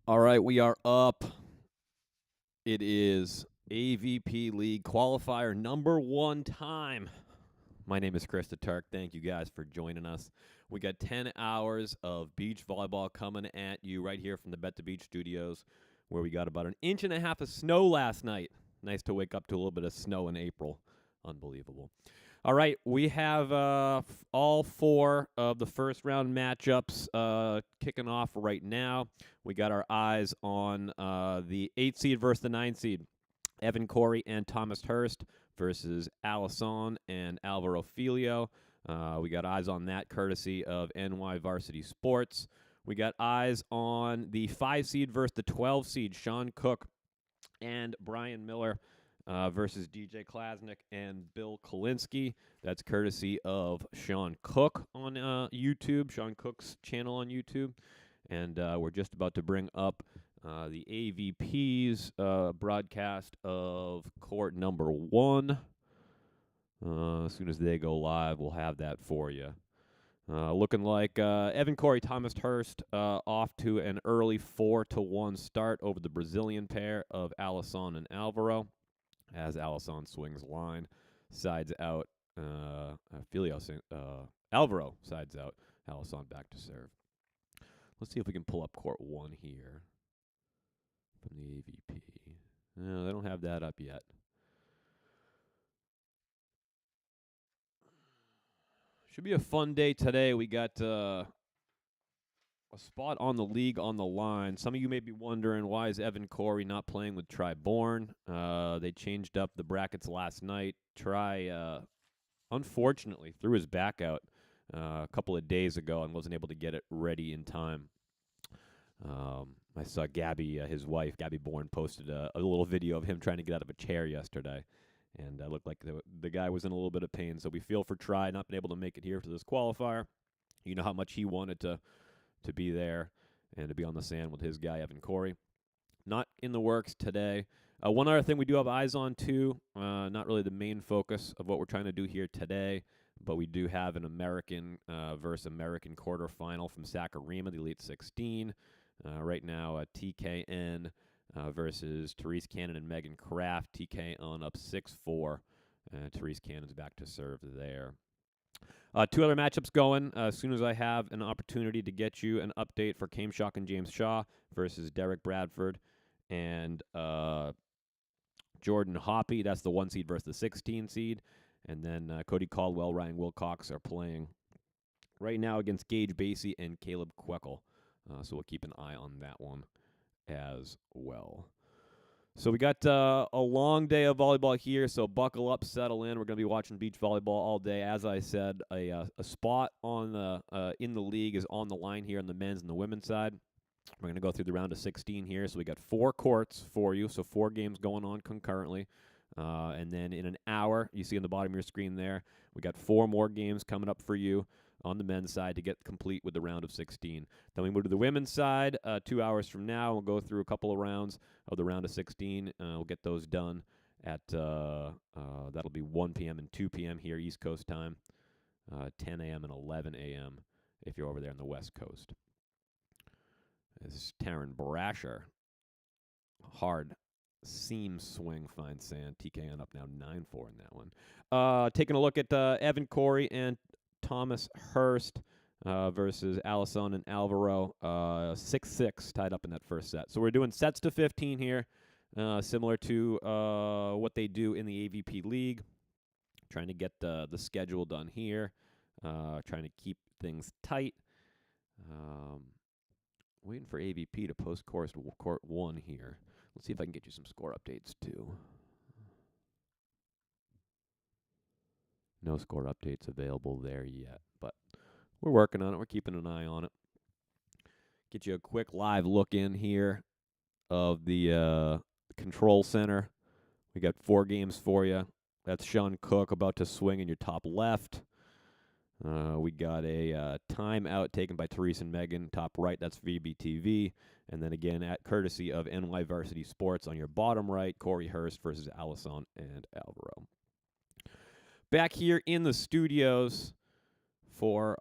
All right, we are up. It is AVP League Qualifier number 1 time. My name is Chris the Turk. Thank you guys for joining us. We got 10 hours of beach volleyball coming at you right here from the Bet the Beach studios, where we got about 1.5 inches of snow last night. Nice to wake up to a little bit of snow in April. Unbelievable. All right, we have all 4 of the first round matchups kicking off right now. We got our eyes on the 8 seed versus the 9 seed. Evan Corey and Thomas Hurst versus Allison and Alvaro Filio. We got eyes on that courtesy of NY Varsity Sports. We got eyes on the 5 seed versus the 12 seed, Sean Cook and Brian Miller versus DJ Klasnick and Bill Kolinsky. That's courtesy of Sean Cook on YouTube, Sean Cook's channel on YouTube. And we're just about to bring up the AVP's broadcast of court number 1. As soon as they go live, we'll have that for you. Looking like Evan Corey, Thomas Hurst off to an early 4-1 start over the Brazilian pair of Allison and Alvaro. As Allison swings line, sides out. Alvaro sides out. Allison back to serve. Let's see if we can pull up court 1 here from the AVP. No, they don't have that up yet. Should be a fun day today. We got a spot on the league on the line. Some of you may be wondering, why is Evan Corey not playing with Tri-Born? They changed up the brackets last night. Unfortunately, threw his back out a couple of days ago and wasn't able to get it ready in time. I saw Gabby, his wife, Gabby Bourne, posted a little video of him trying to get out of a chair yesterday. And it looked like the guy was in a little bit of pain. So we feel for Tri, not been able to make it here to this qualifier. You know how much he wanted to be there and to be on the sand with his guy, Evan Corey. Not in the works today. One other thing we do have eyes on, too, not really the main focus of what we're trying to do here today, but we do have an American versus American quarterfinal from Sakarima, the Elite 16. Right now, TKN versus Therese Cannon and Megan Kraft. TK on up 6-4. Therese Cannon's back to serve there. 2 other matchups going. As soon as I have an opportunity to get you an update for Kame Shock and James Shaw versus Derek Bradford and Jordan Hoppy. That's the 1 seed versus the 16 seed. And then Cody Caldwell, Ryan Wilcox are playing right now against Gage Basie and Caleb Queckel. So we'll keep an eye on that one as well. So we got a long day of volleyball here, so buckle up, settle in. We're going to be watching beach volleyball all day. As I said, a spot on the in the league is on the line here on the men's and the women's side. We're going to go through the round of 16 here. So we got 4 courts for you, so 4 games going on concurrently. And then in an hour, you see on the bottom of your screen there, we got 4 more games coming up for you on the men's side to get complete with the round of 16. Then we move to the women's side 2 hours from now. We'll go through a couple of rounds of the round of 16. We'll get those done at, that'll be 1 p.m. and 2 p.m. here East Coast time, 10 a.m. and 11 a.m. if you're over there on the West Coast. This is Taryn Brasher. Hard seam swing finds sand. TKN up now 9-4 in that one. Taking a look at Evan Corey and Thomas Hurst versus Allison and Alvaro. 6-6 tied up in that first set. So we're doing sets to 15 here, similar to what they do in the AVP League. Trying to get the schedule done here. Trying to keep things tight. Waiting for AVP to post court 1 here. Let's see if I can get you some score updates, too. No score updates available there yet, but we're working on it. We're keeping an eye on it. Get you a quick live look in here of the control center. We got 4 games for you. That's Sean Cook about to swing in your top left. We got a timeout taken by Therese and Megan, top right. That's VBTV. And then again, at courtesy of NY Varsity Sports on your bottom right, Corey Hurst versus Allison and Alvaro. Back here in the studios for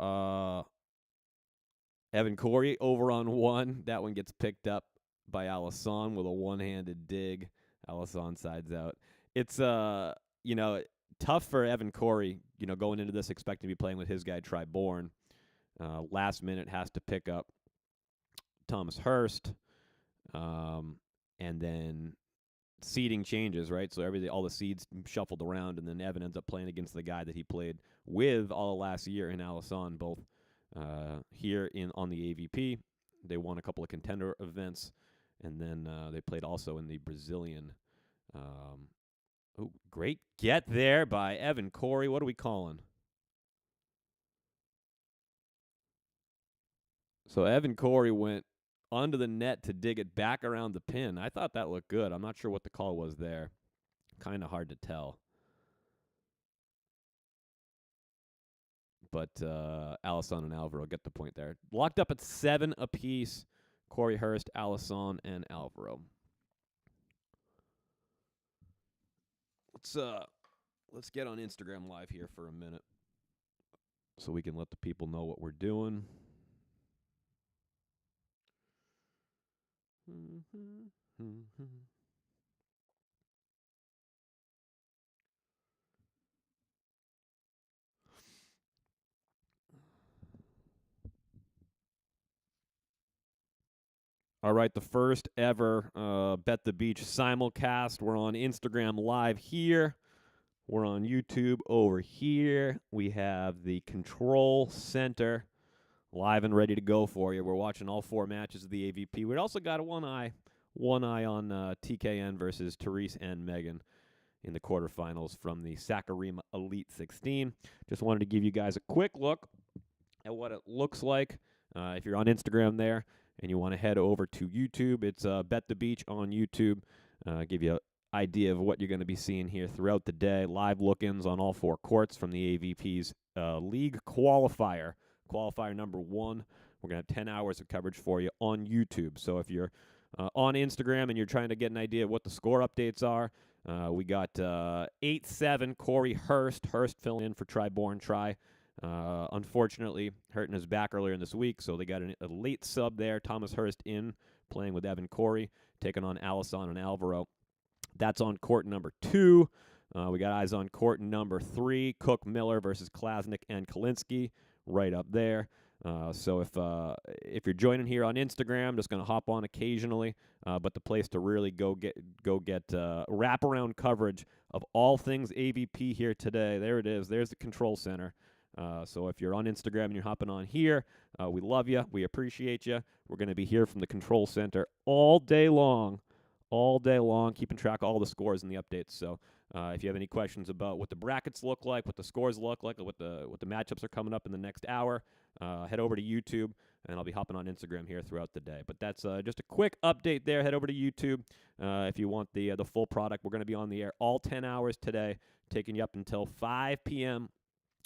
Evan Corey over on 1. That one gets picked up by Alisson with a one-handed dig. Alisson sides out. It's you know, tough for Evan Corey, you know, going into this expecting to be playing with his guy Triborn. Last minute has to pick up Thomas Hurst. And then seeding changes, right? So all the seeds shuffled around, and then Evan ends up playing against the guy that he played with all last year in Alisson, both here on the AVP. They won a couple of contender events, and then they played also in the Brazilian. Great get there by Evan Corey. What are we calling? So Evan Corey went onto the net to dig it back around the pin. I thought that looked good. I'm not sure what the call was there. Kind of hard to tell. But Alisson and Alvaro get the point there. Locked up at 7 apiece. Corey Hurst, Alisson, and Alvaro. Let's get on Instagram Live here for a minute so we can let the people know what we're doing. All right, the first ever Bet the Beach simulcast. We're on Instagram Live here. We're on YouTube over here. We have the control center live and ready to go for you. We're watching all 4 matches of the AVP. We also got one eye on TKN versus Therese and Megan in the quarterfinals from the Saccharima Elite 16. Just wanted to give you guys a quick look at what it looks like. If you're on Instagram there and you want to head over to YouTube, it's Bet the Beach on YouTube. Give you an idea of what you're going to be seeing here throughout the day. Live look-ins on all 4 courts from the AVP's League Qualifier. Qualifier number 1. We're going to have 10 hours of coverage for you on YouTube. So if you're on Instagram and you're trying to get an idea of what the score updates are, we got 8-7 Corey Hurst. Hurst filling in for Triborn Tri. Unfortunately, hurting his back earlier in this week, so they got a late sub there. Thomas Hurst in, playing with Evan Corey, taking on Alisson and Alvaro. That's on court number 2. We got eyes on court number 3, Cook Miller versus Klasnick and Kalinske, right up there. So if you're joining here on Instagram, just going to hop on occasionally, but the place to really go get wraparound coverage of all things AVP here today. There it is. There's the control center. So if you're on Instagram and you're hopping on here, we love you. We appreciate you. We're going to be here from the control center all day long, keeping track of all the scores and the updates. So if you have any questions about what the brackets look like, what the scores look like, what the matchups are coming up in the next hour, head over to YouTube, and I'll be hopping on Instagram here throughout the day. But that's just a quick update there. Head over to YouTube if you want the full product. We're going to be on the air all 10 hours today, taking you up until 5 p.m.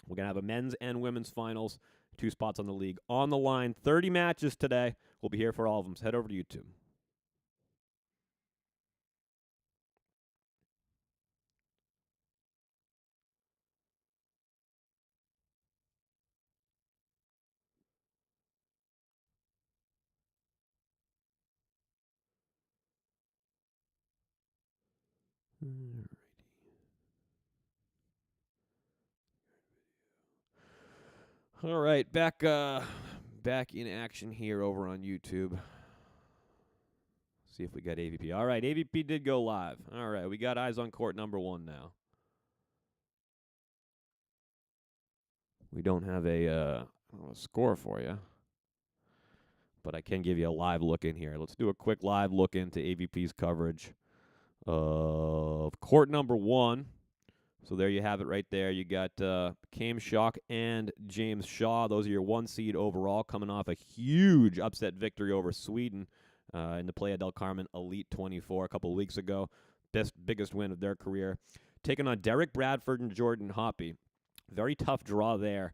We're going to have a men's and women's finals, 2 spots on the league on the line, 30 matches today. We'll be here for all of them. So head over to YouTube. All right, back in action here over on YouTube. See if we got AVP. All right, AVP did go live. All right, we got eyes on court number 1 now. We don't have a score for you, but I can give you a live look in here. Let's do a quick live look into AVP's coverage of court number 1. So there you have it right there. You got Cam Schock and James Shaw. Those are your 1 seed overall, coming off a huge upset victory over Sweden in the Playa del Carmen Elite 24 a couple of weeks ago. Biggest win of their career. Taking on Derek Bradford and Jordan Hoppy. Very tough draw there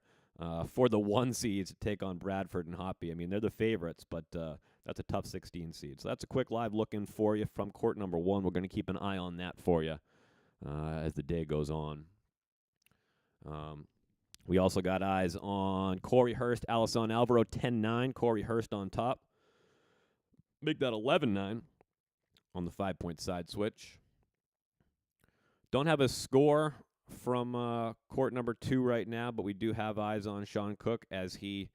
for the 1 seeds to take on Bradford and Hoppy. I mean, they're the favorites, but that's a tough 16 seed. So that's a quick live look in for you from court number 1. We're going to keep an eye on that for you as the day goes on. We also got eyes on Corey Hurst, Alisson Alvaro, 10-9. Corey Hurst on top. Make that 11-9 on the 5-point side switch. Don't have a score from court number 2 right now, but we do have eyes on Sean Cook as he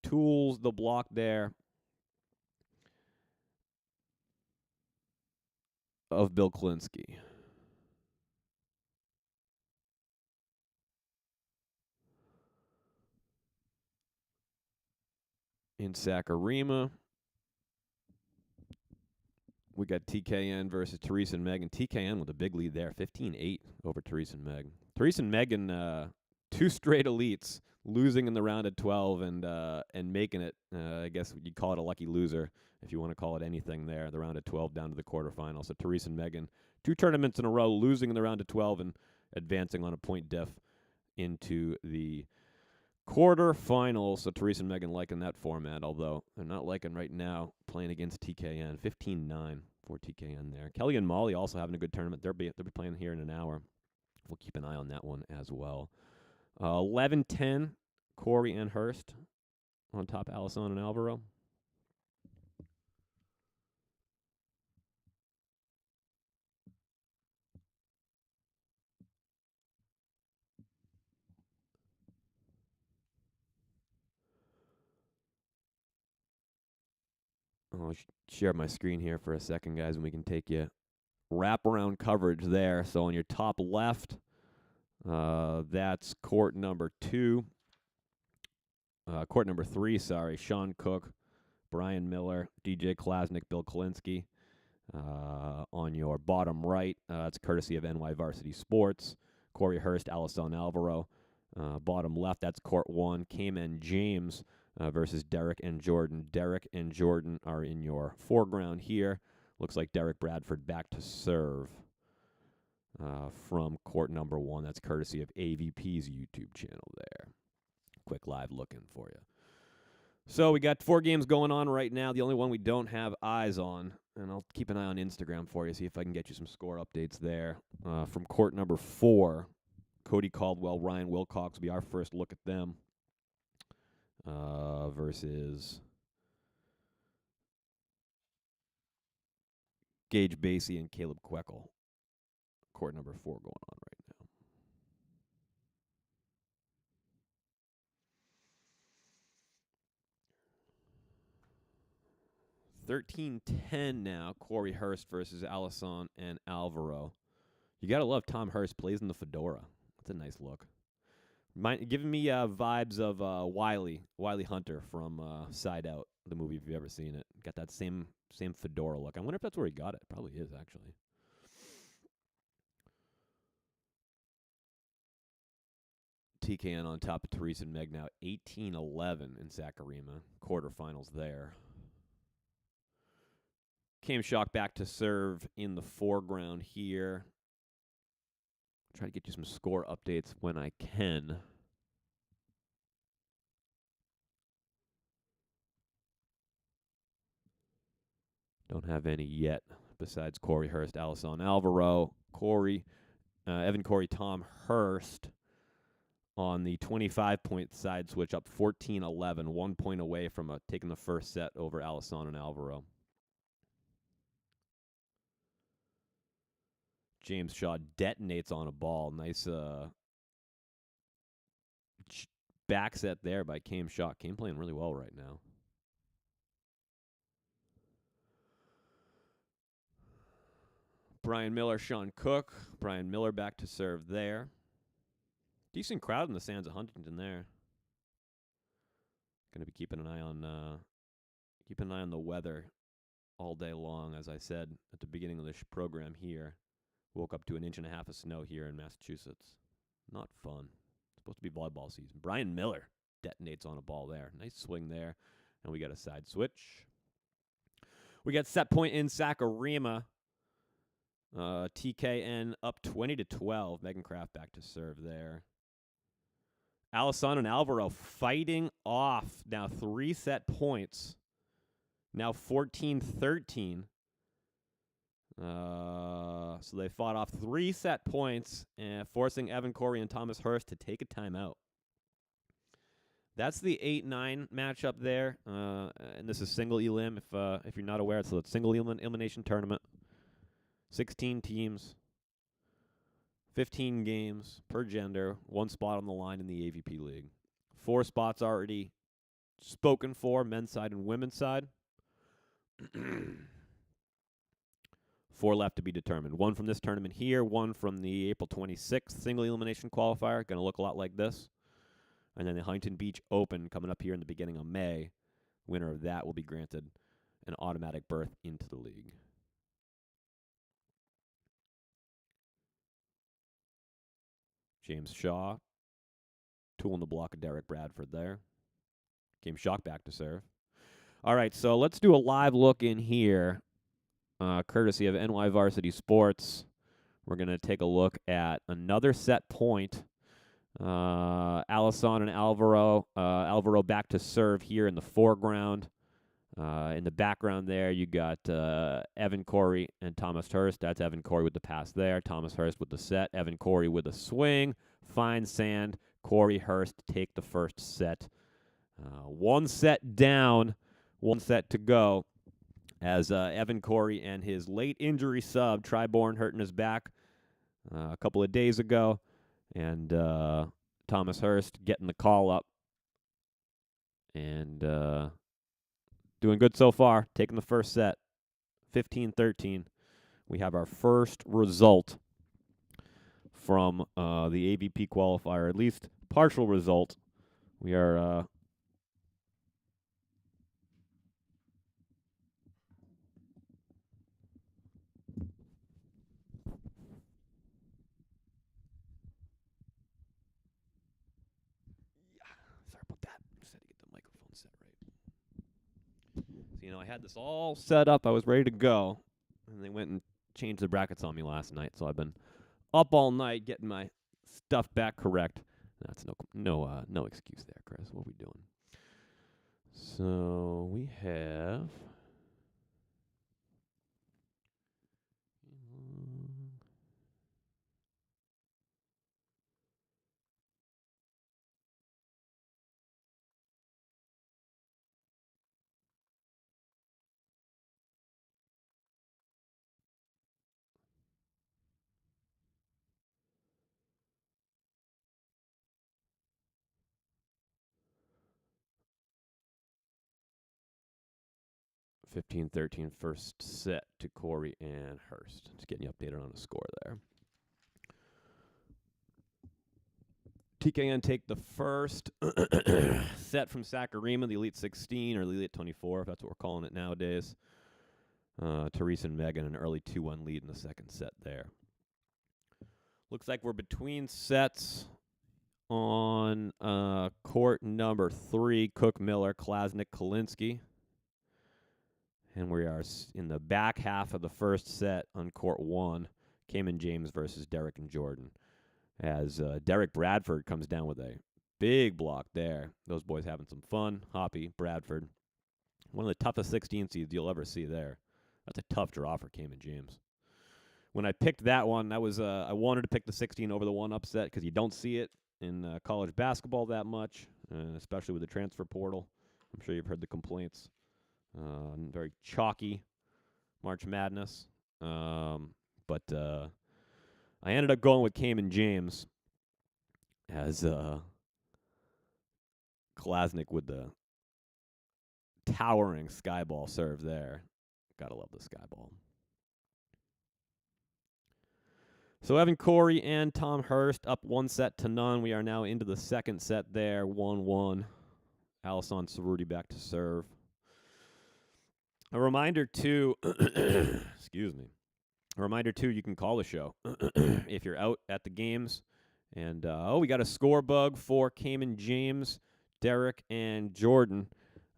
tools the block there of Bill Klinsky. In Sakurima, we got TKN versus Therese and Megan. TKN with a big lead there, 15-8 over Therese and Meg. Therese and Megan, 2 straight elites, losing in the round of 12 and making it. I guess you'd call it a lucky loser if you want to call it anything there. The round of 12 down to the quarterfinals. So Therese and Megan, 2 tournaments in a row, losing in the round of 12 and advancing on a point diff into the quarterfinals. So Therese and Megan liking that format, although they're not liking right now playing against TKN. 15-9 for TKN there. Kelly and Molly also having a good tournament. They'll be playing here in an hour. We'll keep an eye on that one as well. 11-10, Corey and Hurst on top, Allison and Alvaro. I'll share my screen here for a second, guys, and we can take you wraparound coverage there. So on your top left, that's court number 2. Court number 3, Sean Cook, Brian Miller, DJ Klasnick, Bill Klinsky. On your bottom right, it's courtesy of NY Varsity Sports. Corey Hurst, Allison Alvaro. Bottom left, that's court 1, Cayman James versus Derek and Jordan. Derek and Jordan are in your foreground here. Looks like Derek Bradford back to serve from court number 1. That's courtesy of AVP's YouTube channel there. Quick live look-in for you. So we got 4 games going on right now. The only one we don't have eyes on, and I'll keep an eye on Instagram for you, see if I can get you some score updates there. From court number 4, Cody Caldwell, Ryan Wilcox will be our first look at them versus Gage Basie and Caleb Queckel. Court number 4 going on right now. 13-10 now, Corey Hurst versus Allison and Alvaro. You got to love Tom Hurst plays in the fedora. That's a nice look. Giving me vibes of Wiley Hunter from Side Out, the movie, if you've ever seen it. Got that same fedora look. I wonder if that's where he got it. Probably is, actually. TKN on top of Therese and Meg now, 18-11 in Sakurima. Quarterfinals there. Came Shock back to serve in the foreground here. Try to get you some score updates when I can. Don't have any yet besides Corey Hurst, Allison Alvaro. Evan Corey, Tom Hurst on the 25-point side switch up 14-11, 1 point away from taking the first set over Allison and Alvaro. James Shaw detonates on a ball. Nice back set there by Cam Shaw. Cam playing really well right now. Brian Miller, Sean Cook. Brian Miller back to serve there. Decent crowd in the sands of Huntington there. Going to be keeping an eye on the weather all day long. As I said at the beginning of this program here, woke up to 1.5 inches of snow here in Massachusetts. Not fun. It's supposed to be volleyball season. Brian Miller detonates on a ball there. Nice swing there. And we got a side switch. We got set point in Sakurima. TKN up 20-12. Megan Kraft back to serve there. Allison and Alvaro fighting off now 3 set points. Now 14-13. So they fought off 3 set points, forcing Evan Corey and Thomas Hurst to take a timeout. That's the 8-9 matchup there, and this is single elim. If you're not aware, so it's single elimination tournament. 16 teams, 15 games per gender, 1 spot on the line in the AVP league. 4 spots already spoken for, men's side and women's side. 4 left to be determined. 1 from this tournament here, 1 from the April 26th single elimination qualifier. Going to look a lot like this. And then the Huntington Beach Open coming up here in the beginning of May. Winner of that will be granted an automatic berth into the league. James Shaw, tool in the block of Derek Bradford there. Came Shock back to serve. All right, so let's do a live look in here, courtesy of NY Varsity Sports. We're going to take a look at another set point. Alisson and Alvaro. Alvaro back to serve here in the foreground. In the background there, you got Evan Corey and Thomas Hurst. That's Evan Corey with the pass there. Thomas Hurst with the set. Evan Corey with a swing. Fine sand. Corey Hurst take the first set. 1 set down. 1 set to go. As Evan Corey and his late injury sub, Triborn, hurting his back a couple of days ago. And Thomas Hurst getting the call up. And doing good so far, taking the first set, 15-13. We have our first result from the AVP qualifier, at least partial result. We are sorry about that. Just had to get the microphone set right. So, I had this all set up. I was ready to go, and they went and changed the brackets on me last night. So I've been up all night getting my stuff back correct. That's no excuse there, Chris. What are we doing? So we have 15-13 first set to Corey and Hurst. Just getting you updated on the score there. TKN take the first set from Sakurima, the Elite 16 or the Elite 24, if that's what we're calling it nowadays. Teresa and Megan an early 2-1 lead in the second set there. Looks like we're between sets on court number 3, Cook, Miller, Klasnick, Kalinsky. And we are in the back half of the first set on court 1, Cayman James versus Derek and Jordan. As Derek Bradford comes down with a big block there. Those boys having some fun. Hoppy, Bradford. One of the toughest 16 seeds you'll ever see there. That's a tough draw for Cayman James. When I picked that one, I wanted to pick the 16 over the 1 upset because you don't see it in college basketball that much, especially with the transfer portal. I'm sure you've heard the complaints. Very chalky March Madness. But I ended up going with Cayman James as Klasnick with the towering skyball serve there. Gotta love the skyball. So Evan Corey and Tom Hurst up 1-0. We are now into the second set there, 1-1. Alisson Cerruti back to serve. A reminder, too, excuse me. A reminder, too, you can call the show if you're out at the games. And, we got a score bug for Cayman James, Derek, and Jordan.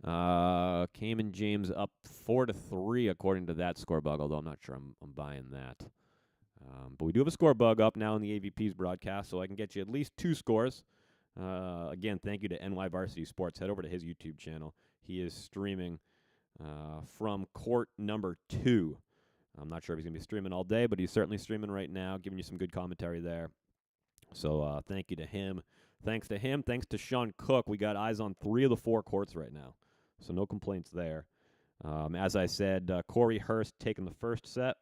Cayman James up 4-3 according to that score bug, although I'm not sure I'm buying that. But we do have a score bug up now in the AVP's broadcast, so I can get you at least 2 scores. Again, thank you to NY Varsity Sports. Head over to his YouTube channel. He is streaming from court number 2. I'm not sure if he's going to be streaming all day, but he's certainly streaming right now, giving you some good commentary there. So thank you to him Thanks to him. Thanks to Sean Cook, we got eyes on 3 of the 4 courts right now. So no complaints there. As I said, Corey Hurst taking the first set.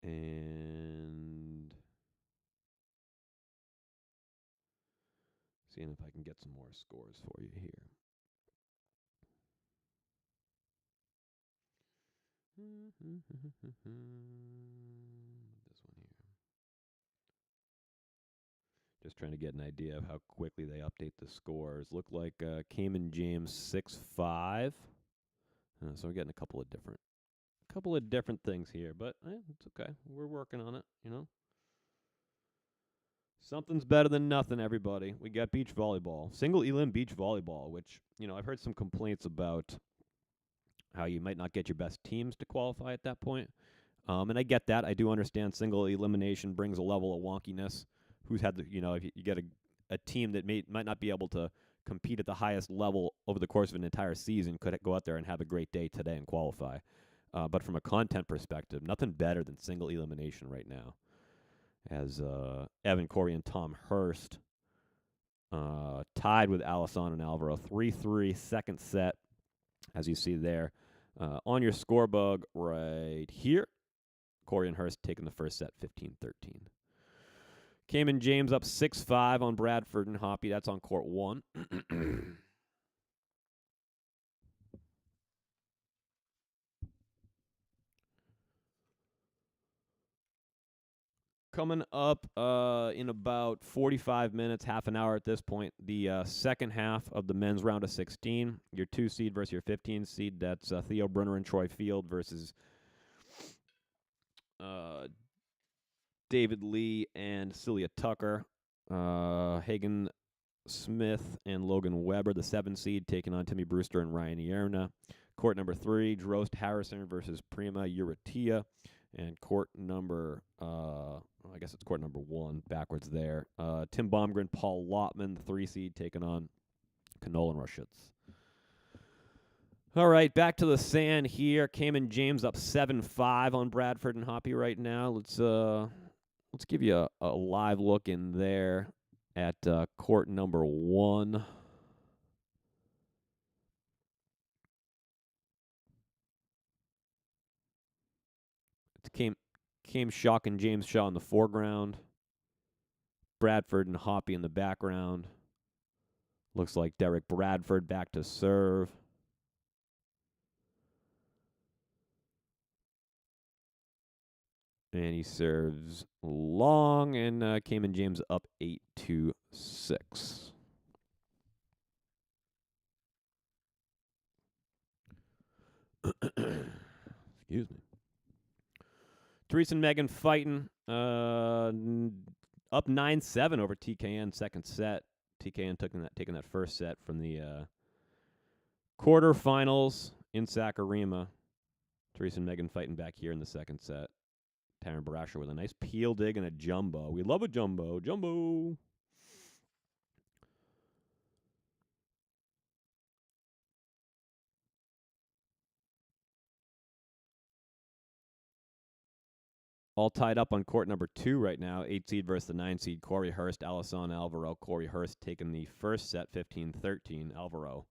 And seeing if I can get some more scores for you here. This one here. Just trying to get an idea of how quickly they update the scores. Look like Cayman James 6-5. So we're getting a couple of different things here, but it's okay. We're working on it, you know. Something's better than nothing, everybody. We got beach volleyball, single elim beach volleyball, which, you know, I've heard some complaints about how you might not get your best teams to qualify at that point. And I get that. I do understand single elimination brings a level of wonkiness. Who's had the, you know, if you get a team that might not be able to compete at the highest level over the course of an entire season could go out there and have a great day today and qualify. But from a content perspective, nothing better than single elimination right now. As Evan, Corey, and Tom Hurst tied with Alisson and Alvaro. 3-3, second set, as you see there. On your scoreboard right here, Corey and Hurst taking the first set, 15-13. Cayman James up 6-5 on Bradford and Hoppy. That's on court 1. Coming up in about 45 minutes, half an hour at this point, the second half of the men's round of 16. Your 2 seed versus your 15 seed. That's Theo Brunner and Troy Field versus David Lee and Celia Tucker. Hagen Smith and Logan Weber, the 7 seed, taking on Timmy Brewster and Ryan Ierna. Court number 3, Drost Harrison versus Prima Uratia. And court number, I guess it's court number 1, backwards there. Tim Baumgren, Paul Lotman, the 3 seed, taking on Knoll and Rushitz. All right, back to the sand here. Cayman James up 7-5 on Bradford and Hoppy right now. Let's give you a live look in there at court number 1. It came Shock and James Shaw in the foreground. Bradford and Hoppy in the background. Looks like Derek Bradford back to serve. And he serves long, and Cayman James up 8-6. Excuse me. Teresa and Megan fighting. Up 9-7 over TKN second set. TKN taking that first set from the quarterfinals in Sakurima. Teresa and Megan fighting back here in the second set. Taryn Barasher with a nice peel dig and a jumbo. We love a jumbo. Jumbo. All tied up on court number 2 right now. 8 seed versus the 9 seed. Corey Hurst, Alisson Alvaro. Corey Hurst taking the first set, 15-13. Alvaro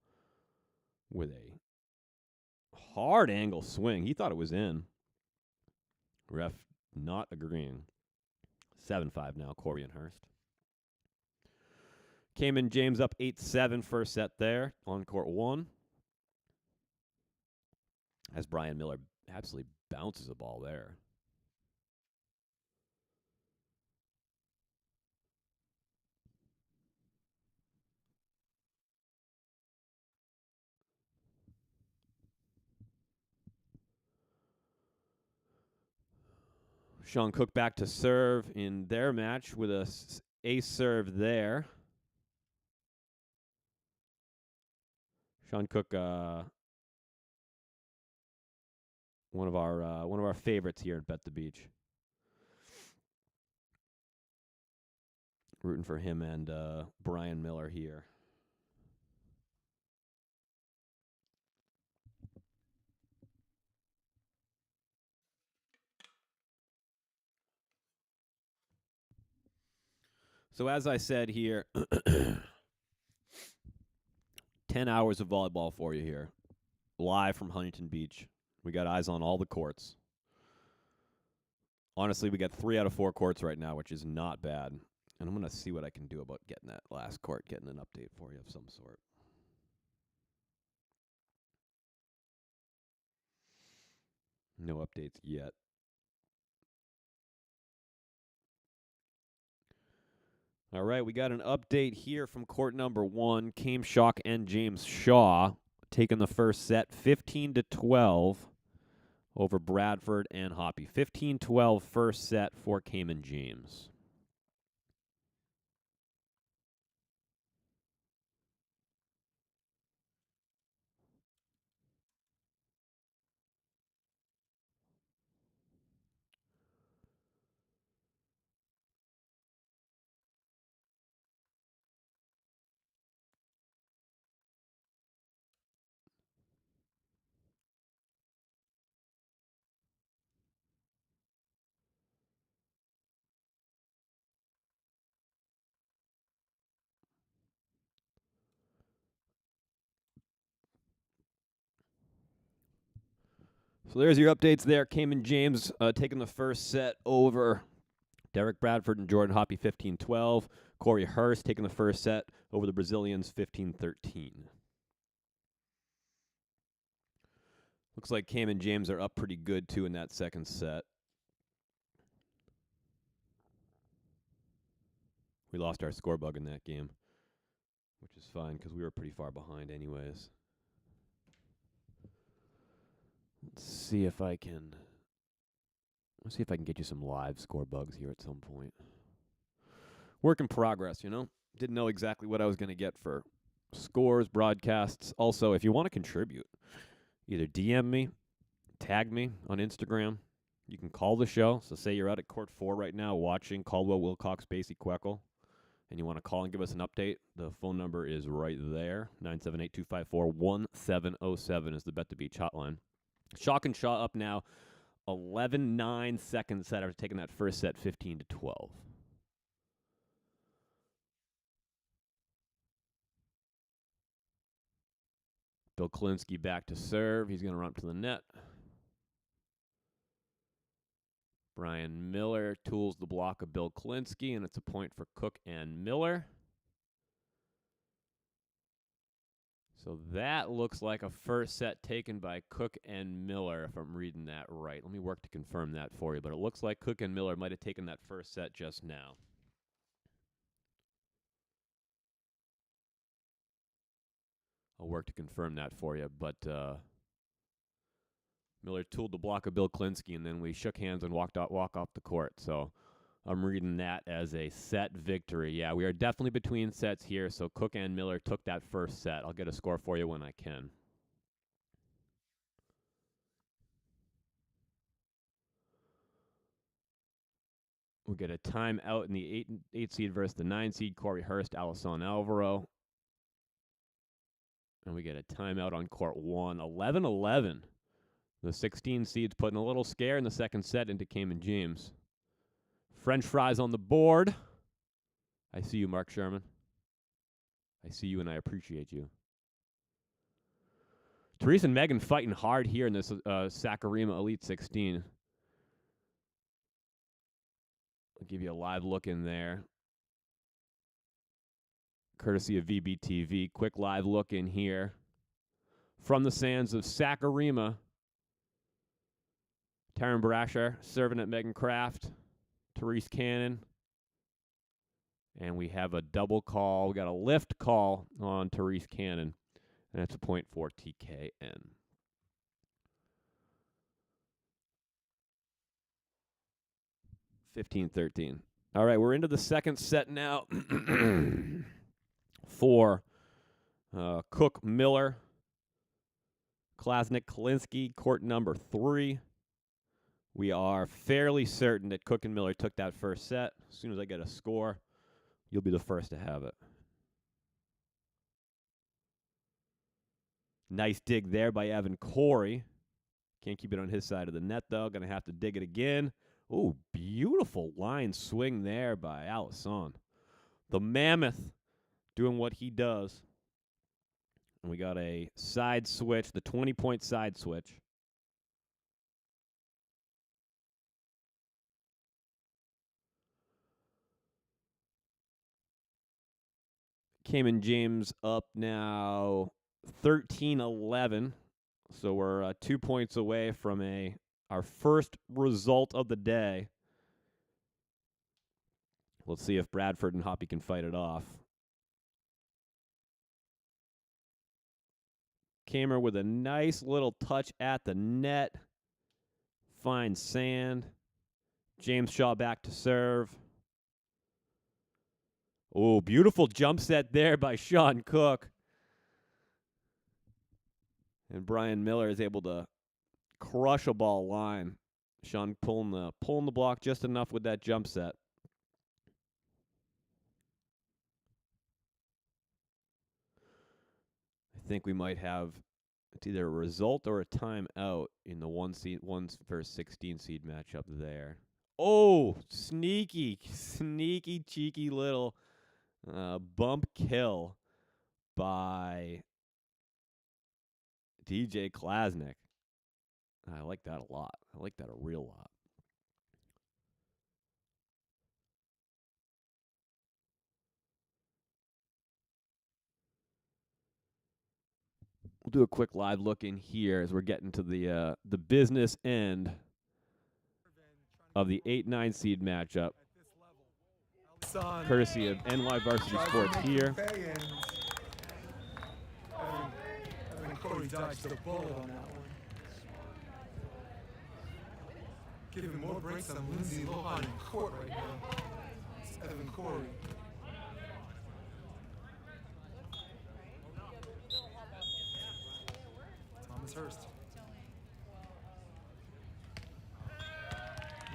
with a hard angle swing. He thought it was in. Ref not agreeing. 7-5 now, Corey and Hurst. Cayman James up 8-7 first set there on court 1. As Brian Miller absolutely bounces the ball there. Sean Cook back to serve in their match with a ace serve there. Sean Cook, one of our favorites here at Bet the Beach. Rooting for him and Brian Miller here. So as I said here, 10 hours of volleyball for you here, live from Huntington Beach. We got eyes on all the courts. Honestly, we got 3 out of 4 courts right now, which is not bad. And I'm going to see what I can do about getting that last court, getting an update for you of some sort. No updates yet. All right, we got an update here from court number 1. Came Shock and James Shaw taking the first set 15-12 over Bradford and Hoppy. 15-12 first set for Cayman James. So there's your updates there. Cayman James taking the first set over Derek Bradford and Jordan Hoppy 15-12. Corey Hurst taking the first set over the Brazilians 15-13. Looks like Cayman James are up pretty good, too, in that second set. We lost our score bug in that game, which is fine because we were pretty far behind anyways. Let's see if I can get you some live score bugs here at some point. Work in progress, you know? Didn't know exactly what I was going to get for scores, broadcasts. Also, if you want to contribute, either DM me, tag me on Instagram. You can call the show. So say you're out at Court 4 right now watching Caldwell, Wilcox, Basie, Queckle, and you want to call and give us an update. The phone number is right there. 978-254-1707 is the Bet the Beach hotline. Shock and Shaw up now 11-9 second set after taking that first set 15-12. Bill Klinsky back to serve. He's going to run up to the net. Brian Miller tools the block of Bill Klinsky, and it's a point for Cook and Miller. So that looks like a first set taken by Cook and Miller, if I'm reading that right. Let me work to confirm that for you, but it looks like Cook and Miller might have taken that first set just now. I'll work to confirm that for you, but Miller tooled the block of Bill Klinsky, and then we shook hands and walk off the court. So I'm reading that as a set victory. Yeah, we are definitely between sets here, so Cook and Miller took that first set. I'll get a score for you when I can. We'll get a timeout in the 8 seed versus the 9 seed, Corey Hurst, Alisson Alvaro. And we get a timeout on court 1, 11-11. The 16 seeds putting a little scare in the second set into Cayman James. French fries on the board. I see you, Mark Sherman. I see you, and I appreciate you. Therese and Megan fighting hard here in this Saccharima Elite 16. I'll give you a live look in there. Courtesy of VBTV. Quick live look in here. From the sands of Saccharima. Taryn Brasher serving at Megan Kraft. Therese Cannon. And we have a double call. We got a lift call on Therese Cannon. And that's a point for TKN. (15-13). All right, we're into the second set now for Cook, Miller, Klasnick, Klinsky, court number 3. We are fairly certain that Cook and Miller took that first set. As soon as I get a score, you'll be the first to have it. Nice dig there by Evan Corey. Can't keep it on his side of the net, though. Going to have to dig it again. Ooh, beautiful line swing there by Alisson. The Mammoth doing what he does. And we got a side switch, the 20-point side switch. Cayman James up now 13-11. So we're 2 points away from our first result of the day. Let's see if Bradford and Hoppy can fight it off. Kamer with a nice little touch at the net. Finds sand. James Shaw back to serve. Oh, beautiful jump set there by Sean Cook. And Brian Miller is able to crush a ball line. Sean pulling the block just enough with that jump set. I think we might have it's either a result or a timeout in the 1 versus 16 seed matchup there. Oh, sneaky, cheeky little bump kill by DJ Klasnick. I like that a lot. I like that a real lot. We'll do a quick live look in here as we're getting to the business end of the 8-9 seed matchup, courtesy of NY Varsity Sports here. Evan Corey dodged the bullet on that one. Giving more breaks than Lindsay Lohan in court right now. It's Evan Corey. Thomas Hurst.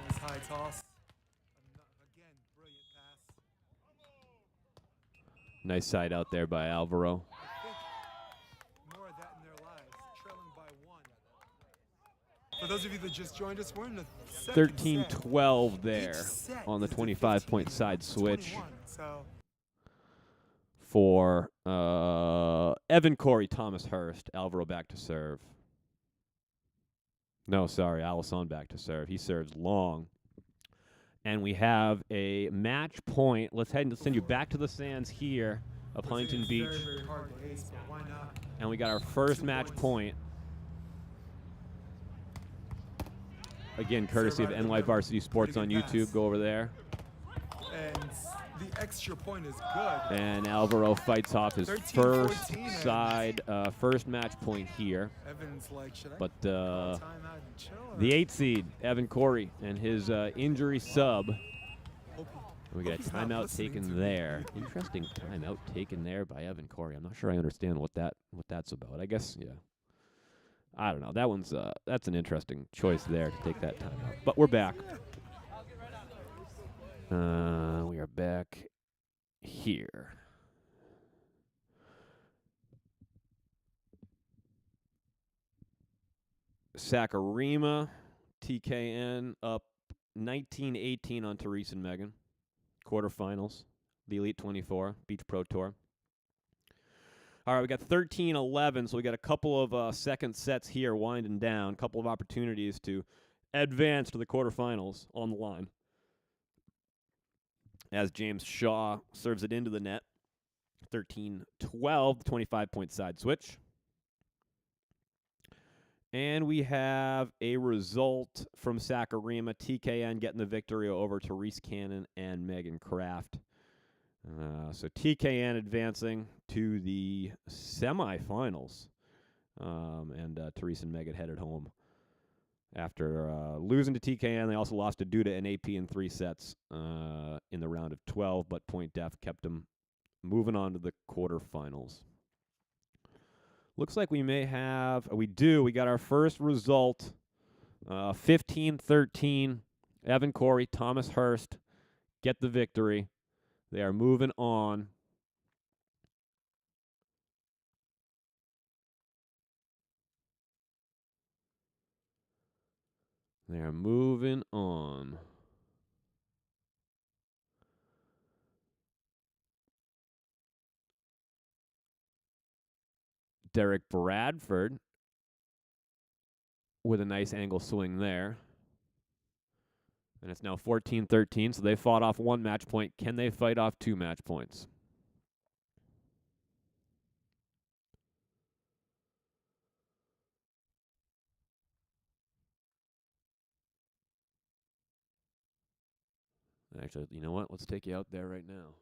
Nice high toss. Again, brilliant pass. Nice side out there by Alvaro. More of that in their lives, trailing by 1. For those of you that just joined us, we're in the 13-12 there on the 25-point side switch for Evan Corey, Thomas Hurst, Alvaro back to serve. No, sorry, Alisson back to serve. He serves long. And we have a match point. Let's send you back to the sands here of Huntington Beach. Very hard to ace, but why not? And we got our first match point. Again, courtesy of NY Varsity Sports on YouTube. Go over there. And the extra point is good. And Alvaro fights off his first match point here. Evan's like, should I but call a timeout and chill, or the 8 seed, Evan Corey, and his injury sub. We got a timeout taken there. Interesting timeout taken there by Evan Corey. I'm not sure I understand what that's about. I guess, yeah. I don't know. That one's that's an interesting choice there to take that timeout. But we're back. We are back here. Sakurima, TKN up 19-18 on Therese and Megan. Quarterfinals, the Elite 24, Beach Pro Tour. All right, we got 13-11, so we got a couple of second sets here winding down, a couple of opportunities to advance to the quarterfinals on the line. As James Shaw serves it into the net, 13-12, 25-point side switch. And we have a result from Sakurima, TKN getting the victory over Therese Cannon and Megan Kraft. So TKN advancing to the semifinals, and Therese and Megan headed home after losing to TKN. They also lost to Duda and AP in 3 sets in the round of 12, but Point Def kept them moving on to the quarterfinals. Looks like we may have, we got our first result, 15-13, Evan Corey, Thomas Hurst get the victory. They are moving on. They are moving on. Derek Bradford with a nice angle swing there. And it's now 14-13, so they fought off 1 match point. Can they fight off 2 match points? Actually, you know what? Let's take you out there right now.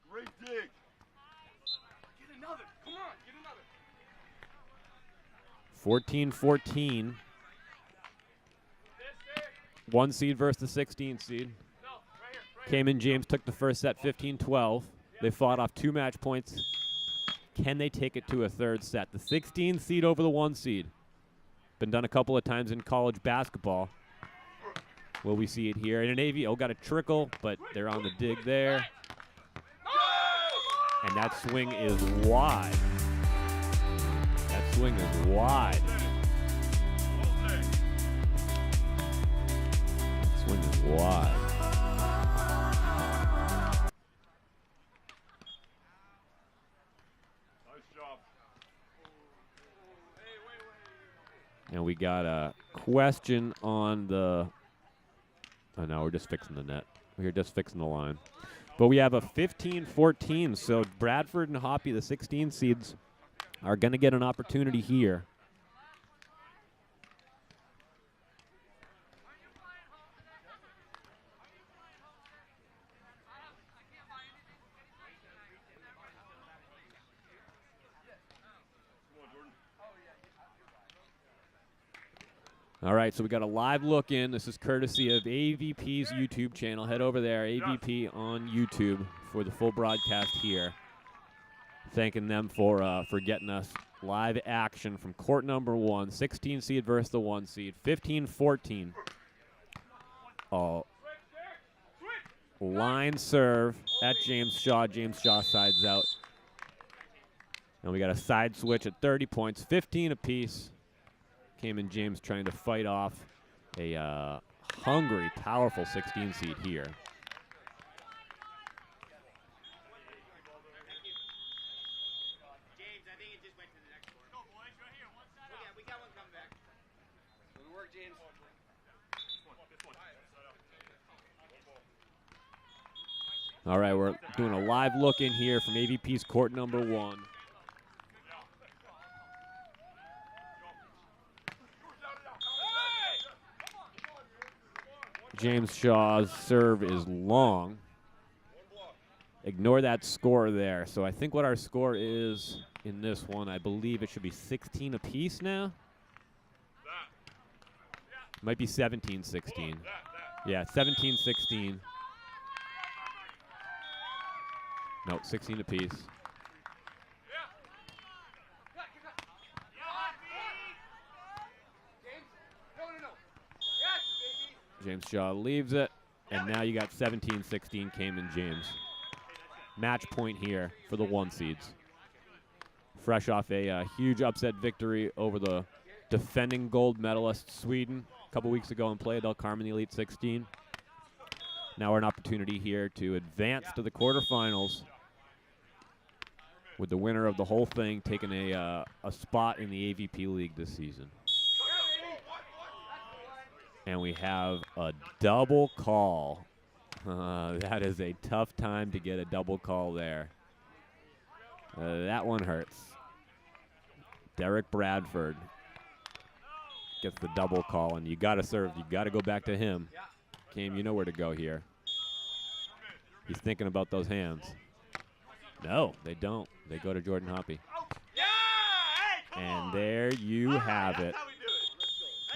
Great dig. Get another. Come on, get another. 14-14. 1 seed versus the 16 seed. Cayman James took the first set 15-12. They fought off 2 match points. Can they take it to a 3rd set? The 16 seed over the 1 seed. Been done a couple of times in college basketball. Will we see it here? And an AV, got a trickle, but they're on the dig there. And that swing is wide. That swing is wide. That swing is wide. And we got a question on the... Oh, no, we're just fixing the net. We're just fixing the line. But we have a 15-14, so Bradford and Hoppy, the 16 seeds, are going to get an opportunity here. All right, so we got a live look in. This is courtesy of AVP's YouTube channel. Head over there, AVP on YouTube, for the full broadcast here. Thanking them for getting us live action from court number 1. 16 seed versus the 1 seed. 15-14. Line serve at James Shaw. James Shaw sides out. And we got a side switch at 30 points, 15 apiece. Cayman James trying to fight off a hungry, powerful 16 seed here. James, I think it just went to the next one. Go, boys, right here. One side up. Yeah, we got one coming back. Good work, James. All right, we're doing a live look in here from AVP's court number 1. James Shaw's serve is long. Ignore that score there. So I think what our score is in this one, I believe it should be 16 apiece now. Might be 17-16. Yeah, 17-16. No, 16 apiece. James Shaw leaves it, and now you got 17-16 Cayman James. Match point here for the 1 seeds. Fresh off a huge upset victory over the defending gold medalist Sweden a couple weeks ago in Playa del Carmen, the Elite 16. Now an opportunity here to advance to the quarterfinals, with the winner of the whole thing taking a spot in the AVP League this season. And we have a double call. That is a tough time to get a double call there. That one hurts. Derek Bradford gets the double call, and you got to serve. You got to go back to him. Cam, you know where to go here. He's thinking about those hands. No, they don't. They go to Jordan Hoppy. And there you have it.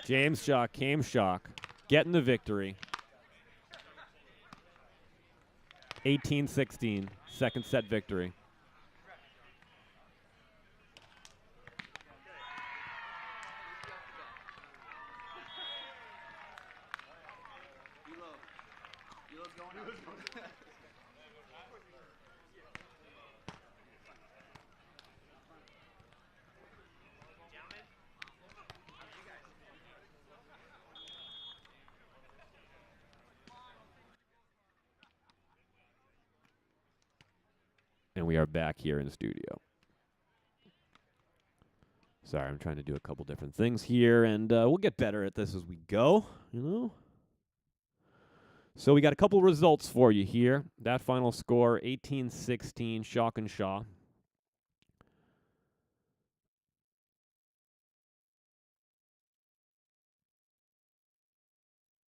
James Shaw, Cam Shock, getting the victory. 18-16, 2nd set victory. And we are back here in the studio. Sorry, I'm trying to do a couple different things here, and we'll get better at this as we go, you know. So we got a couple results for you here. That final score, 18-16, Shock and Shaw.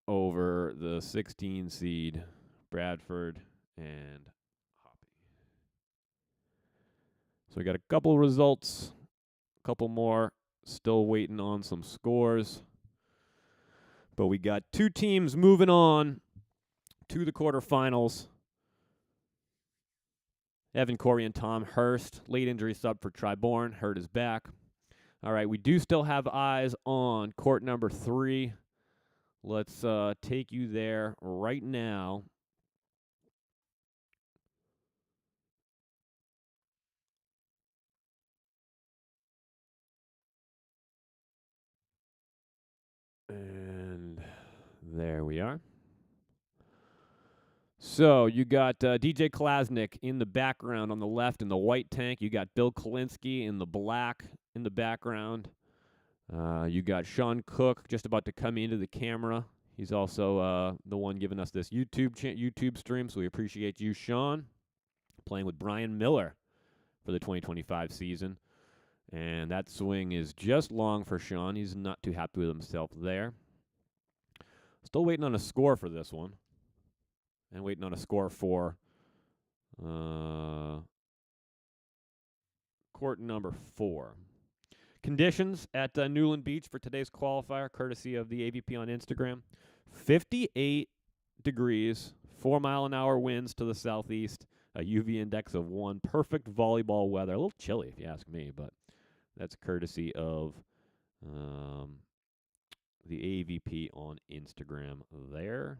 Over the 16 seed, Bradford and Hoppy. So we got a couple results, a couple more, still waiting on some scores. But we got two teams moving on to the quarterfinals. Evan Corey and Tom Hurst, late injury sub for Triborn, hurt his back. All right, we do still have eyes on court number 3. Let's take you there right now. And there we are. So you got DJ Klasnick in the background on the left in the white tank. You got Bill Kolinsky in the black in the background. You got Sean Cook just about to come into the camera. He's also the one giving us this YouTube stream, so we appreciate you, Sean. Playing with Brian Miller for the 2025 season. And that swing is just long for Sean. He's not too happy with himself there. Still waiting on a score for this one. And waiting on a score for court number 4. Conditions at Newland Beach for today's qualifier, courtesy of the AVP on Instagram. 58 degrees, 4-mile-an-hour winds to the southeast, a UV index of 1. Perfect volleyball weather. A little chilly, if you ask me, but that's courtesy of the AVP on Instagram there.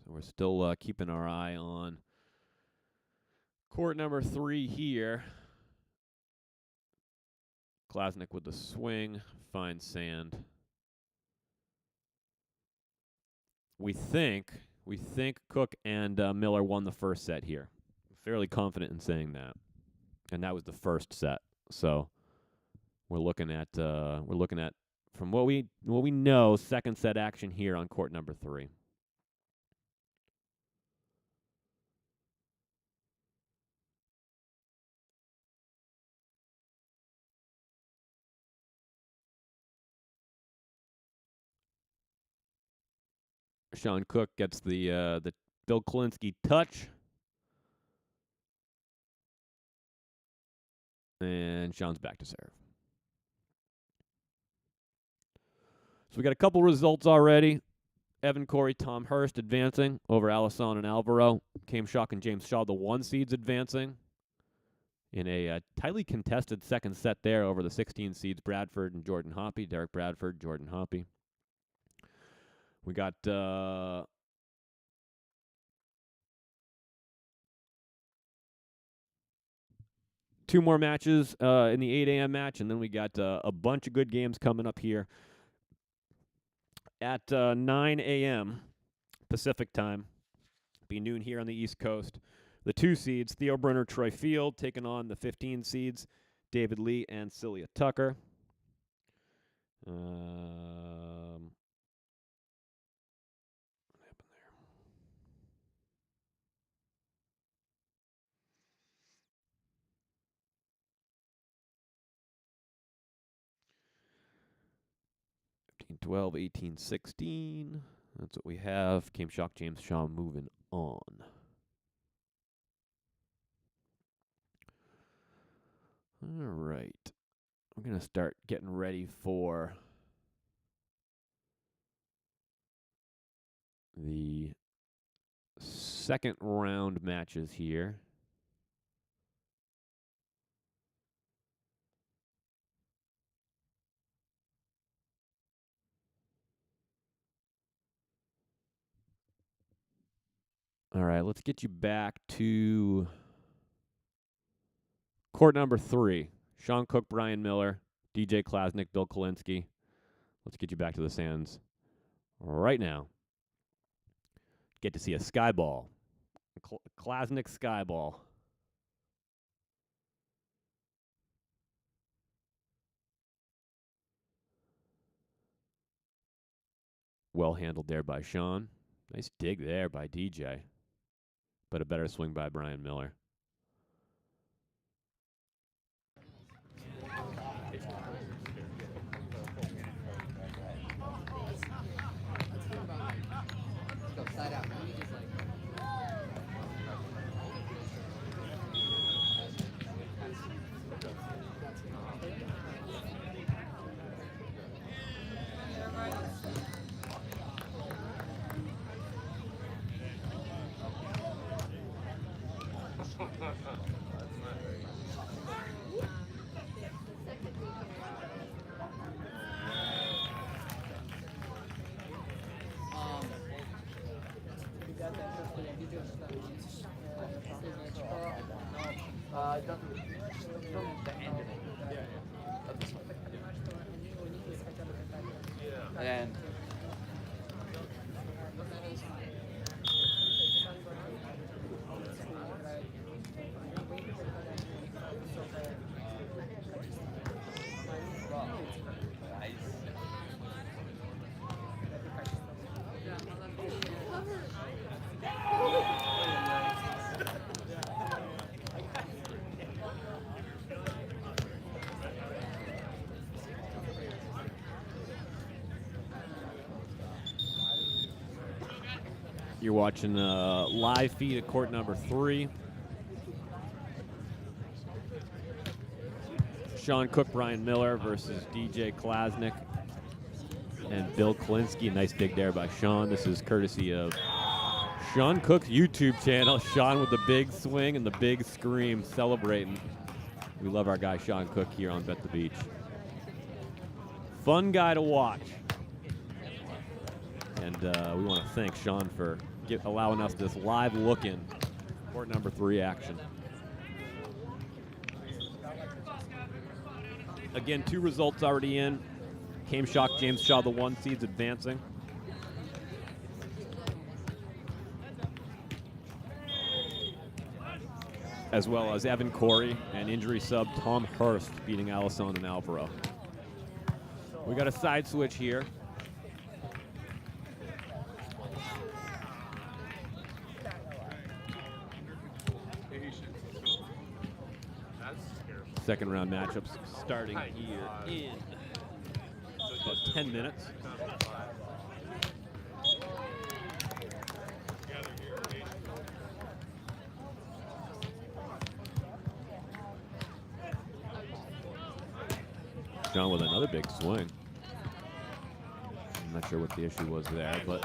So we're still keeping our eye on court number 3 here. Klasnick with the swing, finds sand. We think Cook and Miller won the first set here. I'm fairly confident in saying that, and that was the first set. So we're looking at from what we know, second set action here on court number 3. Sean Cook gets the Bill Kolinsky touch. And Sean's back to serve. So we got a couple results already. Evan Corey, Tom Hurst advancing over Alisson and Alvaro. Came Shock and James Shaw, the 1 seeds, advancing in a tightly contested second set there over the 16 seeds, Bradford and Jordan Hoppy. Derek Bradford, Jordan Hoppy. We got two more matches in the 8 a.m. match, and then we got a bunch of good games coming up here at 9 a.m. Pacific time. Be noon here on the East Coast. The 2 seeds, Theo Brunner, Troy Field, taking on the 15 seeds, David Lee and Celia Tucker. What happened there? 15-12, 18-16. That's what we have. Came Shock, James Shaw moving on. All right. I'm going to start getting ready for the second round matches here. All right, let's get you back to court number 3. Sean Cook, Brian Miller, DJ Klasnick, Bill Kolinsky. Let's get you back to the sands right now. get to see a sky ball. Klasnick sky ball. Well handled there by Sean. Nice dig there by DJ. But a better swing by Brian Miller. And You're watching a live feed at court number 3. Sean Cook, Brian Miller versus DJ Klasnick and Bill Klinsky. Nice dig there by Sean. This is courtesy of Sean Cook's YouTube channel. Sean with the big swing and the big scream celebrating. We love our guy Sean Cook here on Bet the Beach. Fun guy to watch. And we want to thank Sean for allowing us this live look-in court number 3 action. Again, 2 results already in. Came Shock, James Shaw, the 1 seeds advancing. As well as Evan Corey and injury sub Tom Hurst beating Allison and Alvaro. We got a side switch here. Second round matchups starting here in about 10 minutes. John with another big swing. I'm not sure what the issue was there, but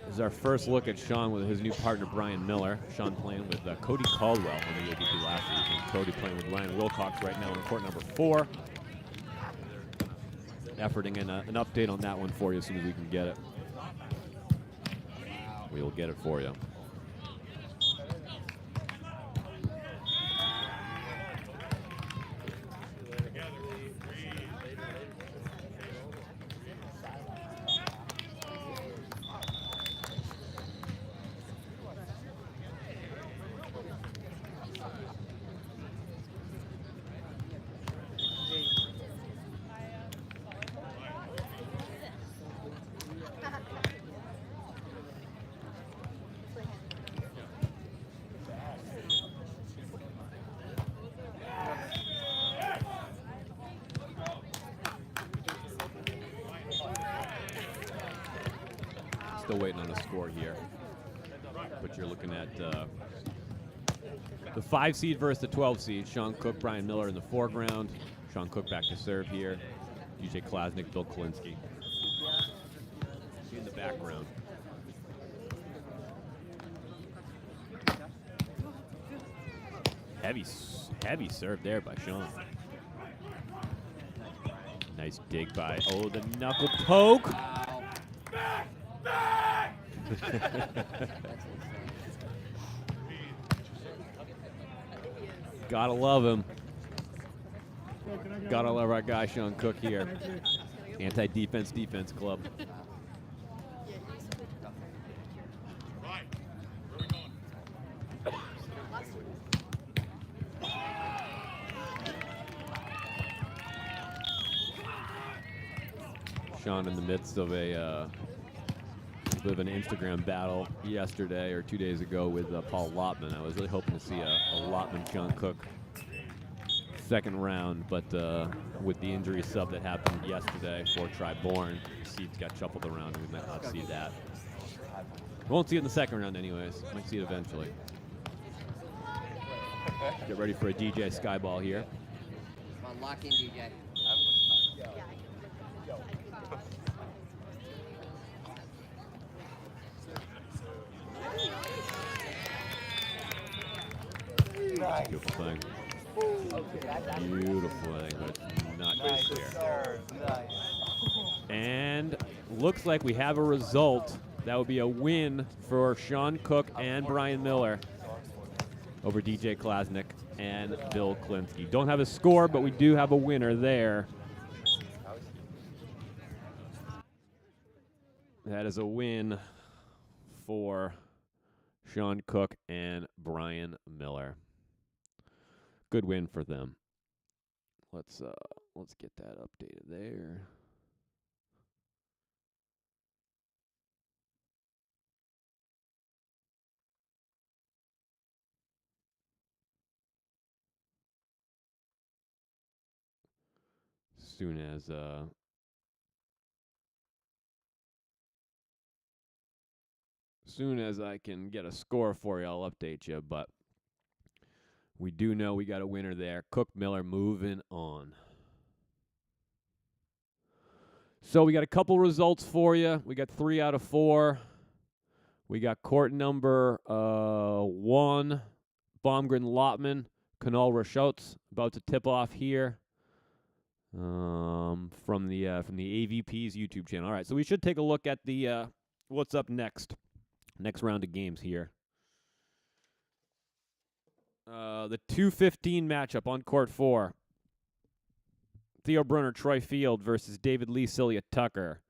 this is our first look at Sean with his new partner, Brian Miller. Sean playing with Cody Caldwell on the AVP last season. Cody playing with Ryan Wilcox right now in court number 4. Efforting in an update on that one for you as soon as we can get it. We will get it for you. Still waiting on a score here. But you're looking at the 5 seed versus the 12 seed. Sean Cook, Brian Miller in the foreground. Sean Cook back to serve here. DJ Klasnick, Bill Klinsky in the background. Heavy serve there by Sean. Nice dig by, oh, the knuckle poke. Gotta love him. Gotta love our guy Sean Cook here. Anti-defense defense club. Right. Where are we going? Sean in the midst of a bit of an Instagram battle yesterday or 2 days ago with Paul Lotman. I was really hoping to see a Lotman-Sean Cook second round, but with the injury sub that happened yesterday for Triborn, the seats got shuffled around and we might not see that. Won't see it in the second round anyways. Might see it eventually. Get ready for a DJ Skyball here. Come on, lock in, DJ. Nice. Beautiful thing. Beautiful thing, but it's not good here. And looks like we have a result. That would be a win for Sean Cook and Brian Miller over DJ Klasnick and Bill Klinsky. Don't have a score, but we do have a winner there. That is a win for Sean Cook and Brian Miller. Good win for them. Let's get that updated there. Soon as I can get a score for you, I'll update you, but we do know we got a winner there. Cook Miller moving on. So we got a couple results for you. We got 3 out of 4. We got court number 1, Baumgren Lotman, Canal Rochotz, about to tip off here from the AVP's YouTube channel. All right, so we should take a look at the what's up next round of games here. The 2:15 matchup on court 4. Theo Brunner, Troy Field versus David Lee, Celia Tucker.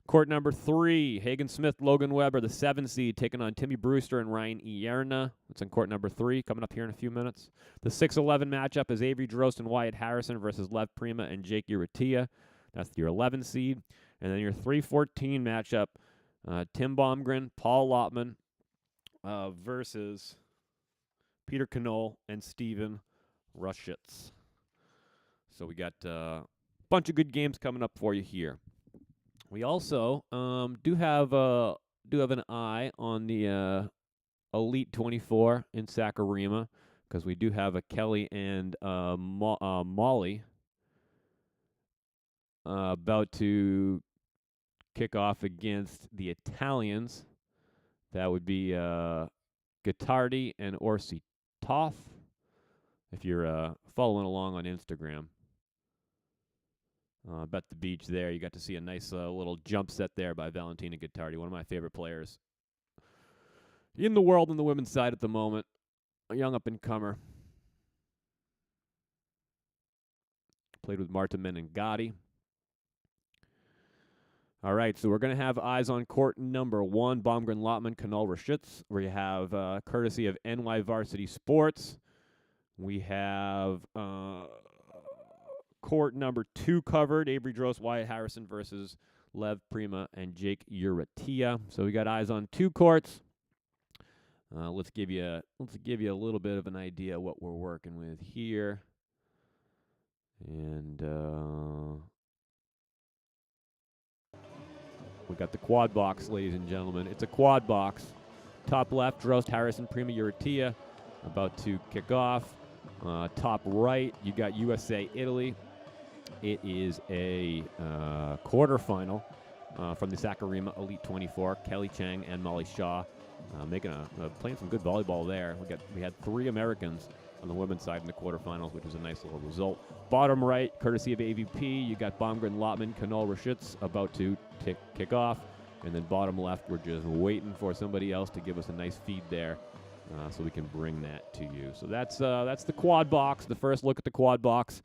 Court number 3, Hagen Smith, Logan Weber, the 7 seed, taking on Timmy Brewster and Ryan Ierna. That's on court number 3, coming up here in a few minutes. The 6-11 matchup is Avery Drost and Wyatt Harrison versus Lev Prima and Jake Uratia. That's your 11 seed. And then your 3:14 matchup, Tim Baumgren, Paul Lotman versus Peter Knoll and Steven Rushitz. So we got a bunch of good games coming up for you here. We also do have an eye on the Elite 24 in Saccharima, because we do have a Kelly and Molly about to kick off against the Italians. That would be Gottardi and Orsi Toth, if you're following along on Instagram. Bet the beach there. You got to see a nice little jump set there by Valentina Gottardi, one of my favorite players in the world on the women's side at the moment. A young up-and-comer. Played with Marta Meningatti. All right, so we're going to have eyes on court number 1, Baumgren Lotman, Canal Rochitz. We have courtesy of NY Varsity Sports. We have court number 2 covered, Avery Drost, Wyatt Harrison versus Lev Prima and Jake Uratia. So we got eyes on 2 courts. Let's give you a little bit of an idea what we're working with here. And we got the quad box, ladies and gentlemen. It's a quad box. Top left, Drost, Harrison, Prima, Uratia, about to kick off. Top right, you got USA, Italy. It is a quarterfinal from the Saccharima Elite 24. Kelly Chang and Molly Shaw playing some good volleyball there. We had 3 Americans on the women's side in the quarterfinals, which was a nice little result. Bottom right, courtesy of AVP, you got Baumgren Lotman, Canal Rochitz about to kick off. And then bottom left, we're just waiting for somebody else to give us a nice feed there so we can bring that to you. So that's the quad box, the first look at the quad box.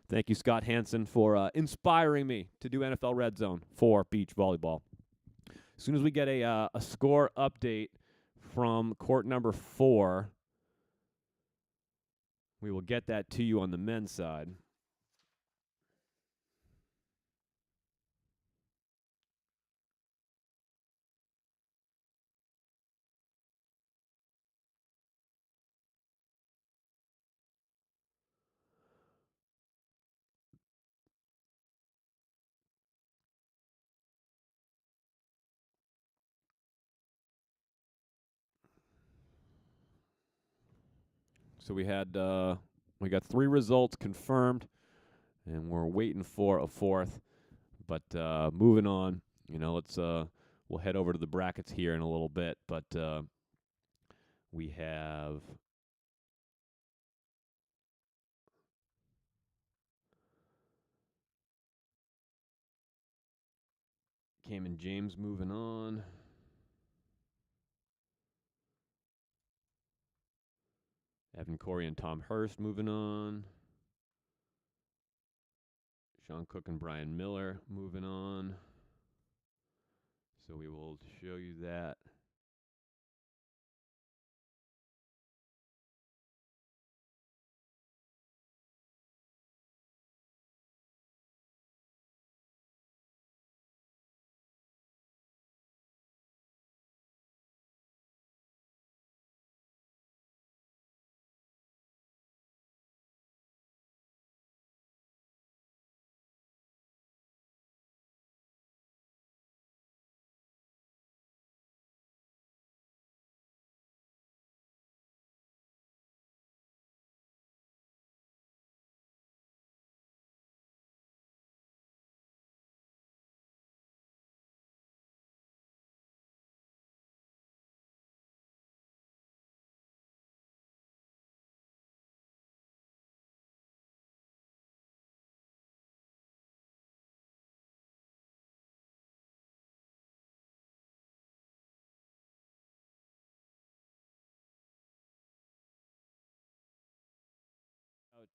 Thank you, Scott Hansen, for inspiring me to do NFL Red Zone for beach volleyball. As soon as we get a score update from court number 4, we will get that to you on the men's side. So we got 3 results confirmed, and we're waiting for a 4th. But moving on, we'll head over to the brackets here in a little bit. But we have Cam James moving on. Evan Corey and Tom Hurst moving on. Sean Cook and Brian Miller moving on. So we will show you that.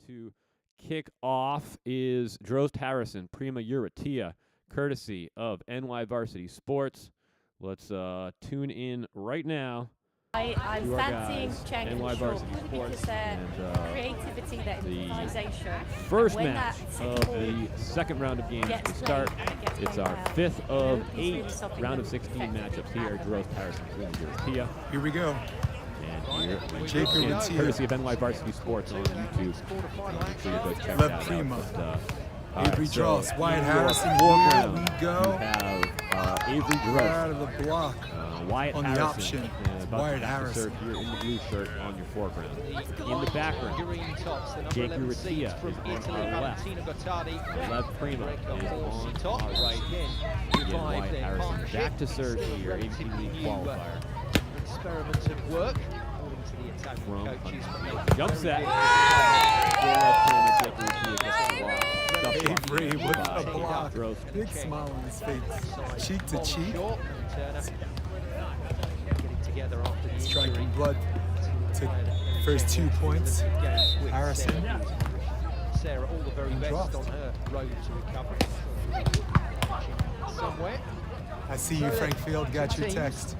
To kick off is Drost Harrison, Prima Euratia, courtesy of NY Varsity Sports. Let's tune in right now. I'm to our fancying guys, Cheng NY and Varsity Shaw Sports, because their and creativity, their improvisation. first when match that of the second round of games gets to start. played and it gets It's played our well, 5th of he's really 8 stopping round of them 16 effectively matchups here. at Drost Harrison, Prima Euratia. Here we go. And here, Jake again, Euratia. courtesy of NY Varsity Sports on YouTube. Make sure you go check Love that Prima. out. But, Avery Drost, Wyatt in your Harrison, here foreground, we go. You have Avery Right out Drost, of the block. Wyatt on the Harrison, option. about Wyatt to have to serve Harrison. here in the blue shirt on your foreground. In the background, Green tops, the number Jake 11 Euratia seeds is from on Italy, our left. Valentina Gotardi. Lev Prima Break is up on top, our right. again, Again, revive Wyatt their Harrison partnership. back to serve Still here, AVP relatively League new, qualifier. Experiment at work, according to the Italian From coaches. jump Very set. good. Avery with a block. Drost. Big smile on his face. Cheek to cheek. Short, Turner getting together after the Striking injury. blood to first 2 points. Games with Harrison. Sarah, all the very And best dropped. on her road to recovery. Somewhere. I see you, Frank Field. Got your text.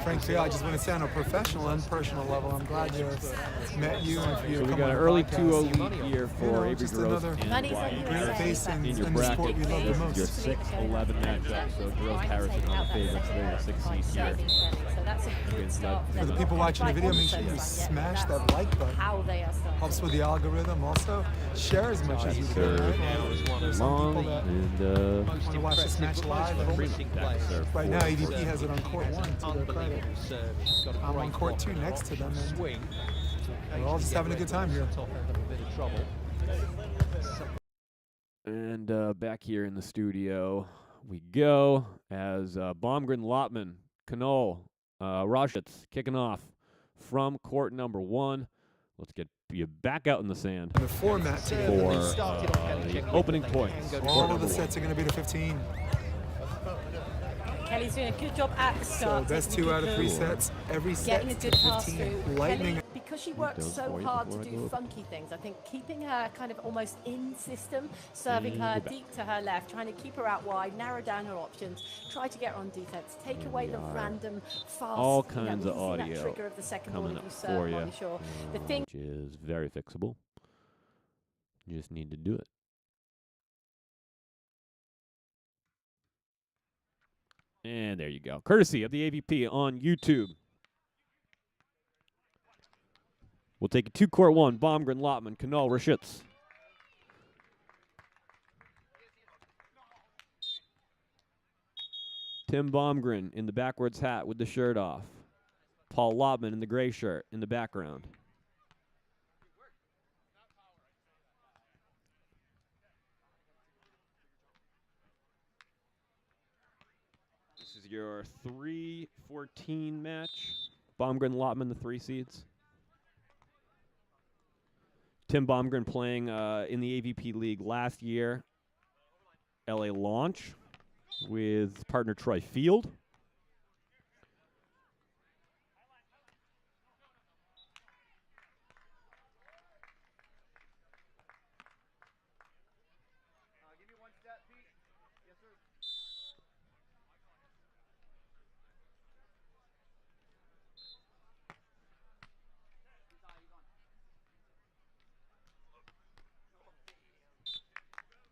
Frank Field, I just want to say on a professional and personal level, I'm glad to have met you and for you So to we come got on an the early podcast. 2-0 lead here for Avery just Drost another and Money's Wyatt on your great side. face Back in in your the bracket. sport we love the This is most. your 6-11 matchup. So Drost Harrison on the favorites. They're the 6th seed here. So that's a good Against start. Lev For the people watching the video, make sure you smash that like button. How they are starting. Helps with the algorithm. Also, share as much as you can. Serve Right? There's some long people that and want to watch this match live. And back to serve. right now, AVP has it on court 1 to their credit. I'm on court 2 next to them, and Swing. we're all just having a good time here. Top end of a bit of trouble. And back here in the studio we go as Baumgren, Lotman, Knoll, Rajitz kicking off from court number 1. Let's get you back out in the sand The format for today, the opening points. all of the sets are going to be to 15. Kelly's doing a good job at the So start. best taking 2 good out of 3 moves, sets. Every set Getting a to good pass 15. through. Lightning. Kelly, because she It works does so for you hard to before I do go up. funky things, I think keeping her kind of almost in system, serving And her we're back. deep to her left, trying to keep her out wide, narrow down her options, try to get her on defense, take Here away we the are. random fast, All you know, kinds of easing that audio trigger of the second ball coming if up you for serve you, Molly Shaw. The thing which is very fixable. You just need to do it. And there you go. Courtesy of the AVP on YouTube. We'll take a 2-court 1. Baumgren, Lotman, Canal, Rashitz. Tim Baumgren in the backwards hat with the shirt off. Paul Lotman in the gray shirt in the background. This is your 3-14 match. Baumgren, Lotman, the 3 seeds. Tim Baumgren playing in the AVP League last year. LA Launch with partner Troy Field. Give me one step, Pete. Yes, sir.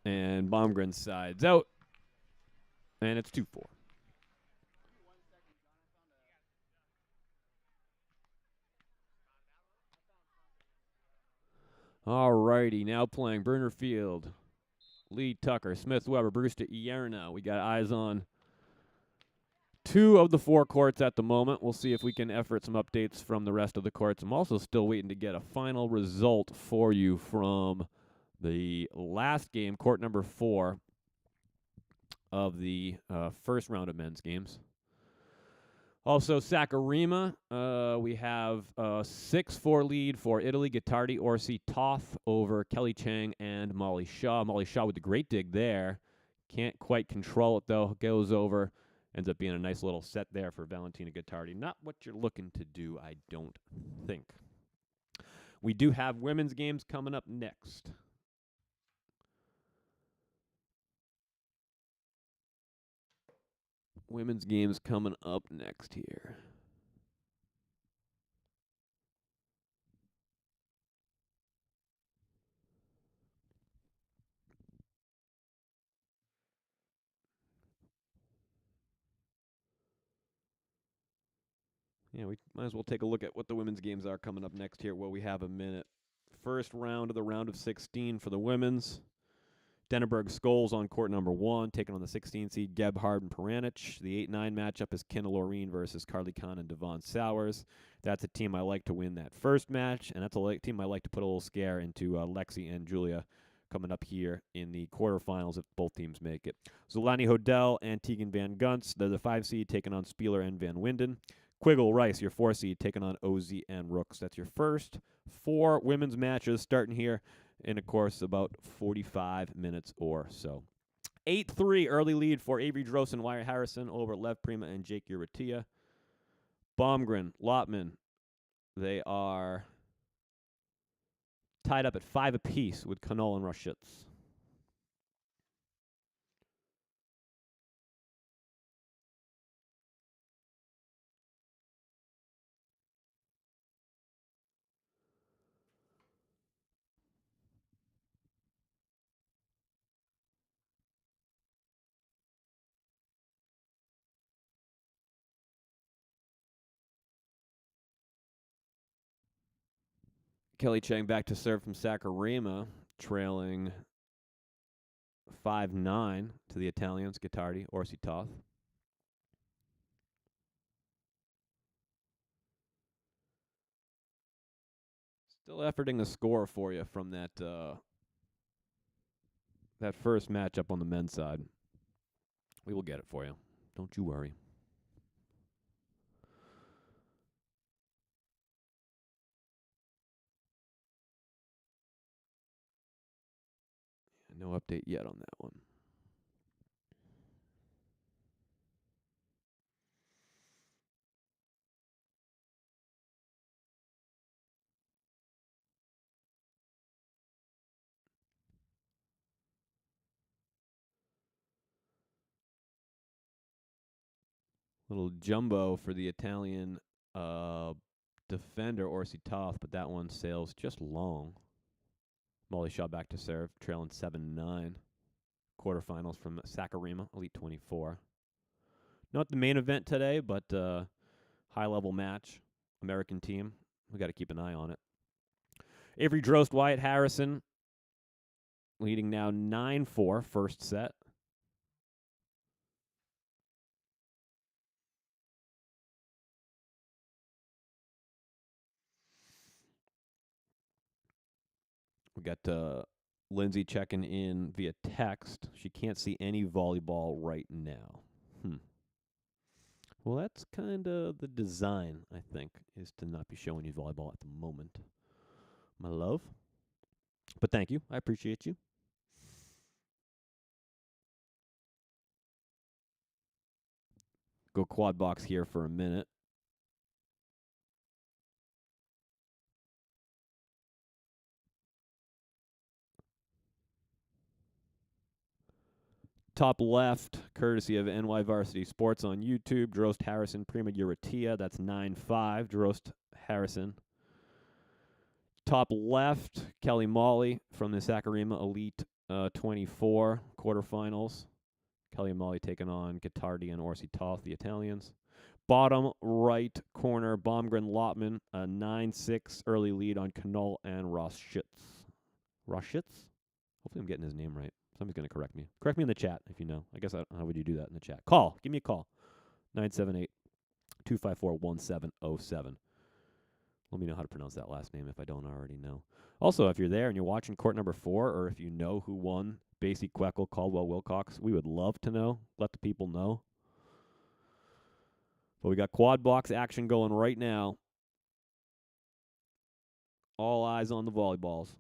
And Baumgren sides out. And it's 2-4. All righty, now playing Burner Field, Lee Tucker, Smith Weber, Brewster Ierna. We got eyes on 2 of the 4 courts at the moment. We'll see if we can effort some updates from the rest of the courts. I'm also still waiting to get a final result for you from the last game, court number 4 of the first round of men's games. Also, Sakurima, we have a 6-4 lead for Italy. Guittardi, Orsi, Toth over Kelly Chang and Molly Shaw. Molly Shaw with the great dig there. Can't quite control it, though. Goes over. Ends up being a nice little set there for Valentina Guittardi. Not what you're looking to do, I don't think. We do have women's games coming up next. Women's games coming up next here. Yeah, we might as well take a look at what the women's games are coming up next here while we have a minute. First round of the round of 16 for the women's. Denneberg Scholes on court number 1, taking on the 16 seed Gebhard and Peranich. The 8-9 matchup is Kenna Loreen versus Carly Kahn and Devon Sowers. That's a team I like to win that first match, and that's a team I like to put a little scare into Lexi and Julia coming up here in the quarterfinals if both teams make it. Zolani Hodel and Tegan Van Gunst, they're the 5 seed taking on Spieler and Van Winden. Quiggle Rice, your 4 seed, taking on Ozzy and Rooks. That's your first 4 women's matches starting here in, of course, about 45 minutes or so. 8-3 early lead for Avery Dross and Wyatt Harrison over Lev Prima and Jake Uratia. Baumgren, Lotman, they are tied up at 5 apiece with Knoll and Rashitz. Kelly Chang back to serve from Sakurima, trailing 5-9 to the Italians, Guittardi, Orsi Toth. Still efforting a score for you from that that first matchup on the men's side. We will get it for you. Don't you worry. No update yet on that one. Little jumbo for the Italian defender, Orsi Toth, but that one sails just long. Molly Shaw back to serve, trailing 7-9. Quarterfinals from Sakurima, Elite 24. Not the main event today, but high-level match. American team. We got to keep an eye on it. Avery Drost, Wyatt Harrison, leading now 9-4, first set. We got Lindsay checking in via text. She can't see any volleyball right now. Well, that's kind of the design, I think, is to not be showing you volleyball at the moment. My love. But thank you. I appreciate you. Go quad box here for a minute. Top left, courtesy of NY Varsity Sports on YouTube. Drost Harrison, Prima Euratia. That's 9-5. Drost Harrison. Top left, Kelly Molly from the Sakurima Elite 24 quarterfinals. Kelly and Molly taking on Guittardi and Orsi Toth, the Italians. Bottom right corner, Baumgren Lotman, a 9-6 early lead on Knoll and Roschitz. Roschitz? Hopefully I'm getting his name right. Somebody's going to correct me. Correct me in the chat if you know. I guess how would you do that in the chat? Call. Give me a call. 978-254-1707. Let me know how to pronounce that last name if I don't already know. Also, if you're there and you're watching court number 4, or if you know who won Basie Queckle, Caldwell Wilcox, we would love to know. Let the people know. But we got quad box action going right now. All eyes on the volleyballs.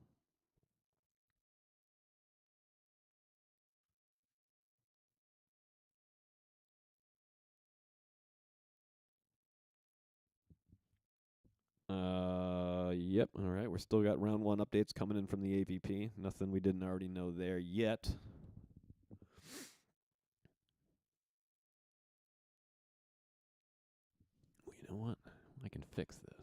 Yep. All right. We're still got round 1 updates coming in from the AVP. Nothing we didn't already know there yet. Well, you know what? I can fix this.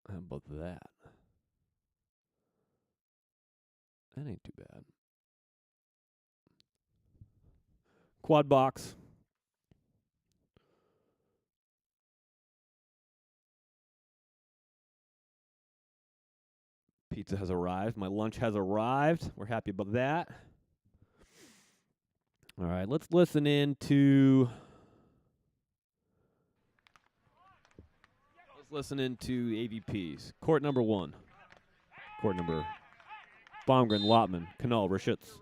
How about that? That ain't too bad. Quad box. Pizza has arrived. My lunch has arrived. We're happy about that. All right, let's listen in to AVPs. Court number 1. Court number Baumgren, Lotman, Knoll, Roschitz.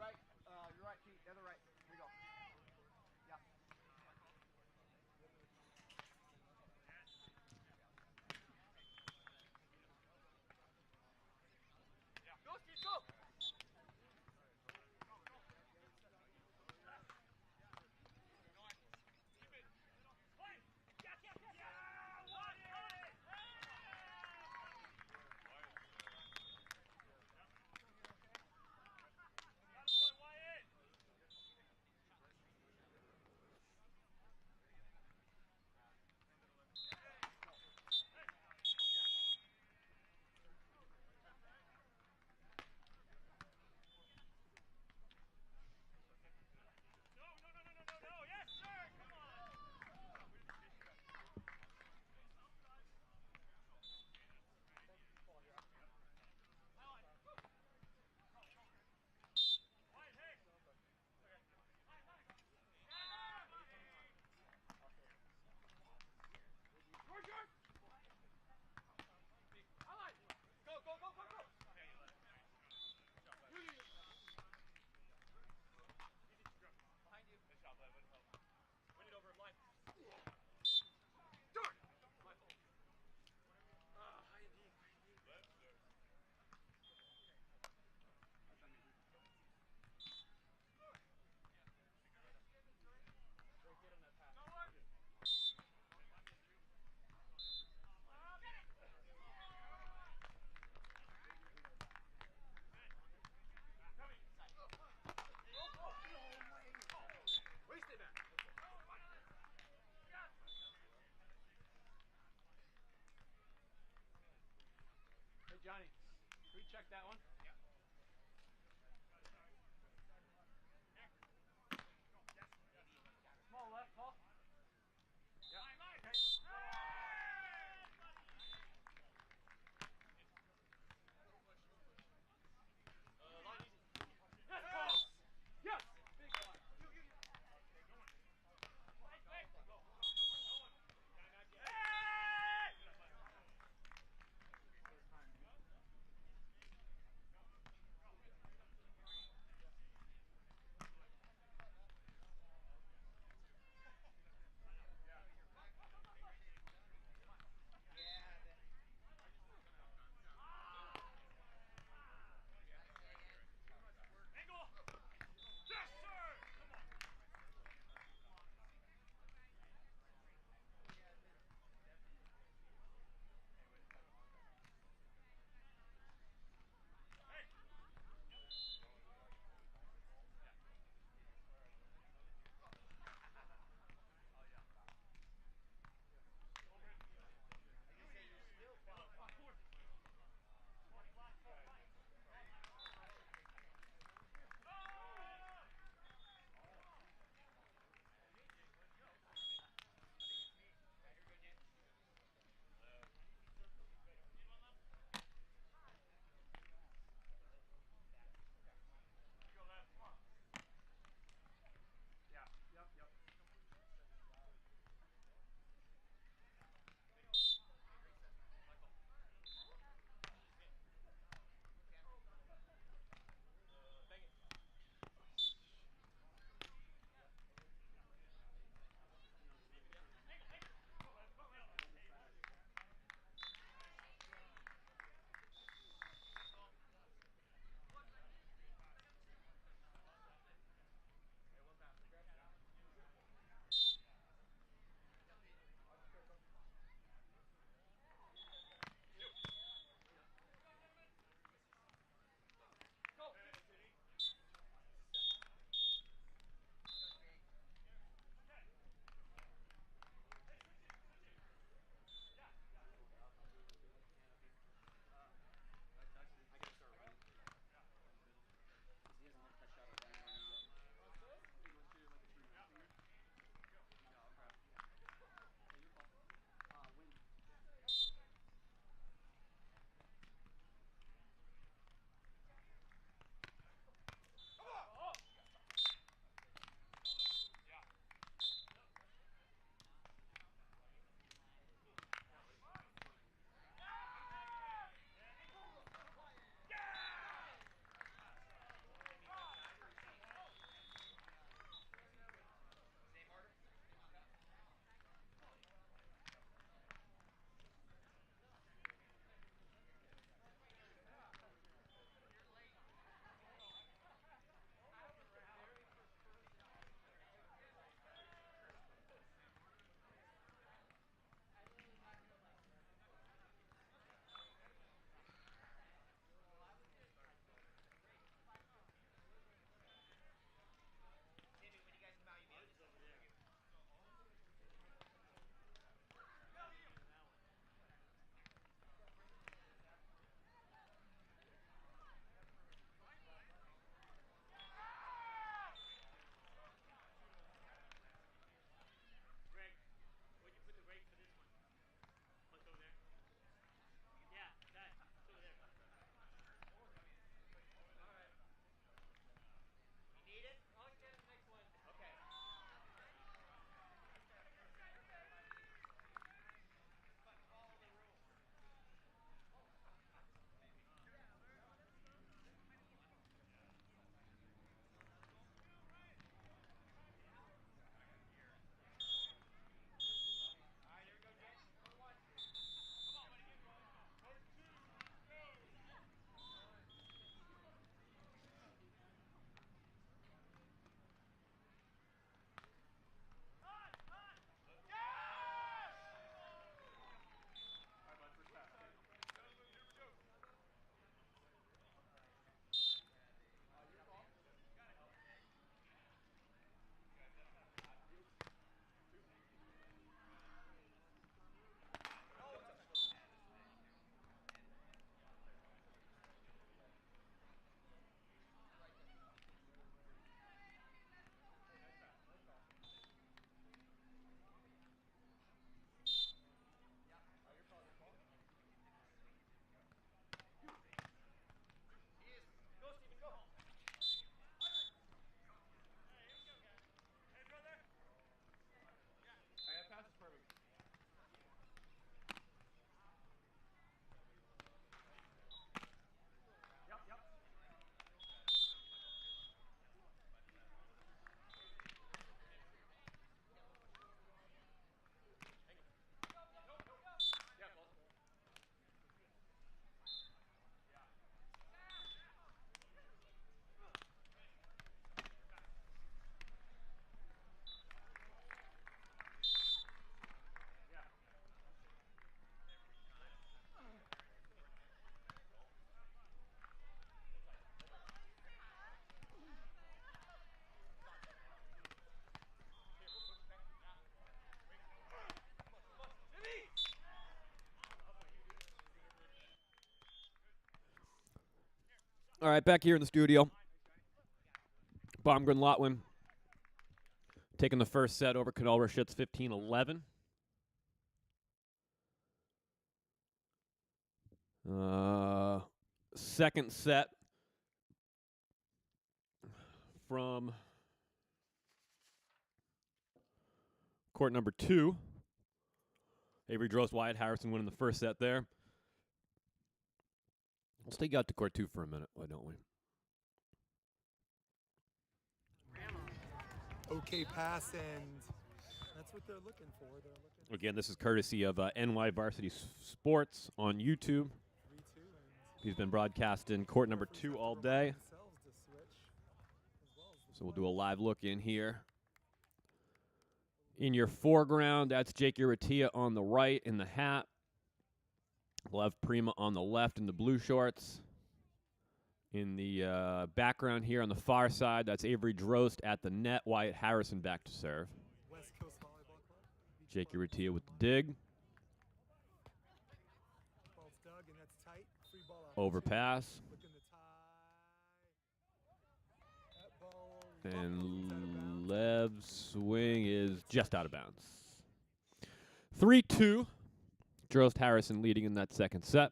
All right, back here in the studio. Baumgren Lotwin taking the first set over Cadell Rashid's 15-11. Second set from court number 2. Avery Drost, Wyatt Harrison winning the first set there. Let's take you out to court 2 for a minute, why don't we? Okay pass, and that's what they're looking for. They're looking Again, this is courtesy of NY Varsity Sports on YouTube. 3-2, and He's been broadcasting court number 2 all day. themselves to switch, as well as the So we'll do a live look in here. In your foreground, that's Jake Uratia on the right in the hat. Lev Prima on the left in the blue shorts. In the background here on the far side, that's Avery Drost at the net. Wyatt Harrison back to serve. West Coast Volleyball Club. Jake Uratia with the dig. Ball's dug, and that's tight. Free ball out. Overpass. Looking to tie. That ball And Lev's swing is just out of bounds. 3-2. Drost Harrison leading in that second set.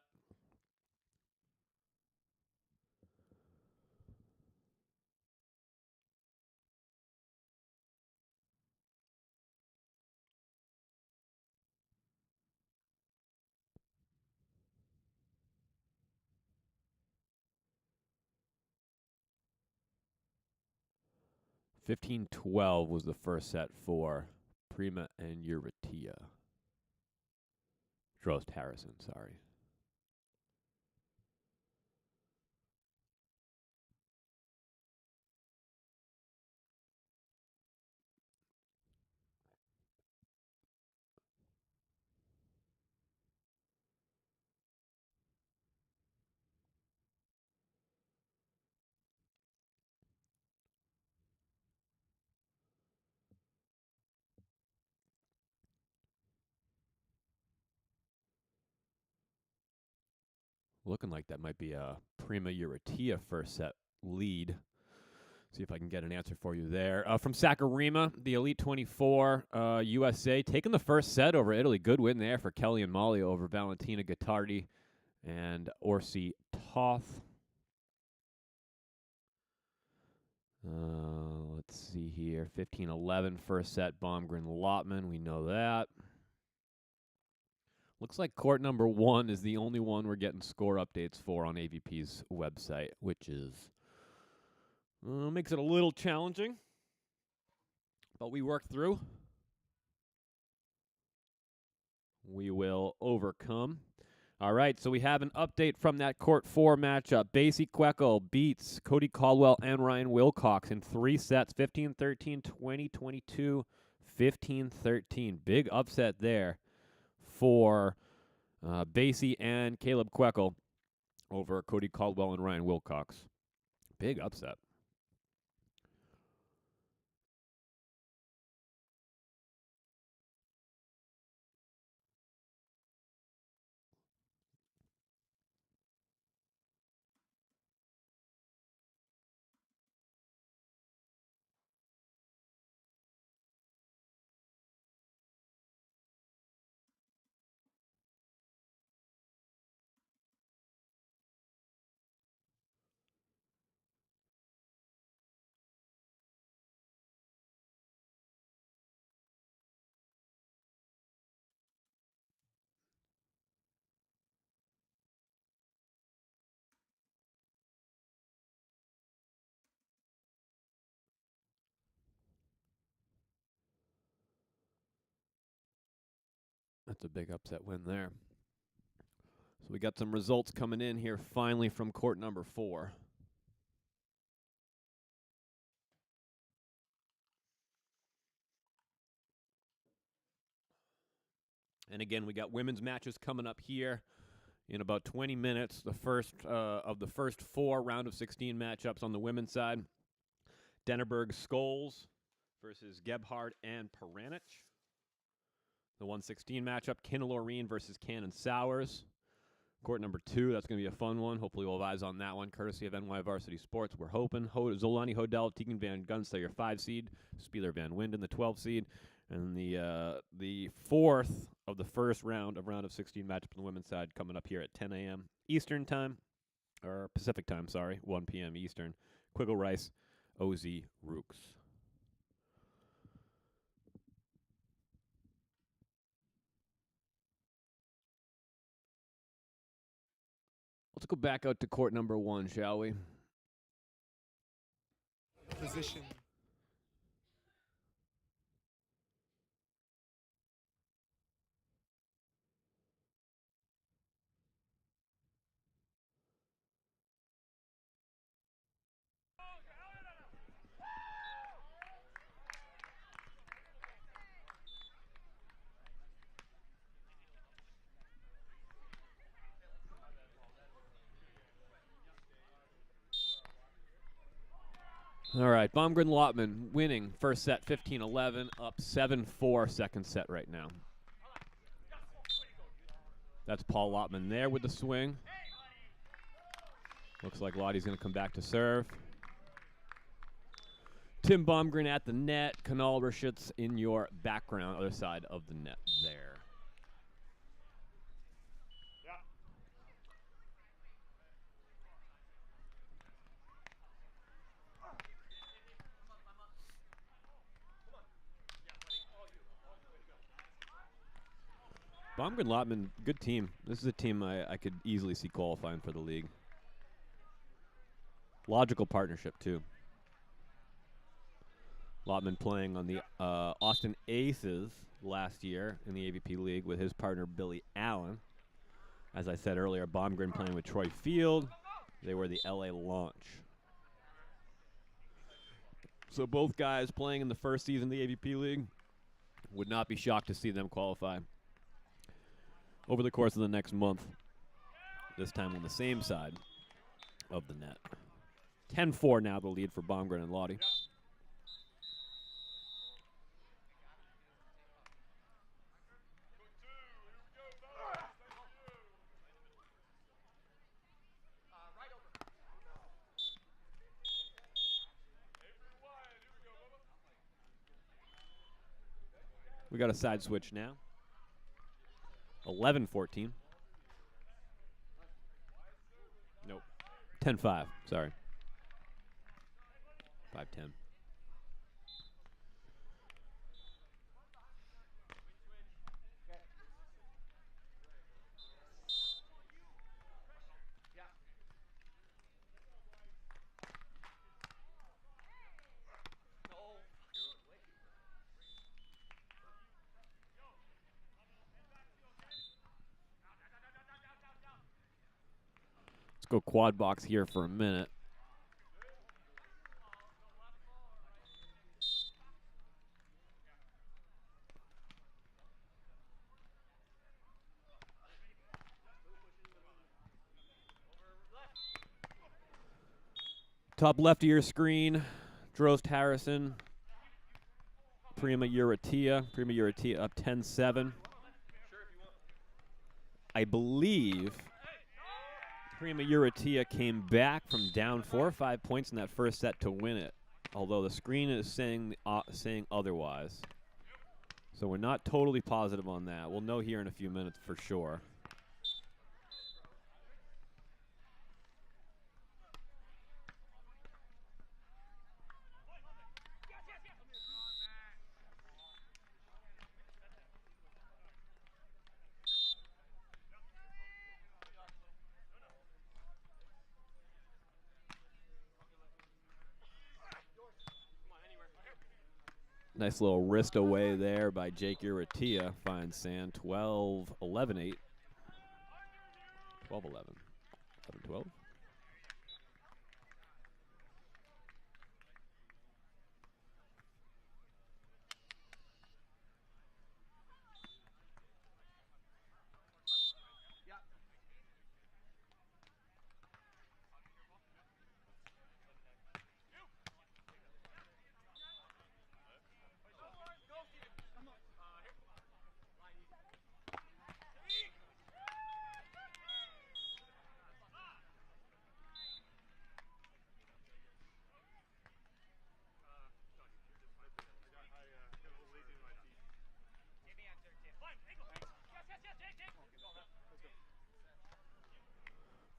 (15-12) was the first set for Prima and Uratia. Drost Harrison, sorry. Looking like that might be a Prima Uratia first set lead. See if I can get an answer for you there. From Saccharima, the Elite 24 USA, taking the first set over Italy. Good win there for Kelly and Molly over Valentina Gottardi and Orsi Toth. Let's see here. 15-11 first set, Baumgren Lotman. We know that. Looks like court number 1 is the only one we're getting score updates for on AVP's website, which is makes it a little challenging, but we work through. We will overcome. All right, so we have an update from that court 4 matchup. Basie Queckle beats Cody Caldwell and Ryan Wilcox in 3 sets, 15-13, 20-22, 15-13. Big upset there for Basie and Caleb Queckle over Cody Caldwell and Ryan Wilcox. Big upset. That's a big upset win there. So we got some results coming in here finally from court number 4. And again, we got women's matches coming up here in about 20 minutes. The first of the first 4 round of 16 matchups on the women's side. Dennerberg Scholes versus Gebhard and Peranich. The 116 matchup, Kinneloreen versus Cannon Sowers. Court number 2, that's going to be a fun one. Hopefully we'll have eyes on that one, courtesy of NY Varsity Sports. We're hoping. Zolani Hodel, Tegan Van Gunsteyer, 5 seed. Spieler Van Winden, the 12 seed. And the fourth of the first round of 16 matchup on the women's side coming up here at 10 a.m. Eastern time, or Pacific time, sorry, 1 p.m. Eastern. Quiggle Rice, OZ Rooks. Let's go back out to court number 1, shall we? Position. All right, Baumgren Lotman winning first set 15-11, up 7-4 second set right now. That's Paul Lotman there with the swing. Looks like Lottie's going to come back to serve. Tim Baumgren at the net. Kanal Rashitz in your background, other side of the net there. Baumgren Lotman, good team. This is a team I could easily see qualifying for the league. Logical partnership, too. Lotman playing on the Austin Aces last year in the AVP League with his partner Billy Allen. As I said earlier, Baumgren playing with Troy Field. They were the LA Launch. So both guys playing in the first season of the AVP League. Would not be shocked to see them qualify over the course of the next month. This time on the same side of the net. 10-4 now the lead for Baumgren and Lottie. We got a side switch now. 11-14. Nope. 10-5. Sorry. 5-10. Let's go quad box here for a minute. Top left of your screen, Drost Harrison, Prima Uratia. Prima Uratia up 10-7. I believe Prima Uratia came back from down 4 or 5 points in that first set to win it, although the screen is saying otherwise. So we're not totally positive on that. We'll know here in a few minutes for sure. Nice little wrist away there by Jake Uratia. Finds sand. 12-11-8. 12-11. 11-12.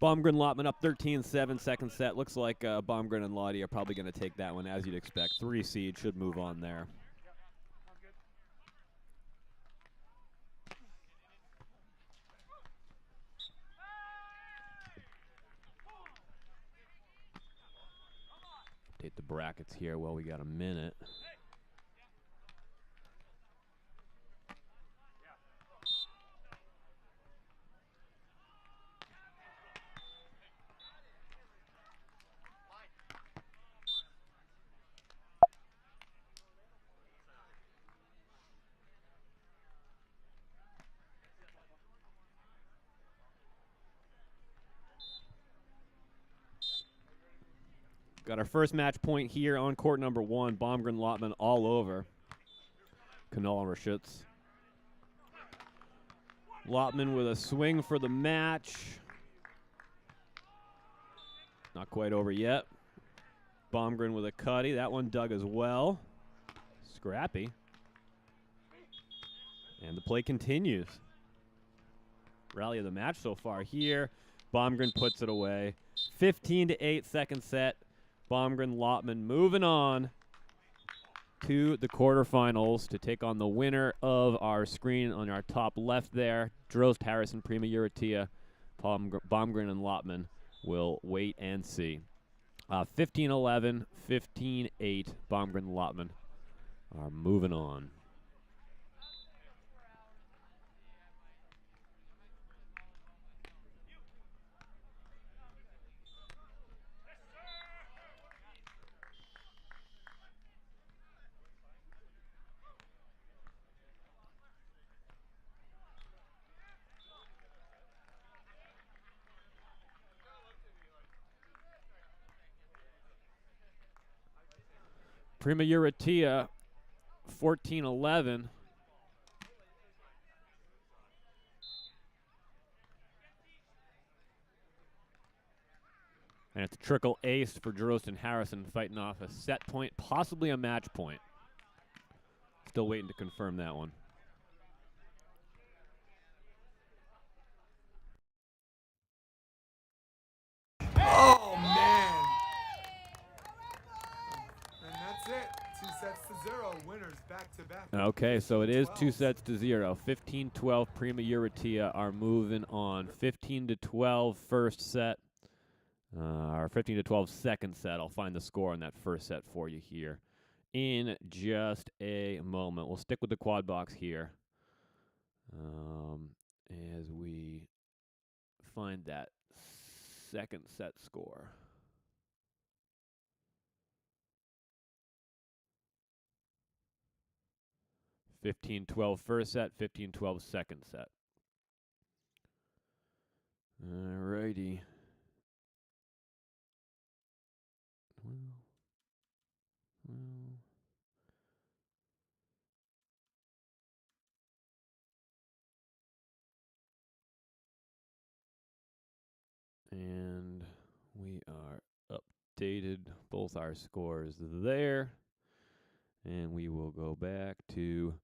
Baumgren Lotman up 13-7, second set. Looks like Baumgren and Lottie are probably going to take that one, as you'd expect. 3 seed should move on there. Update the brackets here. Well, we got a minute. Got our first match point here on court number 1. Baumgren Lotman all over Kanal Rashutz. Lotman with a swing for the match. Not quite over yet. Baumgren with a cutty. That one dug as well. Scrappy. And the play continues. Rally of the match so far here. Baumgren puts it away. 15-8, second set. Baumgren Lotman moving on to the quarterfinals to take on the winner of our screen on our top left there. Drost, Harrison, Prima Euratia, Baumgren, and Lotman will wait and see. 15-11, 15-8, Baumgren and Lotman are moving on. Prima Euratia, 14-11. And it's a trickle ace for Drost and Harrison fighting off a set point, possibly a match point. Still waiting to confirm that one. Oh, man. And that's it. 2-0. Winners back-to-back. Okay, so it is 2-0. 15-12, Prima Euratia are moving on. 15-12 first set. Or 15-12 second set. I'll find the score on that first set for you here in just a moment. We'll stick with the quad box here as we find that second set score. (15-12) first set, 15-12 second set. Alrighty. And we are updated both our scores there. And we will go back to,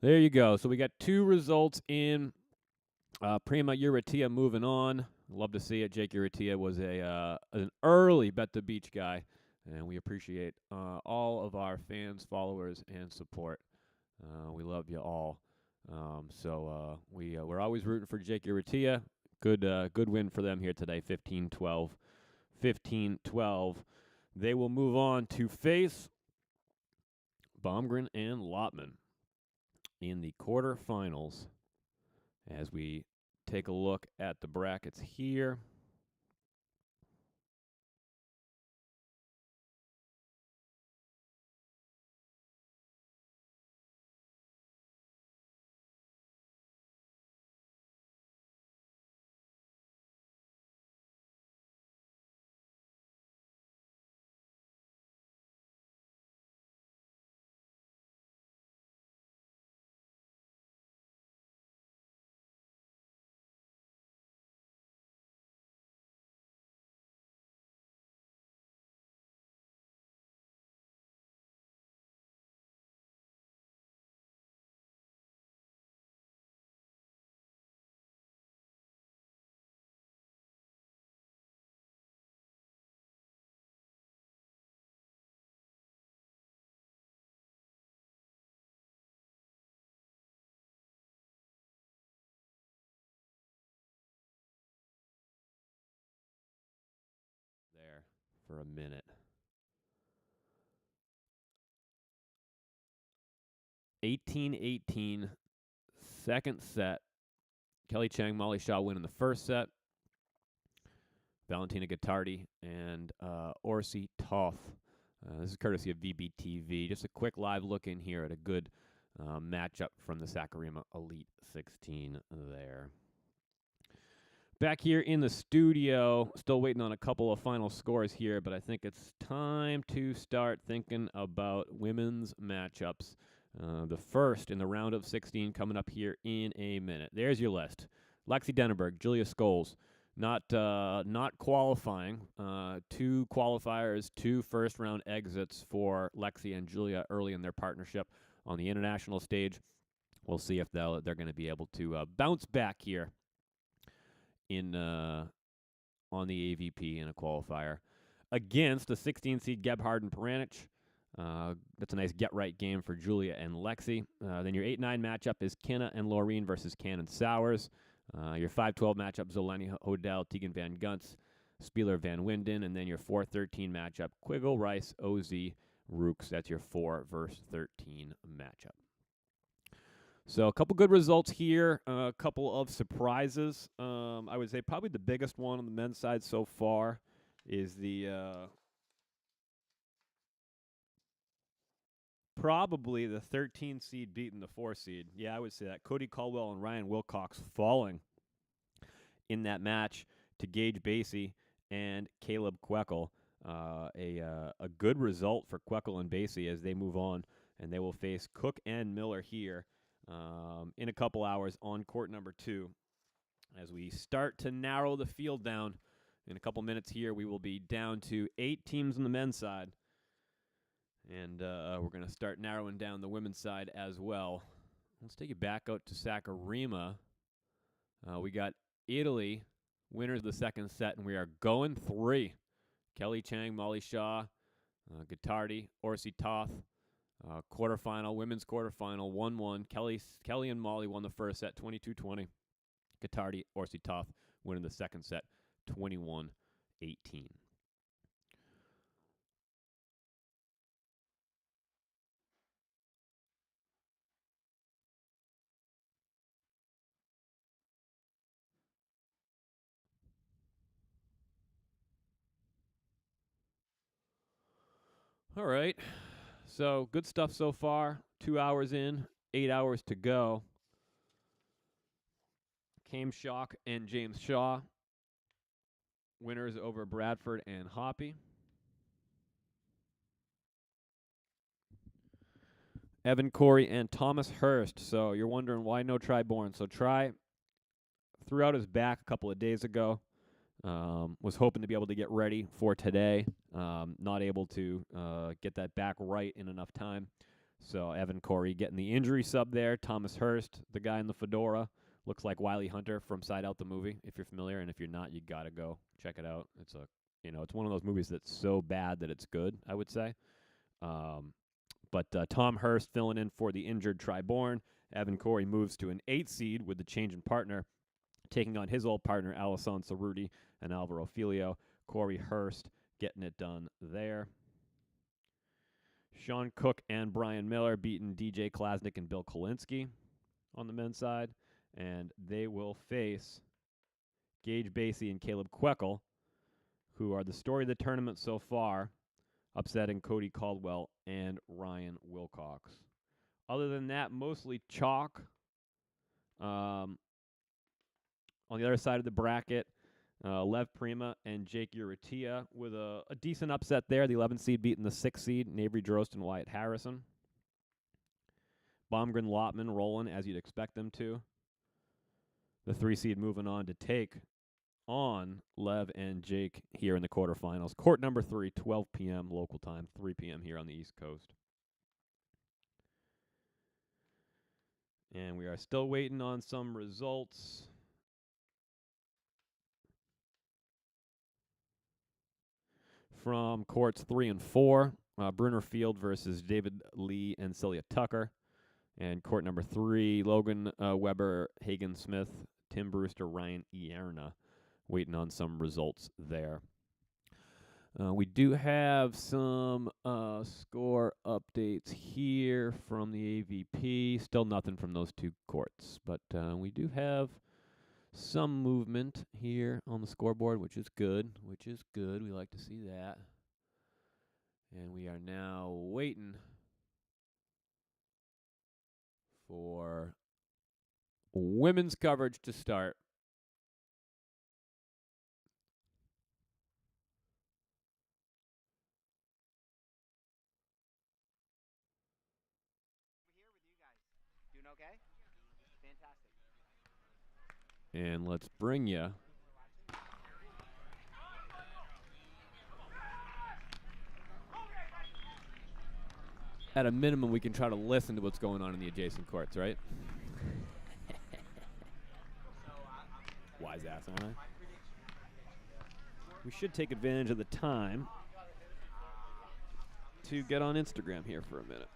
there you go. So we got 2 results in Prima Euratia moving on. Love to see it. Jake Euratia was an early Bet the Beach guy, and we appreciate all of our fans, followers, and support. We love you all. We're always rooting for Jake Euratia. Good win for them here today, 15-12. 15-12. They will move on to face Baumgren and Lotman in the quarterfinals as we take a look at the brackets here. for a minute. 18-18, second set. Kelly Chang, Molly Shaw winning the first set. Valentina Guittardi and Orsi Toth. This is courtesy of VBTV. Just a quick live look in here at a good matchup from the Sakurima Elite 16 there. Back here in the studio, still waiting on a couple of final scores here, but I think it's time to start thinking about women's matchups. The first in the round of 16 coming up here in a minute. There's your list. Lexi Denneberg, Julia Scholes, not qualifying. 2 qualifiers, 2 first-round exits for Lexi and Julia early in their partnership on the international stage. We'll see if they're going to be able to bounce back here in on the AVP in a qualifier against a 16 seed Gebhard and Peranich. That's a nice get-right game for Julia and Lexi. Then your 8-9 matchup is Kinna and Laureen versus Cannon Sowers. Your 5-12 matchup, Zeleny Hodel, Tegan Van Guntz, Spieler Van Winden. And then your 4-13 matchup, Quiggle, Rice, OZ, Rooks. That's your 4 versus 13 matchup. So a couple good results here, a couple of surprises. I would say probably the biggest one on the men's side so far is probably the 13 seed beating the 4 seed. Yeah, I would say that. Cody Caldwell and Ryan Wilcox falling in that match to Gage Basie and Caleb Queckel. A good result for Queckel and Basie as they move on, and they will face Cook and Miller here in a couple hours on court number 2. As we start to narrow the field down in a couple minutes here, we will be down to 8 teams on the men's side. And we're going to start narrowing down the women's side as well. Let's take it back out to Sakurima. We got Italy, winners of the second set, and we are going 3. Kelly Chang, Molly Shaw, Guittardi, Orsi Toth. Quarterfinal, women's quarterfinal, 1-1. Kelly and Molly won the first set, 22-20. Guittardi, Orsi Toth winning the second set, 21-18. All right. So good stuff so far. 2 hours in, 8 hours to go. Came Schock and James Shaw, winners over Bradford and Hoppy. Evan Corey and Thomas Hurst. So you're wondering why no Try Born. So Try threw out his back a couple of days ago. Was hoping to be able to get ready for today. Not able to get that back right in enough time. So Evan Corey getting the injury sub there. Thomas Hurst, the guy in the fedora, looks like Wiley Hunter from Side Out the Movie. If you're familiar, and if you're not, you gotta go check it out. It's it's one of those movies that's so bad that it's good, I would say. But Tom Hurst filling in for the injured Triborn. Evan Corey moves to an 8 seed with the change in partner, taking on his old partner, Alisson Cerruti and Alvaro Filio. Corey Hurst getting it done there. Sean Cook and Brian Miller beating DJ Klasnick and Bill Kolinsky on the men's side. And they will face Gage Basie and Caleb Queckel, who are the story of the tournament so far, upsetting Cody Caldwell and Ryan Wilcox. Other than that, mostly chalk. On the other side of the bracket, Lev Prima and Jake Uritia with a decent upset there. The 11 seed beating the 6 seed, Avery Drost and Wyatt Harrison. Baumgren Lotman rolling as you'd expect them to. The 3 seed moving on to take on Lev and Jake here in the quarterfinals. Court number 3, 12 p.m. local time, 3 p.m. here on the East Coast. And we are still waiting on some results. From courts 3 and 4, Brunner Field versus David Lee and Celia Tucker. And court number 3, Logan Weber, Hagen Smith, Tim Brewster, Ryan Ierna. Waiting on some results there. We do have some score updates here from the AVP. Still nothing from those two courts, but we do have some movement here on the scoreboard, which is good. We like to see that. And we are now waiting for women's coverage to start. Here with you guys. Doing okay? Fantastic. And let's bring you at a minimum, we can try to listen to what's going on in the adjacent courts, right? Wise ass, aren't I? We should take advantage of the time to get on Instagram here for a minute.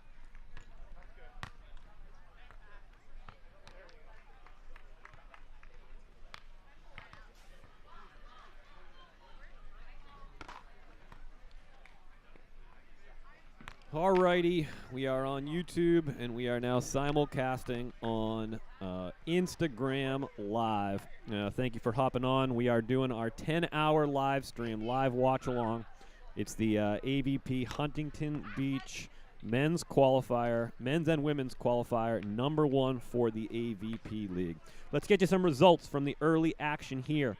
Alrighty, we are on YouTube, and we are now simulcasting on Instagram Live. Thank you for hopping on. We are doing our 10-hour live stream, live watch-along. It's the AVP Huntington Beach men's qualifier, men's and women's qualifier, #1 for the AVP League. Let's get you some results from the early action here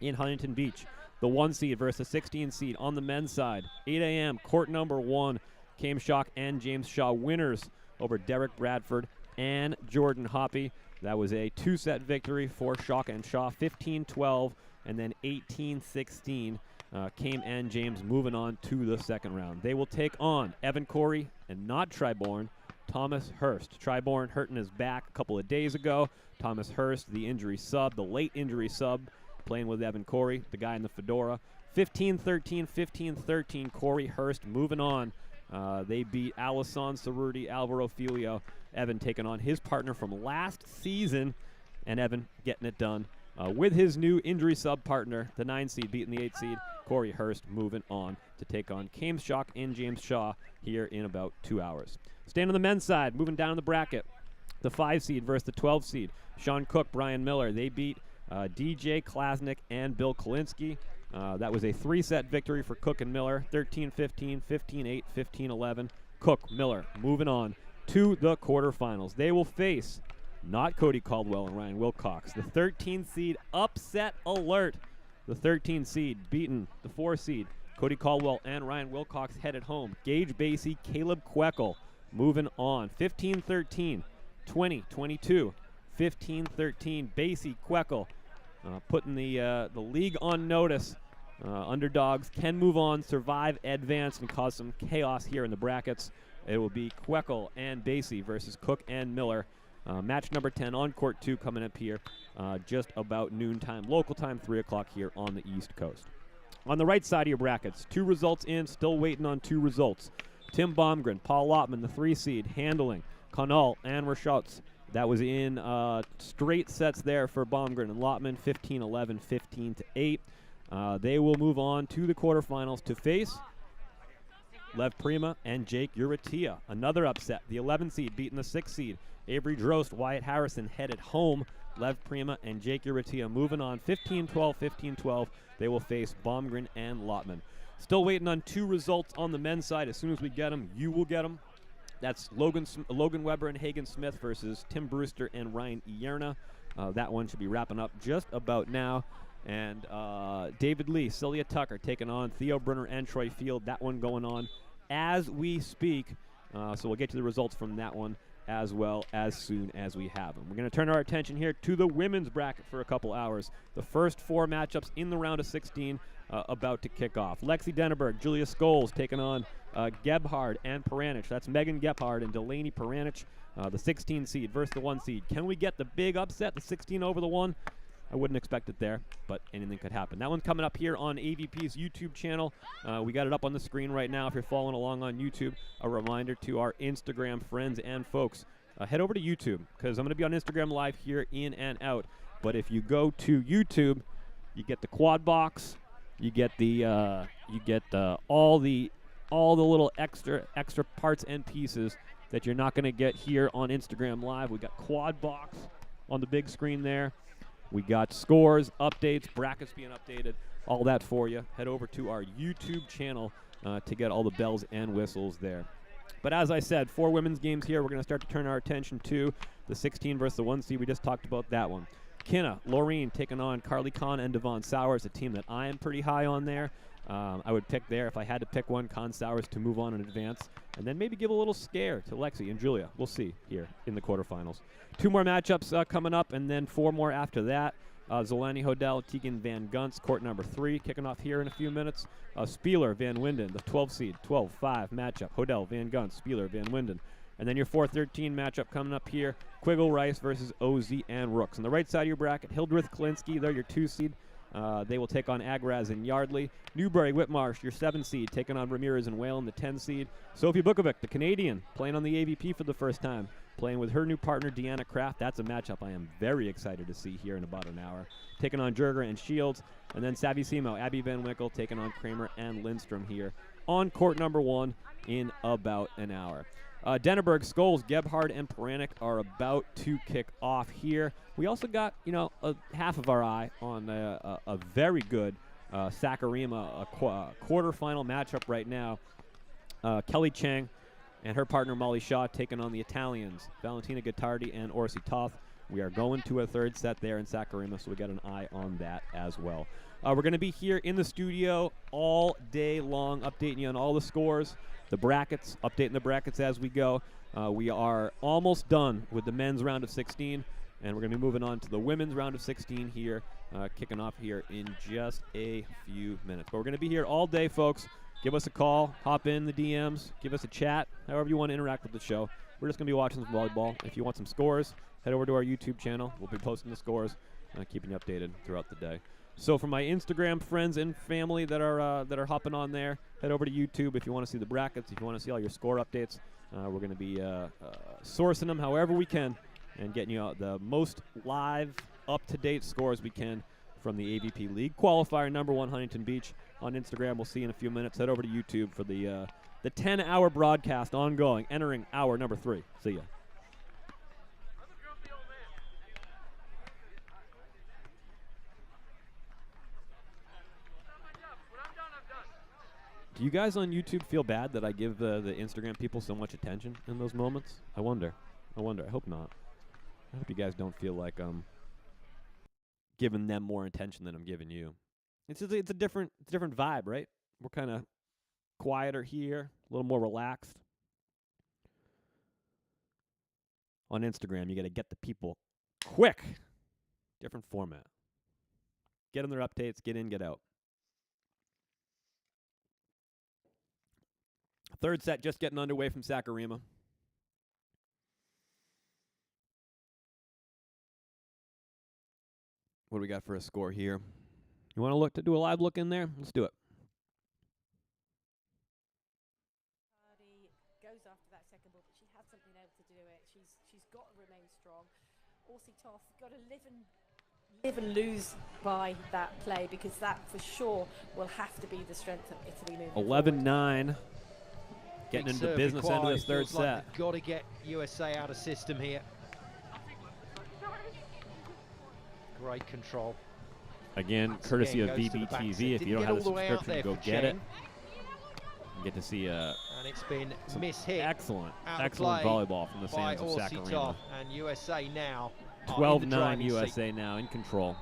in Huntington Beach. The 1 seed versus 16 seed on the men's side. 8 a.m., court #1. Cam Schock and James Shaw winners over Derek Bradford and Jordan Hoppy. That was a 2-set victory for Schock and Shaw, 15-12 and then 18-16. Cam and James moving on to the second round. They will take on Evan Corey and not Triborn, Thomas Hurst. Triborn hurting his back a couple of days ago. Thomas Hurst, the injury sub, the late injury sub, playing with Evan Corey, the guy in the fedora. 15-13, 15-13, Corey Hurst moving on. They beat Alisson Cerruti, Alvaro Filio. Evan taking on his partner from last season, and Evan getting it done with his new injury sub partner, the 9 seed beating the 8 seed. Corey Hurst moving on to take on Cam Schock and James Shaw here in about 2 hours. Staying on the men's side, moving down the bracket, the 5 seed versus the 12 seed. Sean Cook, Brian Miller, they beat DJ Klasnick and Bill Kolinsky. That was a 3-set victory for Cook and Miller, 13-15, 15-8, 15-11. Cook, Miller, moving on to the quarterfinals. They will face not Cody Caldwell and Ryan Wilcox. The 13 seed upset alert. The 13 seed beating the 4 seed. Cody Caldwell and Ryan Wilcox headed home. Gage Basie, Caleb Queckel moving on. 15-13, 20-22, 15-13. Basie, Queckel putting the league on notice. Underdogs can move on, survive, advance, and cause some chaos here in the brackets. It will be Queckel and Basie versus Cook and Miller. Match number 10 on court 2 coming up here just about noontime, local time, 3 o'clock here on the East Coast. On the right side of your brackets, 2 results in, still waiting on 2 results. Tim Baumgren, Paul Lottman, the 3 seed, handling Connell and Rashotz. That was in straight sets there for Baumgren and Lottman, 15-11, 15-8. They will move on to the quarterfinals to face Lev Prima and Jake Uritia. Another upset, the 11 seed beating the 6 seed. Avery Drost, Wyatt Harrison headed home. Lev Prima and Jake Uritia moving on 15-12, 15-12. They will face Baumgren and Lottman. Still waiting on 2 results on the men's side. As soon as we get them, you will get them. That's Logan Weber and Hagen Smith versus Tim Brewster and Ryan Ierna. That one should be wrapping up just about now. And David Lee, Celia Tucker taking on Theo Brunner and Troy Field. That one going on as we speak. So we'll get to the results from that one as well as soon as we have them. We're going to turn our attention here to the women's bracket for a couple hours. The first 4 matchups in the round of 16 about to kick off. Lexi Denneberg, Julia Scholes taking on Gebhard and Peranich. That's Megan Gebhard and Delaney Peranich, the 16 seed versus the 1 seed. Can we get the big upset, the 16 over the 1? I wouldn't expect it there, but anything could happen. That one's coming up here on AVP's YouTube channel. We got it up on the screen right now if you're following along on YouTube. A reminder to our Instagram friends and folks, head over to YouTube, because I'm going to be on Instagram Live here in and out. But if you go to YouTube, you get the quad box, You get the all the little extra parts and pieces that you're not going to get here on Instagram Live. We got Quad Box on the big screen there. We got scores, updates, brackets being updated, all that for you. Head over to our YouTube channel to get all the bells and whistles there. But as I said, 4 women's games here. We're going to start to turn our attention to the 16 versus the 1 seed. We just talked about that one. Kinna, Laureen taking on Carly Kahn and Devon Sowers, a team that I am pretty high on there. I would pick there, if I had to pick one, Kahn Sowers to move on in advance. And then maybe give a little scare to Lexi and Julia. We'll see here in the quarterfinals. 2 more matchups coming up, and then 4 more after that. Zolani Hodel, Tegan Van Gunst, court number 3, kicking off here in a few minutes. Spieler, Van Winden, the 12 seed, 12-5 matchup. Hodel, Van Gunst, Spieler, Van Winden. And then your 4-13 matchup coming up here, Quiggle Rice versus OZ and Rooks. On the right side of your bracket, Hildreth Klinsky, they're your 2 seed. They will take on Agraz and Yardley. Newbury Whitmarsh, your 7 seed, taking on Ramirez and Whalen, the 10 seed. Sophie Bukovic, the Canadian, playing on the AVP for the first time, playing with her new partner, Deanna Kraft. That's a matchup I am very excited to see here in about an hour. Taking on Jurger and Shields. And then Savvy-Simo, Abby Van Winkle, taking on Kramer and Lindstrom here on court number 1 in about an hour. Denneberg, Scholes, Gebhard, and Paranik are about to kick off here. We also got, half of our eye on a very good Sakurima quarterfinal matchup right now. Kelly Chang and her partner Molly Shaw taking on the Italians, Valentina Gottardi and Orsi Toth. We are going to a 3rd set there in Sakurima, so we got an eye on that as well. We're going to be here in the studio all day long, updating you on all the scores, the brackets, updating the brackets as we go. We are almost done with the men's round of 16, and we're going to be moving on to the women's round of 16 here, kicking off here in just a few minutes. But we're going to be here all day, folks. Give us a call, hop in the DMs, give us a chat, however you want to interact with the show. We're just going to be watching some volleyball. If you want some scores, head over to our YouTube channel. We'll be posting the scores, keeping you updated throughout the day. So for my Instagram friends and family that are hopping on there, head over to YouTube if you want to see the brackets, if you want to see all your score updates. We're going to be sourcing them however we can and getting you out the most live, up-to-date scores we can from the AVP League Qualifier number 1 Huntington Beach on Instagram. We'll see you in a few minutes. Head over to YouTube for the 10-hour broadcast ongoing, entering hour number 3. See ya. Do you guys on YouTube feel bad that I give the Instagram people so much attention in those moments? I wonder. I hope not. I hope you guys don't feel like I'm giving them more attention than I'm giving you. It's a different vibe, right? We're kind of quieter here, a little more relaxed. On Instagram, you got to get the people quick. Different format. Get them their updates, get in, get out. 3rd set just getting underway from Sakurima. What do we got for a score here? You want to do a live look in there? Let's do it. Hardy goes after that second ball, but she hasn't been able to do it. She's got to remain strong. Orsi Toth got to live and lose by that play, because that for sure will have to be the strength of Italy moving 11-9. Getting into the business end of this 3rd set. Got to get USA out of system here. Great control. Again, courtesy of VBTV. If you don't have the subscription, go get it. You get to see and it's been mishit. Excellent volleyball from the sands of Sakurima. And USA now 12-9 USA now in control.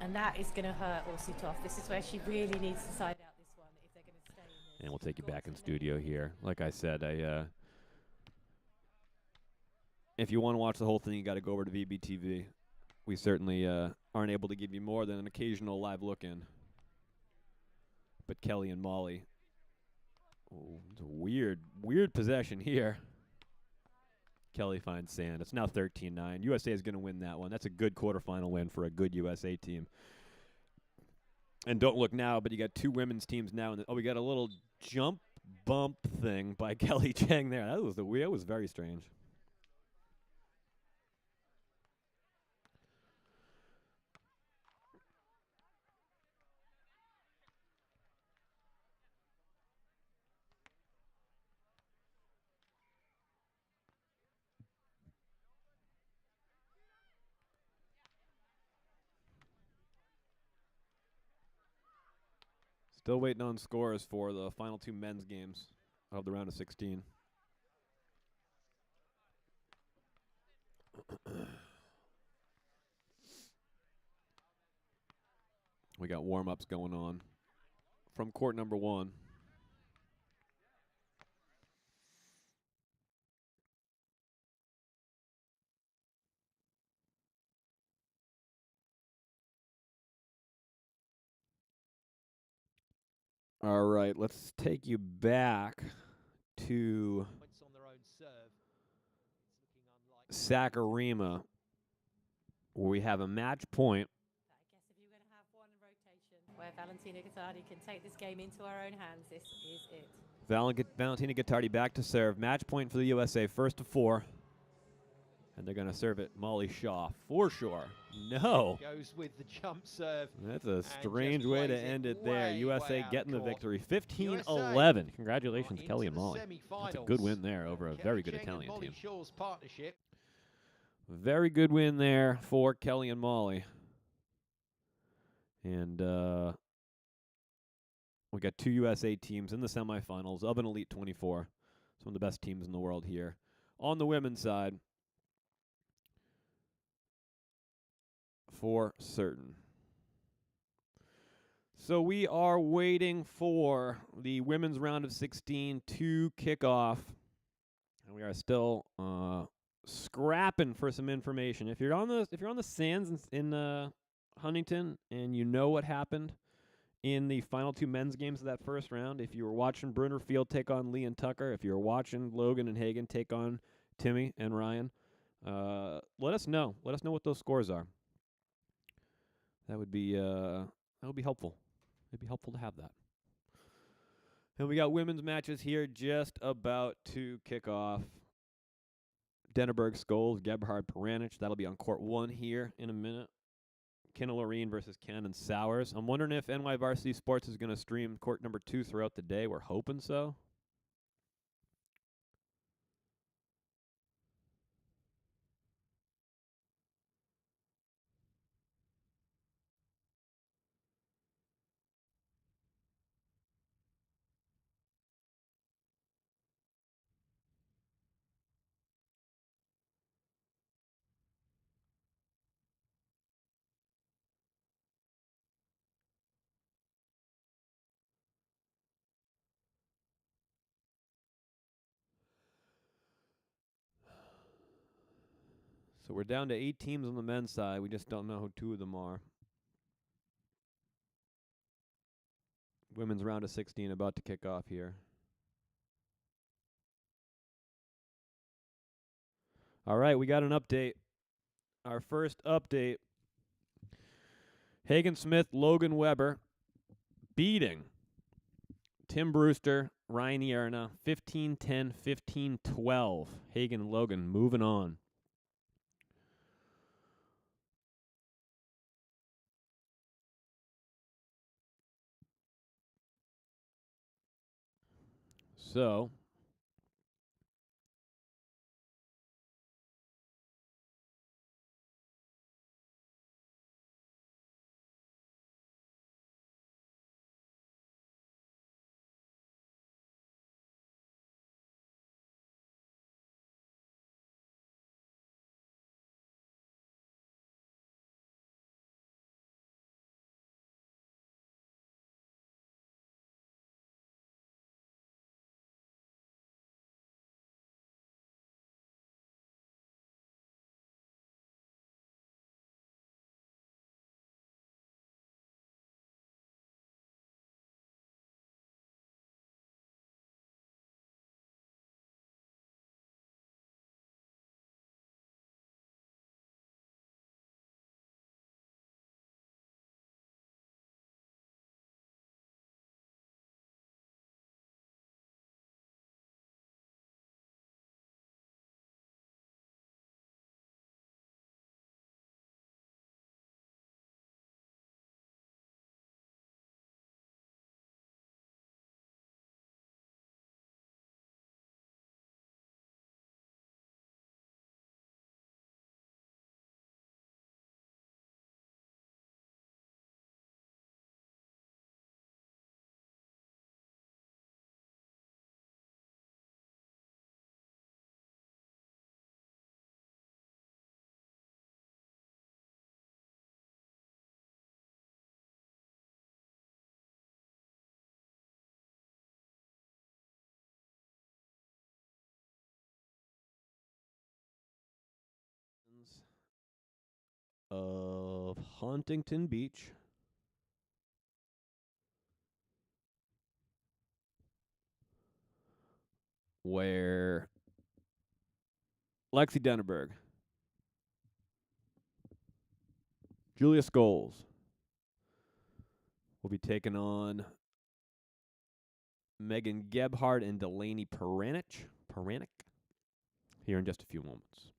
And that is going to hurt Orsi Toth. This is where she really needs to side out this one if they're going to stay in this. And we'll take you back in studio here. Like I said, if you want to watch the whole thing, you got to go over to VBTV. We certainly aren't able to give you more than an occasional live look-in. But Kelly and Molly, it's a weird possession here. Kelly finds sand. It's now 13-9. USA is going to win that one. That's a good quarterfinal win for a good USA team. And don't look now, but you got 2 women's teams now. We got a little jump bump thing by Kelly Chang there. That was very strange. Still waiting on scores for the final two men's games of the round of 16. We got warm-ups going on from court number 1. All right, let's take you back to Points on their own serve. It's looking unlikely. Sakurima, where we have a match point. I guess if you're going to have one rotation where Valentina Gottardi can take this game into our own hands, this is it. Valentina Gottardi back to serve. Match point for the USA, first to 4. And they're going to serve it Molly Shaw for sure. No. Goes with the jump serve. That's a just strange way to plays it end it there. way, USA way out getting the court. victory. USA 15-11. Congratulations, into Kelly and the Molly. That's a semi-finals. good win there over a Kelly very good Cheng and Italian Molly team. Shaw's partnership. Very good win there for Kelly and Molly. And we got 2 USA teams in the semifinals of an Elite 24. Some of the best teams in the world here. On the women's side, for certain. So we are waiting for the women's round of 16 to kick off. And we are still scrapping for some information. If you're on the sands in Huntington and you know what happened in the final 2 men's games of that first round, if you were watching Brunner Field take on Lee and Tucker, if you were watching Logan and Hagen take on Timmy and Ryan, let us know. Let us know what those scores are. That would be helpful. It'd be helpful to have that. And we got women's matches here just about to kick off. Denneberg Scholes, Gebhard Peranich. That'll be on court 1 here in a minute. Kenna Loreen versus Cannon Sowers. I'm wondering if NY Varsity Sports is going to stream court number 2 throughout the day. We're hoping so. So we're down to 8 teams on the men's side. We just don't know who 2 of them are. Women's round of 16 about to kick off here. All right, we got an update. Our first update. Hagen Smith, Logan Weber beating Tim Brewster, Ryan Ierna, 15-10, 15-12. Hagen and Logan moving on. So of Huntington Beach. Where Lexi Denneberg, Julia Scholes will be taking on Megan Gebhardt and Delaney Peranic here in just a few moments.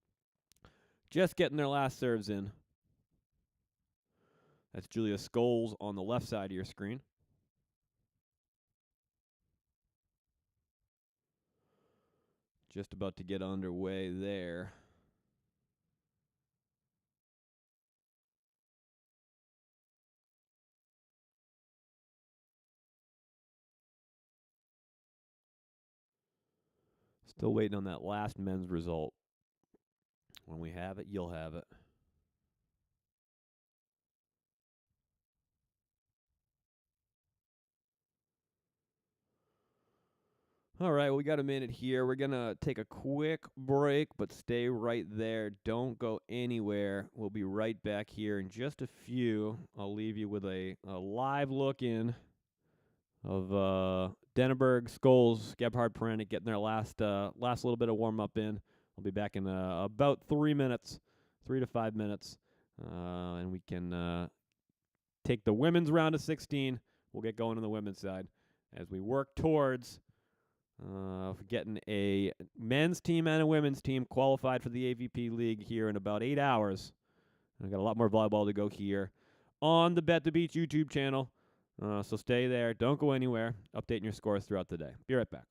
Just getting their last serves in. That's Julia Scholes on the left side of your screen. Just about to get underway there. Still waiting on that last men's result. When we have it, you'll have it. All right, well, we got a minute here. We're going to take a quick break, but stay right there. Don't go anywhere. We'll be right back here in just a few. I'll leave you with a live look in of Denneberg, Scholes, Gebhardt, Peranic getting their last little bit of warm-up in. I'll be back in about 3 minutes, 3 to 5 minutes, and we can take the women's round of 16. We'll get going on the women's side as we work towards getting a men's team and a women's team qualified for the AVP League here in about 8 hours. And I got a lot more volleyball to go here on the Bet the Beach YouTube channel. So stay there. Don't go anywhere. Updating your scores throughout the day. Be right back.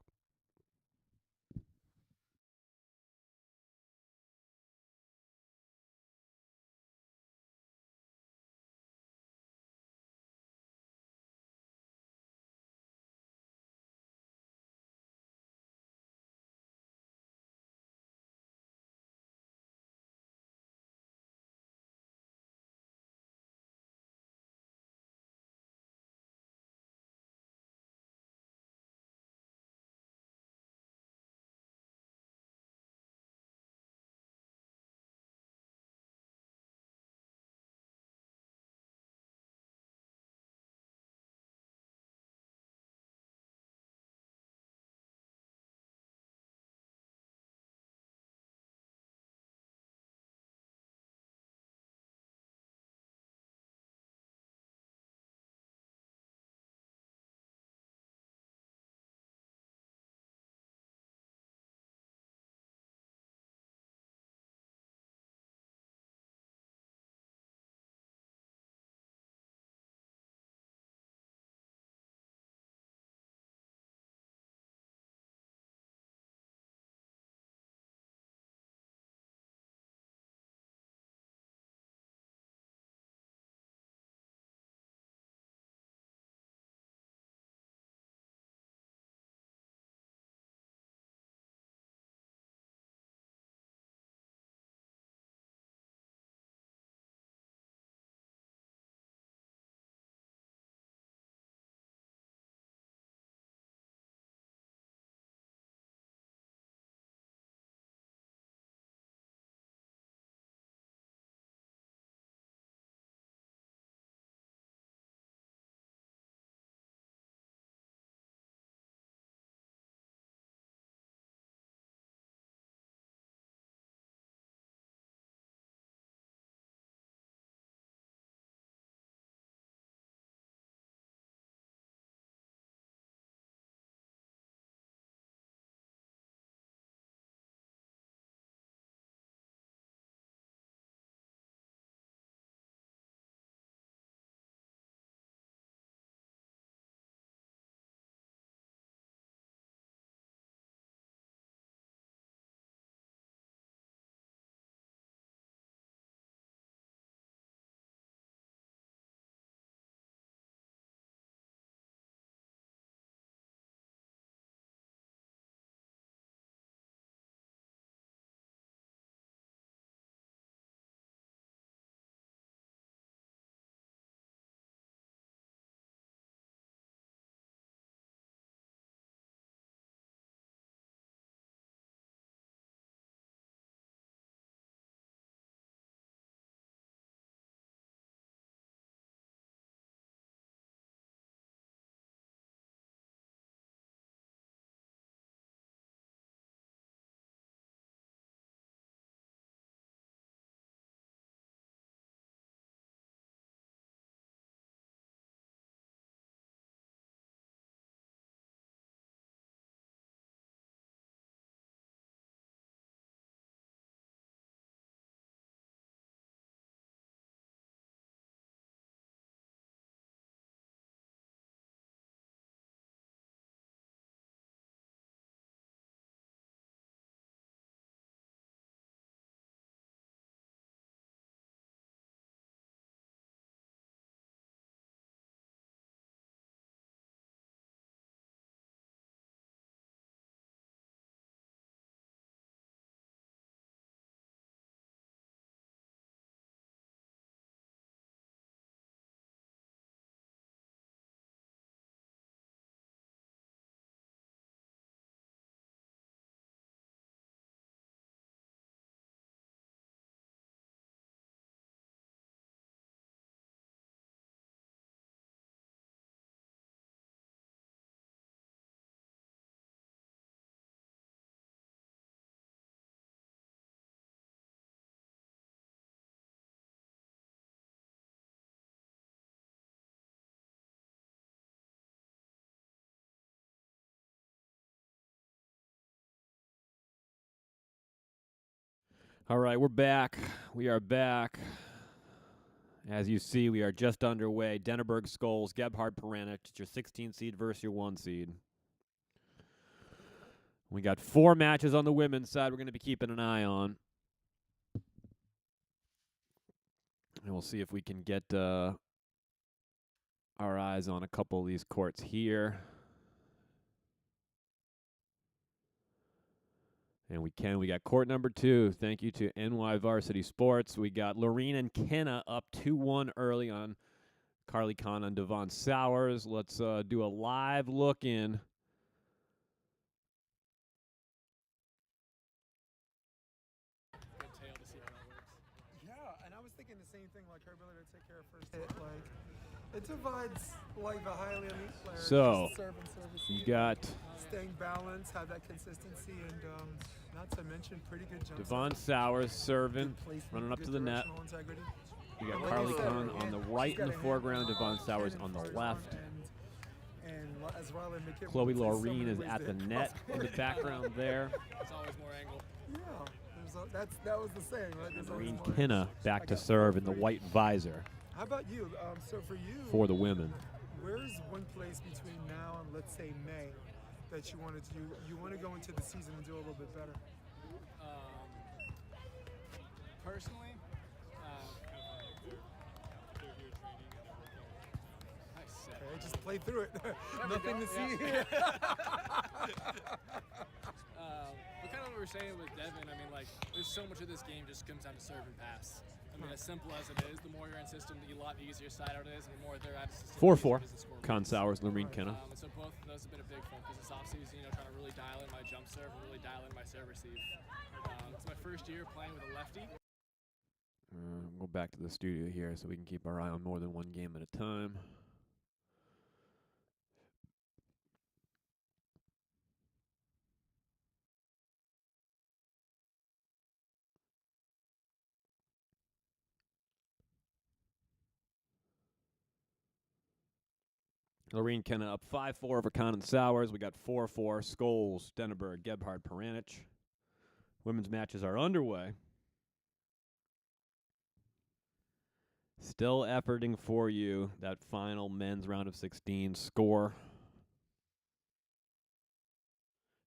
All right, we're back. We are back. As you see, we are just underway. Denneberg Skulls, Gebhard Peranich. It's your 16 seed versus your 1 seed. We got 4 matches on the women's side we're going to be keeping an eye on. And we'll see if we can get our eyes on a couple of these courts here. And we can. We got court number 2. Thank you to NY Varsity Sports. We got Lorene and Kenna up 2-1 early on Carly Kahn and Devon Sowers. Let's do a live look in. Yeah, and I was thinking the same thing, like her ability to take care of first hit. Like, it divides like the highly elite players. So, just serve and serve, you receive, got staying balanced, have that consistency, and not to mention pretty good jump. Devon Sowers serving, Good placement, running up good to the net. directional integrity. You got Like Carly I said, Kahn on the right she's in the got a foreground, handle Devon on Sowers cannon on the first left. And as well, and McKibben Chloe would say so Lorene many is ways at to the hit net in the cross-court. background there. There's always more angle. Yeah, that was the saying, right? There's always Lorene more. Kenna back to serve in the white visor How about you? So for you, for the women. where's one place between now and let's say May that you wanted to do? You want to go into the season and do a little bit better. Personally, Okay, just play through it. we Nothing go, to see yeah. here. but kind of what we were saying with Devin, I mean, like, there's so much of this game just comes down to serve and pass. I mean, as simple as it is, the more you're in system, the lot easier side out it is, and the more they're out of system, 4-4. the easier it is to score Kahn points. Sowers, Lorene Kenna. And so both of those have been a big focus this offseason, trying to really dial in my jump serve and really dial in my serve receive. It's my first year playing with a lefty. We'll go back to the studio here so we can keep our eye on more than one game at a time. Lorene Kenna up 5-4 over Kahn and Sowers. We got 4-4. Scholes, Denneberg, Gebhard, Peranich. Women's matches are underway. Still efforting for you that final men's round of 16 score.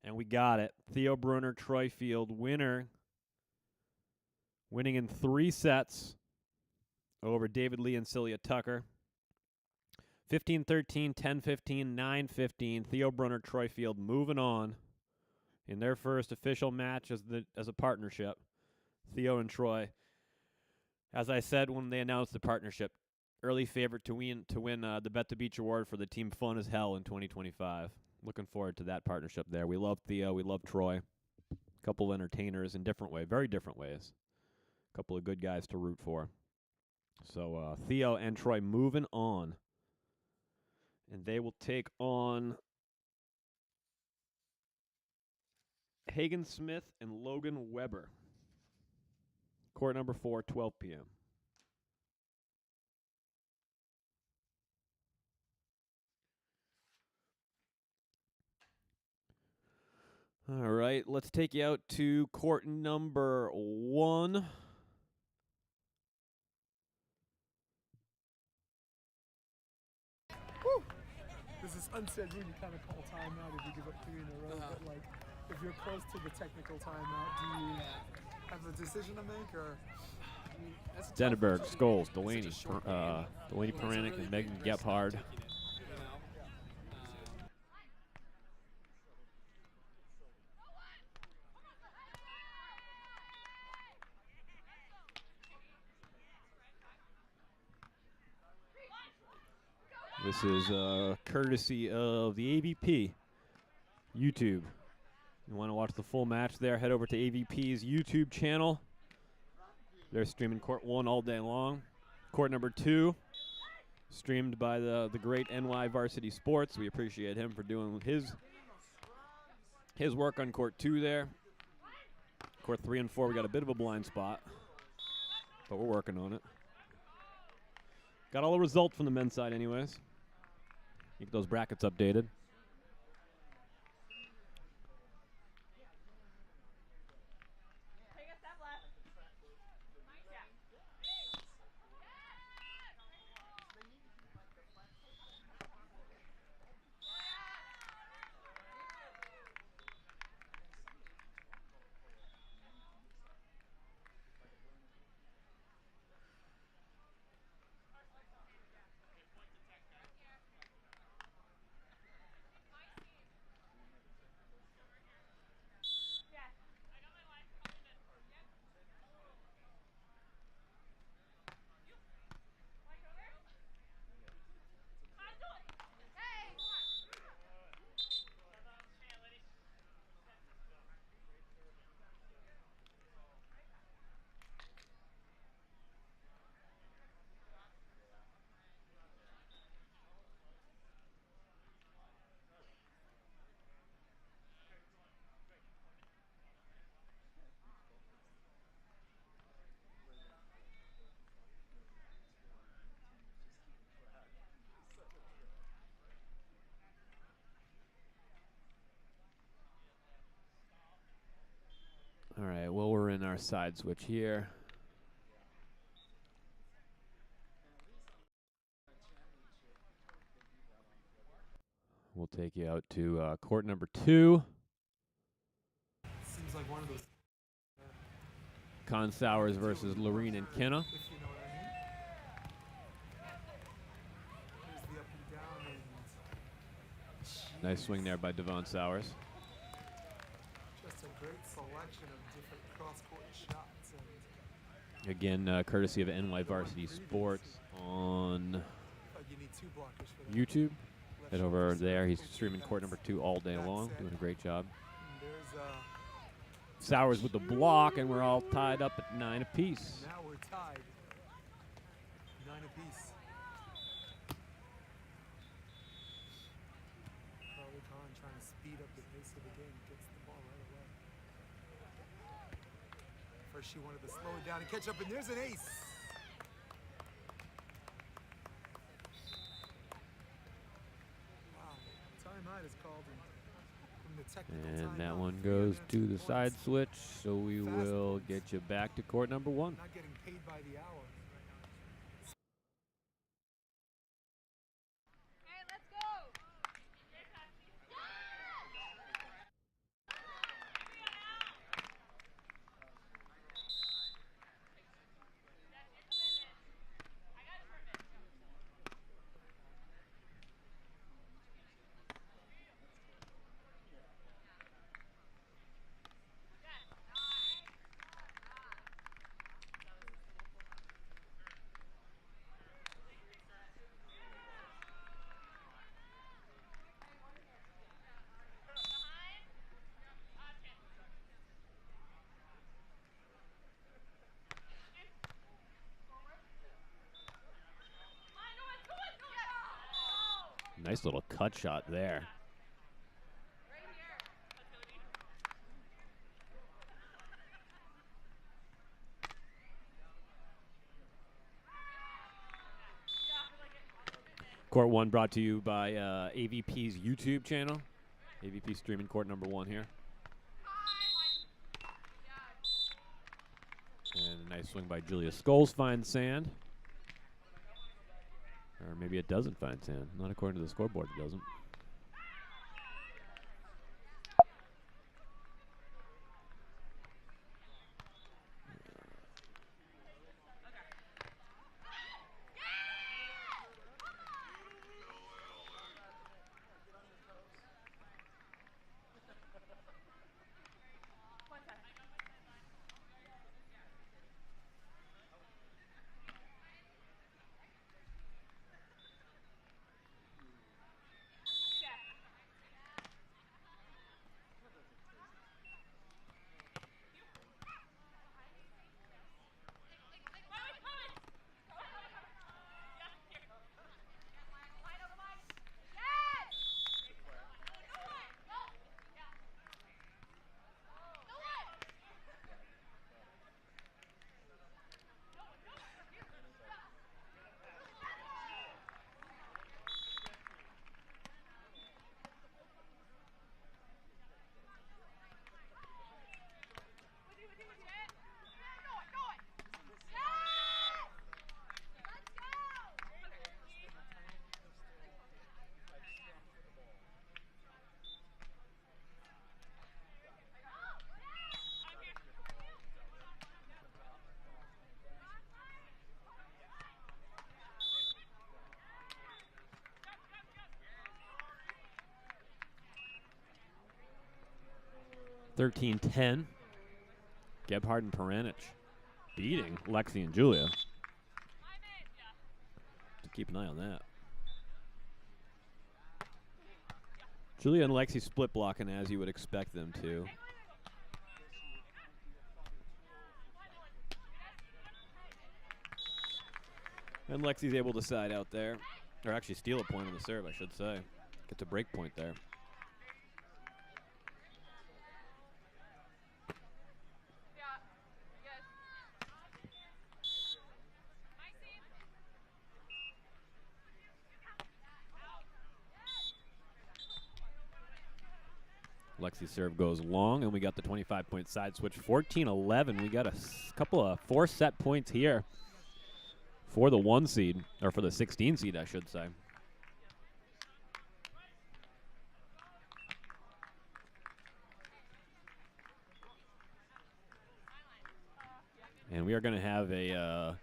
And we got it. Theo Brunner, Troy Field, winner. Winning in 3 sets over David Lee and Celia Tucker. 15-13, 10-15, 9-15. Theo Brunner, Troy Field moving on in their first official match as a partnership. Theo and Troy. As I said when they announced the partnership, early favorite to win the Bet the Beach Award for the team Fun as Hell in 2025. Looking forward to that partnership there. We love Theo. We love Troy. A couple of entertainers in different ways, very different ways. A couple of good guys to root for. So Theo and Troy moving on. And they will take on Hagen Smith and Logan Weber. Court number 4, 12 p.m. All right, let's take you out to court number 1. This is unsaid rule. You kind of call timeout if you give up 3 in a row. But like, if you're close to the technical timeout, do you have a decision to make, or? Denneberg, Scholes, Delaney, Delaney Peranich, and Megan Gebhard. This is courtesy of the AVP YouTube. You want to watch the full match there, head over to AVP's YouTube channel. They're streaming court 1 all day long. Court number 2, streamed by the great NY Varsity Sports. We appreciate him for doing his work on court 2 there. Court 3 and 4, we got a bit of a blind spot, but we're working on it. Got all the results from the men's side anyways. Get those brackets updated. All right, well, we're in our side switch here. We'll take you out to court number 2. Seems like one of those. Con Sowers versus Lorene and Kenna. If you know what I mean. Here's the up and down and Nice swing there by Devon Sowers. just a great selection of different cross-court shots. And Again, courtesy of NY Varsity Sports on you need 2 blockers for that. YouTube. Left Head shoulder over set, there. He's full streaming defense. court number 2 all day Back long, set. doing a great job. And there's Sowers with the block, and we're all tied up at 9 apiece. now we're tied. 9 apiece. Carly Khan trying to speed up the pace of the game. Gets the ball right away. First she wanted to slow it down and catch up, and there's an ace. Wow. Timeout is called from the technical And that timeout. one 3 goes minutes to and the points. side switch, so we Fast will ones. get you back to court number 1. Not getting paid by the hour. Nice little cut shot there. Court 1 brought to you by AVP's YouTube channel. AVP streaming court number 1 here. And a nice swing by Julia Scholes finds sand. Or maybe it doesn't find sand. Not according to the scoreboard, it doesn't. (13-10). Gebhardt and Peranich beating Lexi and Julia. So keep an eye on that. Julia and Lexi split blocking as you would expect them to. And Lexi's able to side out there. Or actually steal a point on the serve, I should say. Gets a break point there. Lexi's serve goes long, and we got the 25-point side switch. 14-11. We got a couple of 4-set points here for the 1 seed, or for the 16 seed, I should say. And we are going to have a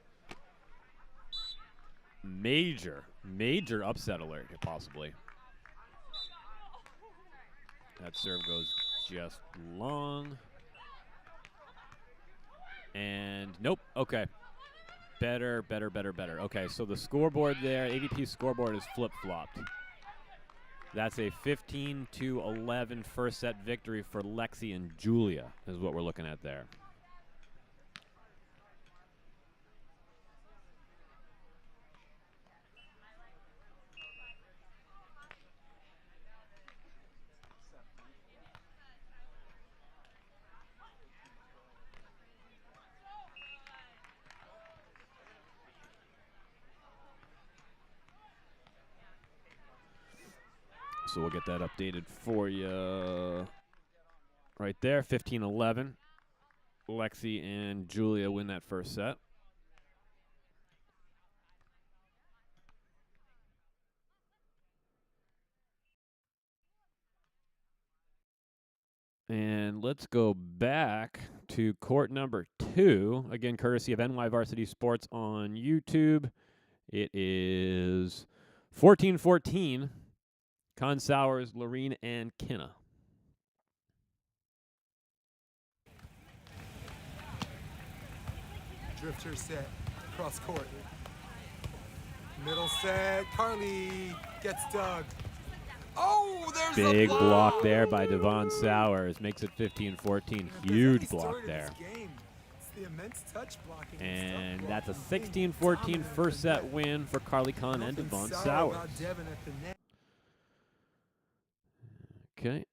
major upset alert here, possibly. That serve goes just long. And nope. Okay. Better. Okay, so the scoreboard there, AVP scoreboard is flip-flopped. That's a 15-11 first set victory for Lexi and Julia is what we're looking at there. So we'll get that updated for you right there. 15-11. Lexi and Julia win that first set. And let's go back to court number 2. Again, courtesy of NY Varsity Sports on YouTube. It is 14-14. Con Sowers, Lorene, and Kinna. Drifter set, cross court. Middle set, Carly gets dug. Oh, there's Big a block there by Devon Sowers. Makes it 15-14. Huge block there. It's the immense touch blocking And that's a 16-14 first set win for Carly Kahn and Devon Sowers. Okay.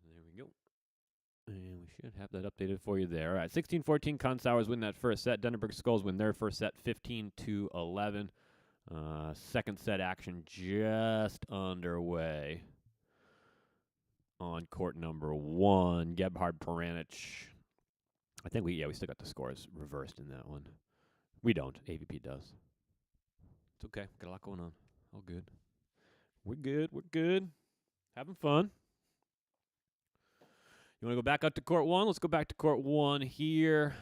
And there we go. And we should have that updated for you there. All right, 16-14, Con Sowers win that first set. Denenberg Skulls win their first set, 15-11. Second set action just underway on court number 1. Gebhard Peranich. I think we still got the scores reversed in that one. We don't. AVP does. It's okay. Got a lot going on. All good. We're good. Having fun. You want to go back up to court 1? Let's go back to court 1 here.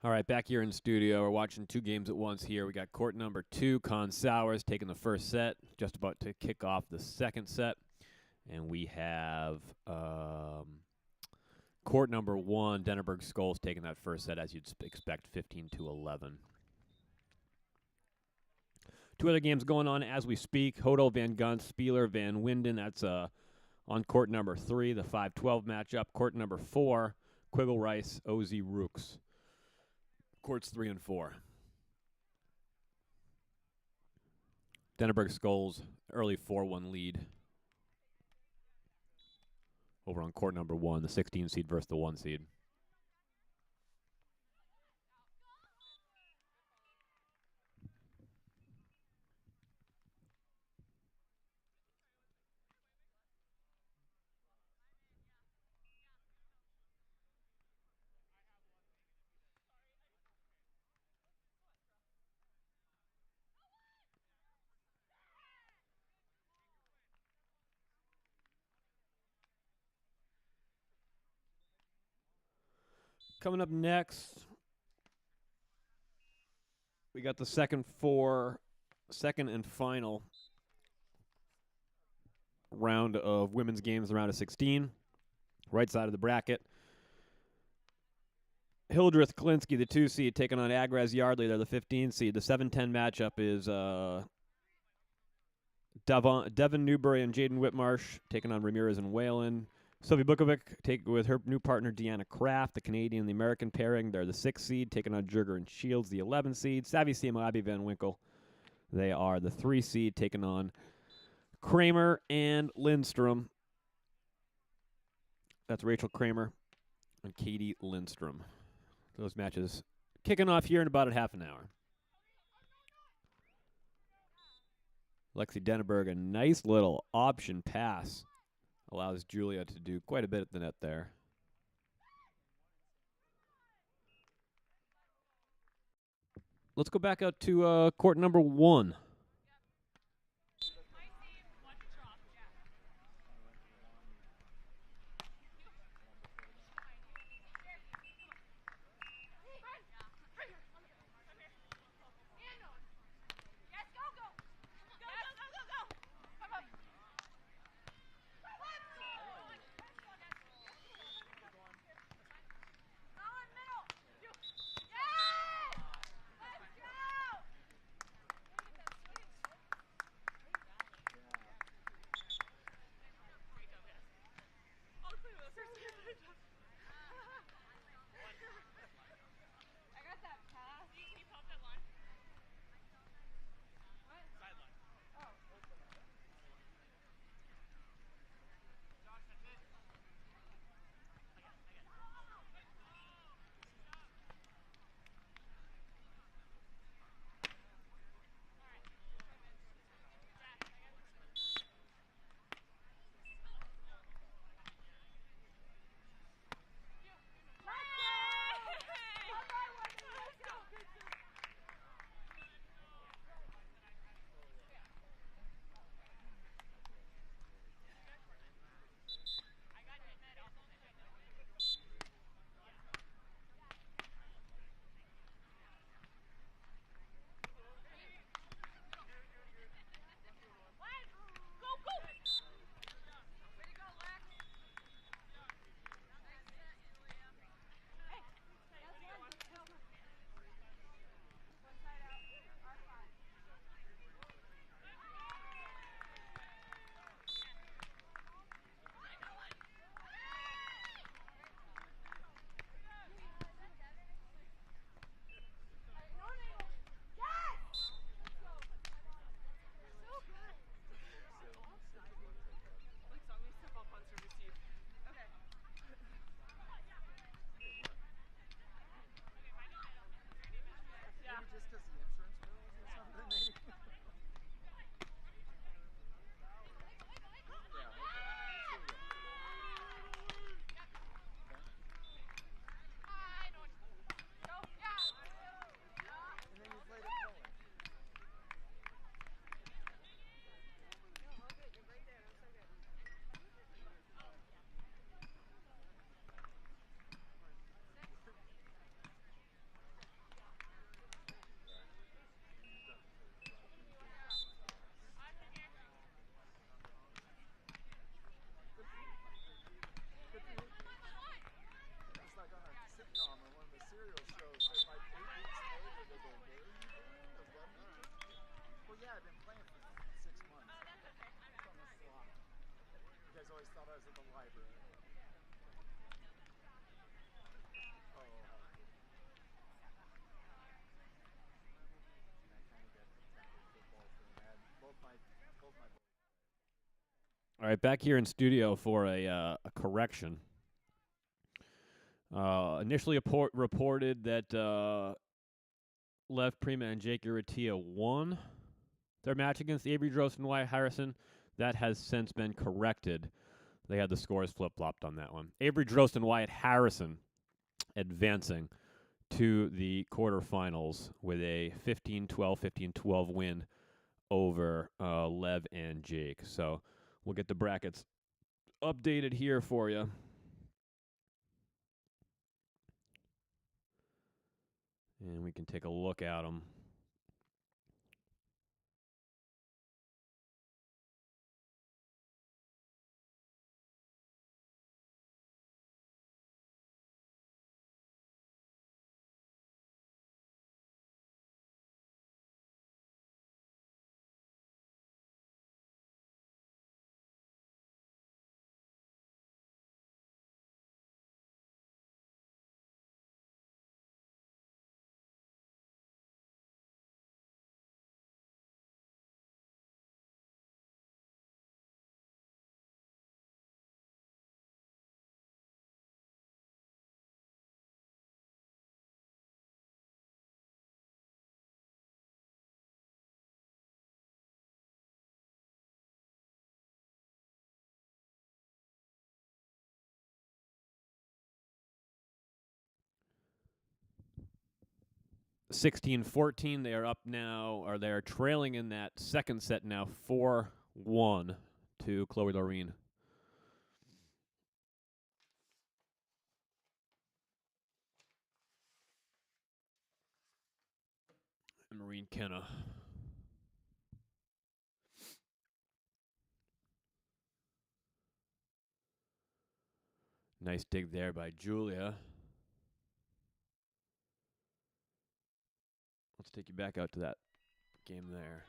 All right, back here in studio, we're watching 2 games at once here. We got court number 2, Con Sowers taking the first set, just about to kick off the second set. And we have court number 1, Denenberg Skulls taking that first set, as you'd expect, 15-11. 2 other games going on as we speak. Hodel, Van Gunst, Spieler, Van Winden. That's on court number 3, the 5-12 matchup. Court number 4, Quiggle Rice, OZ Rooks. Courts 3 and 4. Denenberg Skulls, early 4-1 lead. Over on court number 1, the 16 seed versus the 1 seed. Coming up next, we got the second and final round of women's games, the round of 16. Right side of the bracket. Hildreth Klinsky, the 2 seed, taking on Agraz Yardley. They're the 15 seed. The 7-10 matchup is Devin Newbury and Jaden Whitmarsh taking on Ramirez and Whalen. Sophie Bukovic with her new partner Deanna Kraft, the Canadian and the American pairing. They're the 6 seed, taking on Jurger and Shields, the 11 seed. Savvy Simo, Abby Van Winkle. They are the 3 seed, taking on Kramer and Lindstrom. That's Rachel Kramer and Katie Lindstrom. Those matches kicking off here in about a half an hour. Lexi Denneberg, a nice little option pass. Allows Julia to do quite a bit at the net there. Let's go back out to court number 1. All right, back here in studio for a correction. Initially reported that Lev Prima and Jake Uritia won their match against Avery Drost and Wyatt Harrison. That has since been corrected. They had the scores flip-flopped on that one. Avery Drost and Wyatt Harrison advancing to the quarterfinals with a 15-12, 15-12 win over Lev and Jake. So we'll get the brackets updated here for you. And we can take a look at them. (16-14). They are up now, or they are trailing in that second set now, 4-1 to Chloe Loreen. And Marine Kenna. Nice dig there by Julia. Let's take you back out to that game there.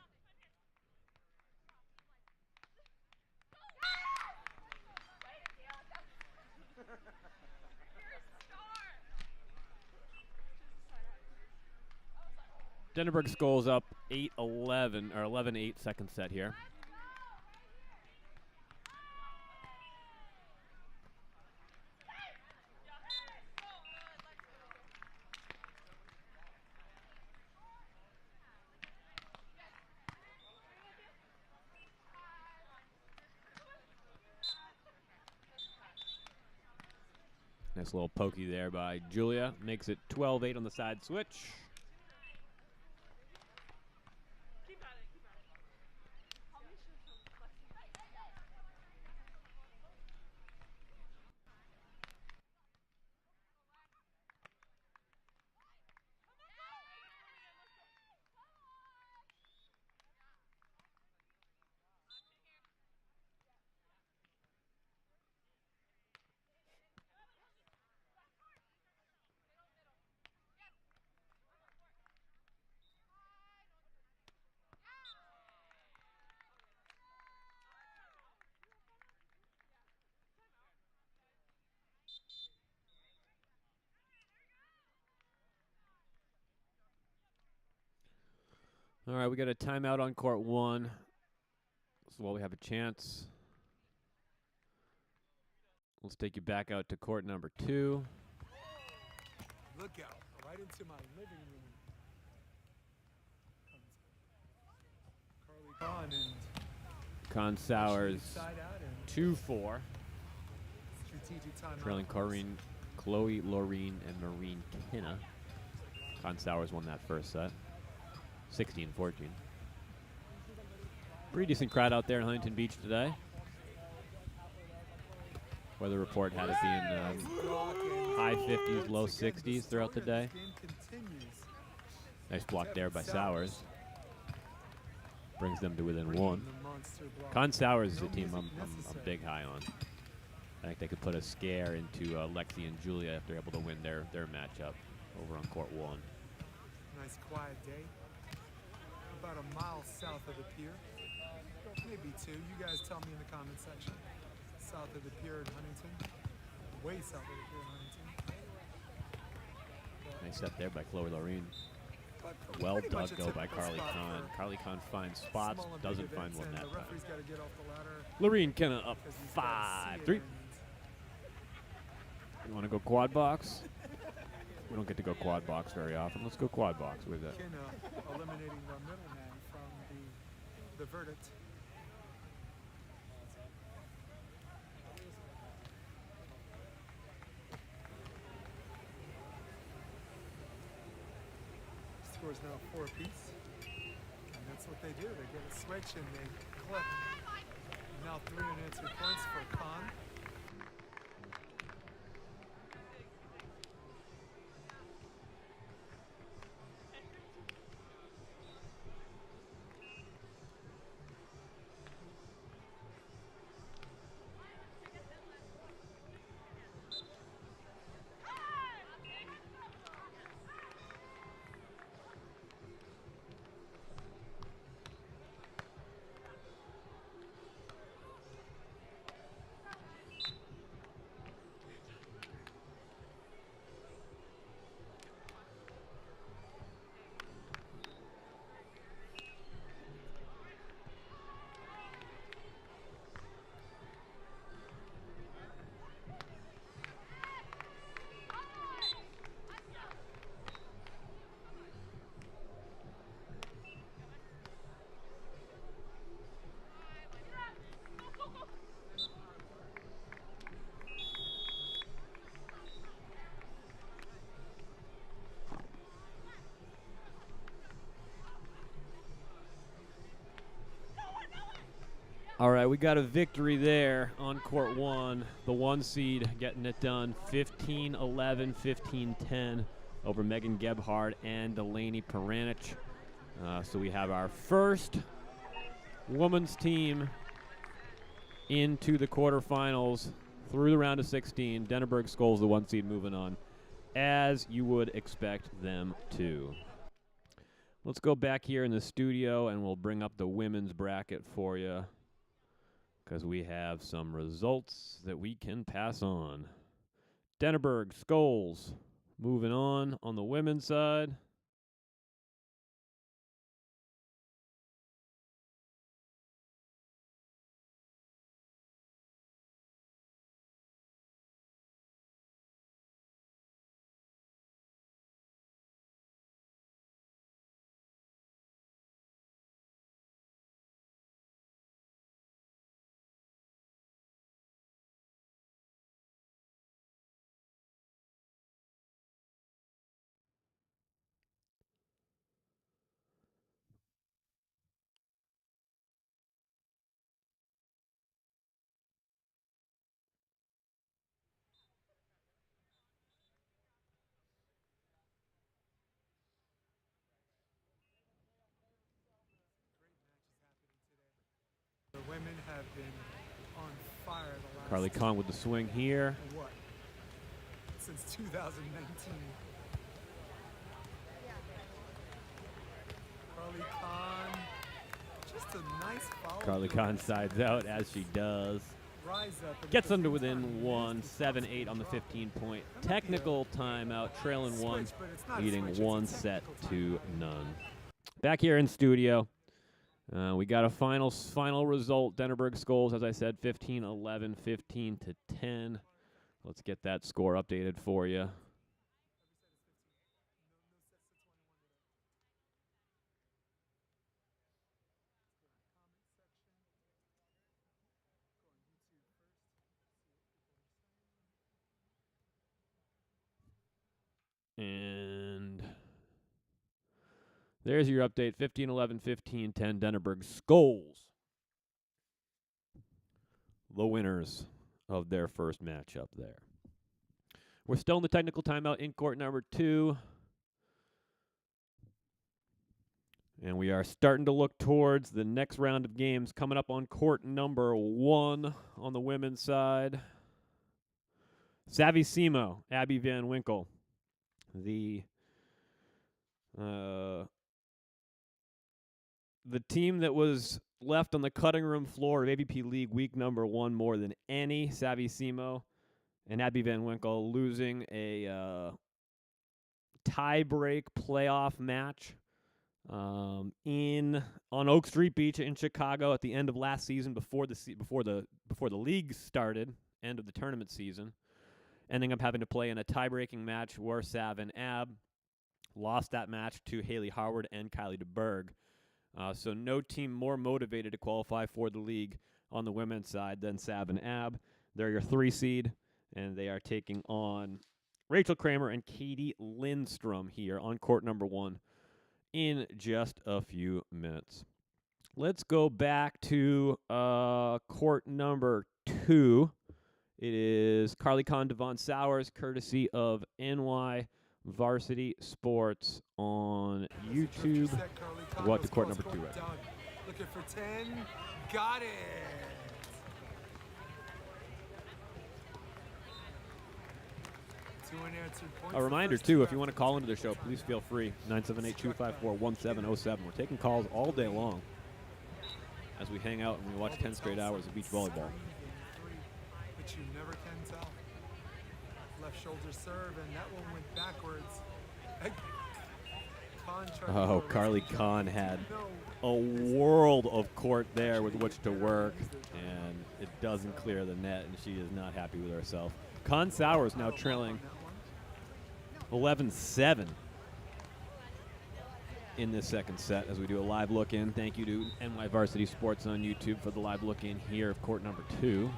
Denneberg Skulls up 8-11, or 11-8 second set here. Nice little pokey there by Julia. Makes it 12-8 on the side switch. All right, we got a timeout on court one. So while we have a chance, let's take you back out to court number 2. Look out, right into my living room. Carly Kahn and Con Sowers side out and 2-4. strategic timeout. Trailing Chloe Loreen and Marine Kenna. Con Sowers won that first set. 16-14. Pretty decent crowd out there in Huntington Beach today. Weather report had it being high 50s, low 60s throughout the day. Nice block there by Sowers. Brings them to within 1. Con Sowers is a team I'm big high on. I think they could put a scare into Lexi and Julia if they're able to win their matchup over on court 1. Nice quiet day. About a mile south of the pier. Maybe 2. You guys tell me in the comment section. South of the pier in Huntington. Way south of the pier in Huntington. Nice set there by Chloe Loreen. Well dug though by Carly Kahn. Carly Kahn finds spots, doesn't find one that time. Loreen Kenna up 5-3. You want to go quad box? We don't get to go quad box very often. Let's go quad box with it. Kenna eliminating the middleman from the verdict. Score is now 4 apiece. And that's what they do. They get a switch and they clip. Now 3 unanswered points for Kahn. All right, we got a victory there on court 1. The 1 seed getting it done 15-11, 15-10 over Megan Gebhard and Delaney Peranich. So we have our first women's team into the quarterfinals through the round of 16. Denneberg Skulls, the 1 seed, moving on, as you would expect them to. Let's go back here in the studio, and we'll bring up the women's bracket for you, because we have some results that we can pass on. Denneberg Skulls moving on the women's side. The women have been on fire the last Carly Kahn with the swing here. what? Since 2019. Carly Kahn, just a nice follow. Carly Kahn sides out as she does. Rise up and Gets at the them to same within time, one, nasty spots 7-8 to on the drop. 15-point. That might be Technical timeout, trailing switch, one, but it's not a leading switch, it's a 1 set technical to timeout. none. Back here in studio, we got a final result. Denneberg Skulls, as I said, 15-11, 15-10. Let's get that score updated for you. And there's your update, 15-11, 15-10, Denneberg Skulls, the winners of their first matchup there. We're still in the technical timeout in court number 2. And we are starting to look towards the next round of games coming up on court number 1 on the women's side. Savvy Simo, Abby Van Winkle, the team that was left on the cutting room floor of AVP League week number 1 more than any. Savvy Simo and Abby Van Winkle losing a tie-break playoff match on Oak Street Beach in Chicago at the end of last season, before the league started, end of the tournament season. Ending up having to play in a tie-breaking match where Sav and Ab lost that match to Haley Howard and Kylie DeBerg. So no team more motivated to qualify for the league on the women's side than Sav and Ab. They're your 3 seed, and they are taking on Rachel Kramer and Katie Lindstrom here on court number 1 in just a few minutes. Let's go back to court number 2. It is Carly Kahn, Devon Sowers, courtesy of NY Varsity Sports on YouTube. We'll go up to court number 2 right now. Looking for 10. Got it. A reminder, too, if you want to call into the show, please feel free. 978-254-1707. We're taking calls all day long as we hang out and we watch 10 straight hours of beach volleyball. But you never can tell. Left shoulder serve, and that one went backwards. Oh, Carly Kahn had a world of court there with which to work, and it doesn't clear the net, and she is not happy with herself. Kahn Sowers now trailing 11-7 in this second set as we do a live look-in. Thank you to NY Varsity Sports on YouTube for the live look-in here of court number 2.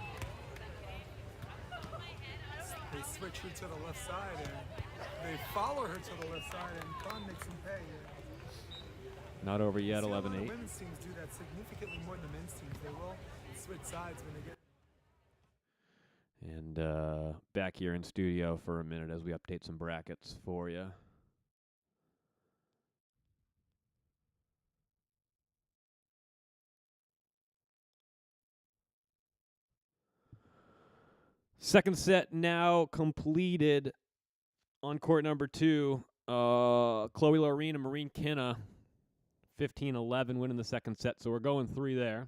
They switch her to the left side, and they follow her to the left side, and Kahn makes them pay. Not over yet, See, a lot of 11-8. women's teams do that significantly more than the men's teams. They will switch sides when they get. And back here in studio for a minute as we update some brackets for you. Second set now completed on court number 2. Chloe Lorene and Maureen Kinna, 15-11, winning the second set. So we're going 3 there.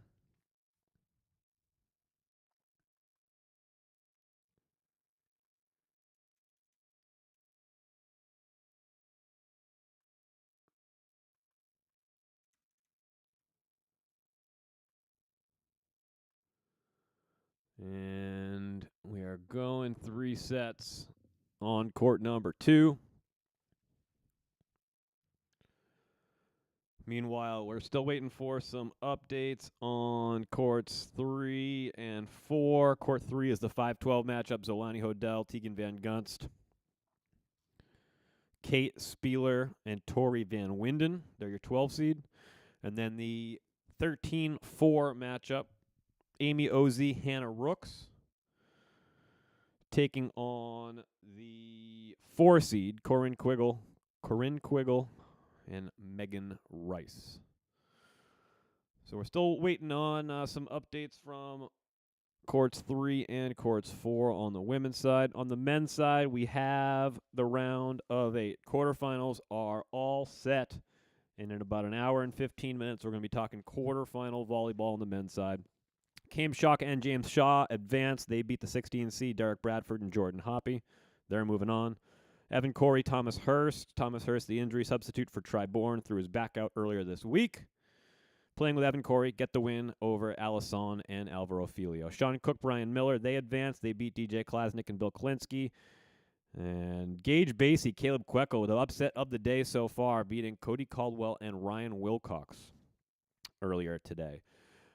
And we are going 3 sets on court number 2. Meanwhile, we're still waiting for some updates on courts 3 and 4. Court 3 is the 5-12 matchup. Zolani Hodel, Tegan Van Gunst, Kate Spieler, and Tori Van Winden. They're your 12 seed. And then the 13-4 matchup, Amy Ozzie, Hannah Rooks, taking on the 4 seed, Corinne Quiggle, and Megan Rice. So we're still waiting on some updates from courts 3 and courts 4 on the women's side. On the men's side, we have the round of 8. Quarterfinals are all set. And in about an hour and 15 minutes, we're going to be talking quarterfinal volleyball on the men's side. Cam Shock and James Shaw advanced. They beat the 16 seed Derek Bradford and Jordan Hoppy. They're moving on. Evan Corey, Thomas Hurst. Thomas Hurst, the injury substitute for Tri Bourne, threw his back out earlier this week. Playing with Evan Corey, get the win over Alisson and Alvaro Filio. Sean Cook, Brian Miller, they advanced. They beat DJ Klasnick and Bill Klinsky. And Gage Basie, Caleb Quecko, the upset of the day so far, beating Cody Caldwell and Ryan Wilcox earlier today.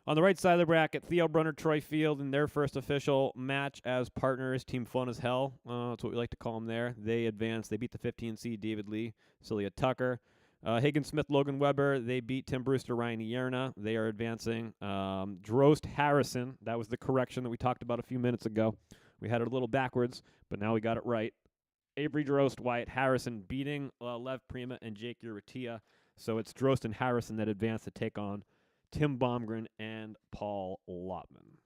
On the right side of the bracket, Theo Brunner, Troy Field in their first official match as partners. Team Fun as Hell. That's what we like to call them there. They advanced. They beat the 15 seed David Lee, Celia Tucker. Higgins Smith, Logan Weber. They beat Tim Brewster, Ryan Yerna. They are advancing. Drost Harrison. That was the correction that we talked about a few minutes ago. We had it a little backwards, but now we got it right. Avery Drost, Wyatt Harrison beating Lev Prima and Jake Uratia. So it's Drost and Harrison that advance to take on Tim Baumgren and Paul Lotman.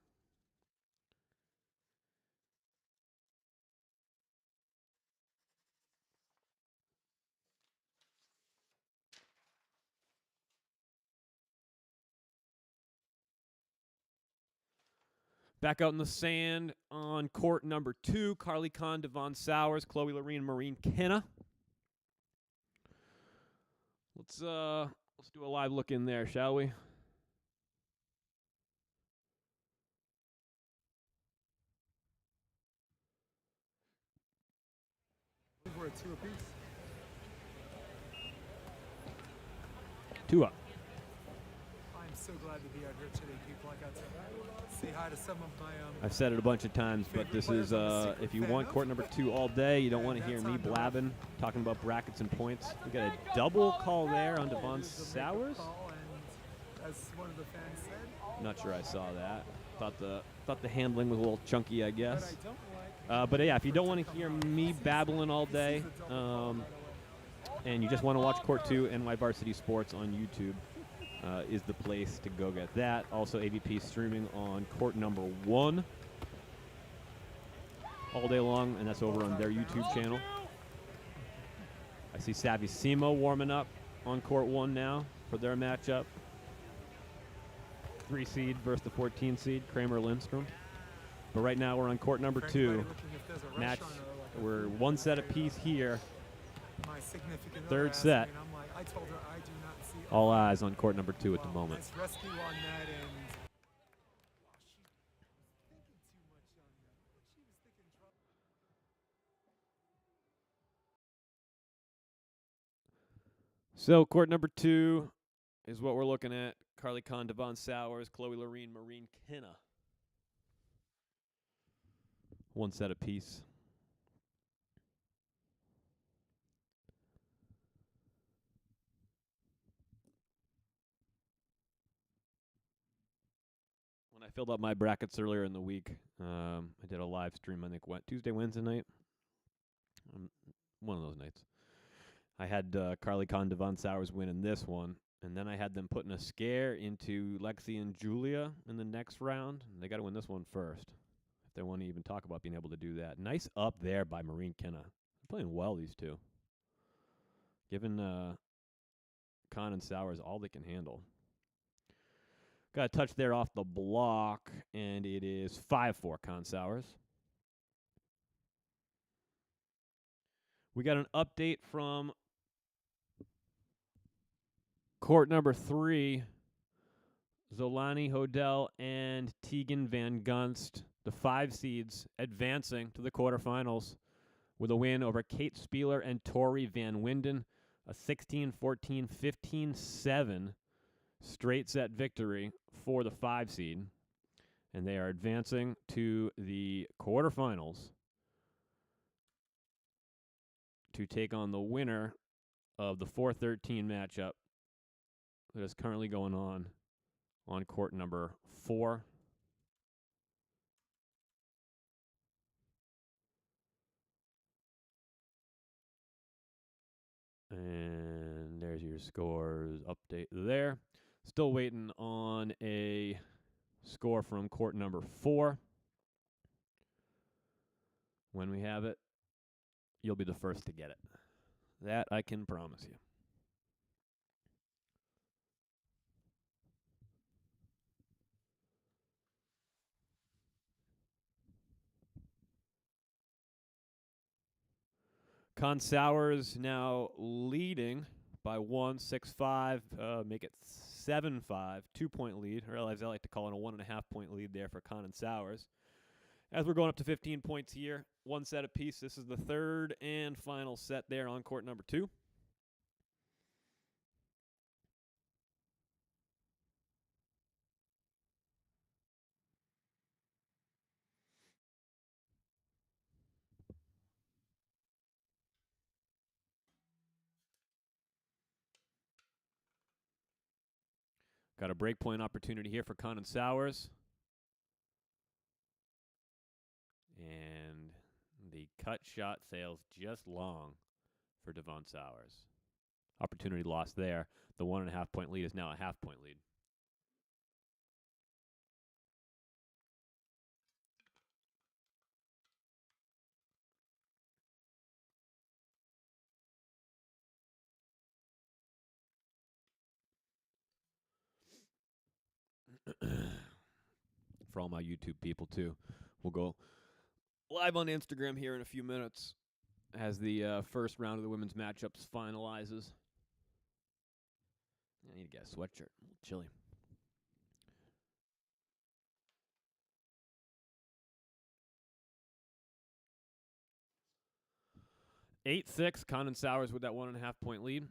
Back out in the sand on court number 2, Carly Kahn, Devon Sowers, Chloe Lorene, Maureen Kinna. Let's do a live look in there, shall we? We're at 2 apiece. 2 up. I'm so glad to be out here today, people. I got to say hi to some of my I've said it a bunch of times, but this is, if you want court number 2 all day, you don't want to hear me blabbing, talking about brackets and points. We got a double call there on Devon Sowers. As one of the fans said, Not sure I saw that. Thought the handling was a little chunky, I guess. but I don't like But yeah, if you don't want to hear me babbling all day, and you just want to watch Court 2 and my Varsity Sports on YouTube, is the place to go get that. Also, AVP streaming on Court number 1 all day long, and that's over on their YouTube channel. I see Savvy Simo warming up on Court 1 now for their matchup. 3 seed versus the 14 seed, Kramer Lindstrom. But right now we're on court number 2. Match, we're 1 set apiece here. my significant Third other asked set. me, and I'm like, I told her I do not see All eyes on court number 2 at the moment. Nice rescue on that, and she was thinking too much on that. She was thinking trouble. So court number 2 is what we're looking at. Carly Kahn, Devon Sowers, Chloe Lorene, Maureen Kinna. 1 set apiece. When I I filled up my brackets earlier in the week. I did a live stream, I think, Tuesday, Wednesday night. One of those nights. I had Carly Con Devon Sowers winning this one, and then I had them putting a scare into Lexi and Julia in the next round. They got to win this one first if they want to even talk about being able to do that. Nice up there by Maureen Kenna. Playing well, these two. Giving Con and Sowers all they can handle. Got a touch there off the block, and it is 5-4 Con Sowers. We got an update from court number 3. Zolani Hodel and Tegan Van Gunst, the 5 seeds, advancing to the quarterfinals with a win over Kate Spieler and Tori Van Winden, a 16-14, 15-7 straight set victory for the 5 seed. And they are advancing to the quarterfinals to take on the winner of the 4-13 matchup that is currently going on court number 4. And there's your scores update there. Still waiting on a score from court number 4. When we have it, you'll be the first to get it. That I can promise you. Con Sowers now leading by 1, 6-5, make it 7-5, 2-point lead. I realize I like to call it a 1.5-point lead there for Con and Sowers. As we're going up to 15 points here, 1 set apiece. This is the third and final set there on court number 2. Got a breakpoint opportunity here for Con and Sowers. And the cut shot sails just long for Devon Sowers. Opportunity lost there. The 1.5-point lead is now a half-point lead. For all my YouTube people, too. We'll go live on Instagram here in a few minutes as the first round of the women's matchups finalizes. I need to get a sweatshirt. A little chilly. Eight 6, Con and Sowers with that 1.5-point lead.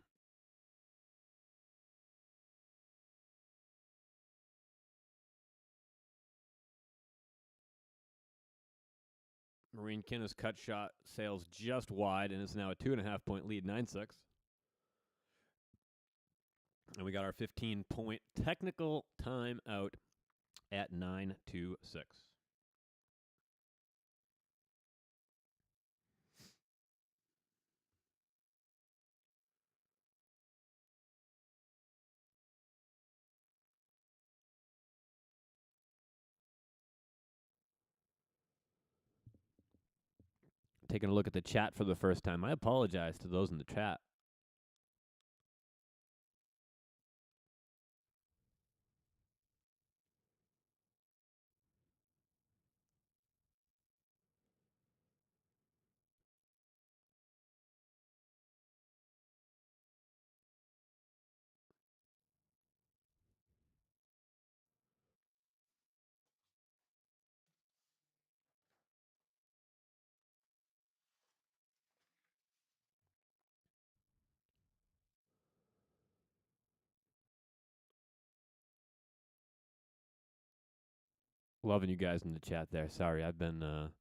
Maureen Kinna's cut shot sails just wide and is now a 2.5-point lead, 9-6. And we got our 15-point technical timeout at 9-6. Taking a look at the chat for the first time. I apologize to those in the chat. Loving you guys in the chat there. Sorry, I've been a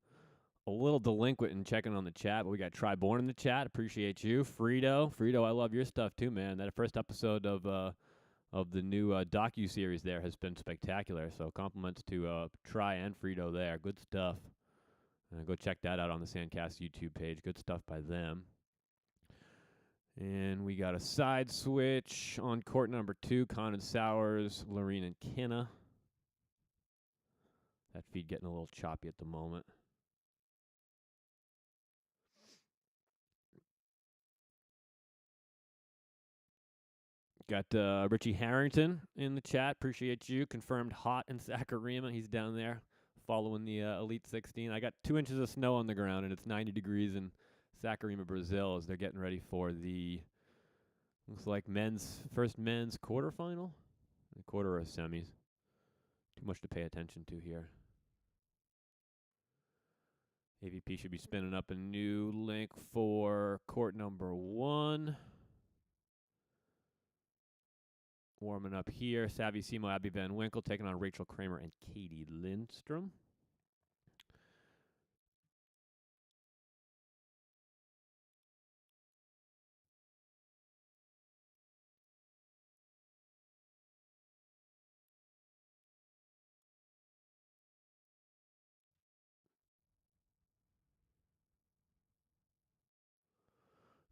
little delinquent in checking on the chat, but we got Triborn in the chat. Appreciate you. Frito, I love your stuff too, man. That first episode of of the new docu-series there has been spectacular. So compliments to Try and Frito there. Good stuff. Go check that out on the Sandcast YouTube page. Good stuff by them. And we got a side switch on court number 2. Condon Sowers, Lorene, and Kinna. That feed getting a little choppy at the moment. Got Richie Harrington in the chat. Appreciate you. Confirmed hot in Sakurima. He's down there following the Elite 16. I got 2 inches of snow on the ground, and it's 90 degrees in Sakurima, Brazil, as they're getting ready for the, looks like first men's quarterfinal? A quarter or semis. Too much to pay attention to here. AVP should be spinning up a new link for court number 1. Warming up here, Savvy Simo, Abby Van Winkle taking on Rachel Kramer and Katie Lindstrom.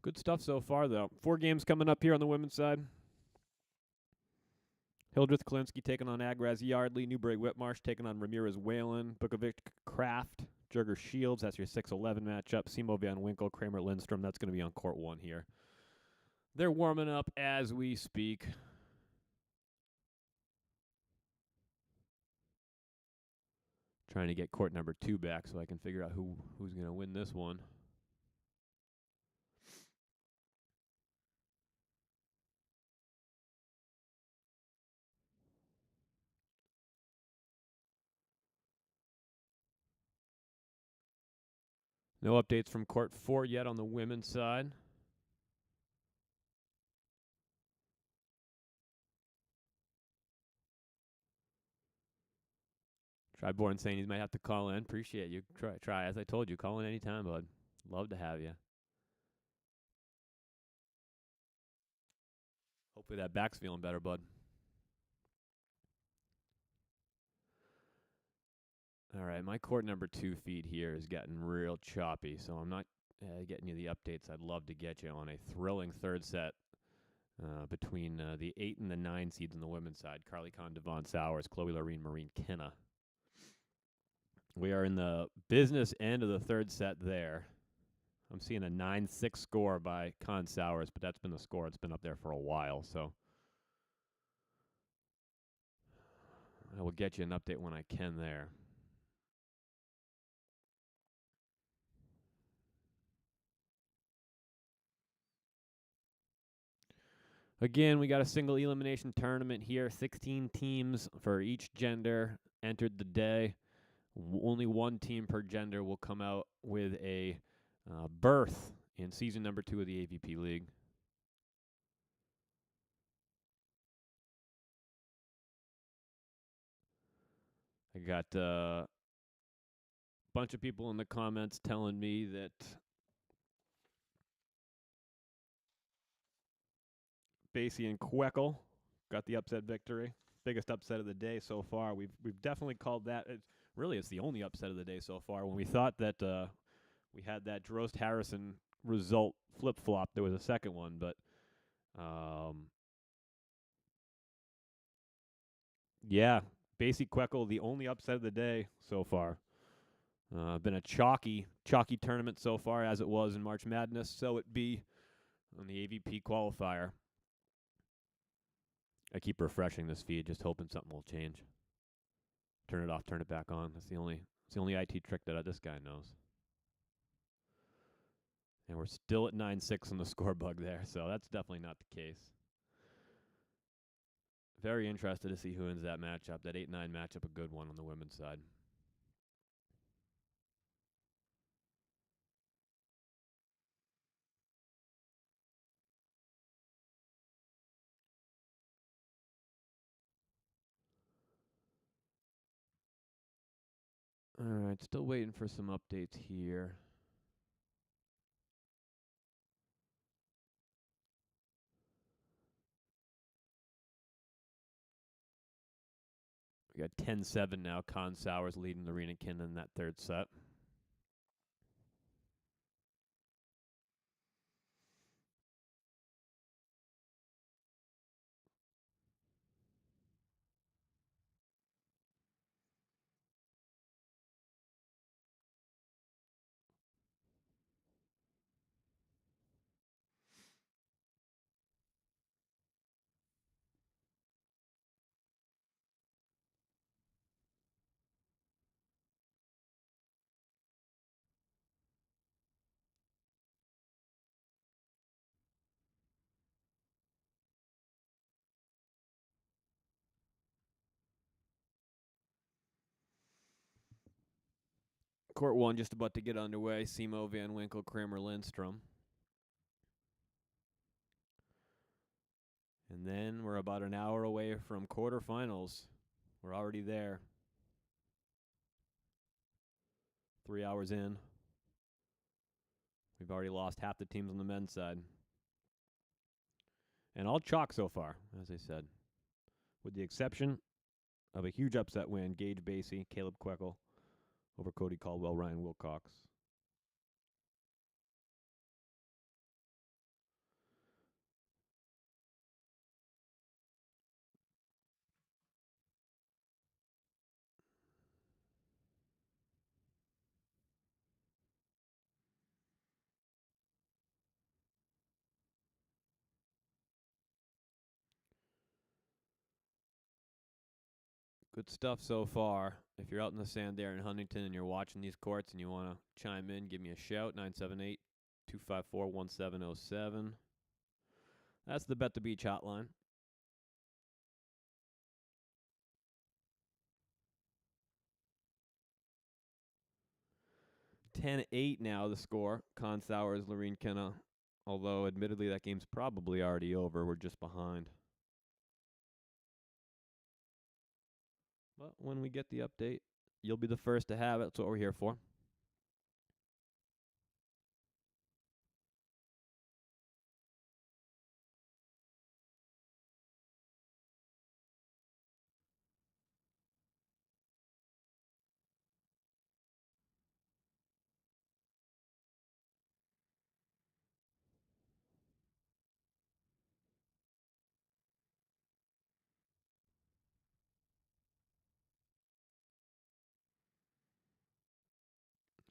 Good stuff so far, though. 4 games coming up here on the women's side. Hildreth Klinsky taking on Agraz Yardley. Newbury Whitmarsh taking on Ramirez Whalen. Bukovic Kraft. Jurger Shields. That's your 6-11 matchup. Simo Van Winkle. Kramer Lindstrom. That's going to be on court 1 here. They're warming up as we speak. Trying to get court number 2 back so I can figure out who's going to win this one. No updates from court 4 yet on the women's side. Triborn saying he might have to call in. Appreciate you. Try. As I told you, call in anytime, bud. Love to have you. Hopefully that back's feeling better, bud. All right, my court number 2 feed here is getting real choppy, so I'm not getting you the updates I'd love to get you on a thrilling third set between the 8 and the 9 seeds on the women's side. Carly Kahn, Devon Sowers, Chloe Lorene, Maureen Kinna. We are in the business end of the third set there. I'm seeing a 9-6 score by Kahn Sowers, but that's been the score. It's been up there for a while, so I will get you an update when I can there. Again, we got a single elimination tournament here. 16 teams for each gender entered the day. Only 1 team per gender will come out with a berth in season number 2 of the AVP League. I got a bunch of people in the comments telling me that Basie and Queckel got the upset victory. Biggest upset of the day so far. We've definitely called that. It's the only upset of the day so far. When we thought that we had that Drost Harrison result flip flop, there was a second one, but yeah, Basie Queckel, the only upset of the day so far. Been a chalky tournament so far, as it was in March Madness. So it be on the AVP qualifier. I keep refreshing this feed, just hoping something will change. Turn it off, turn it back on. It's the only IT trick that this guy knows. And we're still at 9-6 on the score bug there, so that's definitely not the case. Very interested to see who wins that matchup. That 8-9 matchup, a good one on the women's side. All right, still waiting for some updates here. We got 10-7 now. Con Sowers leading Lorena Kinna in that third set. Court 1 just about to get underway. Simo, Van Winkle, Kramer, Lindstrom. And then we're about an hour away from quarterfinals. We're already there. 3 hours in. We've already lost half the teams on the men's side. And all chalk so far, as I said. With the exception of a huge upset win, Gage Basie, Caleb Queckel over Cody Caldwell, Ryan Wilcox. Good stuff so far. If you're out in the sand there in Huntington and you're watching these courts and you want to chime in, give me a shout, 978-254-1707. That's the Bet the Beach hotline. (10-8) now the score. Con Sowers, Lorene Kinna. Although, admittedly, that game's probably already over. We're just behind. But when we get the update, you'll be the first to have it. That's what we're here for.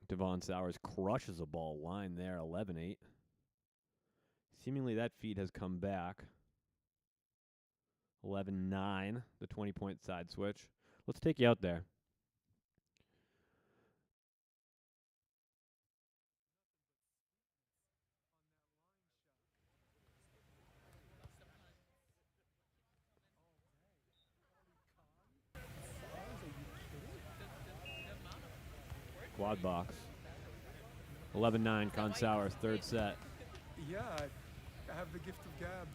Devon Sowers crushes a ball line there, 11-8. Seemingly that feed has come back. 11-9, the 20-point side switch. Let's take you out there. Quad box. 11-9, Con Sowers, third set. Yeah, I have the gift of gab.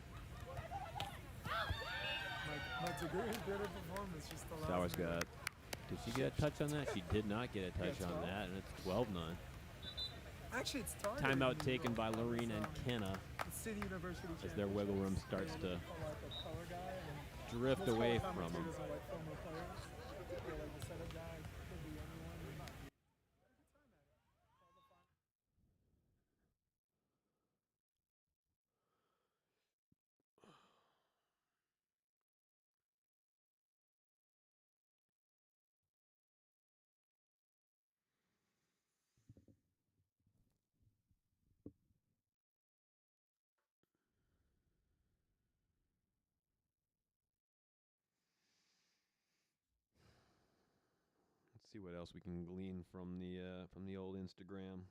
My degree in theater performance just allows Sowers me got. Did she get a touch on that? She did not get a touch Yeah, on 12. that, and it's 12-9. Actually, it's targeted. Timeout taken by Lorena and Kinna The City University as their wiggle room starts to like a color guy and drift most away color from them. commentators are like former players. They're like the setup guy could be anyone. Let's see what else we can glean from the old Instagram.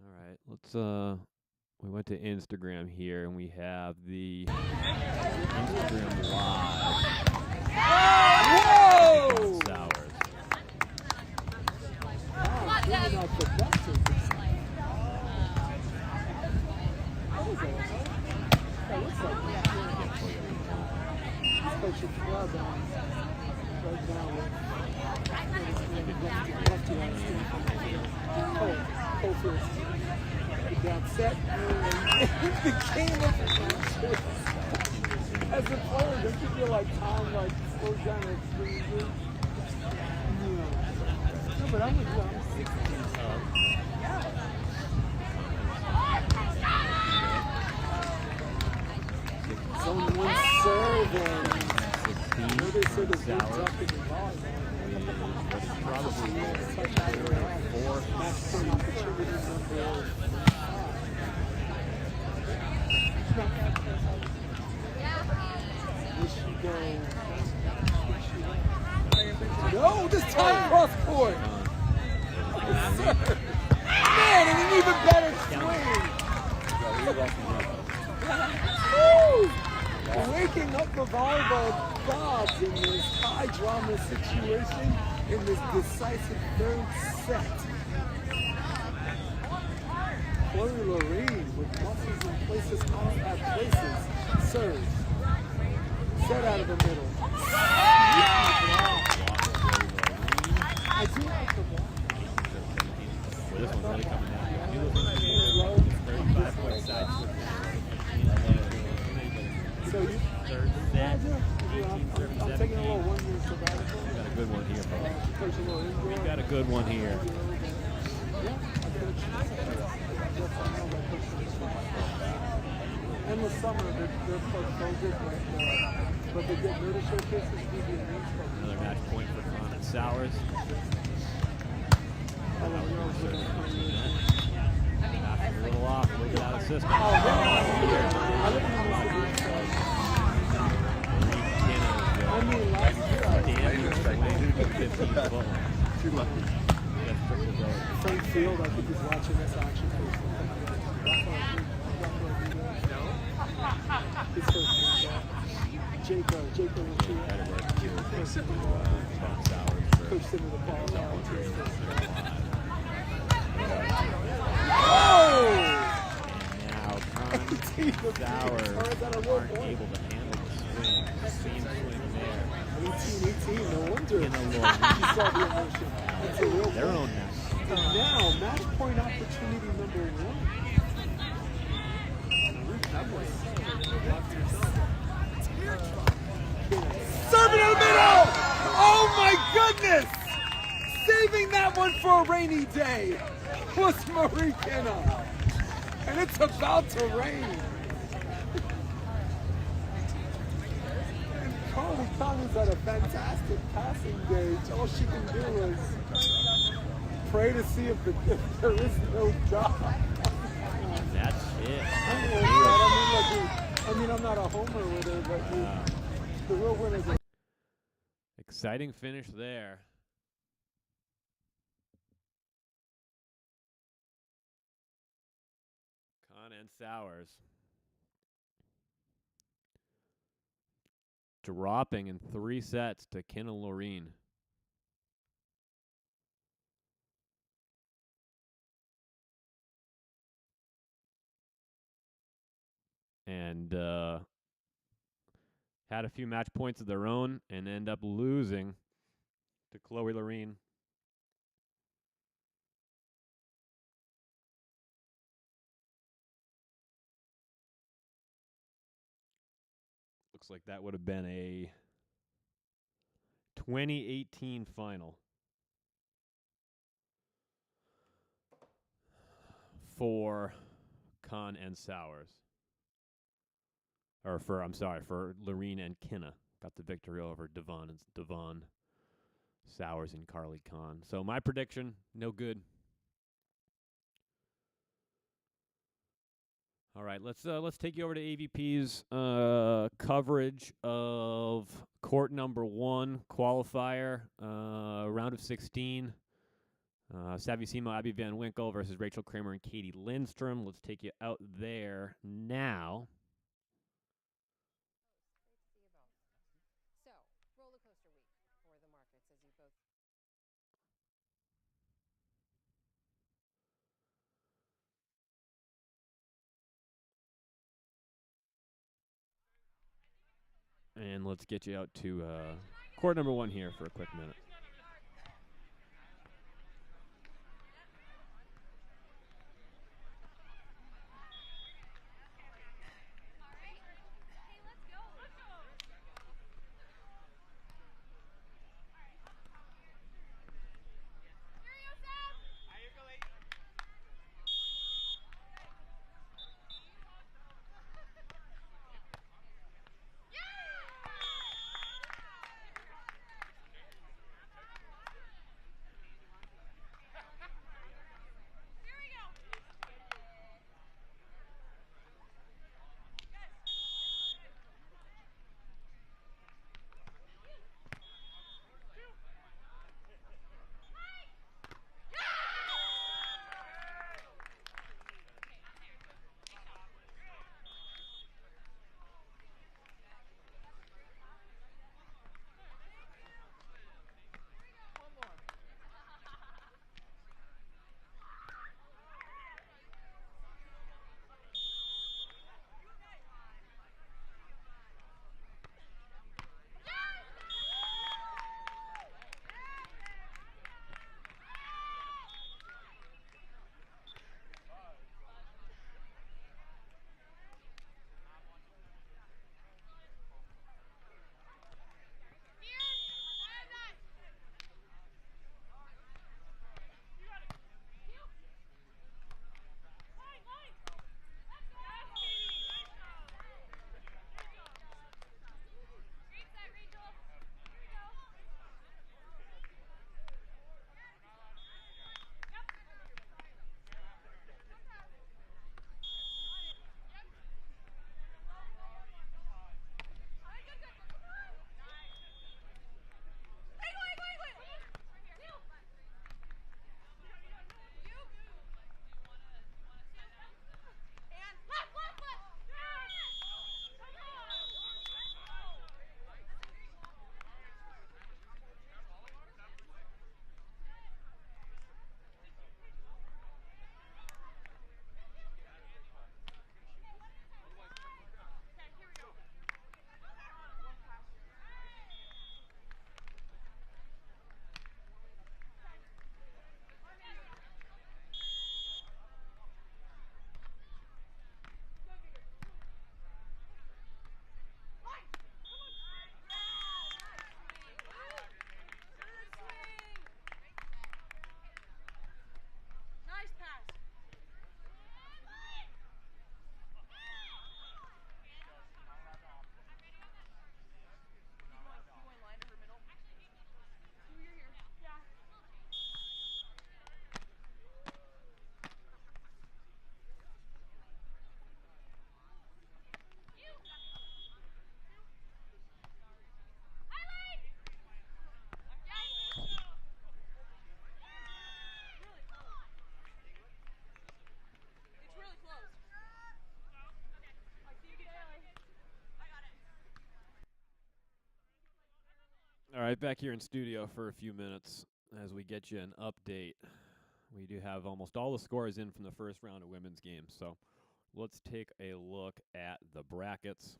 All right, let's we went to Instagram here and we have the Instagram live. Con Sowers. maybe not the best of this. What is that? That looks like he's coaching club right now with lefty on his team. Cofield. Down set. The game of as a player, don't you feel like time like slows down extremely? No, but I'm 16. It's only one serve and they said the big duck in the ball. Probably four. Match point opportunity number 5. No, this time cross court. Man, and an even better swing. Woo! Waking up the volleyball gods in this high drama situation in this decisive third set. Chloe Lorene with muscles in places, off at places. Serves. Set out of the middle. I do like the block. Well, this one's really coming down. Low. 35-point side switch. So you, Third set. I'm taking a little one-year sabbatical. We got a good one here, bro. Coach a little indoor. We got a good one here. In the summer, they're focused, but they get notice showcases. Another match point for Con and Sowers. After a little off, a little bit out of system. Too lucky. Frank Field, I think he's watching this action. His first Jacob coached him with the ball. Oh! And now Con Sowers aren't able to handle the swing. Same swing there. 18, no wonder. In a You saw the emotion. It's a real their point. own net. And now, match point opportunity number 1. Serve it in the middle! Oh my goodness! Saving that one for a rainy day was Marie Kinna. And it's about to rain. And Carly Collins had a fantastic passing day. All she can do is pray to see if there is no dog. That's it. I mean, I'm not a homer with her, but the real winners are. Exciting finish there. Con and Sowers. Dropping in 3 sets to Kenna Lorene. And had a few match points of their own and end up losing to Chloe Lorene. Looks like that would have been a 2018 final for Con and Sowers. Or for Lorene and Kinna. Got the victory over Devon Sowers and Carly Con. So my prediction, no good. All right, let's take you over to AVP's coverage of court number 1 qualifier, round of 16. Savvy Abby Van Winkle versus Rachel Kramer and Katie Lindstrom. Let's take you out there now. And let's get you out to court number 1 here for a quick minute. All right, back here in studio for a few minutes as we get you an update. We do have almost all the scores in from the first round of women's games, so let's take a look at the brackets.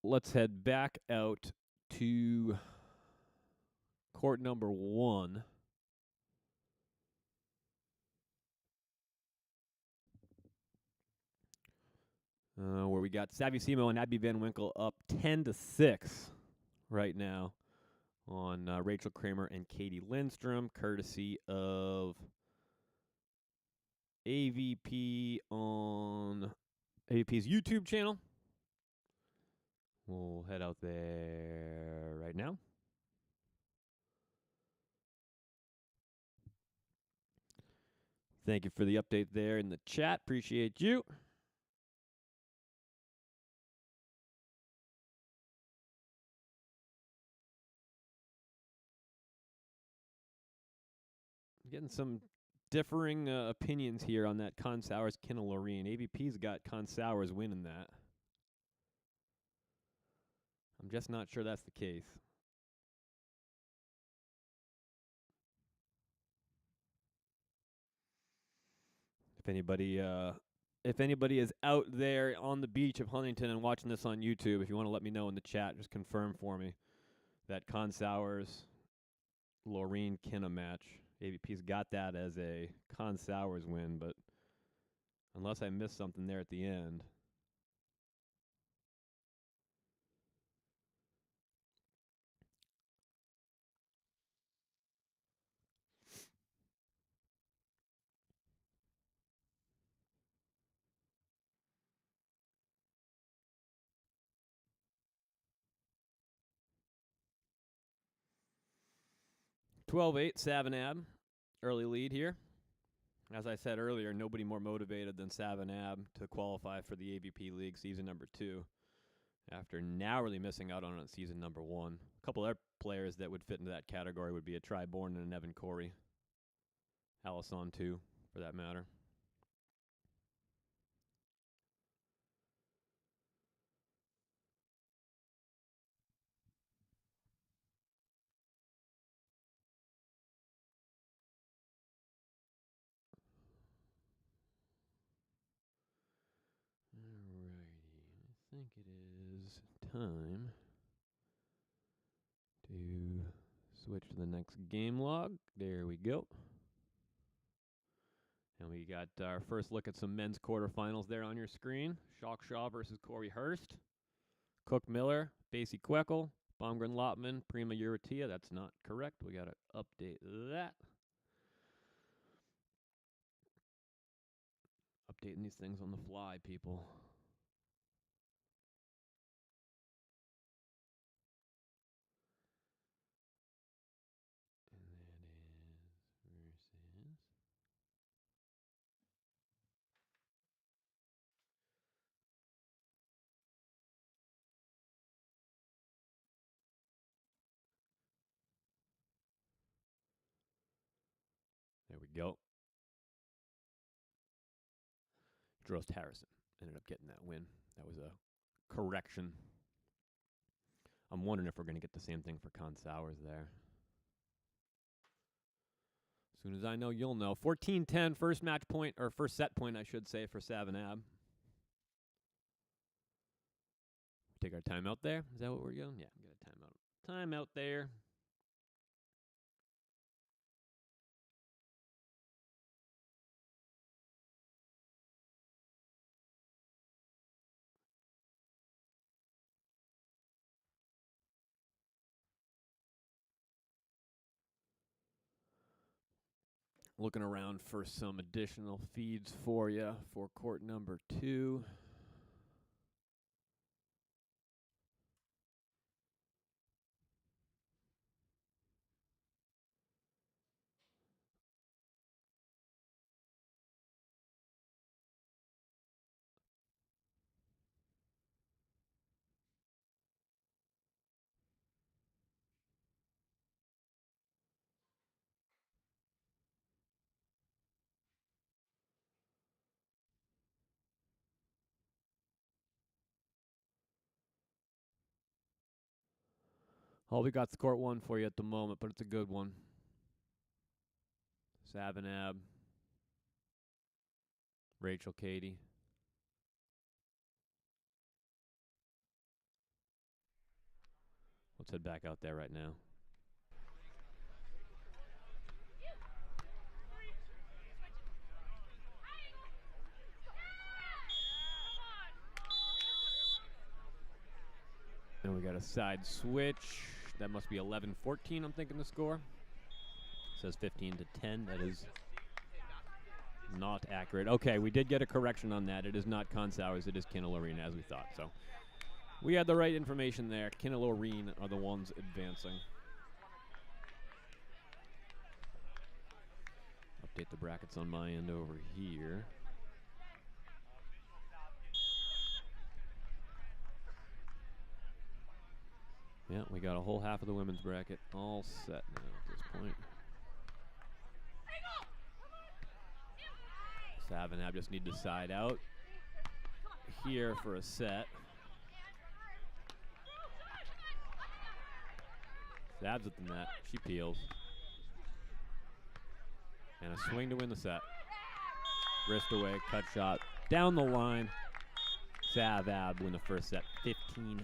let's head back out to court number 1. Where we got Savvy and Abby Van Winkle up 10-6 right now on Rachel Kramer and Katie Lindstrom, courtesy of AVP on AVP's YouTube channel. We'll head out there right now. Thank you for the update there in the chat. Appreciate you. Getting some differing opinions here on that Con Sowers Kinnell Loreen. AVP's got Con Sowers winning that. I'm just not sure that's the case. If anybody is out there on the beach of Huntington and watching this on YouTube, if you want to let me know in the chat, just confirm for me that Con Sowers Loreen Kinna match. AVP's got that as a Con Sowers win, but unless I missed something there at the end. (12-8) Savanab, early lead here. As I said earlier, nobody more motivated than Savanab to qualify for the AVP League season number 2 after narrowly missing out on it season number 1. A couple other players that would fit into that category would be a Tri Bourne and an Evan Corey. Allison, too, for that matter. Alrighty, I think it is time to switch to the next game log. There we go. And we got our first look at some men's quarterfinals there on your screen. Shock Shaw versus Corey Hurst. Cook Miller, Basie Queckel, Baumgren Lotman, Prima Uratia. That's not correct. We got to update that. Updating these things on the fly, people. And that is versus. There we go. Drost Harrison ended up getting that win. That was a correction. I'm wondering if we're going to get the same thing for Con Sowers there. As soon as I know, you'll know. 14-10, first match point, or first set point, I should say, for Savanab. Take our timeout there. Is that what we're doing? Yeah, get a timeout. Timeout there. Looking around for some additional feeds for you for court number 2. All we got's court 1 for you at the moment, but it's a good one. Savanab, Rachel, Katie. let's head back out there right now. And we got a side switch. That must be 11-14, I'm thinking the score. It says 15-10. That is not accurate. Okay, we did get a correction on that. It is not Consowers. It is Kinneloreen, as we thought. So we had the right information there. Kinneloreen are the ones advancing. Update the brackets on my end over here. Yeah, we got a whole half of the women's bracket all set now at this point. Savanab just need to side out here for a set. Sabs at the net. She peels. And a swing to win the set. Wrist away, cut shot, down the line. Savab win the first set, 15-11.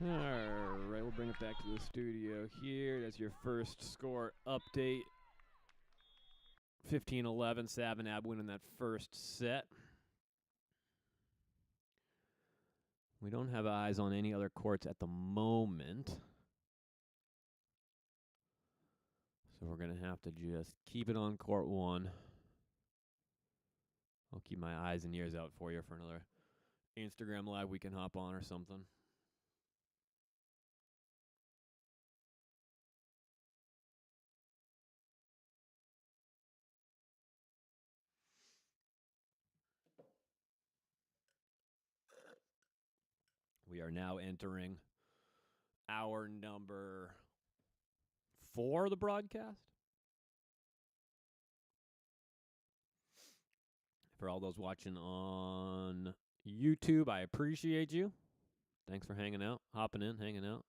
Alright, we'll bring it back to the studio here. That's your first score update. 15-11, Savanab winning that first set. We don't have eyes on any other courts at the moment. So we're going to have to just keep it on court 1. I'll keep my eyes and ears out for you for another Instagram live we can hop on or something. We are now entering hour number 4 of the broadcast. For all those watching on YouTube, I appreciate you. Thanks for hanging out, hopping in, hanging out.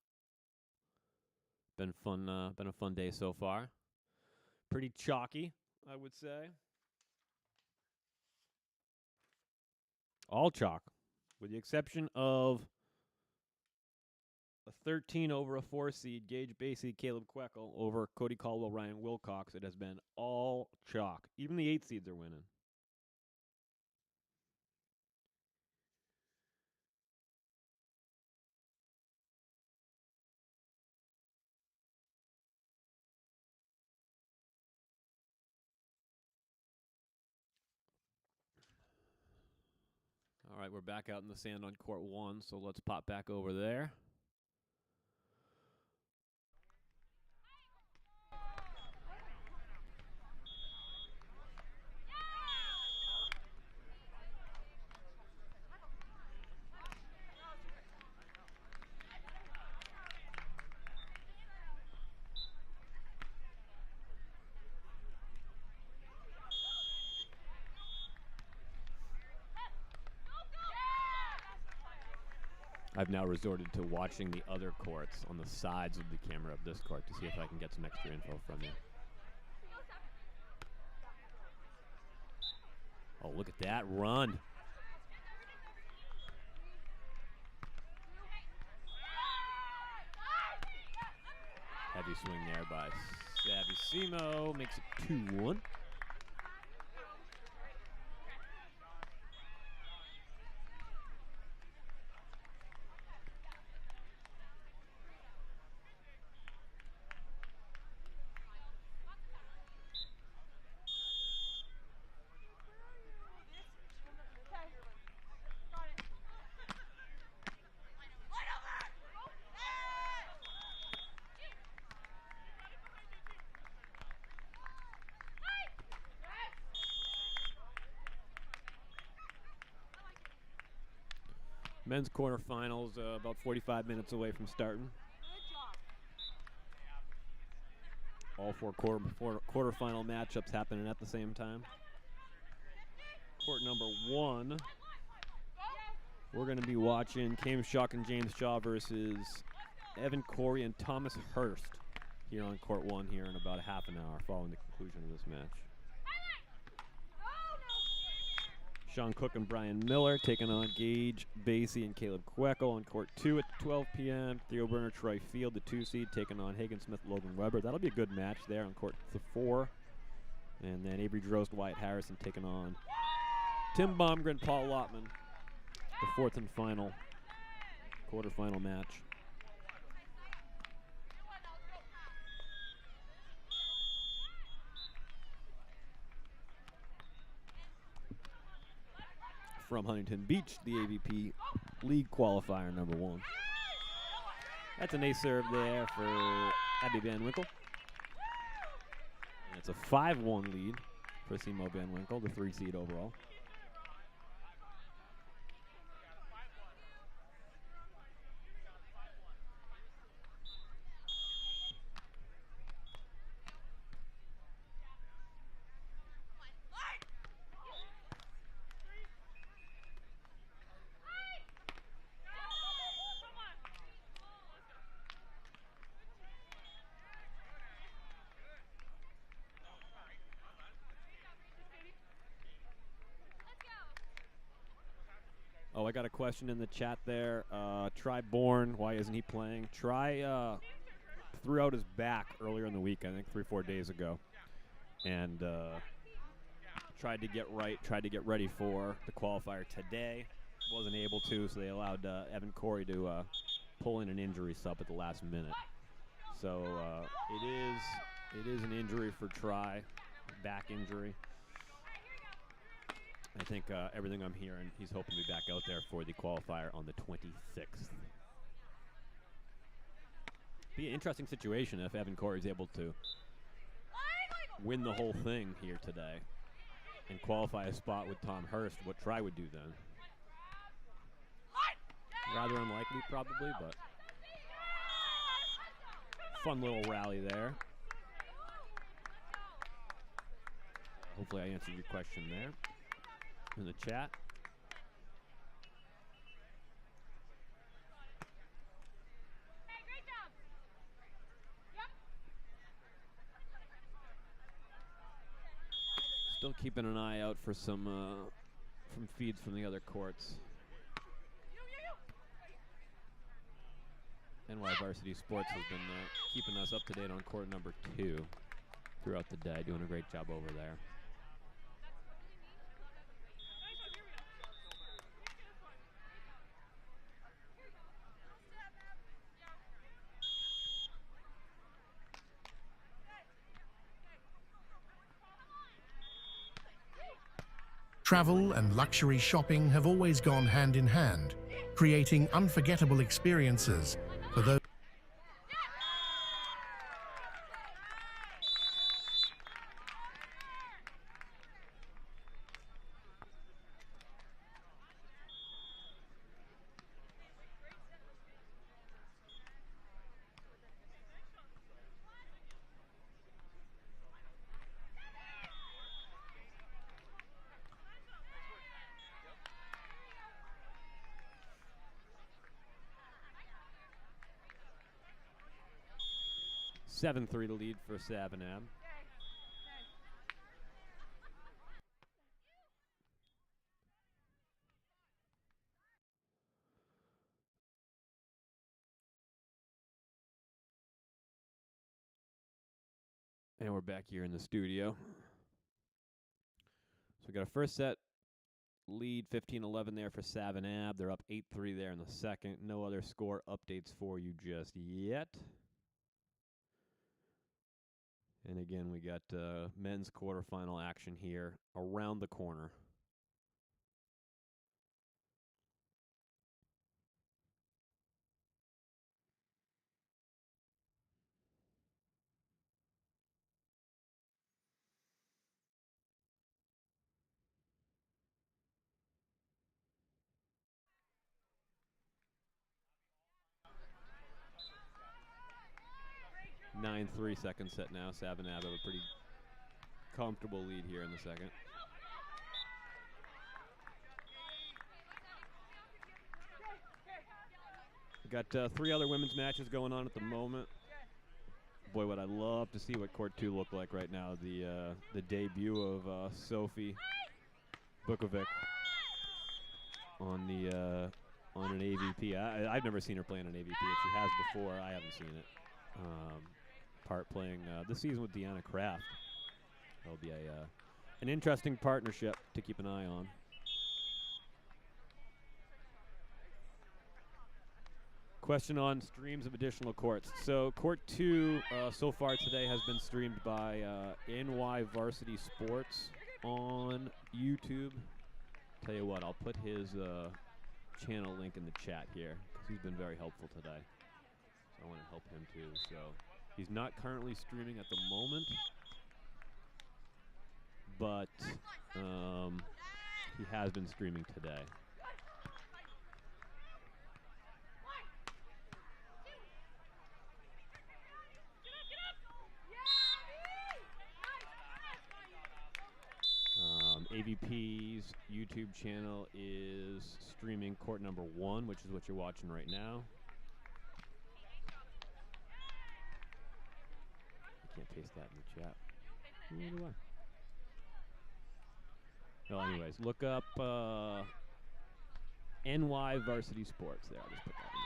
Been fun. Been a fun day so far. Pretty chalky, I would say. All chalk, with the exception of a 13 over a 4 seed, Gage Basie, Caleb Queckel over Cody Caldwell, Ryan Wilcox. It has been all chalk. Even the 8 seeds are winning. All right, we're back out in the sand on court 1, so let's pop back over there. I've now resorted to watching the other courts on the sides of the camera of this court to see if I can get some extra info from you. Oh, look at that run. Heavy swing there by Savicimo. Makes it 2-1. Men's quarterfinals about 45 minutes away from starting. All four quarterfinal matchups happening at the same time. Court number 1, we're going to be watching Cam Shock and James Shaw versus Evan Corey and Thomas Hurst here on court 1 here in about a half an hour following the conclusion of this match. Sean Cook and Brian Miller taking on Gage Basie and Caleb Queckel on court 2 at 12 p.m. Theo Burner, Troy Field, the 2 seed, taking on Hagen Smith, Logan Weber. That'll be a good match there on court 4. And then Avery Drost, Wyatt Harrison taking on Tim Baumgren, Paul Lottman, the 4th and final quarterfinal match. From Huntington Beach, the AVP League Qualifier number 1. That's an ace serve there for Abby Van Winkle. And it's a 5-1 lead for Simo Van Winkle, the 3 seed overall. Oh, I got a question in the chat there. Try Bourne, why isn't he playing? Try threw out his back earlier in the week, I think 3-4 days ago, and tried to get ready for the qualifier today. Wasn't able to, so they allowed Evan Corey to pull in an injury sub at the last minute. So it is an injury for Try, back injury. I think everything I'm hearing, he's hoping to be back out there for the qualifier on the 26th. Be an interesting situation if Evan Corey is able to win the whole thing here today and qualify a spot with Tom Hurst, what Try would do then. Rather unlikely probably, but fun little rally there. Hopefully I answered your question there in the chat. Still keeping an eye out for some from feeds from the other courts. NY Varsity Sports has been keeping us up to date on court number 2 throughout the day, doing a great job over there. Travel and luxury shopping have always gone hand in hand, creating unforgettable experiences for those. Seven 3 to lead for Savanab. And we're back here in the studio. So we got a first set lead, 15-11 there for Savanab. They're up 8-3 there in the second. No other score updates for you just yet. And again, we got men's quarterfinal action here around the corner. 9-3 second set now. Savanav have a pretty comfortable lead here in the second. Got 3 other women's matches going on at the moment. Boy, would I love to see what Court 2 look like right now. The debut of Sophie Bukovic on an AVP. I've never seen her play on an AVP. If she has before, I haven't seen it. Part playing this season with Deanna Kraft. That'll be an interesting partnership to keep an eye on. Question on streams of additional courts. So Court 2 so far today has been streamed by NY Varsity Sports on YouTube. Tell you what, I'll put his channel link in the chat here because he's been very helpful today. So I want to help him too. So he's not currently streaming at the moment, but he has been streaming today. AVP's YouTube channel is streaming court number 1, which is what you're watching right now. I can't paste that in the chat. Neither do I. Well, anyways, look up NY Varsity Sports there. I'll just put that in there.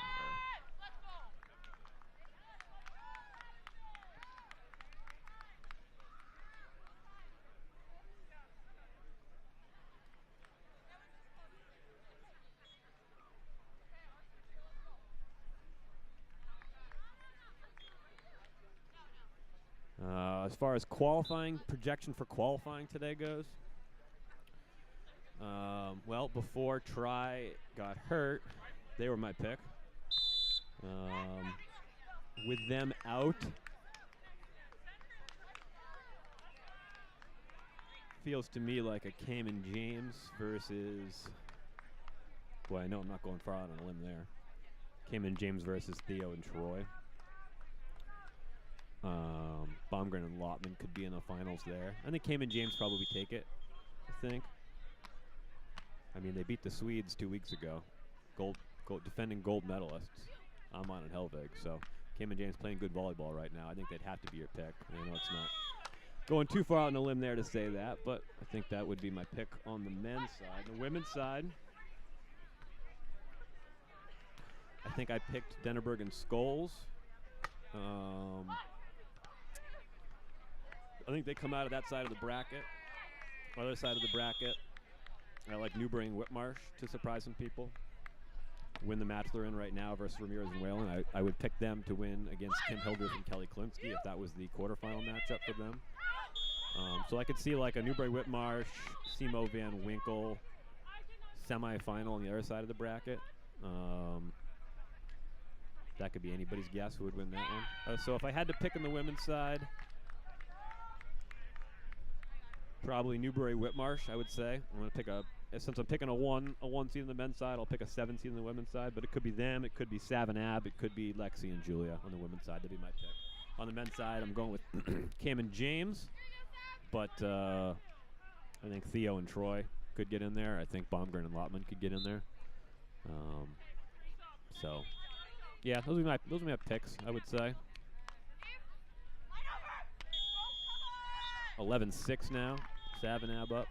As far as qualifying, projection for qualifying today goes, well, before Try got hurt, they were my pick. With them out, feels to me like a Cayman James versus, well, I know I'm not going far out on a limb there. Cayman James versus Theo and Troy. Baumgren and Lotman could be in the finals there. I think Cayman James probably take it, I think. I mean, they beat the Swedes 2 weeks ago. Defending gold medalists, Amman and Helvig. So Cayman James playing good volleyball right now. I think they'd have to be your pick. I know it's not going too far out on a limb there to say that, but I think that would be my pick on the men's side. The women's side, I think I picked Denneberg and Scholes. I think they come out of that side of the bracket. Other side of the bracket, I like Newbury and Whitmarsh to surprise some people. Win the match they're in right now versus Ramirez and Whalen. I would pick them to win against Kim Hildreth and Kelly Klinsky if that was the quarterfinal matchup for them. So I could see like a Newbury Whitmarsh, Simo Van Winkle semifinal on the other side of the bracket. That could be anybody's guess who would win that one. So if I had to pick on the women's side, probably Newbury Whitmarsh, I would say. I'm going to pick since I'm picking a one seed on the men's side, I'll pick a 7 seed on the women's side. But it could be them, it could be Savanab, it could be Lexi and Julia on the women's side. That'd be my pick. On the men's side, I'm going with Cayman James, but I think Theo and Troy could get in there. I think Baumgren and Lotman could get in there. So, yeah, those are my picks, I would say. 11-6 now. Savanab up.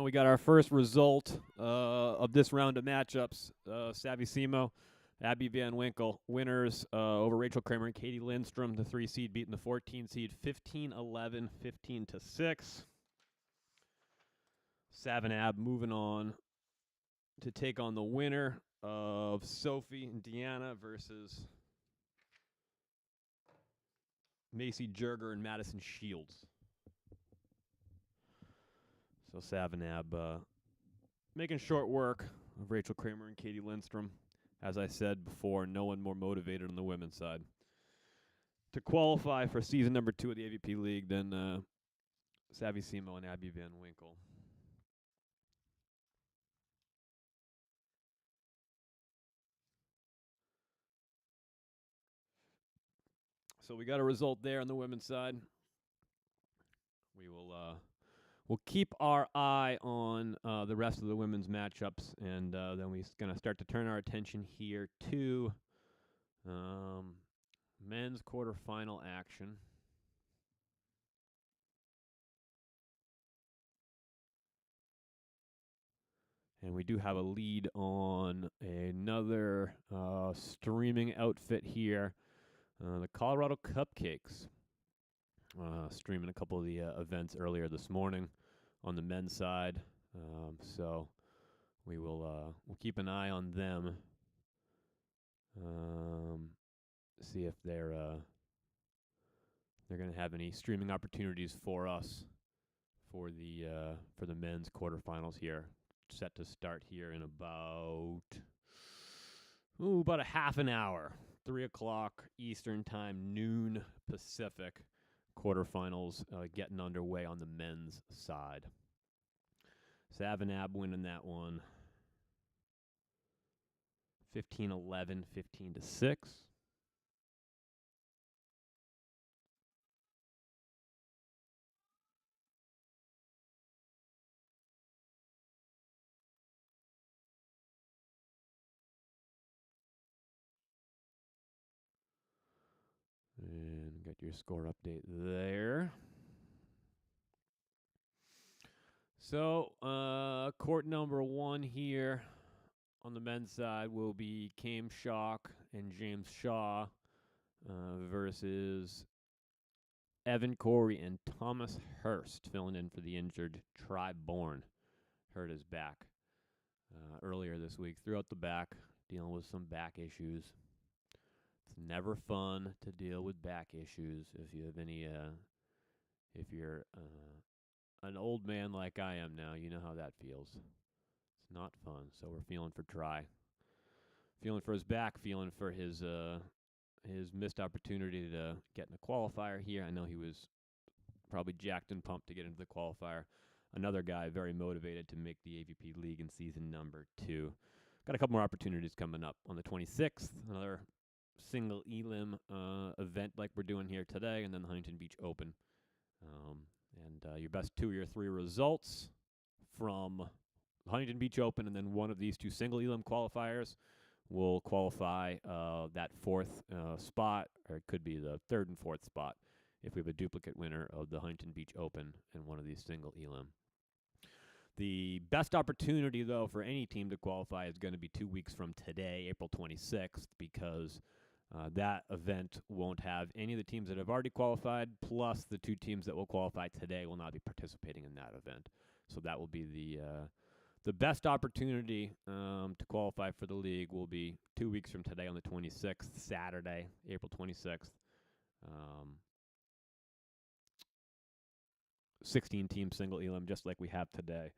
we got our first result of this round of matchups. Savicimo, Abby Van Winkle, winners over Rachel Kramer and Katie Lindstrom, the 3 seed beating the 14 seed 15-11, 15-6. Savanab moving on to take on the winner of Sophie and Deanna versus Macy Jerger and Madison Shields. So Savanab making short work of Rachel Kramer and Katie Lindstrom. As I said before, no one more motivated on the women's side to qualify for season number 2 of the AVP League than Savicimo and Abby Van Winkle. So we got a result there on the women's side. We will we'll keep our eye on the rest of the women's matchups, and then we're going to start to turn our attention here to men's quarterfinal action. And we do have a lead on another streaming outfit here. The Colorado Cupcakes streaming a couple of the events earlier this morning on the men's side. So we will we'll keep an eye on them. See if they're going to have any streaming opportunities for us for the men's quarterfinals here. Set to start here in about a half an hour. 3 o'clock Eastern Time, noon Pacific. Quarterfinals getting underway on the men's side. Savanab winning that one 15-11, 15-6. And got your score update there. So, court number 1 here on the men's side will be Cam Schock and James Shaw versus Evan Corey and Thomas Hurst, filling in for the injured Tri Bourne. Hurt his back earlier this week, threw out the back, dealing with some back issues. It's never fun to deal with back issues if you have any, if you're an old man like I am now, you know how that feels. It's not fun, so we're feeling for Tri. Feeling for his back, feeling for his missed opportunity to get in a qualifier here. I know he was probably jacked and pumped to get into the qualifier. Another guy very motivated to make the AVP League in season number 2. Got a couple more opportunities coming up on the 26th. Another single elim event like we're doing here today, and then the Huntington Beach Open. And your best 2 or 3 results from the Huntington Beach Open and then one of these 2 single elim qualifiers will qualify that 4th spot, or it could be the 3rd and 4th spot if we have a duplicate winner of the Huntington Beach Open and one of these single elim. The best opportunity, though, for any team to qualify is going to be 2 weeks from today, April 26th, because that event won't have any of the teams that have already qualified, plus the 2 teams that will qualify today will not be participating in that event. So that will be the best opportunity to qualify for the league will be 2 weeks from today on the 26th, Saturday, April 26th. 16-team single elim, just like we have today.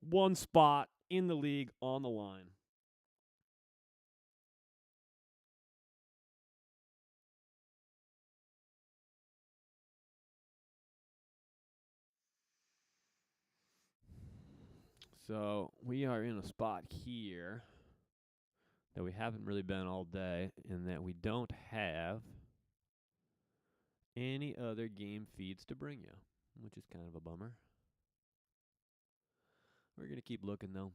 1 spot in the league on the line. So we are in a spot here that we haven't really been all day, in that we don't have any other game feeds to bring you, which is kind of a bummer. We're going to keep looking, though.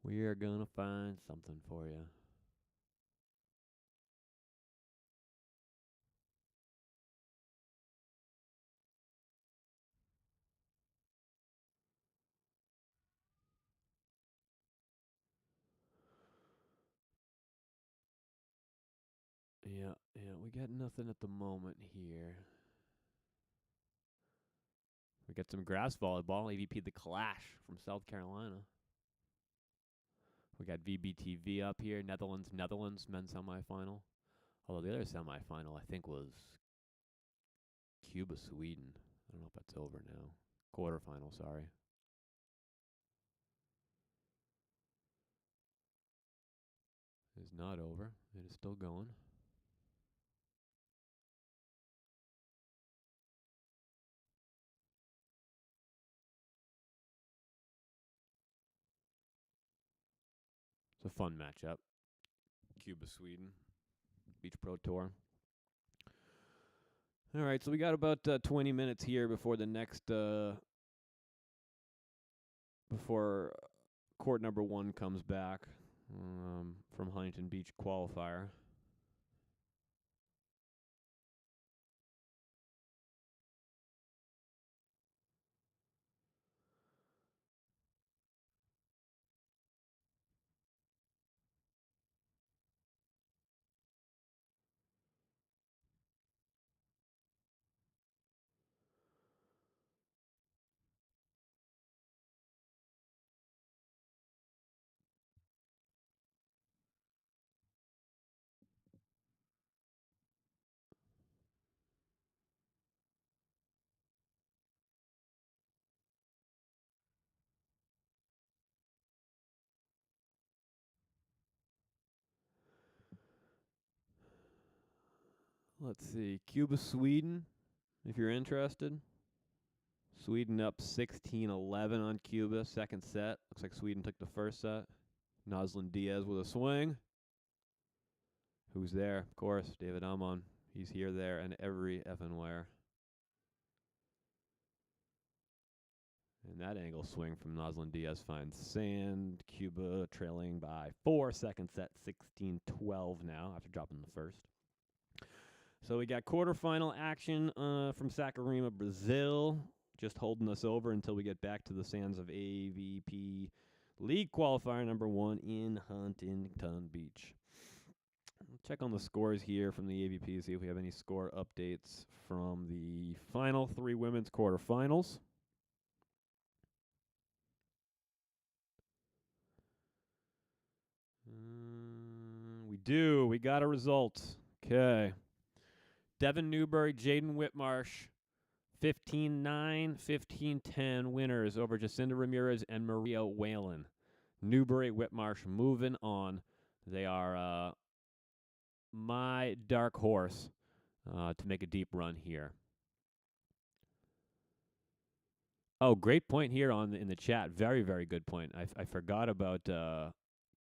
We are going to find something for you. we got nothing at the moment here. We got some grass volleyball. AVP the Clash from South Carolina. We got VBTV up here. Netherlands men's semifinal. Although the other semifinal, I think, was Cuba, Sweden. I don't know if that's over now. Quarterfinal, sorry. Is not over. It is still going. It's a fun matchup. Cuba, Sweden. Beach Pro Tour. All right, so we got about 20 minutes here before the next, before court number 1 comes back from Huntington Beach Qualifier. Let's see. Cuba, Sweden, if you're interested. Sweden up 16-11 on Cuba. Second set. Looks like Sweden took the first set. Noslin Diaz with a swing. Who's there? Of course, David Amon. He's here, there, and every effing where. And that angle swing from Noslin Diaz finds sand. Cuba trailing by 4. Second set, 16-12 now after dropping the first. So we got quarterfinal action from Saquarema, Brazil. Just holding us over until we get back to the sands of AVP League Qualifier number 1 in Huntington Beach. Check on the scores here from the AVP, see if we have any score updates from the final 3 women's quarterfinals. We do. We got a result. Okay. Devin Newberry, Jaden Whitmarsh, 15-9, 15-10 winners over Jacinda Ramirez and Maria Whalen. Newberry, Whitmarsh moving on. They are my dark horse to make a deep run here. Oh, great point here in the chat. Very, very good point. I forgot about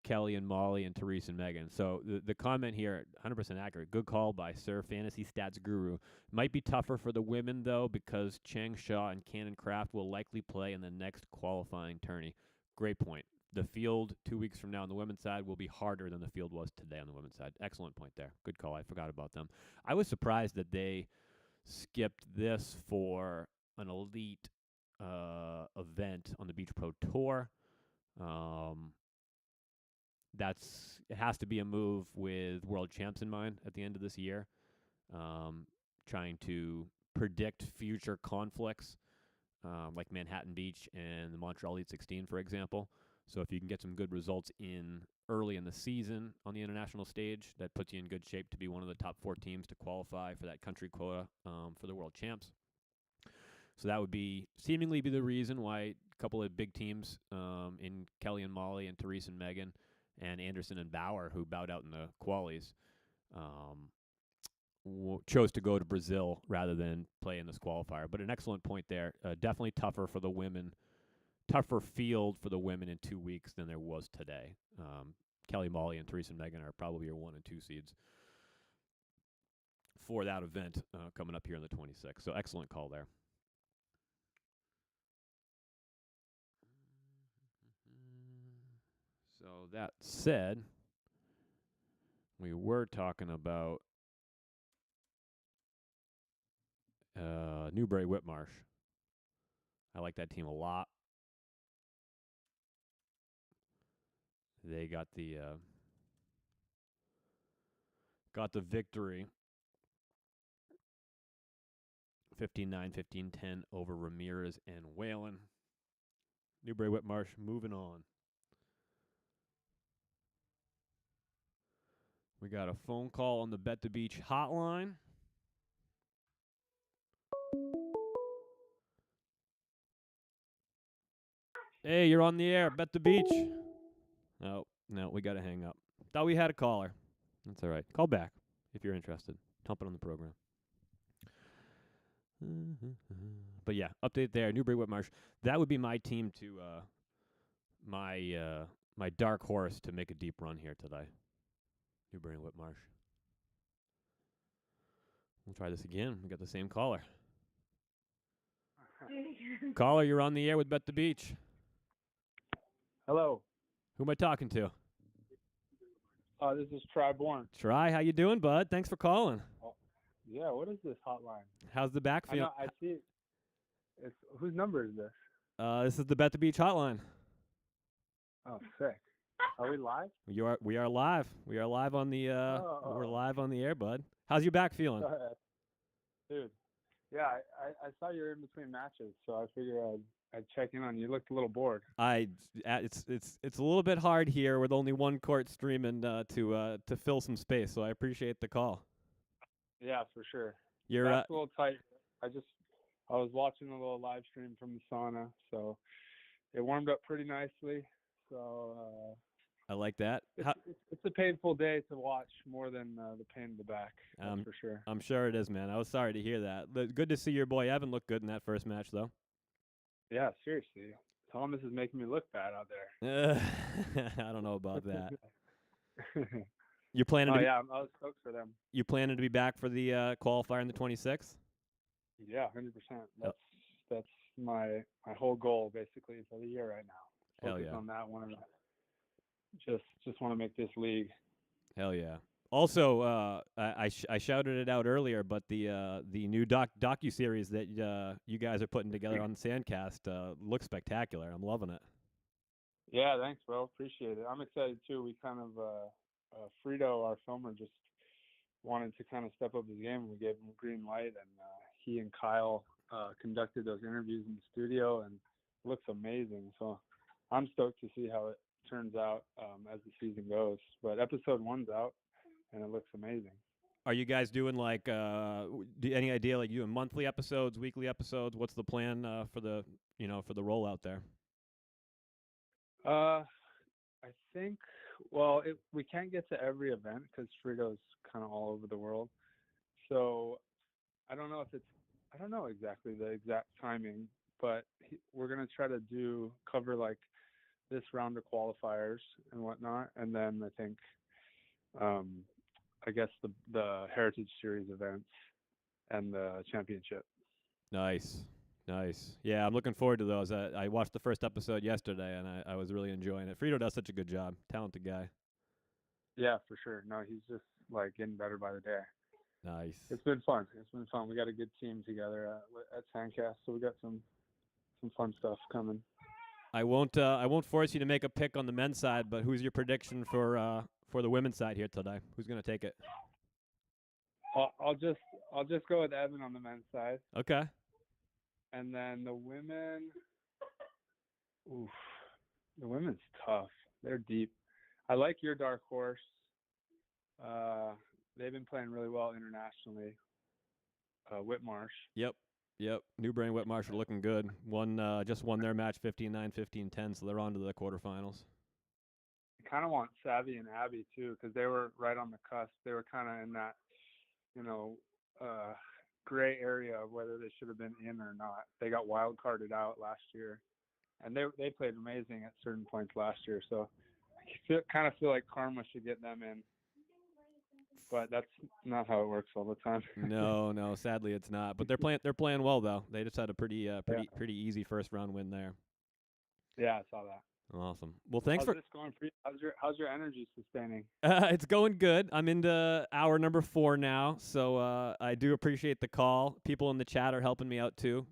Kelly and Molly and Therese and Megan. So the comment here, 100% accurate. Good call by Sir Fantasy Stats Guru. Might be tougher for the women, though, because Chang Shaw and Cannon Craft will likely play in the next qualifying tourney. Great point. The field 2 weeks from now on the women's side will be harder than the field was today on the women's side. Excellent point there. Good call. I forgot about them. I was surprised that they skipped this for an elite event on the Beach Pro Tour. It has to be a move with world champs in mind at the end of this year, trying to predict future conflicts like Manhattan Beach and the Montreal Elite 16, for example. So if you can get some good results early in the season on the international stage, that puts you in good shape to be one of the top 4 teams to qualify for that country quota for the world champs. So that would seemingly be the reason why a couple of big teams in Kelly and Molly and Therese and Megan and Anderson and Bauer, who bowed out in the qualies, chose to go to Brazil rather than play in this qualifier. But an excellent point there. Definitely tougher for the women, tougher field for the women in 2 weeks than there was today. Kelly, Molly, and Therese and Megan are probably your 1 and 2 seeds for that event coming up here on the 26th. So excellent call there. So that said, we were talking about Newberry Whitmarsh. I like that team a lot. They got the victory 15-9, 15-10 over Ramirez and Whalen. Newbury-Whitmarsh moving on. We got a phone call on the Bet the Beach hotline. Hey, you're on the air. Bet the Beach. No, we got to hang up. Thought we had a caller. That's all right. Call back if you're interested. Dump it on the program. But yeah, update there. Newbury-Whitmarsh. That would be my team to my dark horse to make a deep run here today. Newbury and Whitmarsh. We'll try this again. We got the same caller. Caller, you're on the air with Bet the Beach. Hello. Who am I talking to? This is Tri-Born. Try, how you doing, bud? Thanks for calling. Yeah, what is this hotline? How's the back feel? I see it. It's, whose number is this? This is the Bet the Beach hotline. Oh, sick. Are we live? We are live. We are live on the we're live on the air, bud. How's your back feeling? Dude. Yeah, I saw you were in between matches, so I figured I'd check in on you. You looked a little bored. It's a little bit hard here with only one court streaming to fill some space, so I appreciate the call. Yeah, for sure. That's a little tight. I was watching a little live stream from the sauna, so it warmed up pretty nicely. So I like that. It's a painful day to watch more than the pain in the back. That's for sure. I'm sure it is, man. I was sorry to hear that. Good to see your boy Evan look good in that first match, though. Yeah, seriously. Thomas is making me look bad out there. I don't know about that. You're planning? I was stoked for them. You planning to be back for the qualifier in the 26th? Yeah, 100%. That's my whole goal basically for the year right now. Focus on that one. Just want to make this league. Hell yeah. Also, I shouted it out earlier, but the new docu-series that you guys are putting together on Sandcast looks spectacular. I'm loving it. Yeah, thanks, bro. Appreciate it. I'm excited too. We kind of Frito, our filmer, just wanted to kind of step up his game. We gave him a green light, and he and Kyle conducted those interviews in the studio, and it looks amazing. So I'm stoked to see how it turns out as the season goes. But episode 1's out, and it looks amazing. Are you guys doing like any idea like you doing monthly episodes, weekly episodes? What's the plan for the rollout there? I think we can't get to every event because Frito's kind of all over the world. So I don't know exactly the exact timing, but we're gonna try to cover like this round of qualifiers and whatnot, and then I think I guess the Heritage Series events and the championship. Nice. Yeah, I'm looking forward to those. I watched the first episode yesterday, and I was really enjoying it. Frito does such a good job. Talented guy. Yeah, for sure. No, he's just like getting better by the day. Nice. It's been fun. We got a good team together at Sandcast, so we got some fun stuff coming. I won't force you to make a pick on the men's side, but who's your prediction for the women's side here today? Who's gonna take it? I'll just go with Evan on the men's side. Okay. And then the women, the women's tough. They're deep. I like your dark horse. They've been playing really well internationally. Whitmarsh. Yep. Newbury and Whitmarsh are looking good. Just won their match 15-9, 15-10, so they're on to the quarterfinals. I kind of want Savvy and Abby too, because they were right on the cusp. They were kind of in that, gray area of whether they should have been in or not. They got wild carded out last year, and they played amazing at certain points last year. So I kind of feel like karma should get them in, but that's not how it works all the time. No, sadly it's not. But they're playing well though. They just had a pretty easy first round win there. Yeah, I saw that. Awesome. Well, thanks How's this going for you? How's your energy sustaining? It's going good. I'm into hour number 4 now, so I do appreciate the call. People in the chat are helping me out too,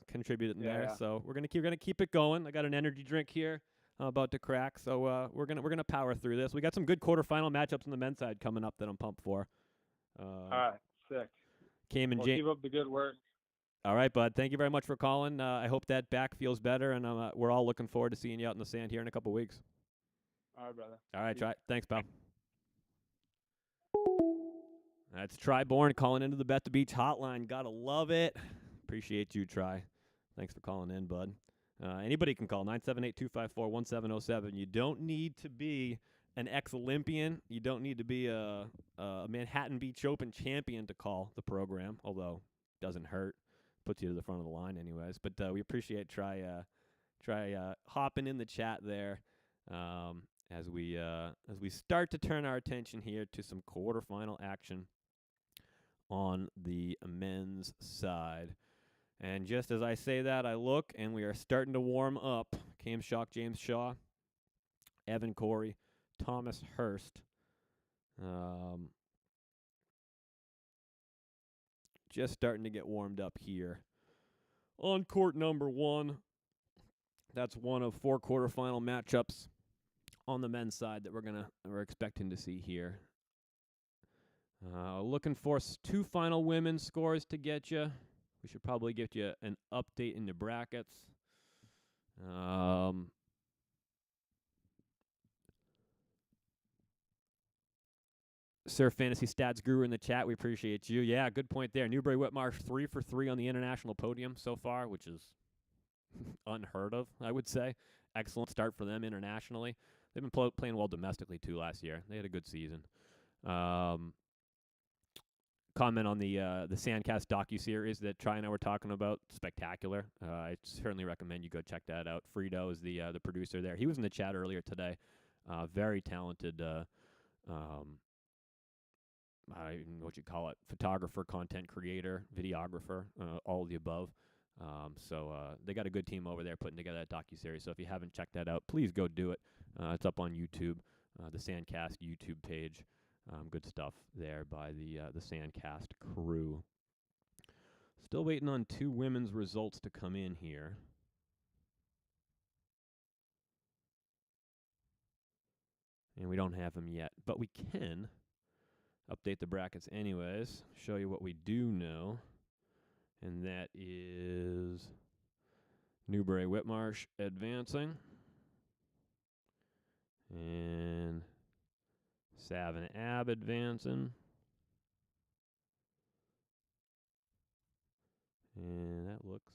contributing there. Yeah. So we're gonna keep it going. I got an energy drink here. I'm about to crack, so we're gonna power through this. We got some good quarterfinal matchups on the men's side coming up that I'm pumped for. All right, sick. Keep up the good work. All right, bud. Thank you very much for calling. I hope that back feels better, and we're all looking forward to seeing you out in the sand here in a couple weeks. All right, brother. All right, See ya. try. Thanks, pal. That's Tri-Born calling into the Bet the Beach hotline. Gotta love it. Appreciate you, Tri. Thanks for calling in, bud. Anybody can call 978-254-1707. You don't need to be an ex-Olympian. You don't need to be a Manhattan Beach Open champion to call the program, although it doesn't hurt. Puts you to the front of the line anyways. But we appreciate Try hopping in the chat there as we start to turn our attention here to some quarterfinal action on the men's side. And just as I say that, I look, and we are starting to warm up. Cam Shock, James Shaw, Evan Corey, Thomas Hurst. Just starting to get warmed up here. On court number 1, that's one of 4 quarterfinal matchups on the men's side that we're expecting to see here. Looking for 2 final women's scores to get you. We should probably get you an update in the brackets. Sir Fantasy Stats Guru in the chat, we appreciate you. Yeah, good point there. Newbury Whitmarsh 3 for 3 on the international podium so far, which is unheard of, I would say. Excellent start for them internationally. They've been playing well domestically, too, last year. They had a good season. Comment on the Sandcast docuseries that Tri and I were talking about. Spectacular. I certainly recommend you go check that out. Frito is the producer there. He was in the chat earlier today. Very talented, what you call it, photographer, content creator, videographer, all of the above. So they got a good team over there putting together that docuseries. So if you haven't checked that out, please go do it. It's up on YouTube, the Sandcast YouTube page. Good stuff there by the Sandcast crew. Still waiting on 2 women's results to come in here. And we don't have them yet, but we can update the brackets anyways, show you what we do know. And that is Newbury Whitmarsh advancing. And Savin Ab advancing. And that looks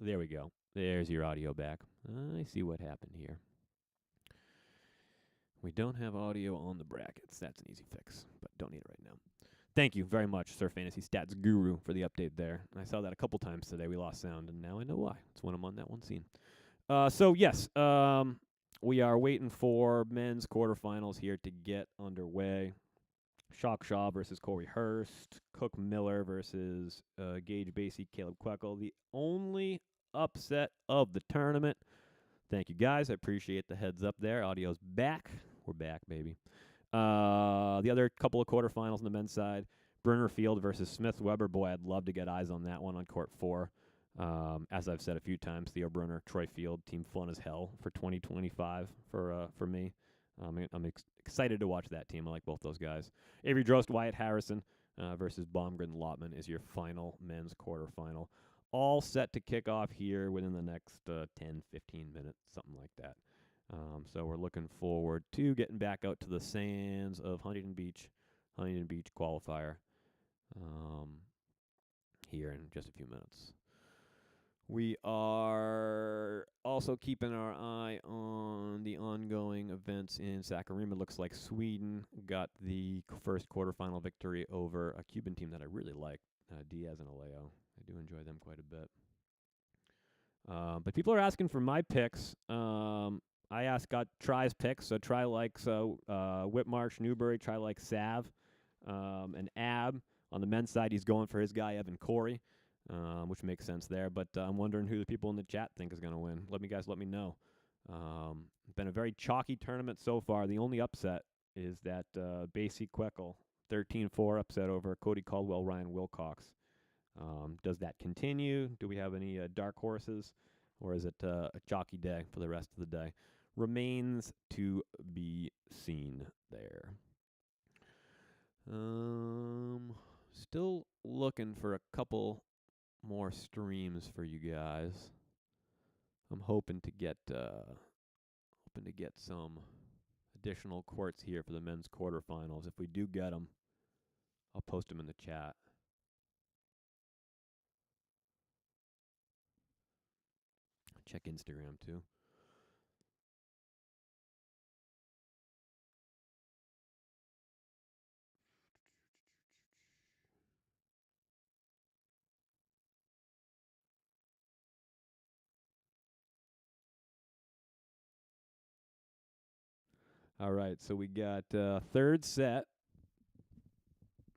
There we go. There's your audio back. I see what happened here. We don't have audio on the brackets. That's an easy fix, but don't need it right now. Thank you very much, Sir Fantasy Stats Guru, for the update there. I saw that a couple times today. We lost sound, and now I know why. It's when I'm on that one scene. Yes, we are waiting for men's quarterfinals here to get underway. Shock Shaw versus Corey Hurst. Cook Miller versus Gage Basie, Caleb Queckel. The only upset of the tournament. Thank you, guys. I appreciate the heads up there. Audio's back. We're back, baby. The other couple of quarterfinals on the men's side, Brunner Field versus Smith Weber. Boy, I'd love to get eyes on that one on court 4. As I've said a few times, Theo Brunner, Troy Field, team fun as hell for 2025 for me. I'm excited to watch that team. I like both those guys. Avery Drost, Wyatt Harrison versus Baumgren Lotman is your final men's quarterfinal. All set to kick off here within the next 10, 15 minutes, something like that. So we're looking forward to getting back out to the sands of Huntington Beach qualifier here in just a few minutes. We are also keeping our eye on the ongoing events in Saccharima. Looks like Sweden got the first quarterfinal victory over a Cuban team that I really like, Diaz and Aleo. I do enjoy them quite a bit. But people are asking for my picks. I got Try's picks. So Try likes Whitmarsh, Newbury. Try likes Sav and Ab. On the men's side, he's going for his guy, Evan Corey, which makes sense there. But I'm wondering who the people in the chat think is going to win. Let me know. Been a very chalky tournament so far. The only upset is that Basie Queckel 13-4 upset over Cody Caldwell, Ryan Wilcox. Does that continue? Do we have any dark horses? Or is it a chalky day for the rest of the day? Remains to be seen there. Still looking for a couple more streams for you guys. I'm hoping to get some additional courts here for the men's quarterfinals. If we do get them, I'll post them in the chat. Check Instagram too. All right, so we got third set.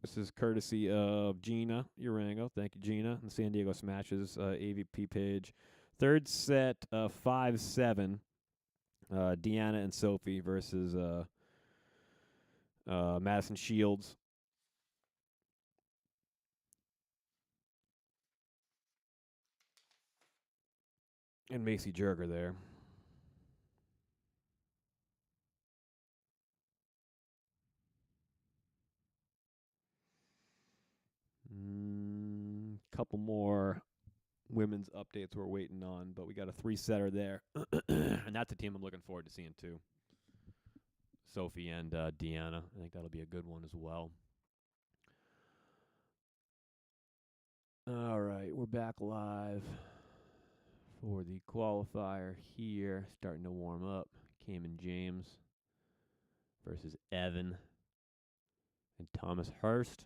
This is courtesy of Gina Urango. Thank you, Gina, and San Diego Smashes AVP page. Third set, 5-7. Deanna and Sophie versus Madison Shields. And Macy Jerger there. Couple more women's updates we're waiting on, but we got a 3-setter there. And that's a team I'm looking forward to seeing too. Sophie and Deanna. I think that'll be a good one as well. All right, we're back live for the qualifier here. Starting to warm up. Cayman James versus Evan and Thomas Hurst.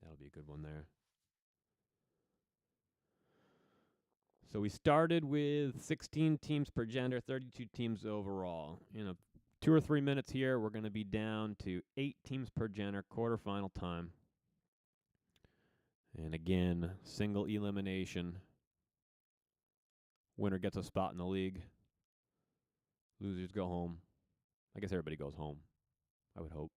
That'll be a good one there. So we started with 16 teams per gender, 32 teams overall. In 2 or 3 minutes here, we're going to be down to 8 teams per gender, quarterfinal time. And again, single elimination. Winner gets a spot in the league. Losers go home. I guess everybody goes home, I would hope.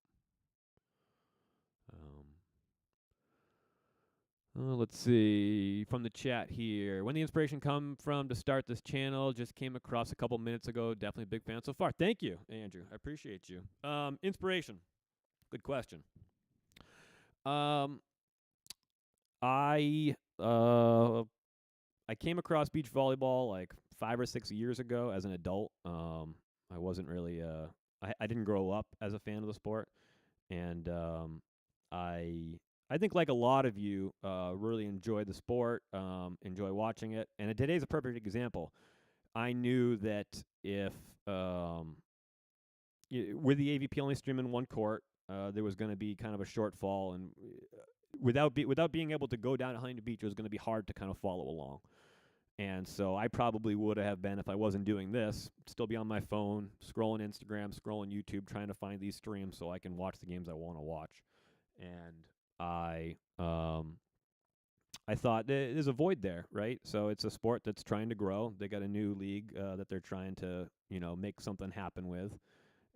Let's see, from the chat here. When the inspiration come from to start this channel? Just came across a couple minutes ago. Definitely a big fan so far. Thank you, Andrew. I appreciate you. Inspiration. Good question. I came across beach volleyball like 5 or 6 years ago as an adult. I wasn't really I didn't grow up as a fan of the sport, and I I think like a lot of you, really enjoy the sport, enjoy watching it, and today's a perfect example. I knew that if with the AVP only streaming one court, there was going to be kind of a shortfall, and without being able to go down to Huntington Beach, it was going to be hard to kind of follow along. And so I probably would have been, if I wasn't doing this, still be on my phone, scrolling Instagram, scrolling YouTube, trying to find these streams so I can watch the games I want to watch. And I thought there's a void there, right? So it's a sport that's trying to grow. They got a new league that they're trying to, make something happen with.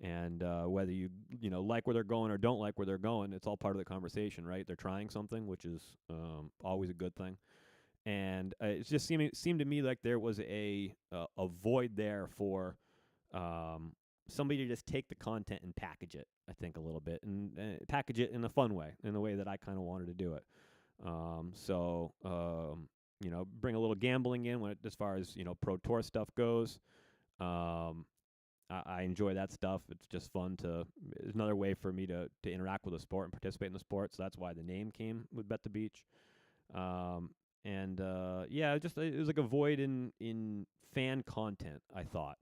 And whether you like where they're going or don't like where they're going, it's all part of the conversation, right? They're trying something, which is always a good thing. And it just seemed to me like there was a void there for somebody to just take the content and package it. I think a little bit and package it in a fun way, in a way that I kind of wanted to do it. Bring a little gambling in as far as pro tour stuff goes. I enjoy that stuff. It's just fun it's another way for me to interact with the sport and participate in the sport. So that's why the name came with Bet the Beach. It was like a void in fan content, I thought,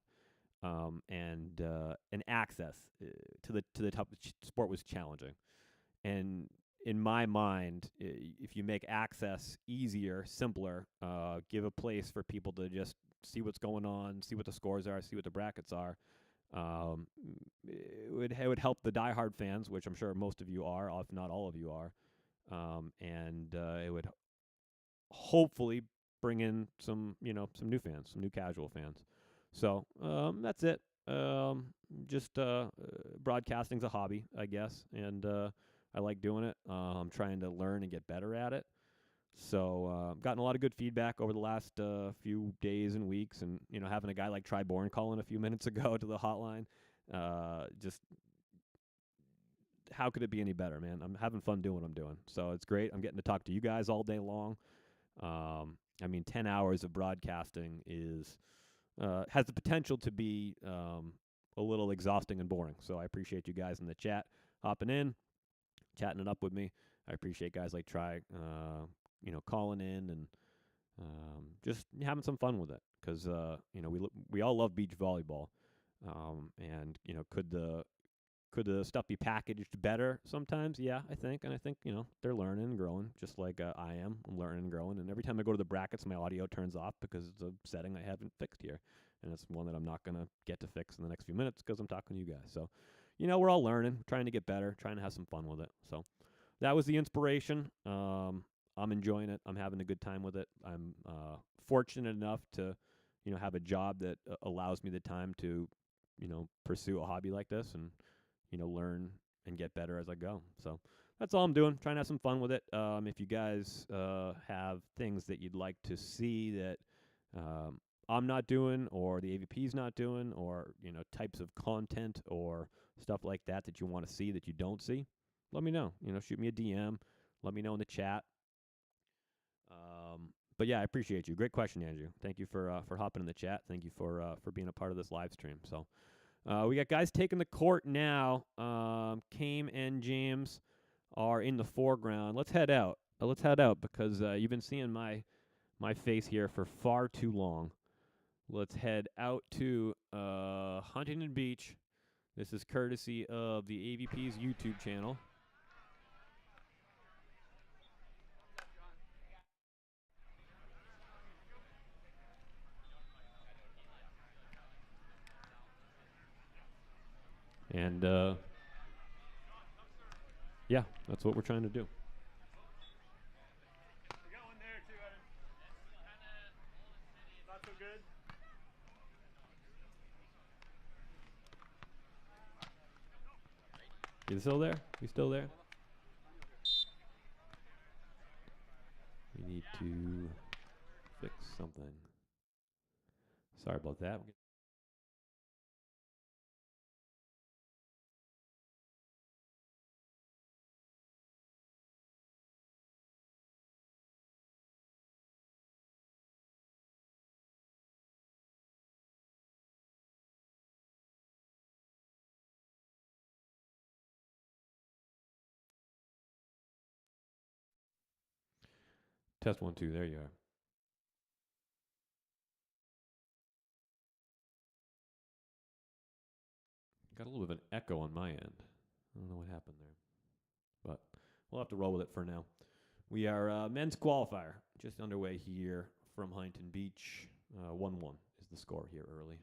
and access to the top of the sport was challenging. And in my mind, if you make access easier, simpler, give a place for people to just see what's going on, see what the scores are, see what the brackets are, it would help the diehard fans, which I'm sure most of you are, if not all of you are, and it would hopefully bring in some new fans, some new casual fans. So that's it. Broadcasting's a hobby, I guess, and I like doing it. I'm trying to learn and get better at it. So I've gotten a lot of good feedback over the last few days and weeks, and having a guy like Tri Bourne calling a few minutes ago to the hotline, just how could it be any better, man? I'm having fun doing what I'm doing, so it's great. I'm getting to talk to you guys all day long. 10 hours of broadcasting has the potential to be a little exhausting and boring. So I appreciate you guys in the chat hopping in, chatting it up with me. I appreciate guys like Tri, calling in and just having some fun with it, because we all love beach volleyball, and could the stuff be packaged better sometimes? Yeah, I think. And I think, they're learning and growing, just like I am. I'm learning and growing. And every time I go to the brackets, my audio turns off because it's a setting I haven't fixed here. And it's one that I'm not going to get to fix in the next few minutes because I'm talking to you guys. So, we're all learning, trying to get better, trying to have some fun with it. So that was the inspiration. I'm enjoying it. I'm having a good time with it. I'm fortunate enough to, have a job that allows me the time to, pursue a hobby like this and, learn and get better as I go. So that's all I'm doing, trying to have some fun with it. If you guys have things that you'd like to see that I'm not doing, or the AVP's not doing, or, types of content or stuff like that you want to see that you don't see, let me know. Shoot me a DM. Let me know in the chat. But yeah, I appreciate you. Great question, Andrew. Thank you for hopping in the chat. Thank you for being a part of this live stream. So we got guys taking the court now. Kame and James are in the foreground. Let's head out. Because you've been seeing my face here for far too long. Let's head out to Huntington Beach. This is courtesy of the AVP's YouTube channel. And yeah, that's what we're trying to do. Not so good. You still there? You still there? We need to fix something. Sorry about that. Test 1, 2. There you are. Got a little bit of an echo on my end. I don't know what happened there, but we'll have to roll with it for now. We are men's qualifier just underway here from Huntington Beach. 1-1 is the score here early.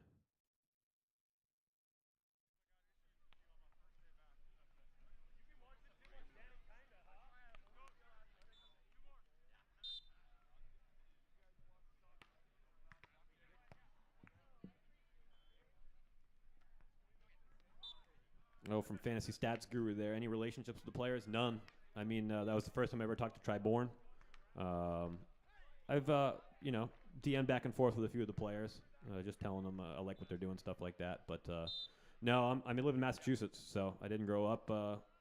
Oh, from Fantasy Stats Guru there. Any relationships with the players? None. I mean, that was the first time I ever talked to Triborn. I've, DM'd back and forth with a few of the players, just telling them I like what they're doing, stuff like that. But no, I live in Massachusetts, so I didn't grow up,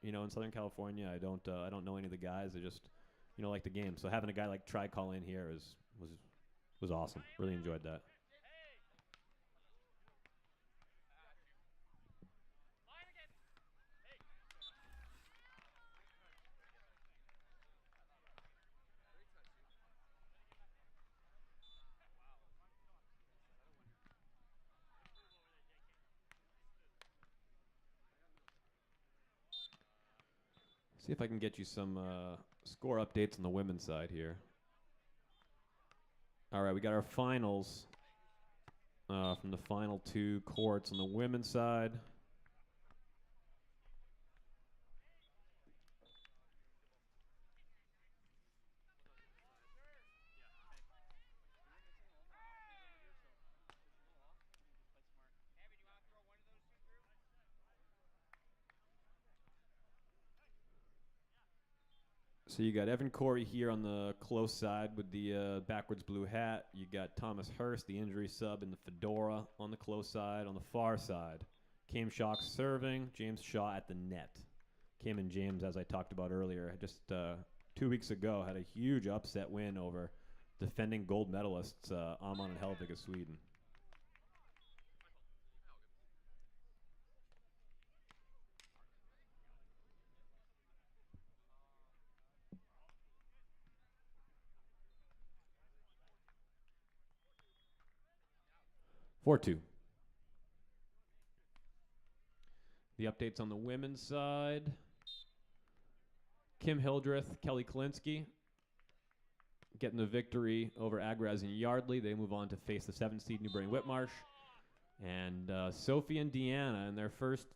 in Southern California. I don't know any of the guys. I just, like the game. So having a guy like Tri call in here was awesome. Really enjoyed that. See if I can get you some score updates on the women's side here. All right, we got our finals from the final 2 courts on the women's side. So you got Evan Corey here on the close side with the backwards blue hat. You got Thomas Hurst, the injury sub, in the fedora on the close side. On the far side, Cam Schock serving, James Shaw at the net. Cam and James, as I talked about earlier, just 2 weeks ago had a huge upset win over defending gold medalists Amon and Helvig of Sweden. (4-2). The updates on the women's side. Kim Hildreth, Kelly Klinsky getting the victory over Agraz and Yardley. They move on to face the 7th seed Newbury and Whitmarsh. And Sophie and Deanna in their first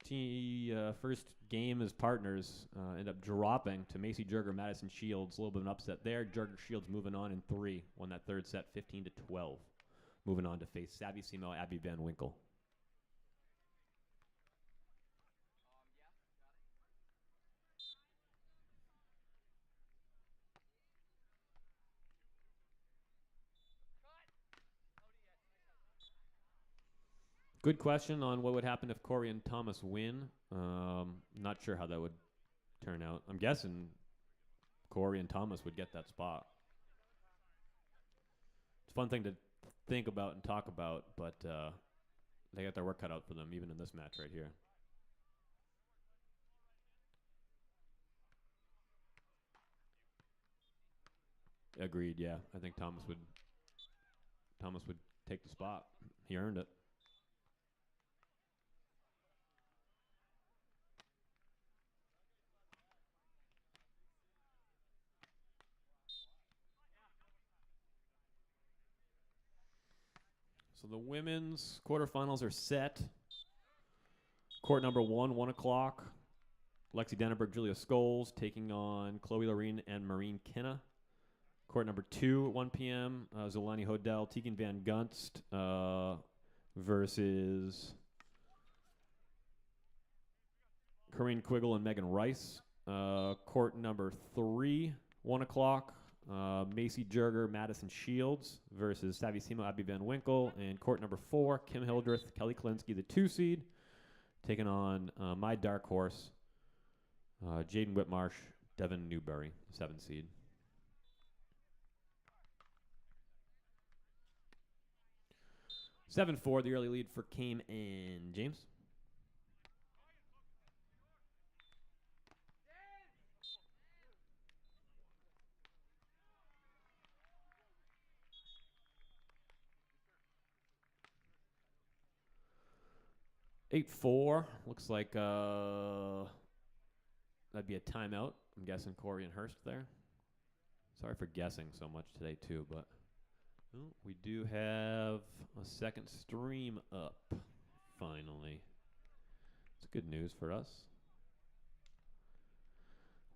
game as partners end up dropping to Macy Jurger, Madison Shields. A little bit of an upset there. Jurger Shields moving on in 3. Won that third set 15-12. Moving on to face Savvy Simo, Abby Van Winkle. Good question on what would happen if Corey and Thomas win. Not sure how that would turn out. I'm guessing Corey and Thomas would get that spot. It's a fun thing to think about and talk about, but they got their work cut out for them, even in this match right here. Agreed, yeah. I think Thomas would take the spot. He earned it. So the women's quarterfinals are set. Court number 1, 1 o'clock. Lexi Denneberg, Julia Scholes taking on Chloe Lorene and Maureen Kinna. Court number 2, 1 p.m. Zolani Hodel, Tegan Van Gunst versus Corinne Quiggle and Megan Rice. Court number 3, 1 o'clock. Macy Jurger, Madison Shields versus Savvy Simo, Abby Van Winkle. And court number 4, Kim Hildreth, Kelly Klinsky, the 2 seed, taking on my dark horse, Jaden Whitmarsh, Devin Newberry, 7 seed. (7-4), the early lead for Kame and James. 8-4. Looks like that'd be a timeout. I'm guessing Corey and Hurst there. Sorry for guessing so much today too, but we do have a second stream up finally. It's good news for us.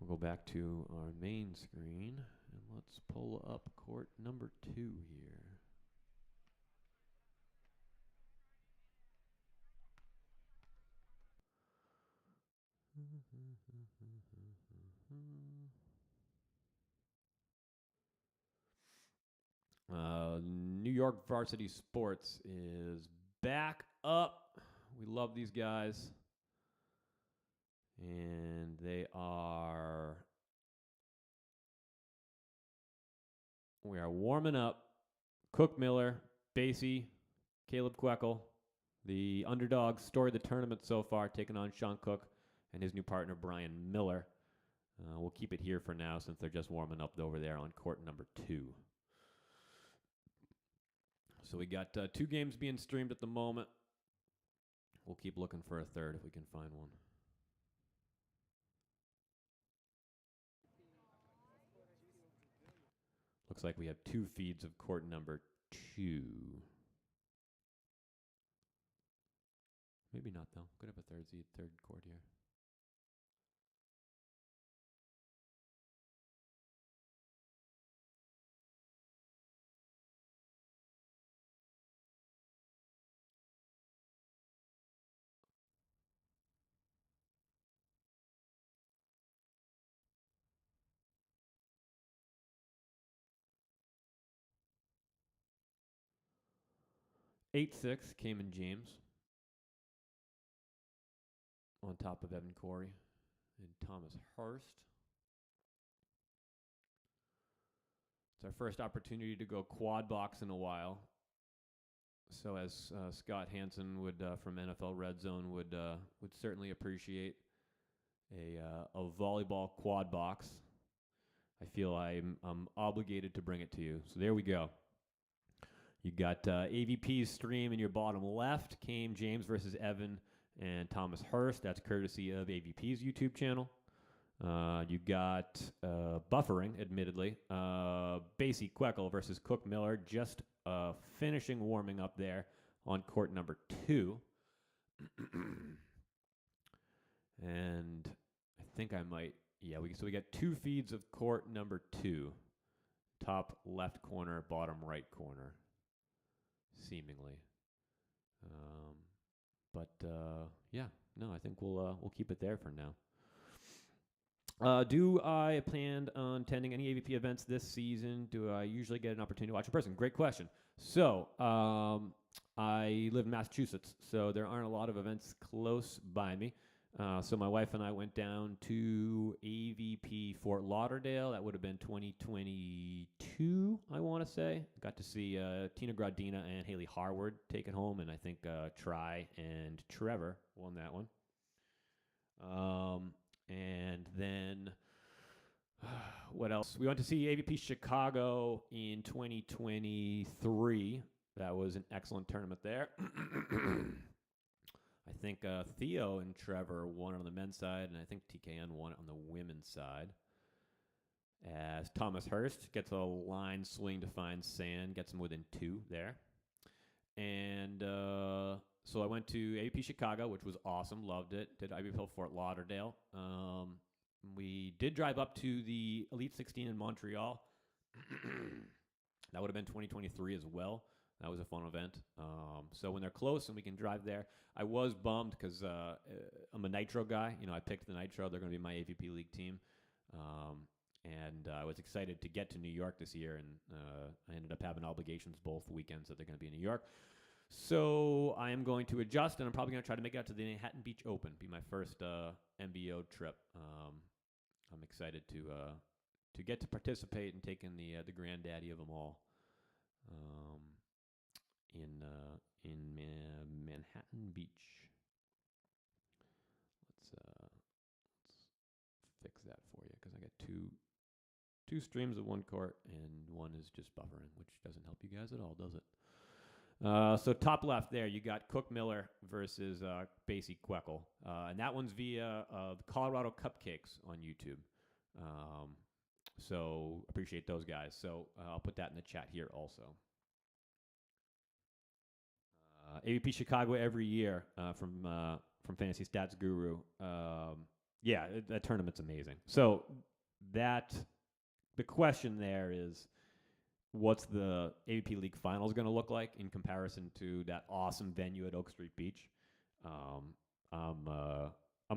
We'll go back to our main screen and let's pull up court number 2 here. New York Varsity Sports is back up. We love these guys. And we are warming up. Cook Miller, Basie, Caleb Queckel, the underdog story of the tournament so far, taking on Sean Cook and his new partner, Brian Miller. We'll keep it here for now since they're just warming up over there on court number 2. So we got 2 games being streamed at the moment. We'll keep looking for a third if we can find one. Looks like we have 2 feeds of court number 2. Maybe not, though. Could have a third court here. Eight 6, Cayman James on top of Evan Corey and Thomas Hurst. It's our first opportunity to go quad box in a while. So as Scott Hansen would from NFL Red Zone would certainly appreciate a volleyball quad box. I feel I'm obligated to bring it to you. So there we go. You got AVP's stream in your bottom left. Came James versus Evan and Thomas Hurst. That's courtesy of AVP's YouTube channel. You got buffering, admittedly. Basie Queckel versus Cook Miller. Just finishing warming up there on court number 2. And I think I might, so we got 2 feeds of court number 2. Top left corner, bottom right corner. Seemingly. I think we'll keep it there for now. Do I plan on attending any AVP events this season? Do I usually get an opportunity to watch in person? Great question. So, I live in Massachusetts, so there aren't a lot of events close by me. So my wife and I went down to AVP Fort Lauderdale. That would have been 2022, I want to say. Got to see Tina Gradina and Haley Harward take it home, and I think Tri and Trevor won that one. And then what else? We went to see AVP Chicago in 2023. That was an excellent tournament there. I think Theo and Trevor won it on the men's side, and I think TKN won it on the women's side. As Thomas Hurst gets a line swing to find sand, gets him within 2 there. And so I went to AVP Chicago, which was awesome, loved it. Did IBPL Fort Lauderdale. We did drive up to the Elite 16 in Montreal. That would have been 2023 as well. That was a fun event. So when they're close and we can drive there, I was bummed because I'm a Nitro guy. I picked the Nitro. They're going to be my AVP League team. And I was excited to get to New York this year, and I ended up having obligations both weekends that they're going to be in New York. So I am going to adjust, and I'm probably going to try to make it out to the Manhattan Beach Open, be my first MBO trip. I'm excited to get to participate and take in the granddaddy of them all. In Manhattan Beach. Let's fix that for you because I got two streams of one court and one is just buffering, which doesn't help you guys at all, does it? So top left there, you got Cook Miller versus Basie Queckle. And that one's via the Colorado Cupcakes on YouTube. So appreciate those guys. So I'll put that in the chat here also. AVP Chicago every year from Fantasy Stats Guru. Yeah, that tournament's amazing. So the question there is, what's the AVP League Finals going to look like in comparison to that awesome venue at Oak Street Beach? I'm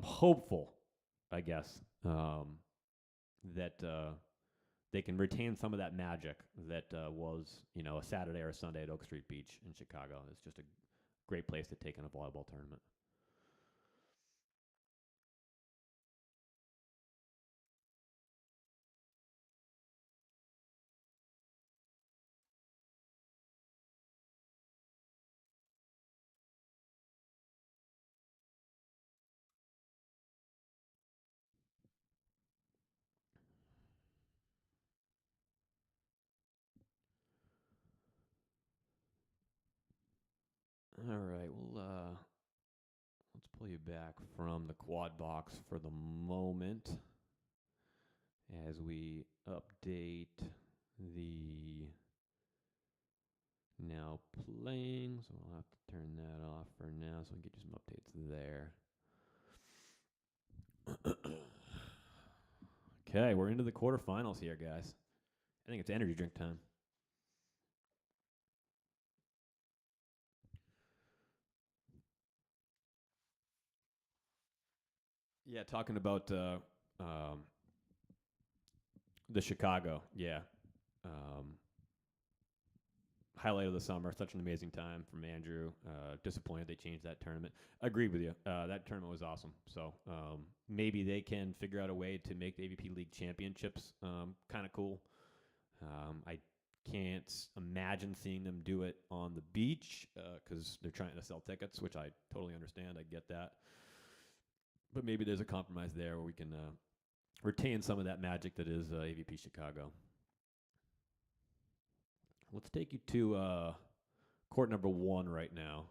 hopeful, I guess, that they can retain some of that magic that was, a Saturday or a Sunday at Oak Street Beach in Chicago. It's just a great place to take in a volleyball tournament. All right, well, let's pull you back from the quad box for the moment as we update the now playing. So I'll have to turn that off for now so we can get you some updates there. Okay, we're into the quarterfinals here, guys. I think it's energy drink time. Yeah, talking about the Chicago. Yeah. Highlight of the summer. Such an amazing time from Andrew. Disappointed they changed that tournament. Agreed with you. That tournament was awesome. So maybe they can figure out a way to make the AVP League Championships kind of cool. I can't imagine seeing them do it on the beach because they're trying to sell tickets, which I totally understand. I get that. But maybe there's a compromise there where we can retain some of that magic that is AVP Chicago. Let's take you to court number 1 right now,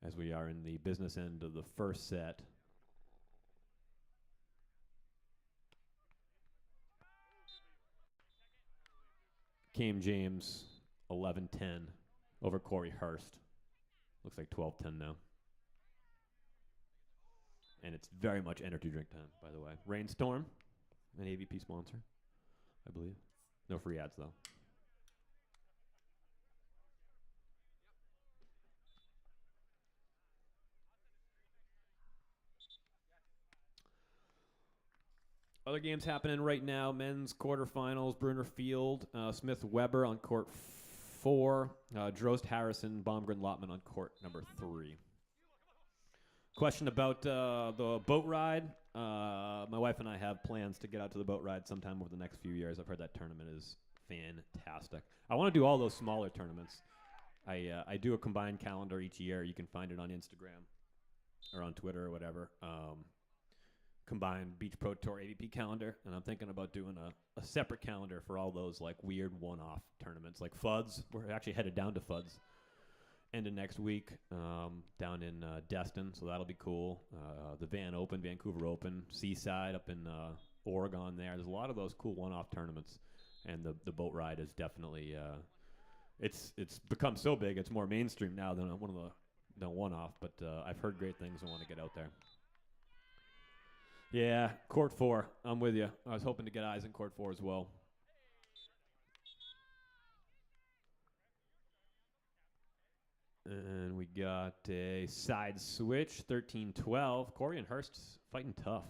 as we are in the business end of the first set. Cam James, 11-10 over Corey Hurst. Looks like 12-10 now. And it's very much energy drink time, by the way. Rainstorm, an AVP sponsor, I believe. No free ads, though. Other games happening right now. Men's quarterfinals. Bruner Field, Smith Weber on court 4. Drost Harrison, Baumgren Lotman on court number 3. Question about the boat ride. My wife and I have plans to get out to the boat ride sometime over the next few years. I've heard that tournament is fantastic. I want to do all those smaller tournaments. I do a combined calendar each year. You can find it on Instagram or on Twitter or whatever. Combined Beach Pro Tour AVP calendar, and I'm thinking about doing a separate calendar for all those like weird one-off tournaments, like FUDS. We're actually headed down to FUDS end of next week down in Destin, so that'll be cool. The Vancouver Open, Seaside up in Oregon there. There's a lot of those cool one-off tournaments, and the boat ride is definitely it's become so big. It's more mainstream now than one-off, but I've heard great things and want to get out there. Yeah, court 4. I'm with you. I was hoping to get eyes in court 4 as well. And we got a side switch, 13-12. Corey and Hurst fighting tough.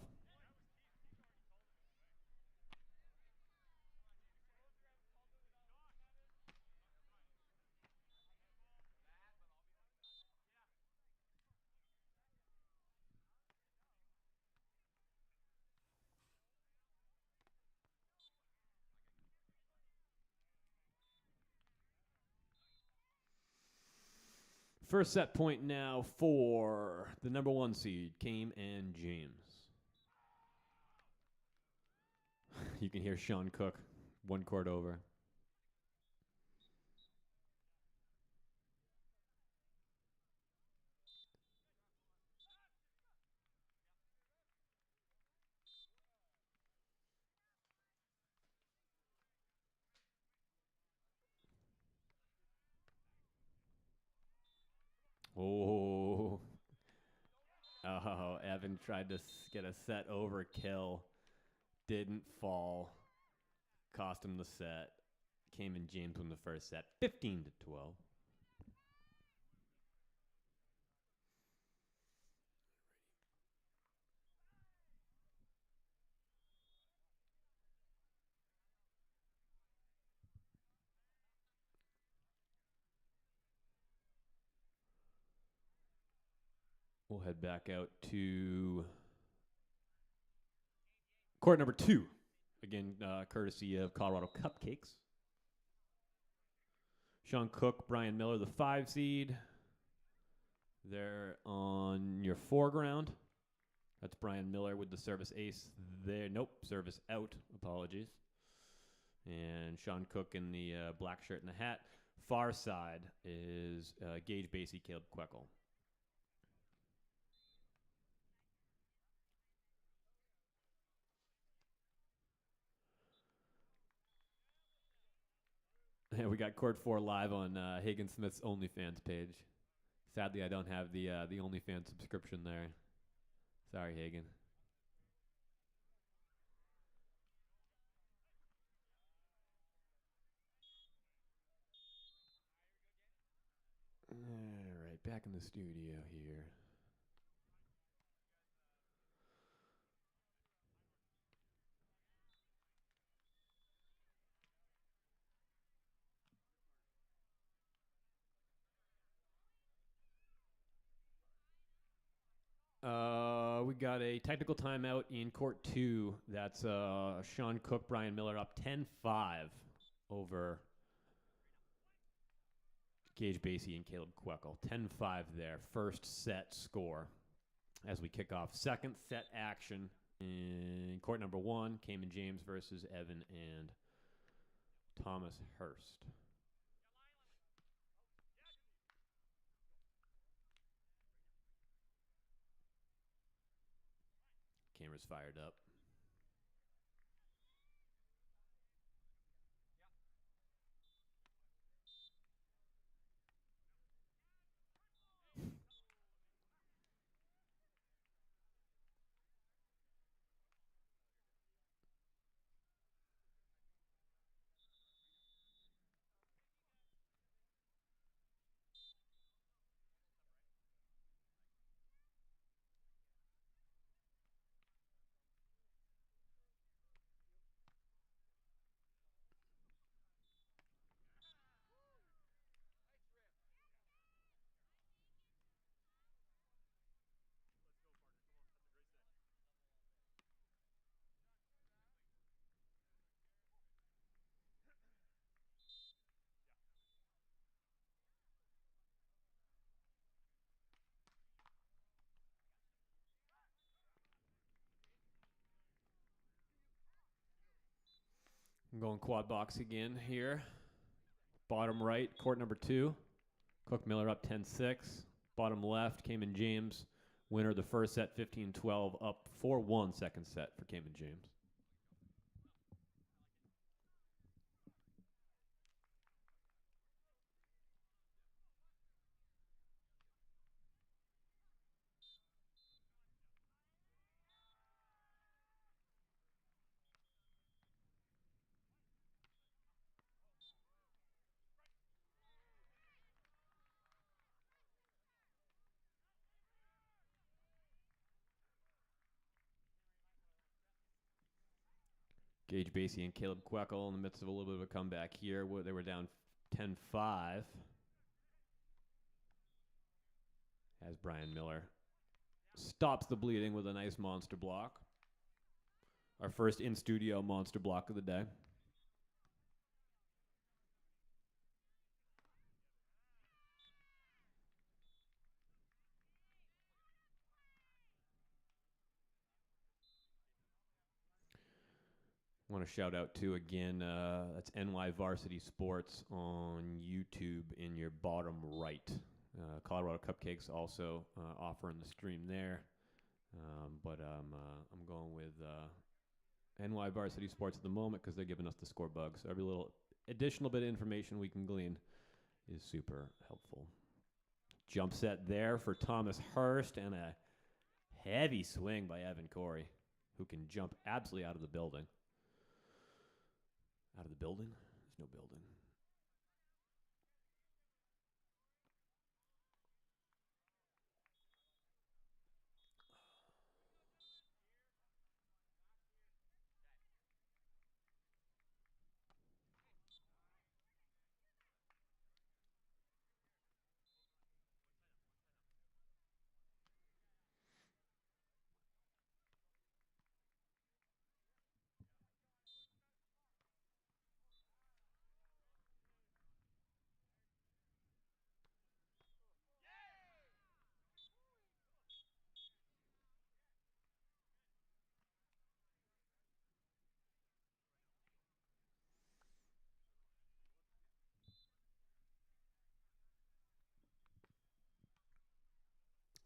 First set point now for the number 1 seed, Kame and James. You can hear Sean Cook, 1 court over. Oh. Oh, Evan tried to get a set overkill. Didn't fall. Cost him the set. Cayman James won the first set, 15-12. We'll head back out to court number 2. Again, courtesy of Colorado Cupcakes. Sean Cook, Brian Miller, the 5 seed. They're on your foreground. That's Brian Miller with the service ace there. Nope, service out. Apologies. And Sean Cook in the black shirt and the hat. Far side is Gage Basie, Caleb Queckel. We got Court 4 live on Hagen Smith's OnlyFans page. Sadly, I don't have the OnlyFans subscription there. Sorry, Hagen. All right, back in the studio here. We got a technical timeout in court 2. That's Sean Cook, Brian Miller up 10-5 over Gage Basie and Caleb Queckel. 10-5 there. First set score as we kick off second set action in court number 1. Cayman James versus Evan and Thomas Hurst. Camera's fired up. I'm going quad box again here. Bottom right, court number 2. Cook Miller up 10-6. Bottom left, Cayman James. Winner of the first set, 15-12. Up 4-1 second set for Cayman James. Gage Basie and Caleb Queckel in the midst of a little bit of a comeback here. They were down 10-5. As Brian Miller stops the bleeding with a nice monster block. Our first in-studio monster block of the day. I want to shout out to, again, that's NY Varsity Sports on YouTube in your bottom right. Colorado Cupcakes also offering the stream there. But I'm going with NY Varsity Sports at the moment because they're giving us the score bug. So every little additional bit of information we can glean is super helpful. Jump set there for Thomas Hurst, and a heavy swing by Evan Corey, who can jump absolutely out of the building. Out of the building? There's no building.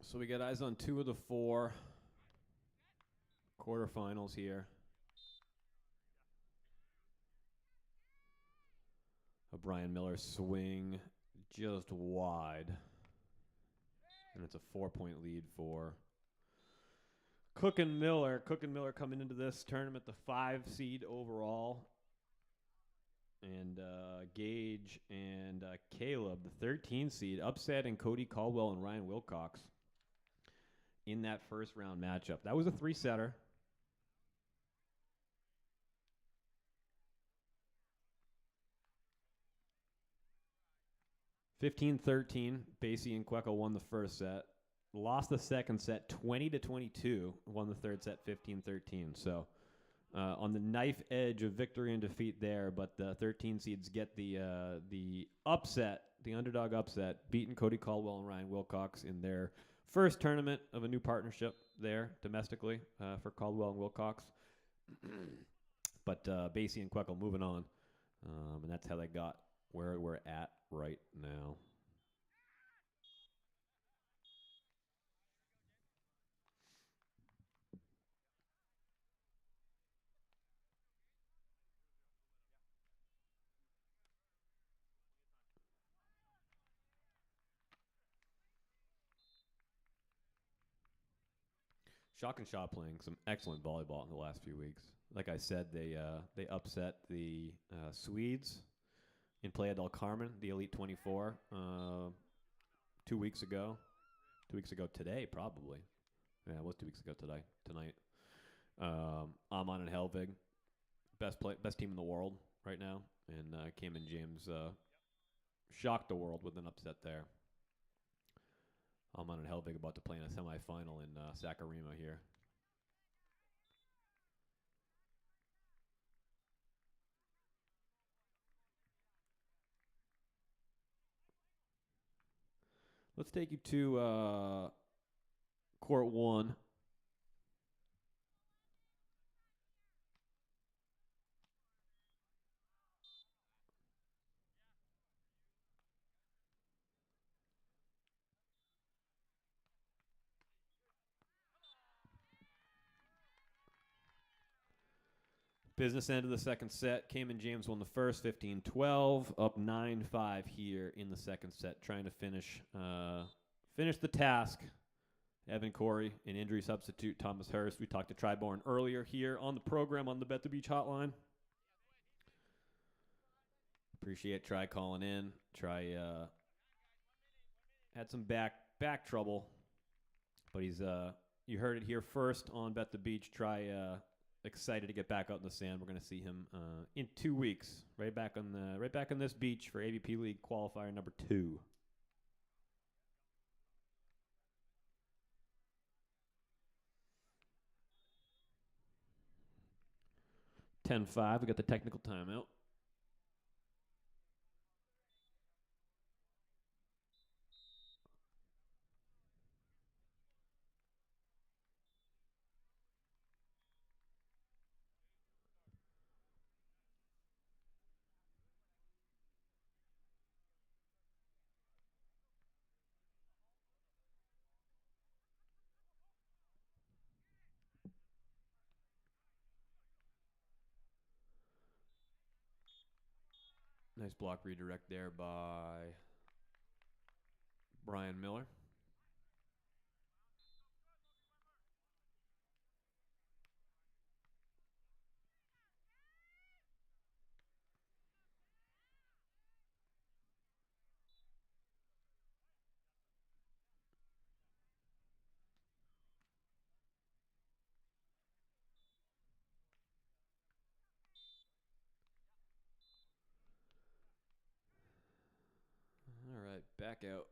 So we got eyes on 2 of the 4 quarterfinals here. A Brian Miller swing just wide. And it's a 4-point lead for Cook and Miller. Cook and Miller coming into this tournament the 5 seed overall. And Gage and Caleb, the 13 seed, upsetting Cody Caldwell and Ryan Wilcox in that first round matchup. That was a 3-setter. (15-13). Basie and Queco won the first set. Lost the second set 20-22. Won the third set 15-13. So on the knife edge of victory and defeat there, but the 13 seeds get the upset, the underdog upset, beating Cody Caldwell and Ryan Wilcox in their first tournament of a new partnership there domestically for Caldwell and Wilcox. But Basie and Queco moving on, and that's how they got where we're at right now. Shock and Shaw playing some excellent volleyball in the last few weeks. Like I said, they upset the Swedes in Playa del Carmen, the Elite 24, 2 weeks ago. 2 weeks ago today, probably. Yeah, it was 2 weeks ago today. Tonight. Amon and Helvig, best team in the world right now, and Cayman James shocked the world with an upset there. Amon and Helvig about to play in a semifinal in Sakarima here. Let's take you to Court 1. Business end of the second set. Cayman James won the first, 15-12, up 9-5 here in the second set, trying to finish the task. Evan Corey, an injury substitute, Thomas Hurst. We talked to Triborn earlier here on the program on the Bet the Beach hotline. Appreciate Tri calling in. Tri had some back trouble, but he's you heard it here first on Bet the Beach. Tri excited to get back out in the sand. We're going to see him in 2 weeks, right back on this beach for AVP League qualifier number 2. (10-5). We got the technical timeout. Nice block redirect there by Brian Miller. All right, back out.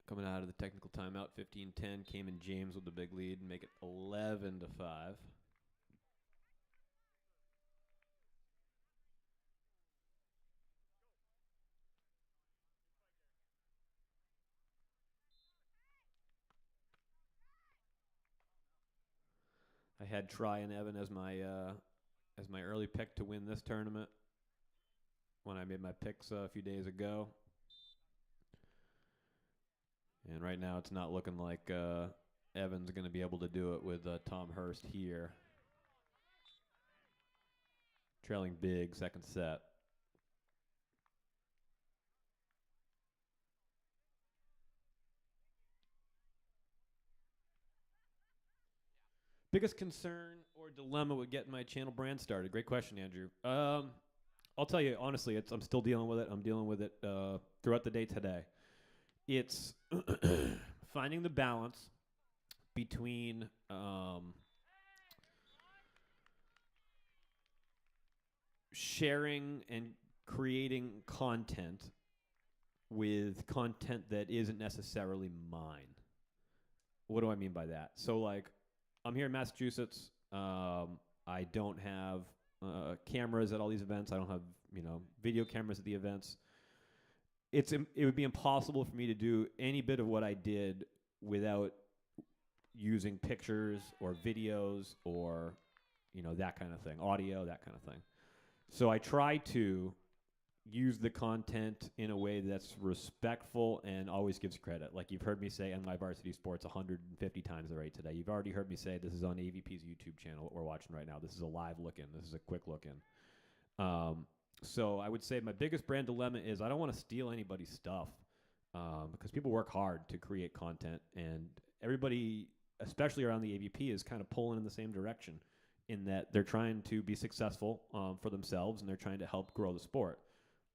Coming out of the technical timeout, 15-10. Cayman James with the big lead and make it 11-5. I had Try and Evan as my early pick to win this tournament when I made my picks a few days ago. And right now it's not looking like Evan's going to be able to do it with Tom Hurst here. Trailing big, second set. Biggest concern or dilemma with getting my channel brand started? Great question, Andrew. I'll tell you, honestly, I'm still dealing with it. I'm dealing with it throughout the day today. It's finding the balance between sharing and creating content with content that isn't necessarily mine. What do I mean by that? So, like, I'm here in Massachusetts. I don't have cameras at all these events. I don't have, video cameras at the events. It would be impossible for me to do any bit of what I did without using pictures or videos or, that kind of thing, audio, that kind of thing. So I try to use the content in a way that's respectful and always gives credit. Like you've heard me say on my Varsity Sports 150 times already today. You've already heard me say this is on AVP's YouTube channel, what we're watching right now. This is a live look-in. This is a quick look-in. So I would say my biggest brand dilemma is I don't want to steal anybody's stuff because people work hard to create content, and everybody, especially around the AVP, is kind of pulling in the same direction in that they're trying to be successful for themselves and they're trying to help grow the sport.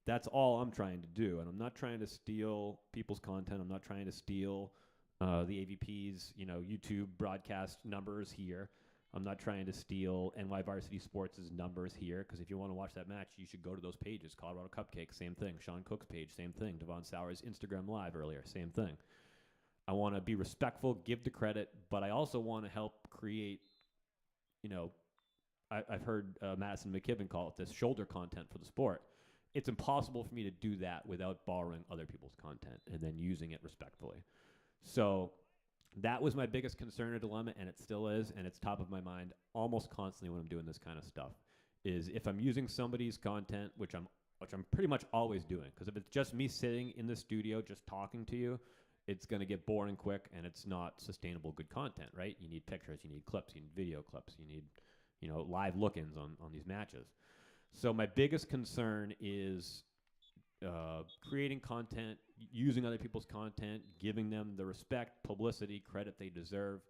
That's all I'm trying to do, and I'm not trying to steal people's content. I'm not trying to steal the AVP's, YouTube broadcast numbers here. I'm not trying to steal NY Varsity Sports' numbers here, because if you want to watch that match, you should go to those pages. Colorado Cupcake, same thing. Sean Cook's page, same thing. Devon Sauer's Instagram Live earlier, same thing. I want to be respectful, give the credit, but I also want to help create, I've heard Madison McKibben call it this shoulder content for the sport. It's impossible for me to do that without borrowing other people's content and then using it respectfully. So that was my biggest concern or dilemma, and it still is, and it's top of my mind almost constantly when I'm doing this kind of stuff, is if I'm using somebody's content, which I'm pretty much always doing, because if it's just me sitting in the studio just talking to you, it's going to get boring quick, and it's not sustainable good content, right? You need pictures, you need clips, you need video clips, you need, live look-ins on these matches. So my biggest concern is creating content, using other people's content, giving them the respect, publicity, credit they deserve.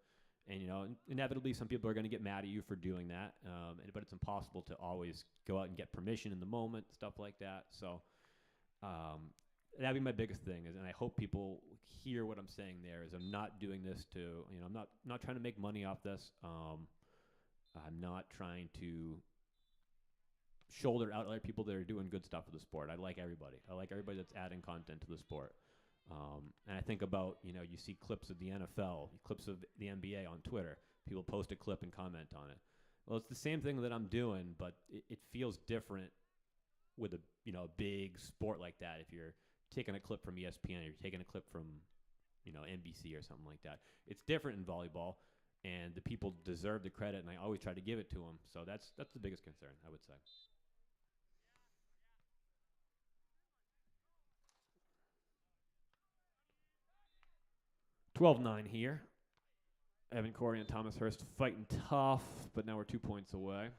And, inevitably some people are going to get mad at you for doing that. But it's impossible to always go out and get permission in the moment, stuff like that. So that'd be my biggest thing. And I hope people hear what I'm saying there is I'm not doing this to, I'm not trying to make money off this. I'm not trying to shoulder out other people that are doing good stuff for the sport. I like everybody. I like everybody that's adding content to the sport. And I think about, you see clips of the NFL, clips of the NBA on Twitter. People post a clip and comment on it. Well, it's the same thing that I'm doing, but it feels different with a big sport like that. If you're taking a clip from ESPN, or you're taking a clip from, NBC or something like that. It's different in volleyball, and the people deserve the credit, and I always try to give it to them. So that's the biggest concern, I would say. 12-9 here. Evan Corey and Thomas Hurst fighting tough, but now we're 2 points away.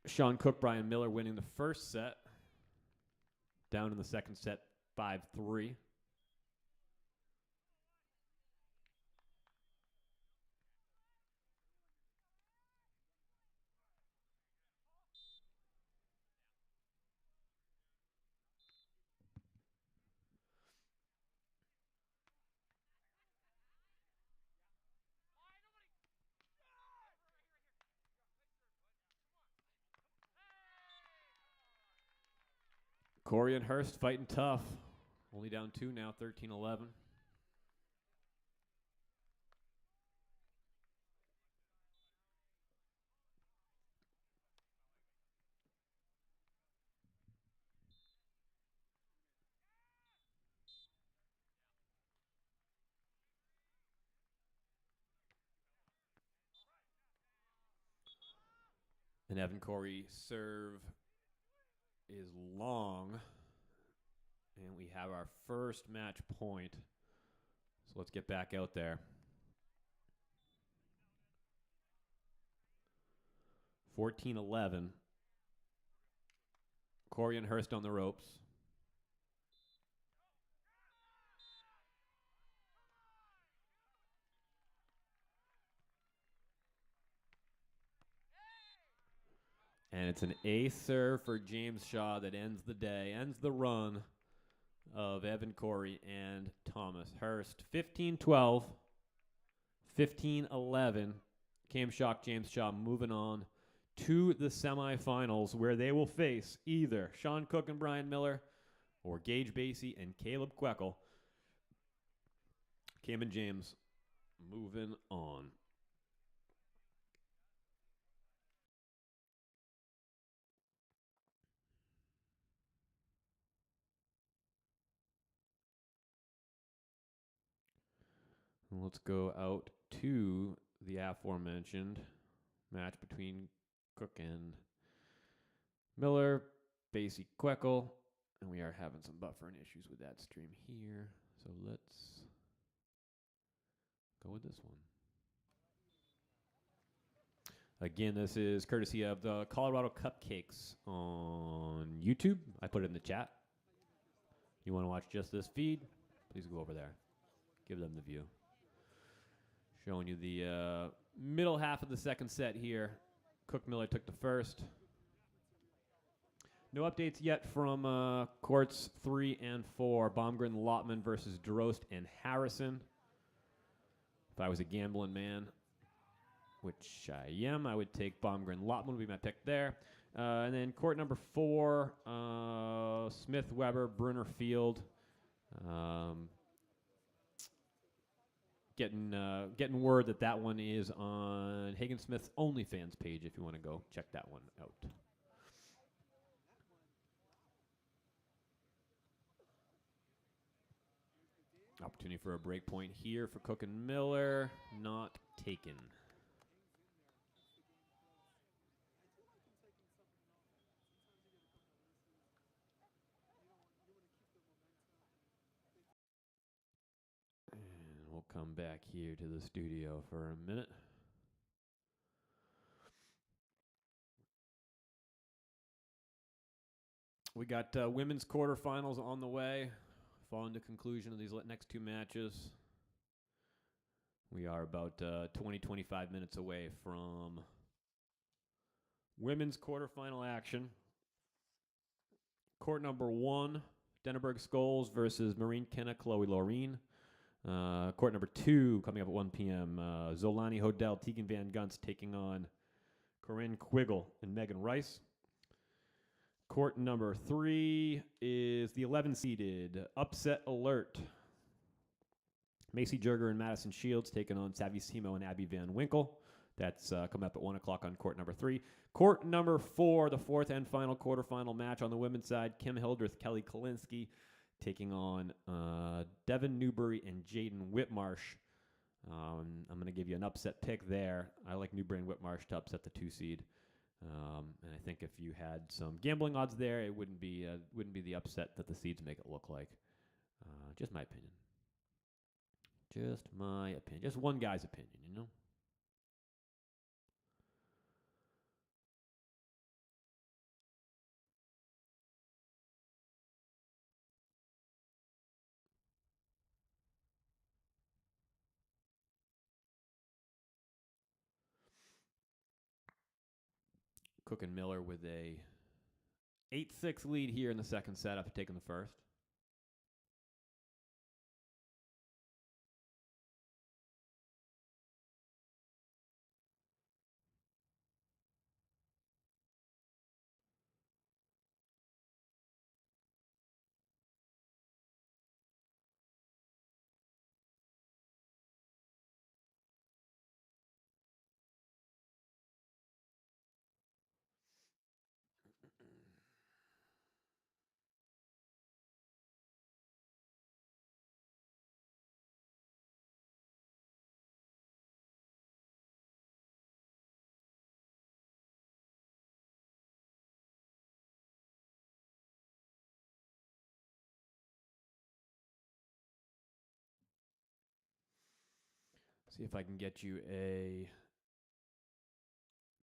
Sean Cook, Brian Miller winning the first set. Down in the second set, 5-3. Corey and Hurst fighting tough. Only down 2 now, 13-11. And Evan Corey serve is long. And we have our first match point. So let's get back out there. 14-11. Corey and Hurst on the ropes. And it's an ace serve for James Shaw that ends the day, ends the run of Evan Corey and Thomas Hurst. 15-12, 15-11. Cam Shock, James Shaw moving on to the semifinals where they will face either Sean Cook and Brian Miller or Gage Basie and Caleb Queckel. Cam and James moving on. Let's go out to the aforementioned match between Cook and Miller, Basie Queckel, and we are having some buffering issues with that stream here. So let's go with this one. Again, this is courtesy of the Colorado Cupcakes on YouTube. I put it in the chat. You want to watch just this feed? Please go over there. Give them the view. Showing you the middle half of the second set here. Cook Miller took the first. No updates yet from courts 3 and 4. Baumgren, Lotman versus Drost and Harrison. If I was a gambling man, which I am, I would take Baumgren. Lotman would be my pick there. And then court number 4, Smith, Weber, Brunner, Field. Getting word that that one is on Hagen Smith's OnlyFans page if you want to go check that one out. Opportunity for a break point here for Cook and Miller. Not taken. And we'll come back here to the studio for a minute. We got women's quarterfinals on the way. Following the conclusion of these next 2 matches, we are about 20-25 minutes away from women's quarterfinal action. Court number 1, Denneberg Scholes versus Marine Kenna, Chloe Laureen. Court number 2, coming up at 1 p.m., Zolani Hodel, Tegan Van Gunst taking on Corinne Quiggle and Megan Rice. Court number 3 is the 11-seeded Upset Alert. Macy Jurger and Madison Shields taking on Savvy Simo and Abby Van Winkle. That's coming up at 1 o'clock on court number 3. Court number 4, the 4th and final quarterfinal match on the women's side. Kim Hildreth, Kelly Kalinsky taking on Devin Newbury and Jaden Whitmarsh. I'm going to give you an upset pick there. I like Newbury and Whitmarsh to upset the 2-seed. And I think if you had some gambling odds there, it wouldn't be the upset that the seeds make it look like. Just my opinion. Just my opinion. Just one guy's opinion, you know? Cook and Miller with a 8-6 lead here in the second set after taking the first. See if I can get you a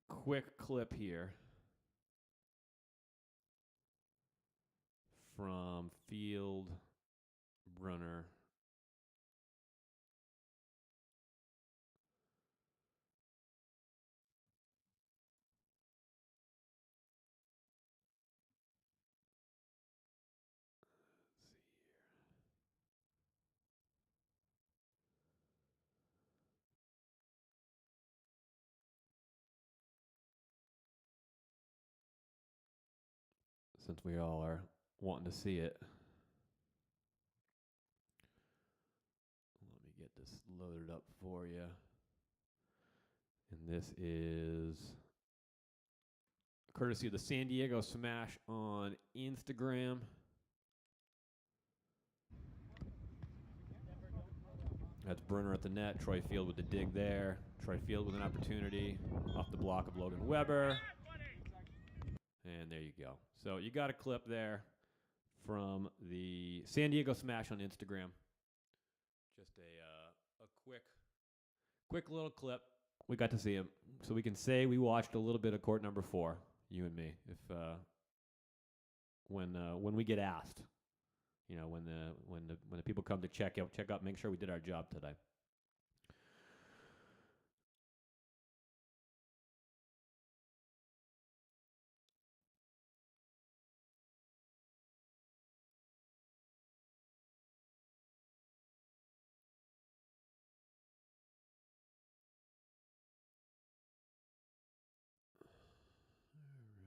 quick clip here from Field Brunner. Since we all are wanting to see it. Let me get this loaded up for you. And this is courtesy of the San Diego Smash on Instagram. That's Brunner at the net. Troy Field with the dig there. Troy Field with an opportunity off the block of Logan Weber. And there you go. So you got a clip there from the San Diego Smash on Instagram. Just a quick little clip. We got to see him, so we can say we watched a little bit of court number 4, you and me. If when we get asked, you know, when the people come to check out, make sure we did our job today.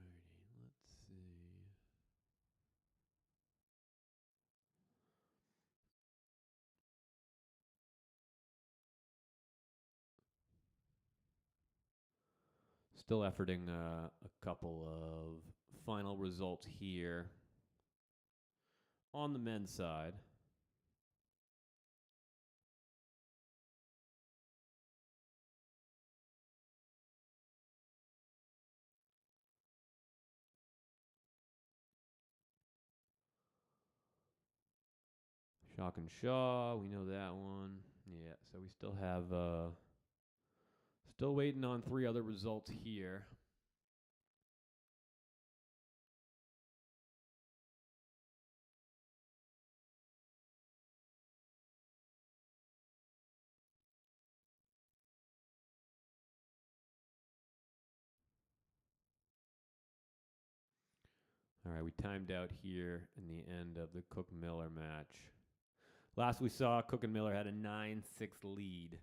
Alrighty, let's see. Still efforting a couple of final results here on the men's side. Shock and Shaw, we know that one. Yeah, so we still have still waiting on 3 other results here. All right, we timed out here in the end of the Cook-Miller match. Last we saw, Cook and Miller had a 9-6 lead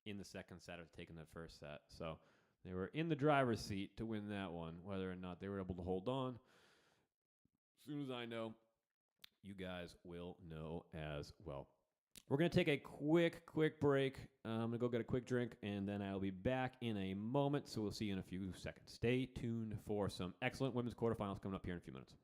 in the second set of taking that first set. So they were in the driver's seat to win that one. Whether or not they were able to hold on, as soon as I know, you guys will know as well. We're going to take a quick break. I'm going to go get a quick drink, and then I'll be back in a moment. So we'll see you in a few seconds. Stay tuned for some excellent women's quarterfinals coming up here in a few minutes.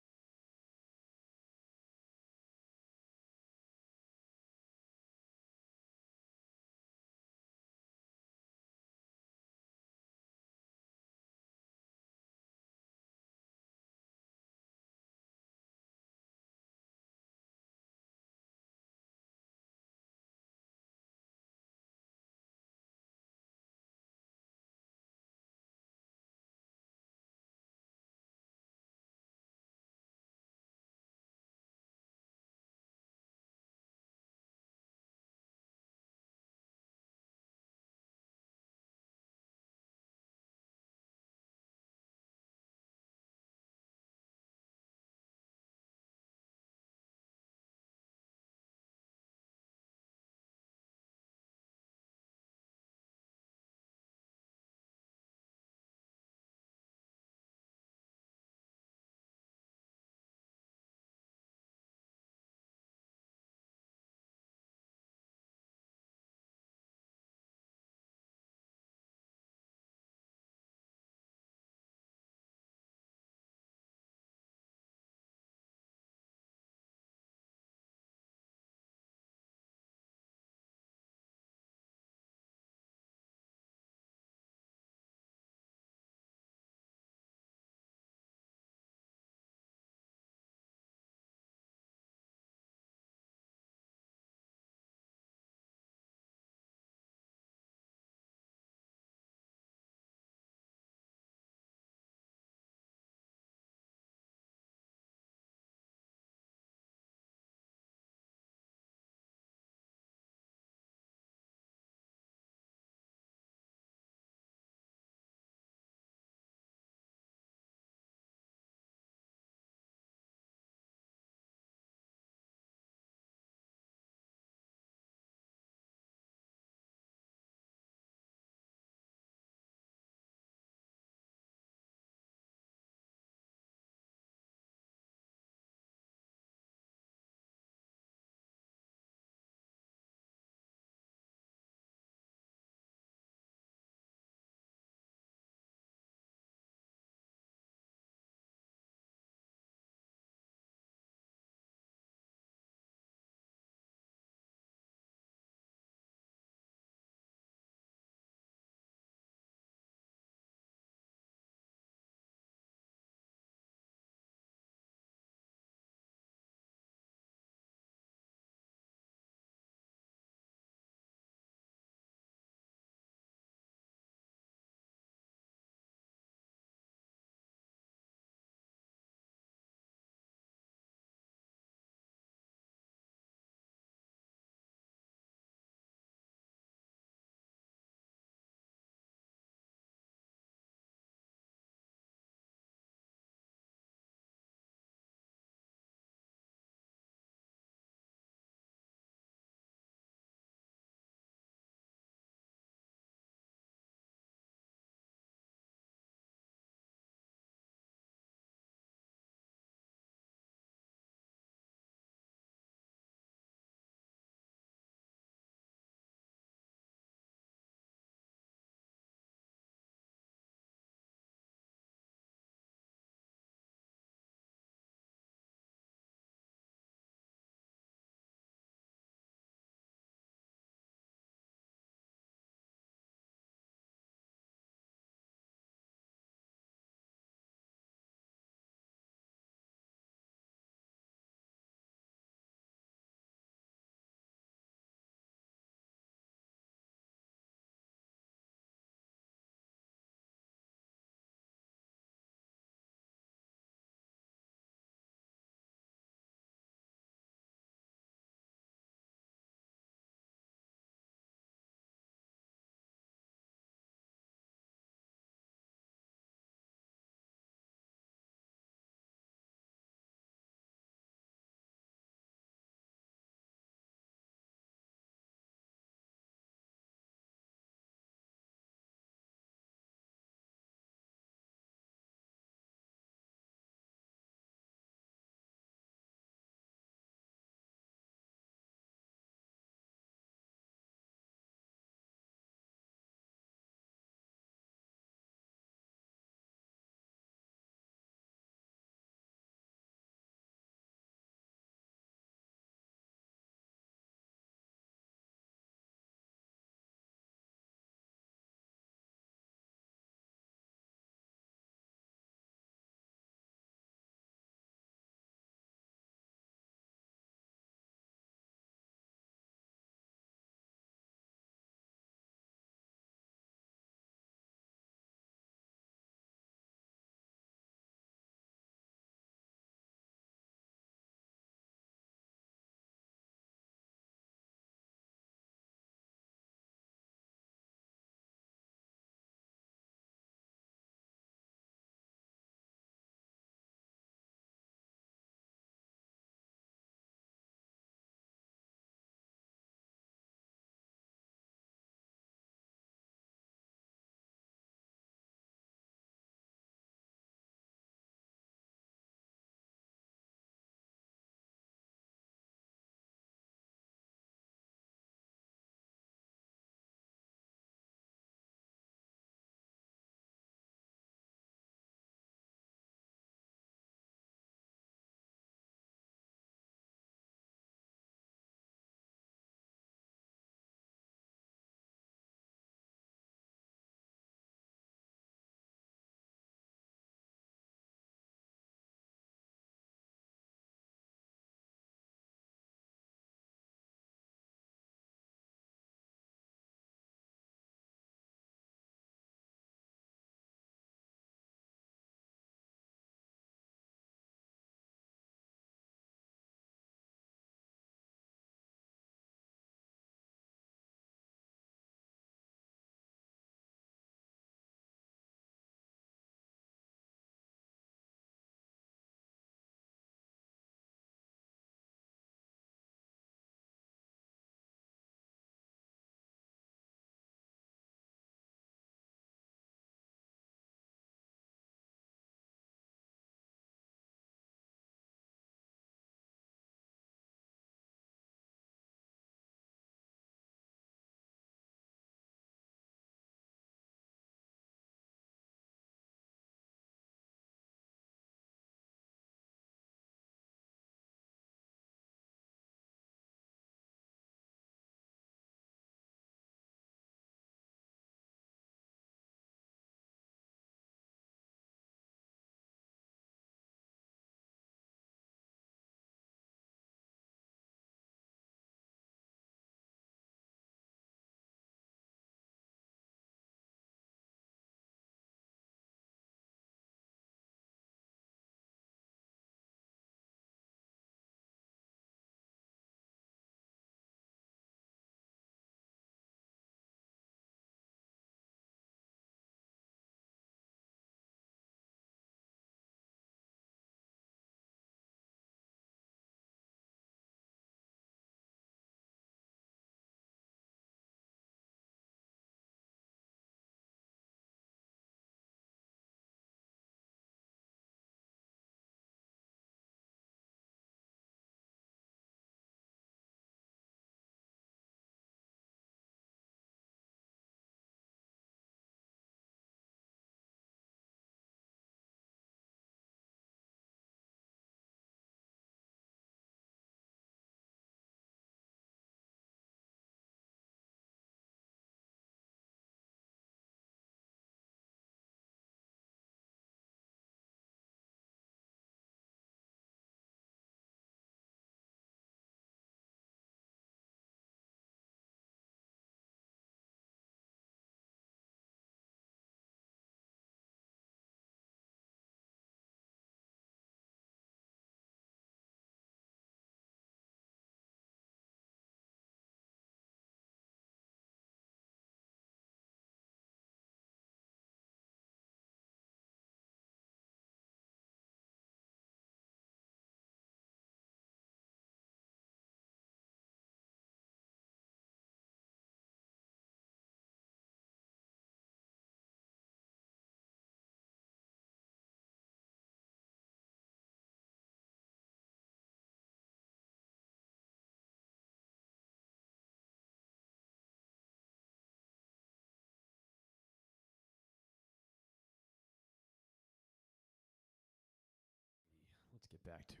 back to it.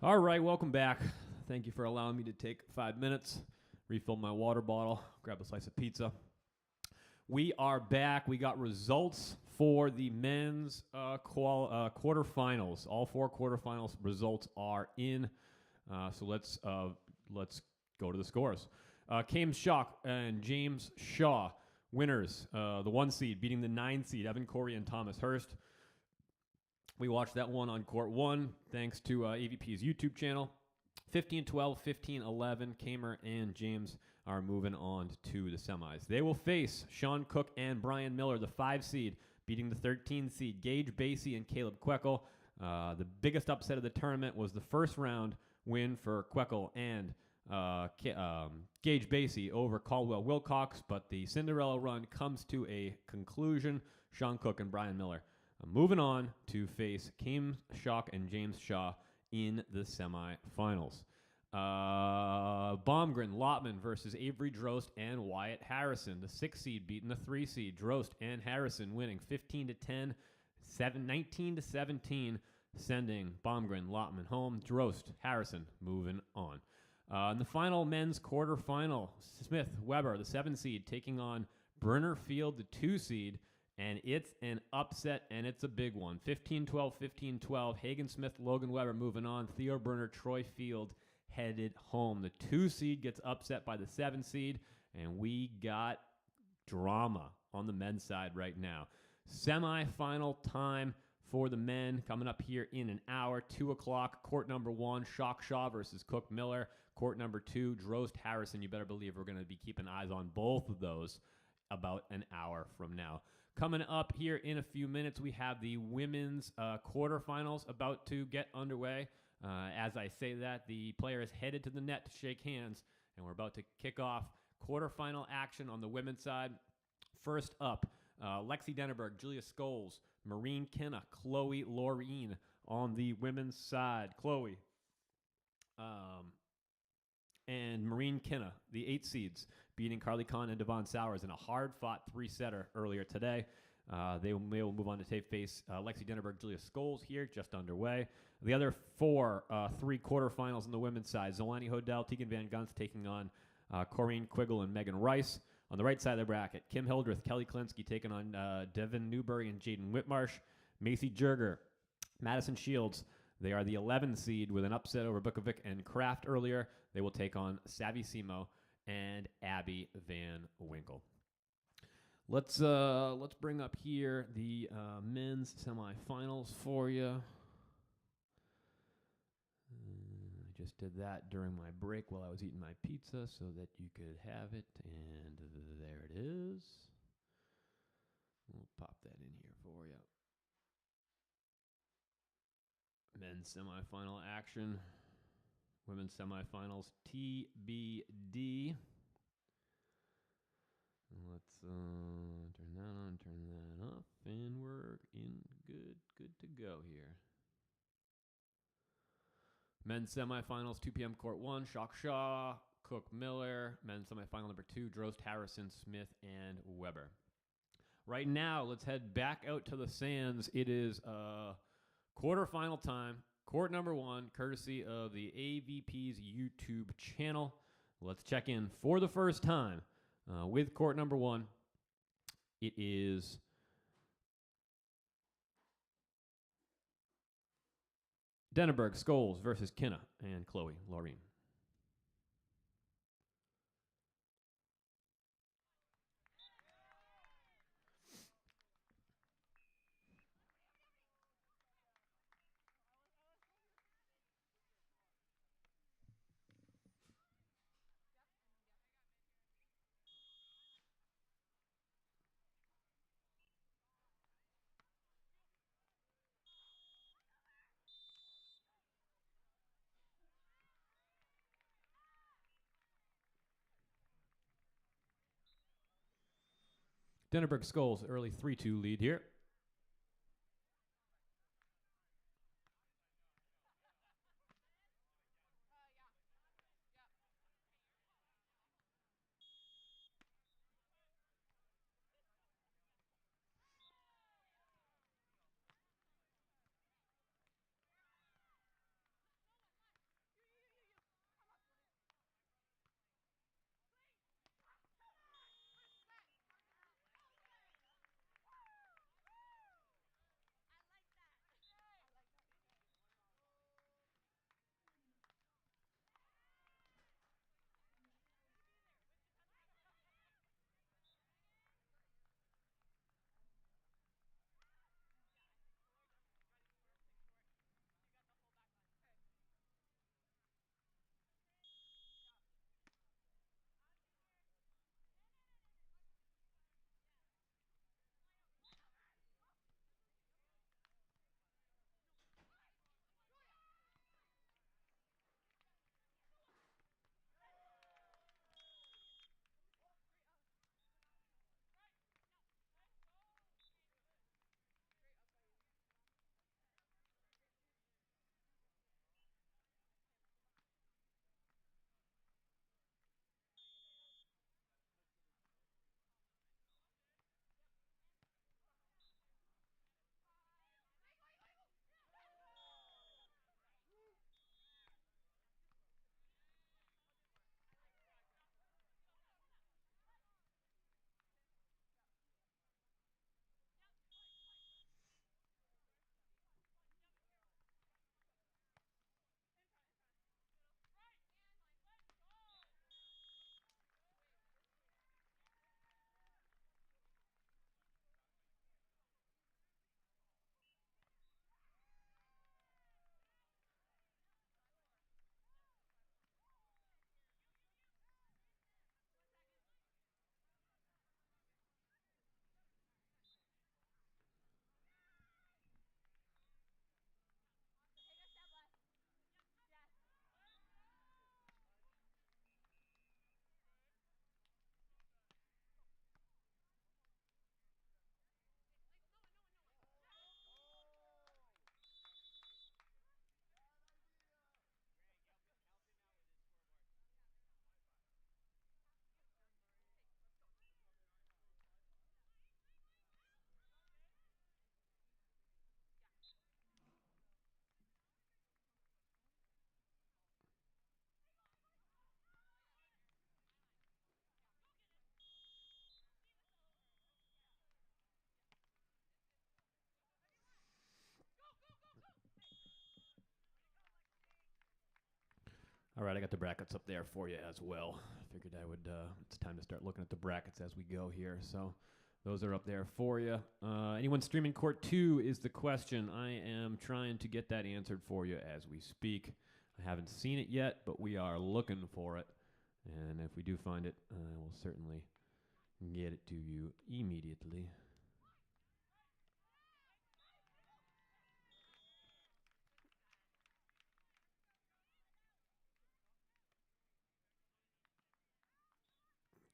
All right, welcome back. Thank you for allowing me to take 5 minutes, refill my water bottle, grab a slice of pizza. We are back. We got results for the men's quarterfinals. All 4 quarterfinals results are in. So let's go to the scores. Kames Shock and James Shaw, winners. The 1 seed beating the 9 seed, Evan Corey and Thomas Hurst. We watched that one on court 1, thanks to AVP's YouTube channel. 15-12, 15-11. Kamer and James are moving on to the semis. They will face Sean Cook and Brian Miller, the 5 seed, beating the 13 seed, Gage Basie and Caleb Queckel. The biggest upset of the tournament was the first round win for Queckel and Gage Basie over Caldwell Wilcox, but the Cinderella run comes to a conclusion. Sean Cook and Brian Miller moving on to face Kames Shock and James Shaw in the semifinals. Baumgren, Lotman versus Avery Drost and Wyatt Harrison. The 6 seed beating the 3 seed. Drost and Harrison winning 15-10, 19-17, sending Baumgren, Lotman home. Drost, Harrison moving on. In the final men's quarterfinal, Smith Weber, the 7 seed, taking on Brenner Field, the 2 seed. And it's an upset, and it's a big one. 15-12, 15-12. Hagen Smith, Logan Weber moving on. Theo Berner, Troy Field headed home. The 2 seed gets upset by the 7 seed, and we got drama on the men's side right now. Semi-final time for the men coming up here in an hour. 2 o'clock, court number 1, Shock Shaw versus Cook Miller. Court number 2, Drost Harrison. You better believe we're going to be keeping eyes on both of those about an hour from now. Coming up here in a few minutes, we have the women's quarterfinals about to get underway. As I say that, the player is headed to the net to shake hands, and we're about to kick off quarterfinal action on the women's side. First up, Lexi Denneberg, Julia Scholes, Maureen Kenna, Chloe Laureen on the women's side. Chloe and Maureen Kenna, the 8 seeds, beating Carly Kahn and Devon Sowers in a hard-fought 3-setter earlier today. They will move on to face Lexi Denneberg, Julia Scholes here, just underway. The other 4 3 quarterfinals on the women's side, Zolani Hodel, Tegan Van Gunst taking on Corrine Quiggle and Megan Rice. On the right side of the bracket, Kim Hildreth, Kelly Klinsky taking on Devin Newberry and Jaden Whitmarsh. Macy Jerger, Madison Shields. They are the 11 seed with an upset over Bukovic and Kraft earlier. They will take on Savvy Simo and Abby Van Winkle. Let's bring up here the men's semifinals for you. I just did that during my break while I was eating my pizza so that you could have it, and there it is. We'll pop that in here for you. Men's semifinal action. Women's semifinals TBD. Let's turn that on, turn that off, and we're good to go here. Men's semifinals, 2 p.m. Court 1, Shock Shaw, Cook Miller. Men's semifinal number 2, Drost Harrison, Smith, and Weber. Right now, let's head back out to the sands. It is quarterfinal time. Court number 1, courtesy of the AVP's YouTube channel. Let's check in for the first time with court number 1. It is Denneberg, Scholes versus Kenna and Chloe Laureen. Denneberg Scholes, early 3-2 lead here. All right, I got the brackets up there for you as well. Figured I would, it's time to start looking at the brackets as we go here. So those are up there for you. Anyone streaming Court 2 is the question. I am trying to get that answered for you as we speak. I haven't seen it yet, but we are looking for it. And if we do find it, I will certainly get it to you immediately.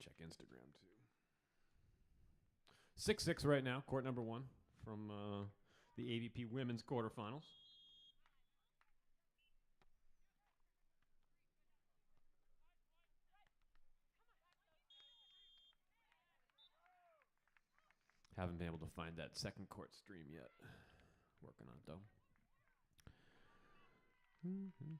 Check Instagram too. 6-6 right now, court number 1 from the AVP women's quarterfinals. Haven't been able to find that second court stream yet. Working on it though. Excuse me.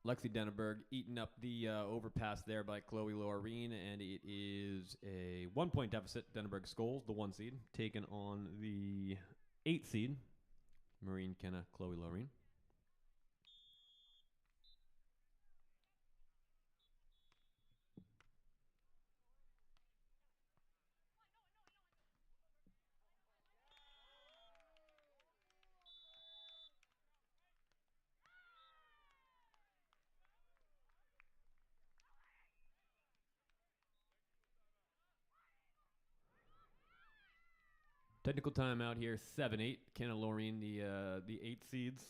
Lexi Denneberg eating up the overpass there by Chloe Laureen, and it is a 1-point deficit. Denneberg Scholes, the 1 seed, taking on the 8 seed, Marine Kenna, Chloe Laureen. Technical timeout here, 7-8. Kenna Laureen, the 8 seeds,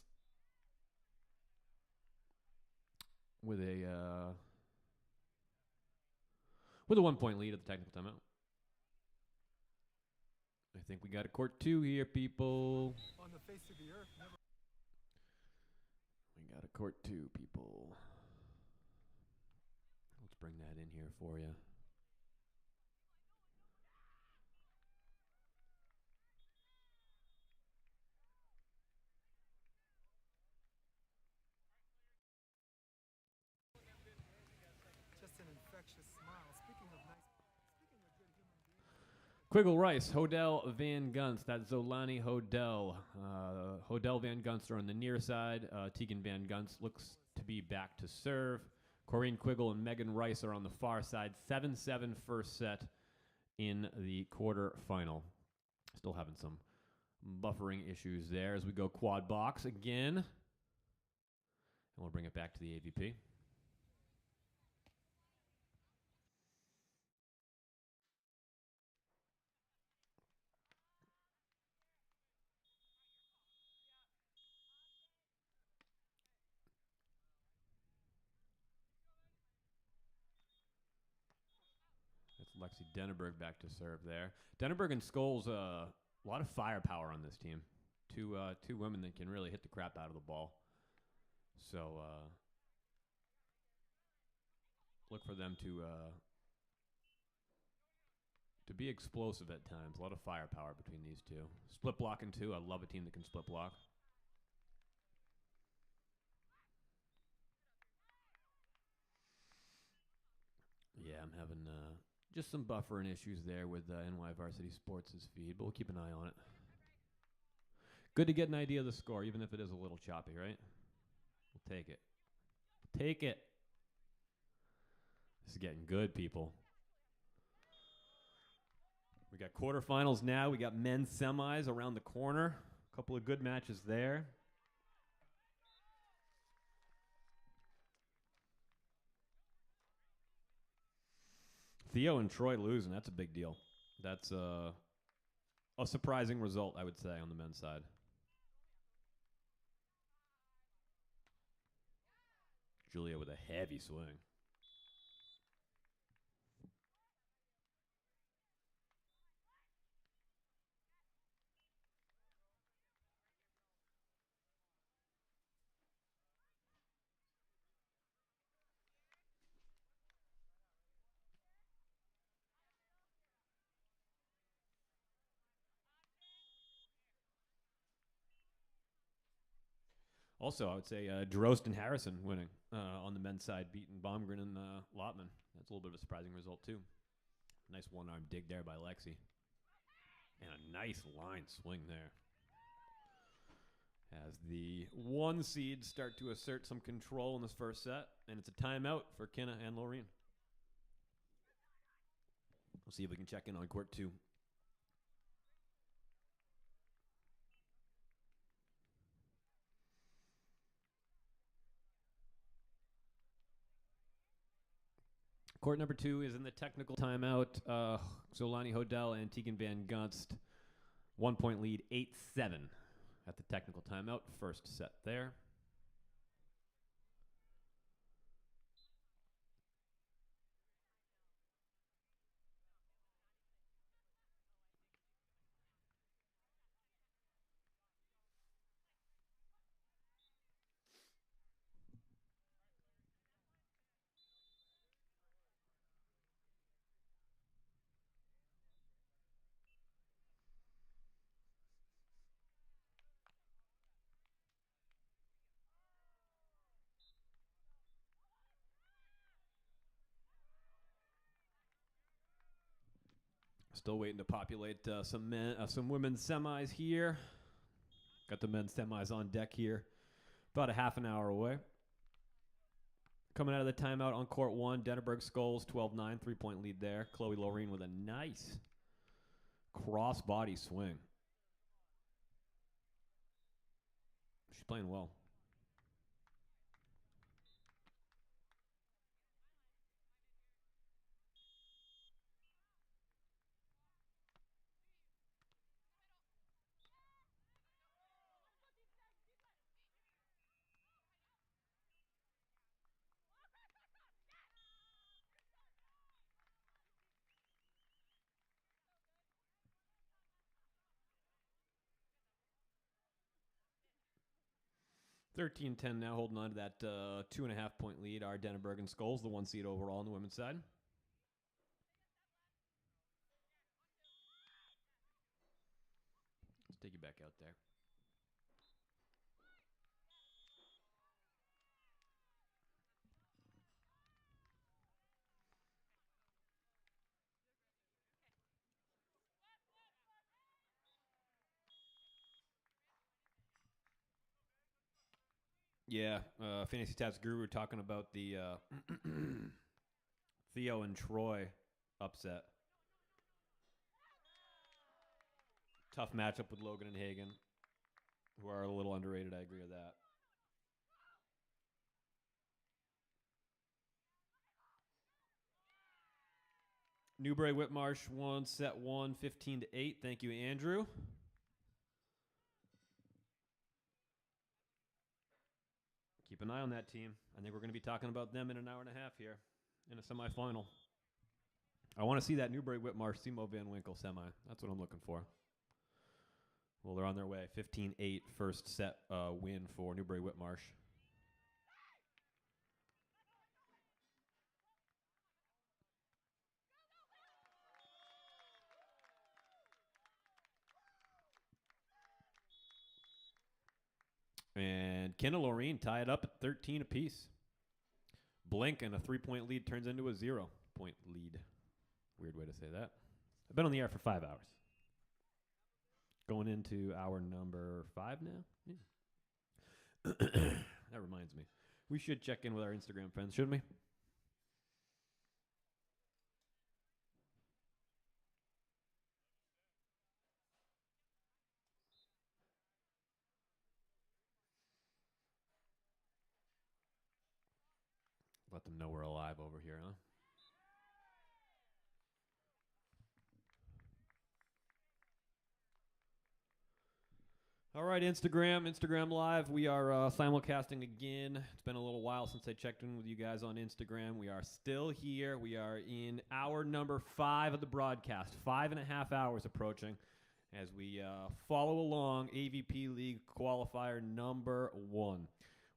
with a 1-point lead at the technical timeout. I think we got a court 2 here, people. On the face of the earth, never. We got a court 2, people. Let's bring that in here for you. Just an infectious smile. Speaking of good human beings. Quiggle Rice, Hodel Van Gunst. That's Zolani Hodel. Hodel Van Gunst are on the near side. Tegan Van Gunst looks to be back to serve. Corrine Quiggle and Megan Rice are on the far side. 7-7 first set in the quarterfinal. Still having some buffering issues there as we go quad box again. And we'll bring it back to the AVP. That's Lexi Denneberg back to serve there. Denneberg and Scholes, a lot of firepower on this team. Two women that can really hit the crap out of the ball. So look for them to be explosive at times. A lot of firepower between these two. Split blocking too. I love a team that can split block. Yeah, I'm having just some buffering issues there with NY Varsity Sports' feed, but we'll keep an eye on it. Good to get an idea of the score, even if it is a little choppy, right? We'll take it. Take it. This is getting good, people. We got quarterfinals now. We got men's semis around the corner. A couple of good matches there. Theo and Troy losing, that's a big deal. That's a surprising result, I would say, on the men's side. Julia with a heavy swing. Also, I would say Drost and Harrison winning on the men's side, beating Baumgren and Lotman. That's a little bit of a surprising result, too. Nice one-arm dig there by Lexi. And a nice line swing there. As the 1 seeds start to assert some control in this first set. And it's a timeout for Kenna and Laureen. We'll see if we can check in on court 2. Court number 2 is in the technical timeout. Solani Hodel and Tegan Van Gunst. 1-point lead, 8-7 at the technical timeout. First set there. Still waiting to populate some women's semis here. Got the men's semis on deck here. About a half an hour away. Coming out of the timeout on court 1, Denneberg Skulls, 12-9, 3-point lead there. Chloe Laureen with a nice cross-body swing. She's playing well. (13-10) now, holding on to that 2.5-point lead. Our Denneberg and Skulls, the 1 seed overall on the women's side. Let's take you back out there. Yeah, Fantasy Stats Guru talking about the Theo and Troy upset. Tough matchup with Logan and Hagen, who are a little underrated. I agree with that. Newbury Whitmarsh won set 1, 15-8. Thank you, Andrew. Keep an eye on that team. I think we're going to be talking about them in an hour and a half here in a semifinal. I want to see that Newbury Whitmarsh Simo Van Winkle semi. That's what I'm looking for. Well, they're on their way. 15-8 first set win for Newbury Whitmarsh. And Kenna Laureen tie it up at 13 apiece. Blink and a 3-point lead turns into a 0-point lead. Weird way to say that. I've been on the air for 5 hours. Going into hour number 5 now? Yeah. That reminds me. We should check in with our Instagram friends, shouldn't we? Let them know we're alive over here, huh? All right, Instagram Live. We are simulcasting again. It's been a little while since I checked in with you guys on Instagram. We are still here. We are in hour number 5 of the broadcast. 5.5 hours approaching as we follow along AVP League Qualifier number 1.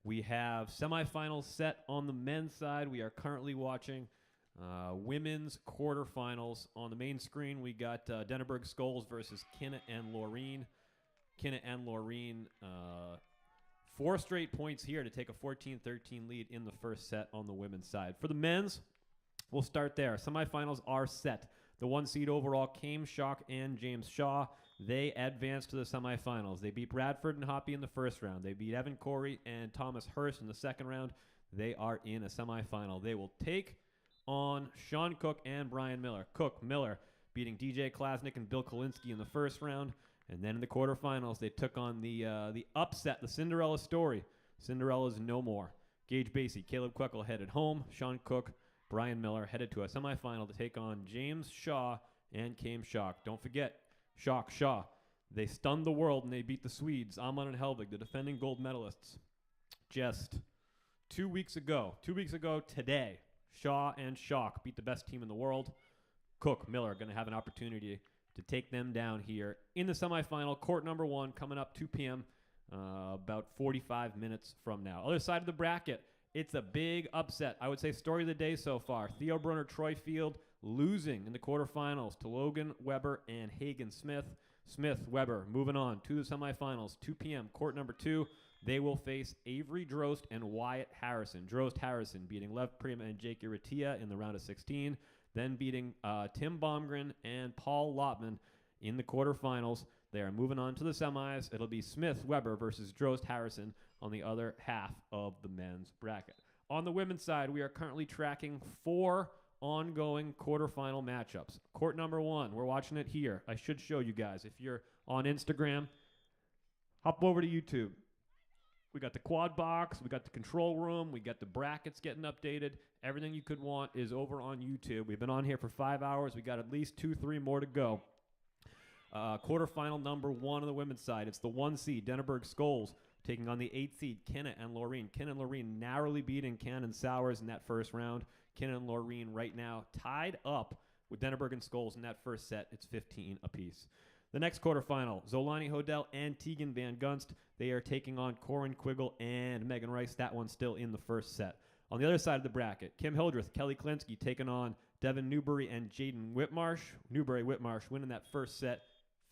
We have semifinals set on the men's side. We are currently watching women's quarterfinals. On the main screen, we got Denneberg Skulls versus Kenna and Laureen. Kenna and Laureen 4 straight points here to take a 14-13 lead in the first set on the women's side. For the men's, we'll start there. Semifinals are set. The 1 seed overall, Kame Shock and James Shaw, they advanced to the semifinals. They beat Bradford and Hoppy in the first round. They beat Evan Corey and Thomas Hurst in the second round. They are in a semifinal. They will take on Sean Cook and Brian Miller. Miller beating DJ Klasnick and Bill Kolinsky in the first round. And then in the quarterfinals, they took on the upset, the Cinderella story. Cinderella's no more. Gage Basie, Caleb Queckel headed home. Sean Cook, Brian Miller headed to a semifinal to take on James Shaw and Kame Shock. Don't forget, Shaw. They stunned the world and they beat the Swedes, Amon and Helvig, the defending gold medalists. Just 2 weeks ago today, Shaw and Shock beat the best team in the world. Cook, Miller, going to have an opportunity to take them down here in the semifinal. Court number 1 coming up 2 p.m., about 45 minutes from now. Other side of the bracket, it's a big upset. I would say story of the day so far. Theo Brunner, Troy Field losing in the quarterfinals to Logan Weber and Hagen Smith. Weber moving on to the semifinals, 2 p.m. Court number 2. They will face Avery Drost and Wyatt Harrison. Harrison beating Lev Prima and Jake Iratia in the round of 16. Then beating Tim Baumgren and Paul Lotman in the quarterfinals. They are moving on to the semis. It'll be Smith-Weber versus Drost-Harrison on the other half of the men's bracket. On the women's side, we are currently tracking 4 ongoing quarterfinal matchups. Court number 1, we're watching it here. I should show you guys. If you're on Instagram, hop over to YouTube. We got the quad box, we got the control room, we got the brackets getting updated. Everything you could want is over on YouTube. We've been on here for 5 hours. We got at least 2-3 more to go. Quarterfinal number 1 on the women's side. It's the 1 seed, Denneberg Scholes, taking on the 8 seed, Kinna and Laureen. Kinna and Laureen narrowly beating Cannon Sowers in that first round. Kinna and Laureen right now tied up with Denneberg and Scholes in that first set. It's 15 apiece. The next quarterfinal, Zolani Hodel and Tegan Van Gunst. They are taking on Corin Quiggle and Megan Rice. That one's still in the first set. On the other side of the bracket, Kim Hildreth, Kelly Klinsky taking on Devin Newbury and Jaden Whitmarsh. Whitmarsh winning that first set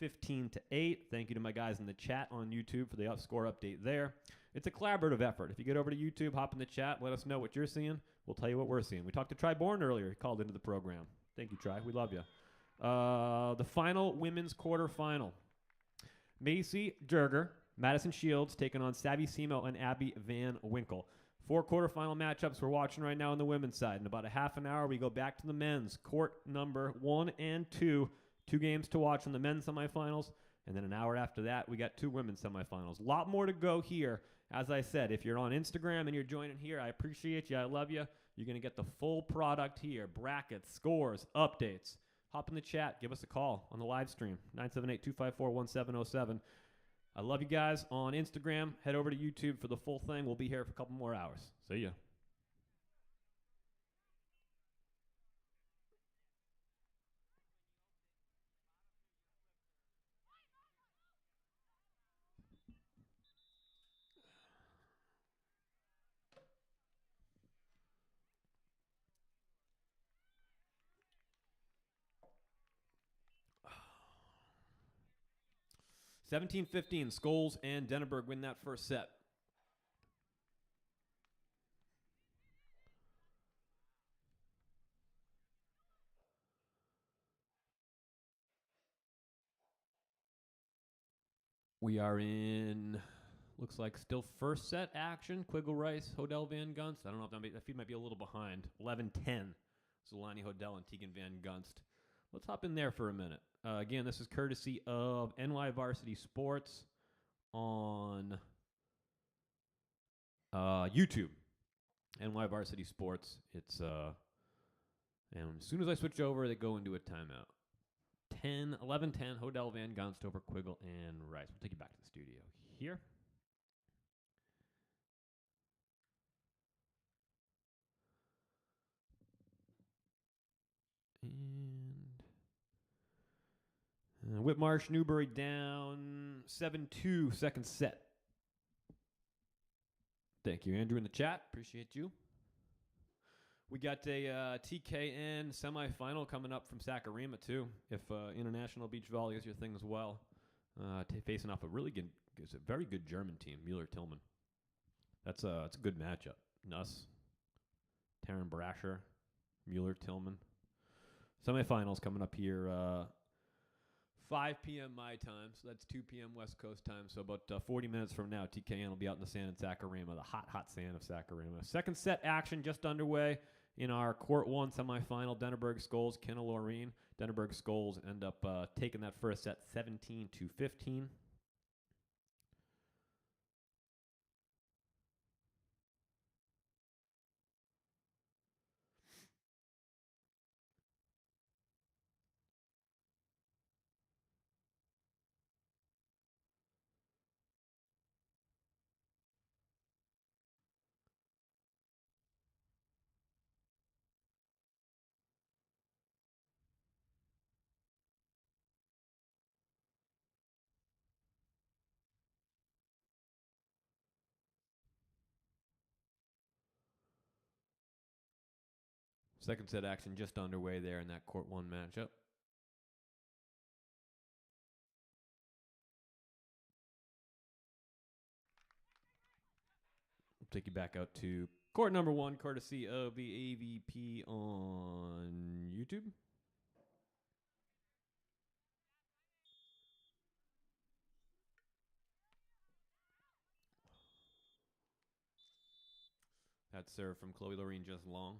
15-8. Thank you to my guys in the chat on YouTube for the score update there. It's a collaborative effort. If you get over to YouTube, hop in the chat, let us know what you're seeing. We'll tell you what we're seeing. We talked to Tri Bourne earlier. He called into the program. Thank you, Tri. We love you. The final women's quarterfinal. Macy Durger, Madison Shields taking on Savvy Simo and Abby Van Winkle. 4 quarterfinal matchups we're watching right now on the women's side. In about a half an hour, we go back to the men's. Court number 1 and 2. 2 games to watch in the men's semifinals. And then an hour after that, we got 2 women's semifinals. A lot more to go here. As I said, if you're on Instagram and you're joining here, I appreciate you. I love you. You're going to get the full product here. Brackets, scores, updates. Hop in the chat. Give us a call on the live stream. 978-254-1707. I love you guys on Instagram. Head over to YouTube for the full thing. We'll be here for a couple more hours. See ya. 17-15, Scholes and Denneberg win that first set. We are in, looks like still first set action. Quiggle Rice, Hodel Van Gunst. I don't know if that feed might be a little behind. 11-10, Zolani Hodel and Tegan Van Gunst. Let's hop in there for a minute. Again, this is courtesy of NY Varsity Sports on YouTube. NY Varsity Sports. It's and as soon as I switch over, they go into a timeout. 11-10, Hodel Van Gunst over Quiggle and Rice. We'll take you back to the studio here. And Whitmarsh, Newbury down 7-2, second set. Thank you, Andrew, in the chat. Appreciate you. We got a TKN semifinal coming up from Sakarima, too, if International Beach Volley is your thing as well. Facing off a really good, it's a very good German team, Mueller-Tillman. It's a good matchup. Nuss, Taryn Brasher, Mueller, Tillman. Semifinals coming up here, 5 p.m. my time, so that's 2 p.m. West Coast time. So about 40 minutes from now, TKN will be out in the sand in Saquarema, the hot sand of Saquarema. Second set action just underway in our Court 1 semifinal. Dennerberg Scholes, Kenna Loreen. Dennerberg Scholes end up taking that first set 17-15. Second set action just underway there in that Court 1 matchup. We'll take you back out to Court number 1, courtesy of the AVP on YouTube. That serve from Chloe Loreen just long.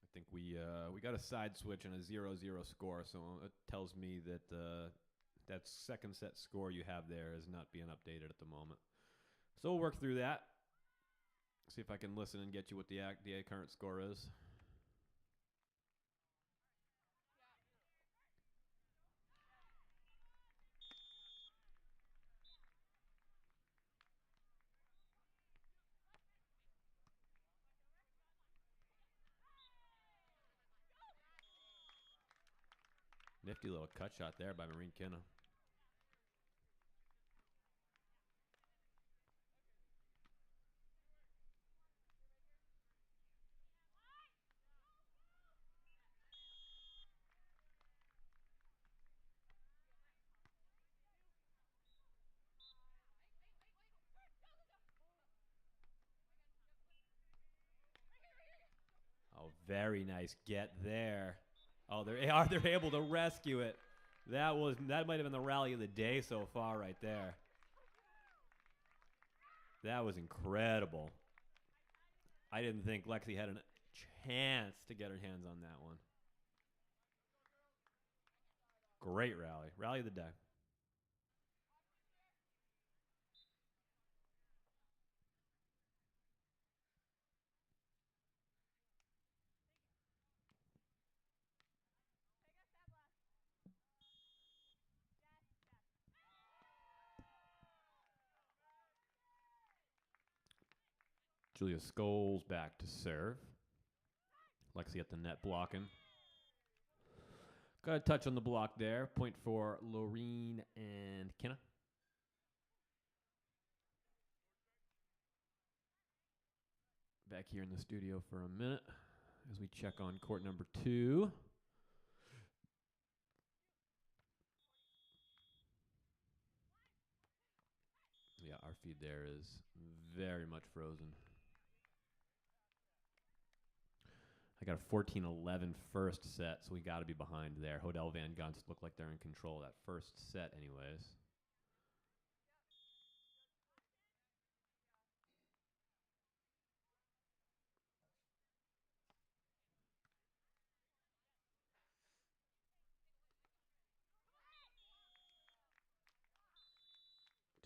I think we got a side switch and a 0-0 score, so it tells me that that second set score you have there is not being updated at the moment. So we'll work through that. See if I can listen and get you what the current score is. Nifty little cut shot there by Marine Kenna. Oh, very nice get there. Oh, they're able to rescue it. That might have been the rally of the day so far right there. That was incredible. I didn't think Lexi had a chance to get her hands on that one. Great rally. Rally of the day. Julia Scholes back to serve. Lexi at the net blocking. Got a touch on the block there. Point for Loreen and Kenna. Back here in the studio for a minute as we check on court number 2. Yeah, our feed there is very much frozen. I got a 14-11 first set, so we got to be behind there. Hodel Van Gunst look like they're in control of that first set anyways.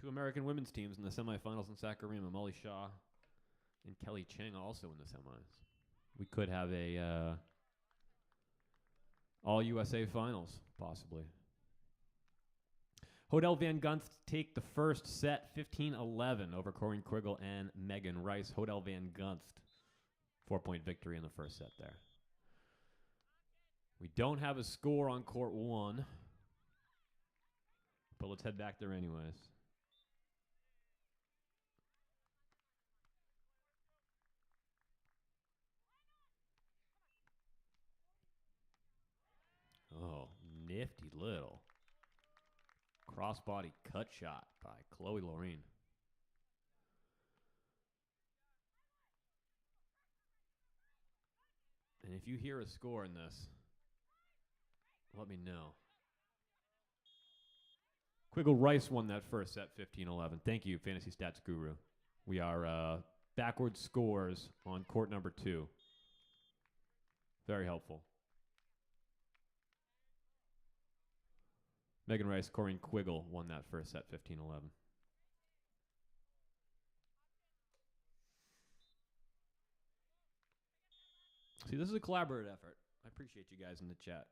Two American women's teams in the semifinals in Saquarema. Molly Shaw and Kelly Cheng also in the semis. We could have a all-USA finals, possibly. Hodel Van Gunst take the first set, 15-11 over Corinne Quiggle and Megan Rice. Hodel Van Gunst, 4-point victory in the first set there. We don't have a score on court 1, but let's head back there anyways. Oh, nifty little crossbody cut shot by Chloe Loreen. And if you hear a score in this, let me know. Quiggle Rice won that first set, 15-11. Thank you, Fantasy Stats Guru. We are backwards scores on court number 2. Very helpful. Megan Rice, Corinne Quiggle won that first set, 15-11. See, this is a collaborative effort. I appreciate you guys in the chat.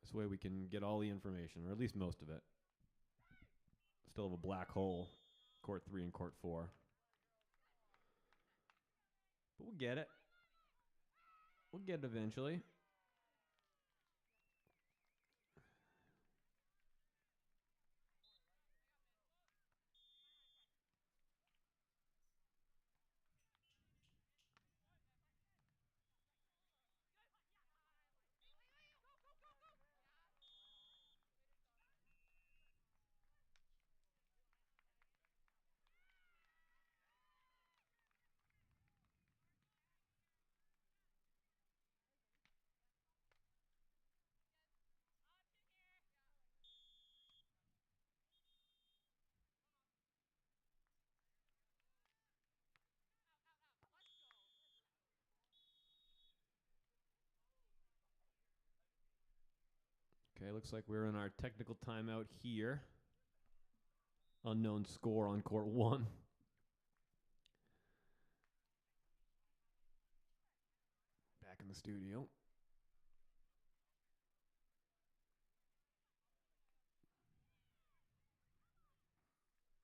This way we can get all the information, or at least most of it. Still have a black hole, court 3 and court 4. But we'll get it. We'll get it eventually. Okay, looks like we're in our technical timeout here. Unknown score on court 1. Back in the studio.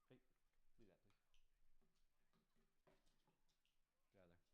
Hey, do that, please. Get out of there.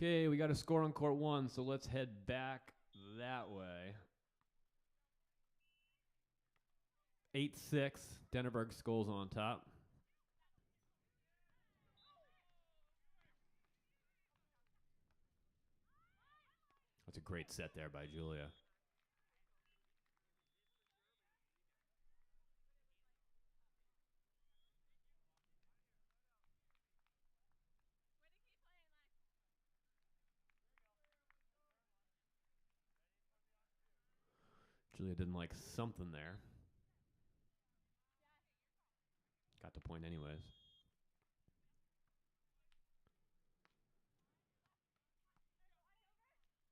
Okay, we got a score on court 1, so let's head back that way. 8-6, Dennerberg Skulls on top. That's a great set there by Julia. Julia didn't like something there. Got the point anyways.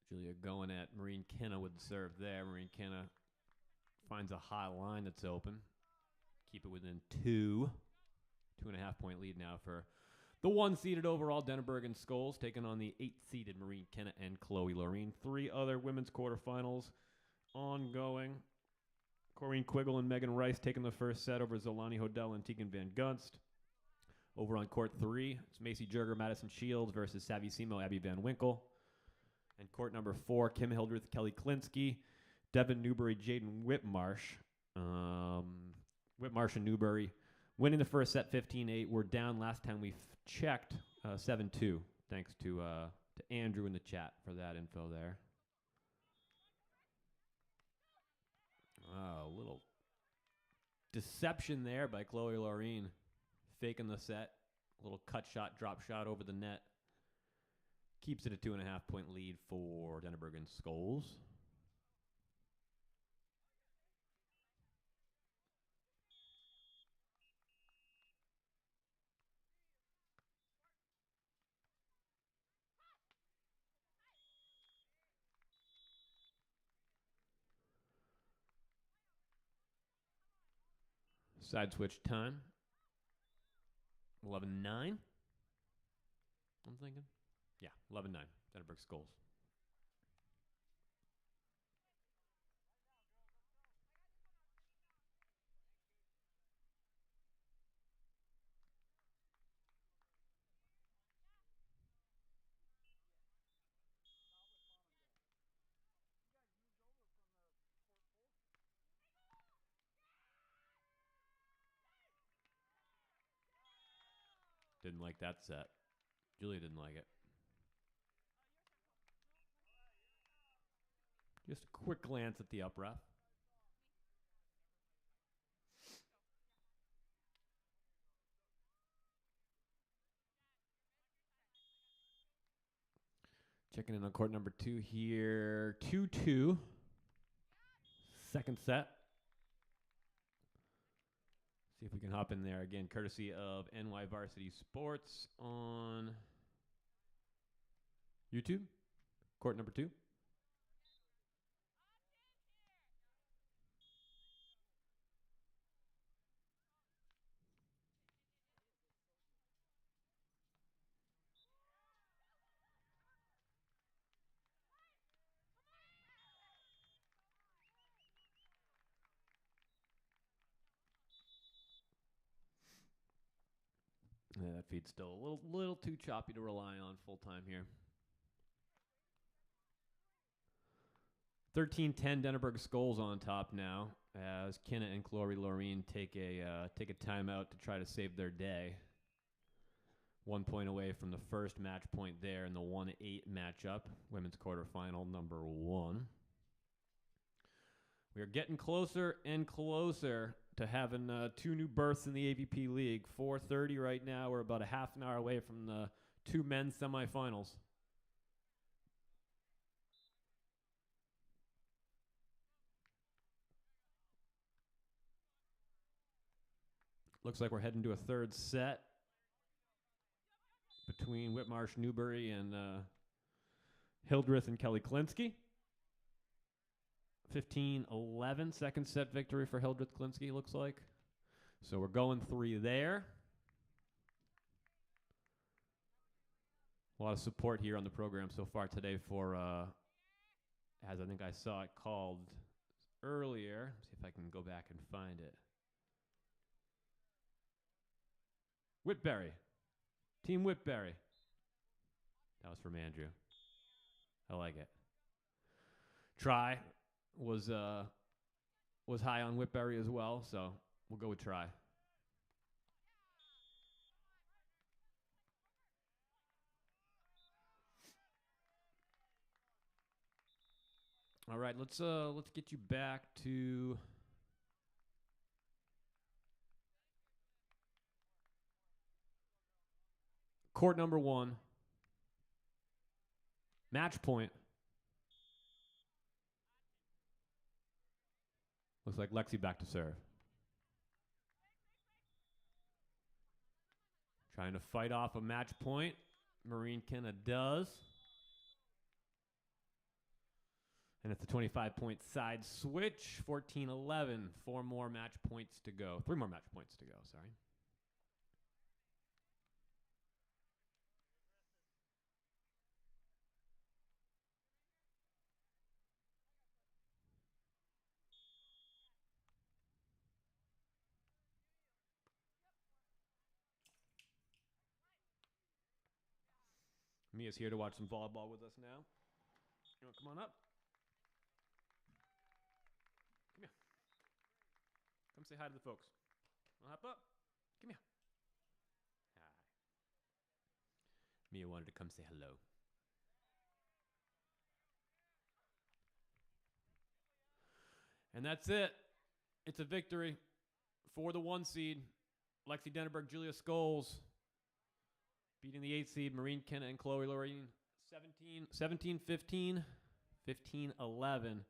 Julia going at Marine Kenna with the serve there. Marine Kenna finds a high line that's open. Keep it within 2. 2.5 point lead now for the 1-seeded overall Dennerberg and Skulls, taking on the 8-seeded Marine Kenna and Chloe Loreen. 3 other women's quarterfinals ongoing. Corinne Quiggle and Megan Rice taking the first set over Zolani Hodel and Tegan Van Gunst. Over on court 3, it's Macy Jurger, Madison Shields versus Savvy Simo, Abby Van Winkle. And court number 4, Kim Hildreth, Kelly Klinsky, Devin Newberry, Jaden Whitmarsh. Whitmarsh and Newberry winning the first set 15-8. We're down last time we checked 7-2. Thanks to Andrew in the chat for that info there. Oh, a little deception there by Chloe Loreen. Faking the set. A little cut shot, drop shot over the net. Keeps it a 2.5 point lead for Dennerberg and Skulls. Side switch time. 11-9. I'm thinking. Yeah, 11-9. Dennerberg Skulls. Didn't like that set. Julia didn't like it. Just a quick glance at the up ref. Checking in on court number 2 here. 2-2. Second set. See if we can hop in there again, courtesy of NY Varsity Sports on YouTube. Court number 2. Yeah, that feed's still a little too choppy to rely on full time here. 13-10 Denneberg Skulls on top now as Kenna and Chloe Loreen take a timeout to try to save their day. 1 point away from the first match point there in the 1-8 matchup, women's quarterfinal number 1. We are getting closer and closer to having 2 new berths in the AVP League. 4:30 right now. We're about a half an hour away from the 2 men's semifinals. Looks like we're heading to a third set between Whitmarsh Newbury and Hildreth and Kelly Klinsky. 15-11, second set victory for Hildreth Klinsky, looks like. So we're going 3 there. A lot of support here on the program so far today for, as I think I saw it called earlier. See if I can go back and find it. Whitberry. Team Whitberry. That was from Andrew. I like it. Try was high on Whitberry as well, so we'll go with Try. All right, let's get you back to court number 1. Match point. Looks like Lexi back to serve. Trying to fight off a match point. Maureen Kenna does. And it's a 25-point side switch. 14-11. 4 more match points to go. 3 more match points to go, sorry. Mia's here to watch some volleyball with us now. You want to come on up? Come here. Come say hi to the folks. Wanna hop up? Come here. Hi. Mia wanted to come say hello. And that's it. It's a victory for the 1 seed. Lexi Denneberg, Julia Scholes beating the 8 seed, Maureen Kenna and Chloe Loreen. 17-15, 15-11.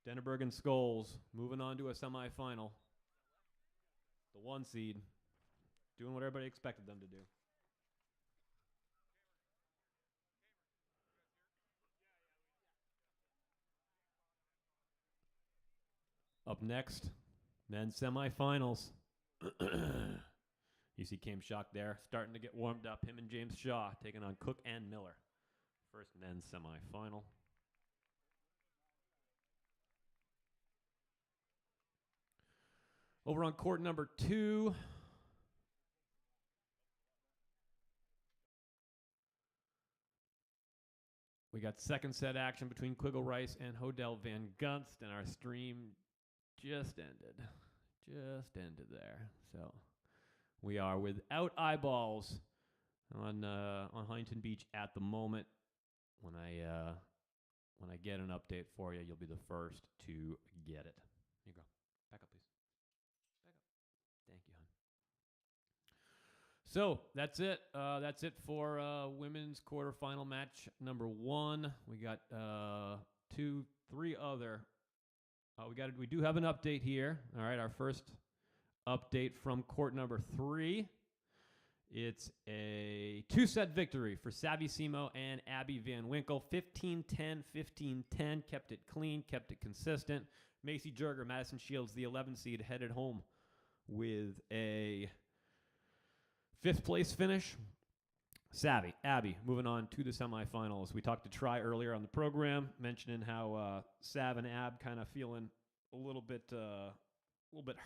Denneberg and Scholes moving on to a semifinal. The 1 seed doing what everybody expected them to do. Up next, men's semifinals. You see Cam Shock there, starting to get warmed up. Him and James Shaw taking on Cook and Miller. First men's semifinal. Over on court number 2. We got second set action between Quiggle Rice and Hodel Van Gunst, and our stream just ended. Just ended there. So We are without eyeballs on Huntington Beach at the moment. When I get an update for you, you'll be the first to get it. Here you go. Back up, please. Back up. Thank you, hon. So that's it. That's it for women's quarterfinal match number 1. We got 2, 3 other. We do have an update here. All right, our first update from court number 3. It's a 2-set victory for Savvy Simo and Abby Van Winkle. 15-10, 15-10. Kept it clean, kept it consistent. Macy Jurger, Madison Shields, the 11 seed, headed home with a 5th place finish. Savvy, Abby, moving on to the semifinals. We talked to Try earlier on the program, mentioning how Sav and Ab kind of feeling a little bit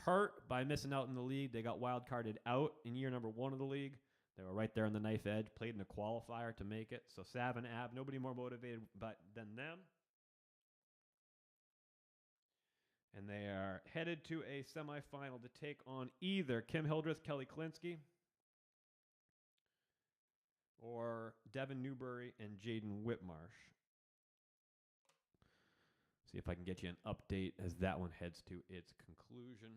hurt by missing out in the league. They got wild carded out in year number 1 of the league. They were right there on the knife edge, played in a qualifier to make it. So Sav and Ab, nobody more motivated than them. And they are headed to a semifinal to take on either Kim Hildreth, Kelly Klinsky, or Devin Newberry and Jaden Whitmarsh. See if I can get you an update as that one heads to its conclusion.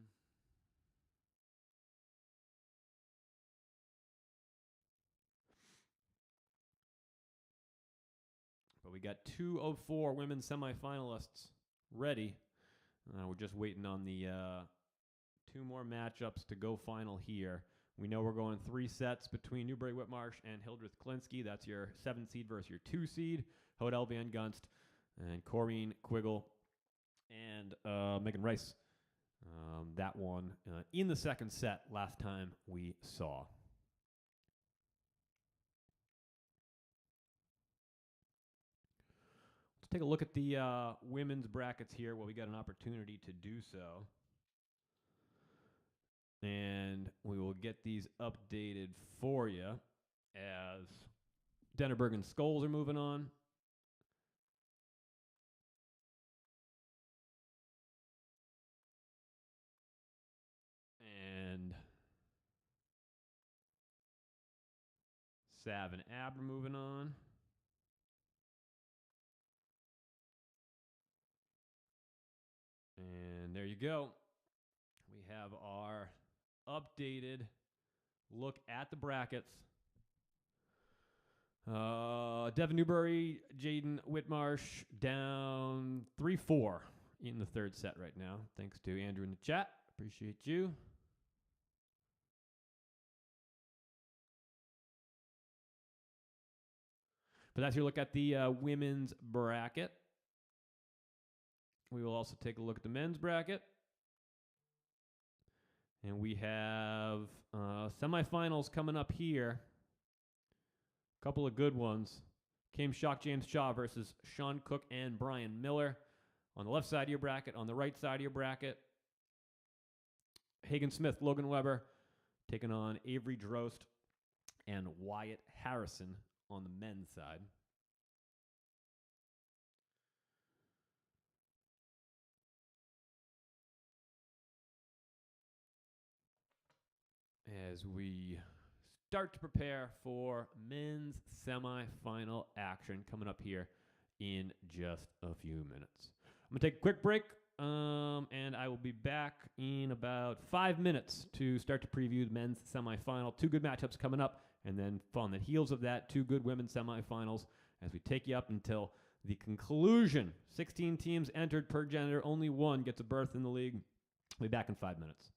But we got 2 of 4 women's semifinalists ready. We're just waiting on the 2 more matchups to go final here. We know we're going 3 sets between Newberry Whitmarsh and Hildreth Klinsky. That's your 7 seed versus your 2 seed. Hodel Van Gunst and Corrine Quiggle and Megan Rice. That one in the 2nd set last time we saw. Let's take a look at the women's brackets here while we got an opportunity to do so. And we will get these updated for you as Dennerberg and Scholes are moving on. And Sav and Ab are moving on. And there you go. We have our updated look at the brackets. Devin Newberry, Jaden Whitmarsh down 3-4 in the 3rd set right now. Thanks to Andrew in the chat. Appreciate you. But that's your look at the women's bracket. We will also take a look at the men's bracket. And we have semifinals coming up here. A couple of good ones. Came Shock James Shaw versus Sean Cook and Brian Miller. On the left side of your bracket, on the right side of your bracket, Hagen Smith, Logan Weber, taking on Avery Drost and Wyatt Harrison on the men's side. As we start to prepare for men's semifinal action coming up here in just a few minutes. I'm going to take a quick break, and I will be back in about 5 minutes to start to preview the men's semifinal. 2 good matchups coming up, and then on the heels of that, 2 good women's semifinals as we take you up until the conclusion. 16 teams entered per gender. Only 1 gets a berth in the league. We'll be back in 5 minutes.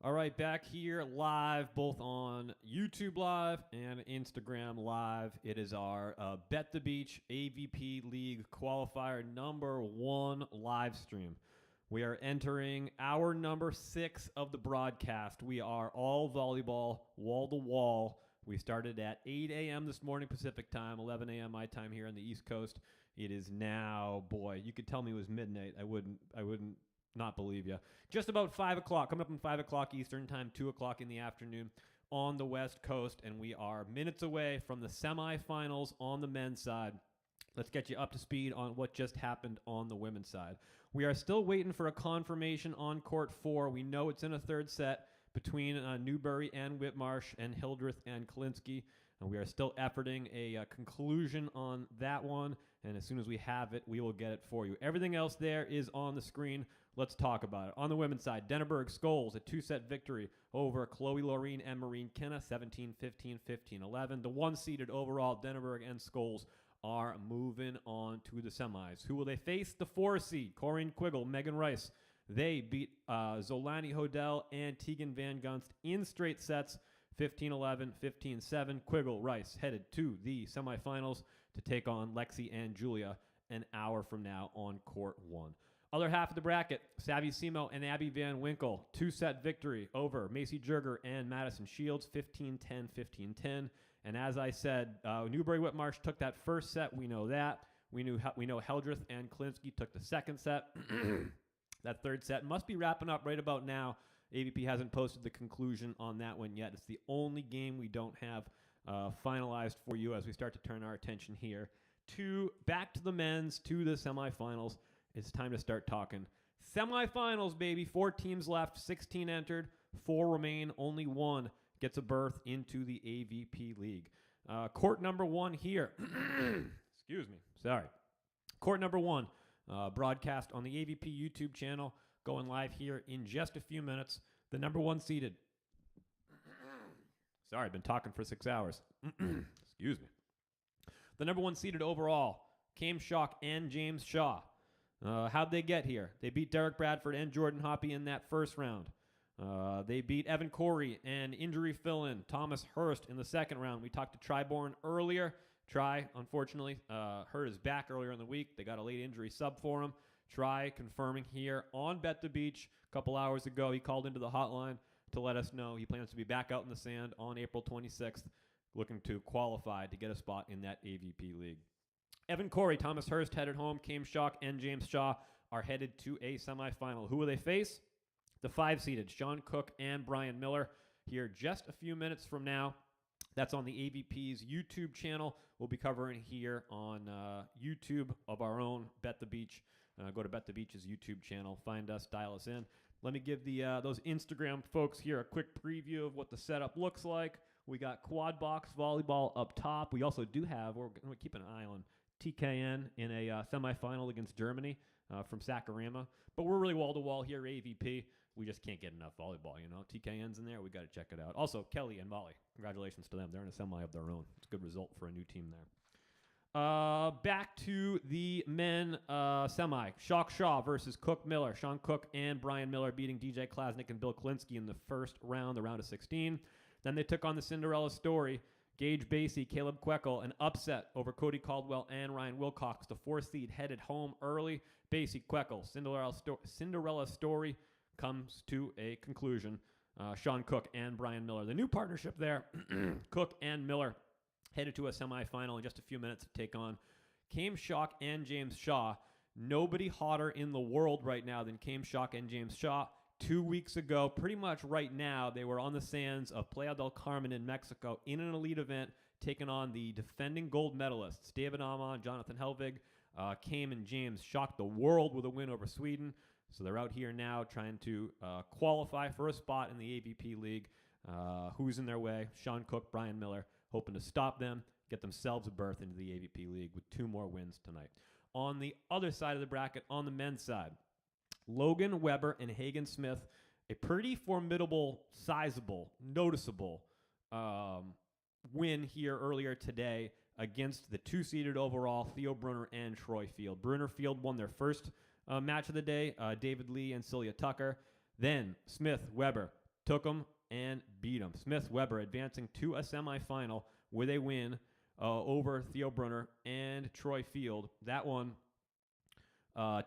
All right, back here live, both on YouTube Live and Instagram Live. It is our Bet the Beach AVP League Qualifier number 1 live stream. We are entering our number 6 of the broadcast. We are all volleyball, wall to wall. We started at 8 a.m. this morning Pacific time, 11 a.m. my time here on the East Coast. It is now, boy, you could tell me it was midnight. I wouldn't not believe you. Just about 5 o'clock, coming up on 5 o'clock Eastern time, 2 o'clock in the afternoon on the West Coast, and we are minutes away from the semifinals on the men's side. Let's get you up to speed on what just happened on the women's side. We are still waiting for a confirmation on court 4. We know it's in a third set between Newbury and Whitmarsh and Hildreth and Kalinsky. And we are still efforting a conclusion on that one. And as soon as we have it, we will get it for you. Everything else there is on the screen. Let's talk about it. On the women's side, Denneberg Scholes, a 2-set victory over Chloe Laureen and Maureen Kenna, 17-15, 15-11. The 1-seeded overall, Denneberg and Scholes are moving on to the semis. Who will they face? The 4-seed, Corinne Quiggle, Megan Rice. They beat Zolani Hodel and Tegan Van Gunst in straight sets, 15-11, 15-7. Quiggle, Rice headed to the semifinals to take on Lexi and Julia an hour from now on court 1. Other half of the bracket, Savvy Simo and Abby Van Winkle, 2-set victory over Macy Jurger and Madison Shields, 15-10, 15-10. And as I said, Newbury Whitmarsh took that first set. We know that. We know Hildreth and Kalinsky took the second set. That third set must be wrapping up right about now. AVP hasn't posted the conclusion on that one yet. It's the only game we don't have finalized for you as we start to turn our attention here back to the men's, to the semifinals. It's time to start talking semifinals, baby. 4 teams left, 16 entered, 4 remain. Only 1 gets a berth into the AVP League. Court number 1 here. Excuse me. Sorry. Court number 1, broadcast on the AVP YouTube channel, going live here in just a few minutes. The number 1 seeded. Sorry, I've been talking for 6 hours. Excuse me. The number 1 seeded overall, Cam Schock and James Shaw. How'd they get here? They beat Derek Bradford and Jordan Hoppy in that first round. They beat Evan Corey and injury fill-in Thomas Hurst in the second round. We talked to Triborn earlier. Unfortunately, hurt his back earlier in the week. They got a late injury sub for him. Confirming here on Bet the Beach a couple hours ago. He called into the hotline to let us know he plans to be back out in the sand on April 26th, looking to qualify to get a spot in that AVP League. Evan Corey, Thomas Hurst headed home. Cam Schock and James Shaw are headed to a semifinal. Who will they face? The 5-seeded Sean Cook and Brian Miller here just a few minutes from now. That's on the AVP's YouTube channel. We'll be covering here on YouTube of our own Bet the Beach. Go to Bet the Beach's YouTube channel. Find us, dial us in. Let me give those Instagram folks here a quick preview of what the setup looks like. We got quad box volleyball up top. We also do have, we're going to keep an eye on TKN in a semifinal against Germany from Sakurama. But we're really wall-to-wall here, AVP. We just can't get enough volleyball, you know. TKN's in there. We got to check it out. Also, Kelly and Molly, congratulations to them. They're in a semi of their own. It's a good result for a new team there. Back to the men semi. Schock Shaw versus Cook Miller. Sean Cook and Brian Miller beating DJ Klasnick and Bill Kalinsky in the first round, the round of 16. Then they took on the Cinderella Story. Gage Basie, Caleb Queckel, an upset over Cody Caldwell and Ryan Wilcox. The 4th seed headed home early. Basie, Queckel, Cinderella Story comes to a conclusion. Sean Cook and Brian Miller. The new partnership there, Cook and Miller, headed to a semifinal in just a few minutes to take on Cam Schock and James Shaw. Nobody hotter in the world right now than Cam Schock and James Shaw. 2 weeks ago, pretty much right now, they were on the sands of Playa del Carmen in Mexico in an elite event, taking on the defending gold medalists, David Ama and Jonathan Helvig. Cam and James shocked the world with a win over Sweden. So they're out here now trying to qualify for a spot in the AVP League. Who's in their way? Sean Cook, Brian Miller, hoping to stop them, get themselves a berth into the AVP League with 2 more wins tonight. On the other side of the bracket, on the men's side, Logan Weber and Hagen Smith, a pretty formidable, sizable, noticeable win here earlier today against the 2-seeded overall Theo Brunner and Troy Field. Brunner Field won their first match of the day, David Lee and Celia Tucker. Then Smith, Weber, took them and beat them. Smith Weber advancing to a semifinal with a win over Theo Brunner and Troy Field. That one,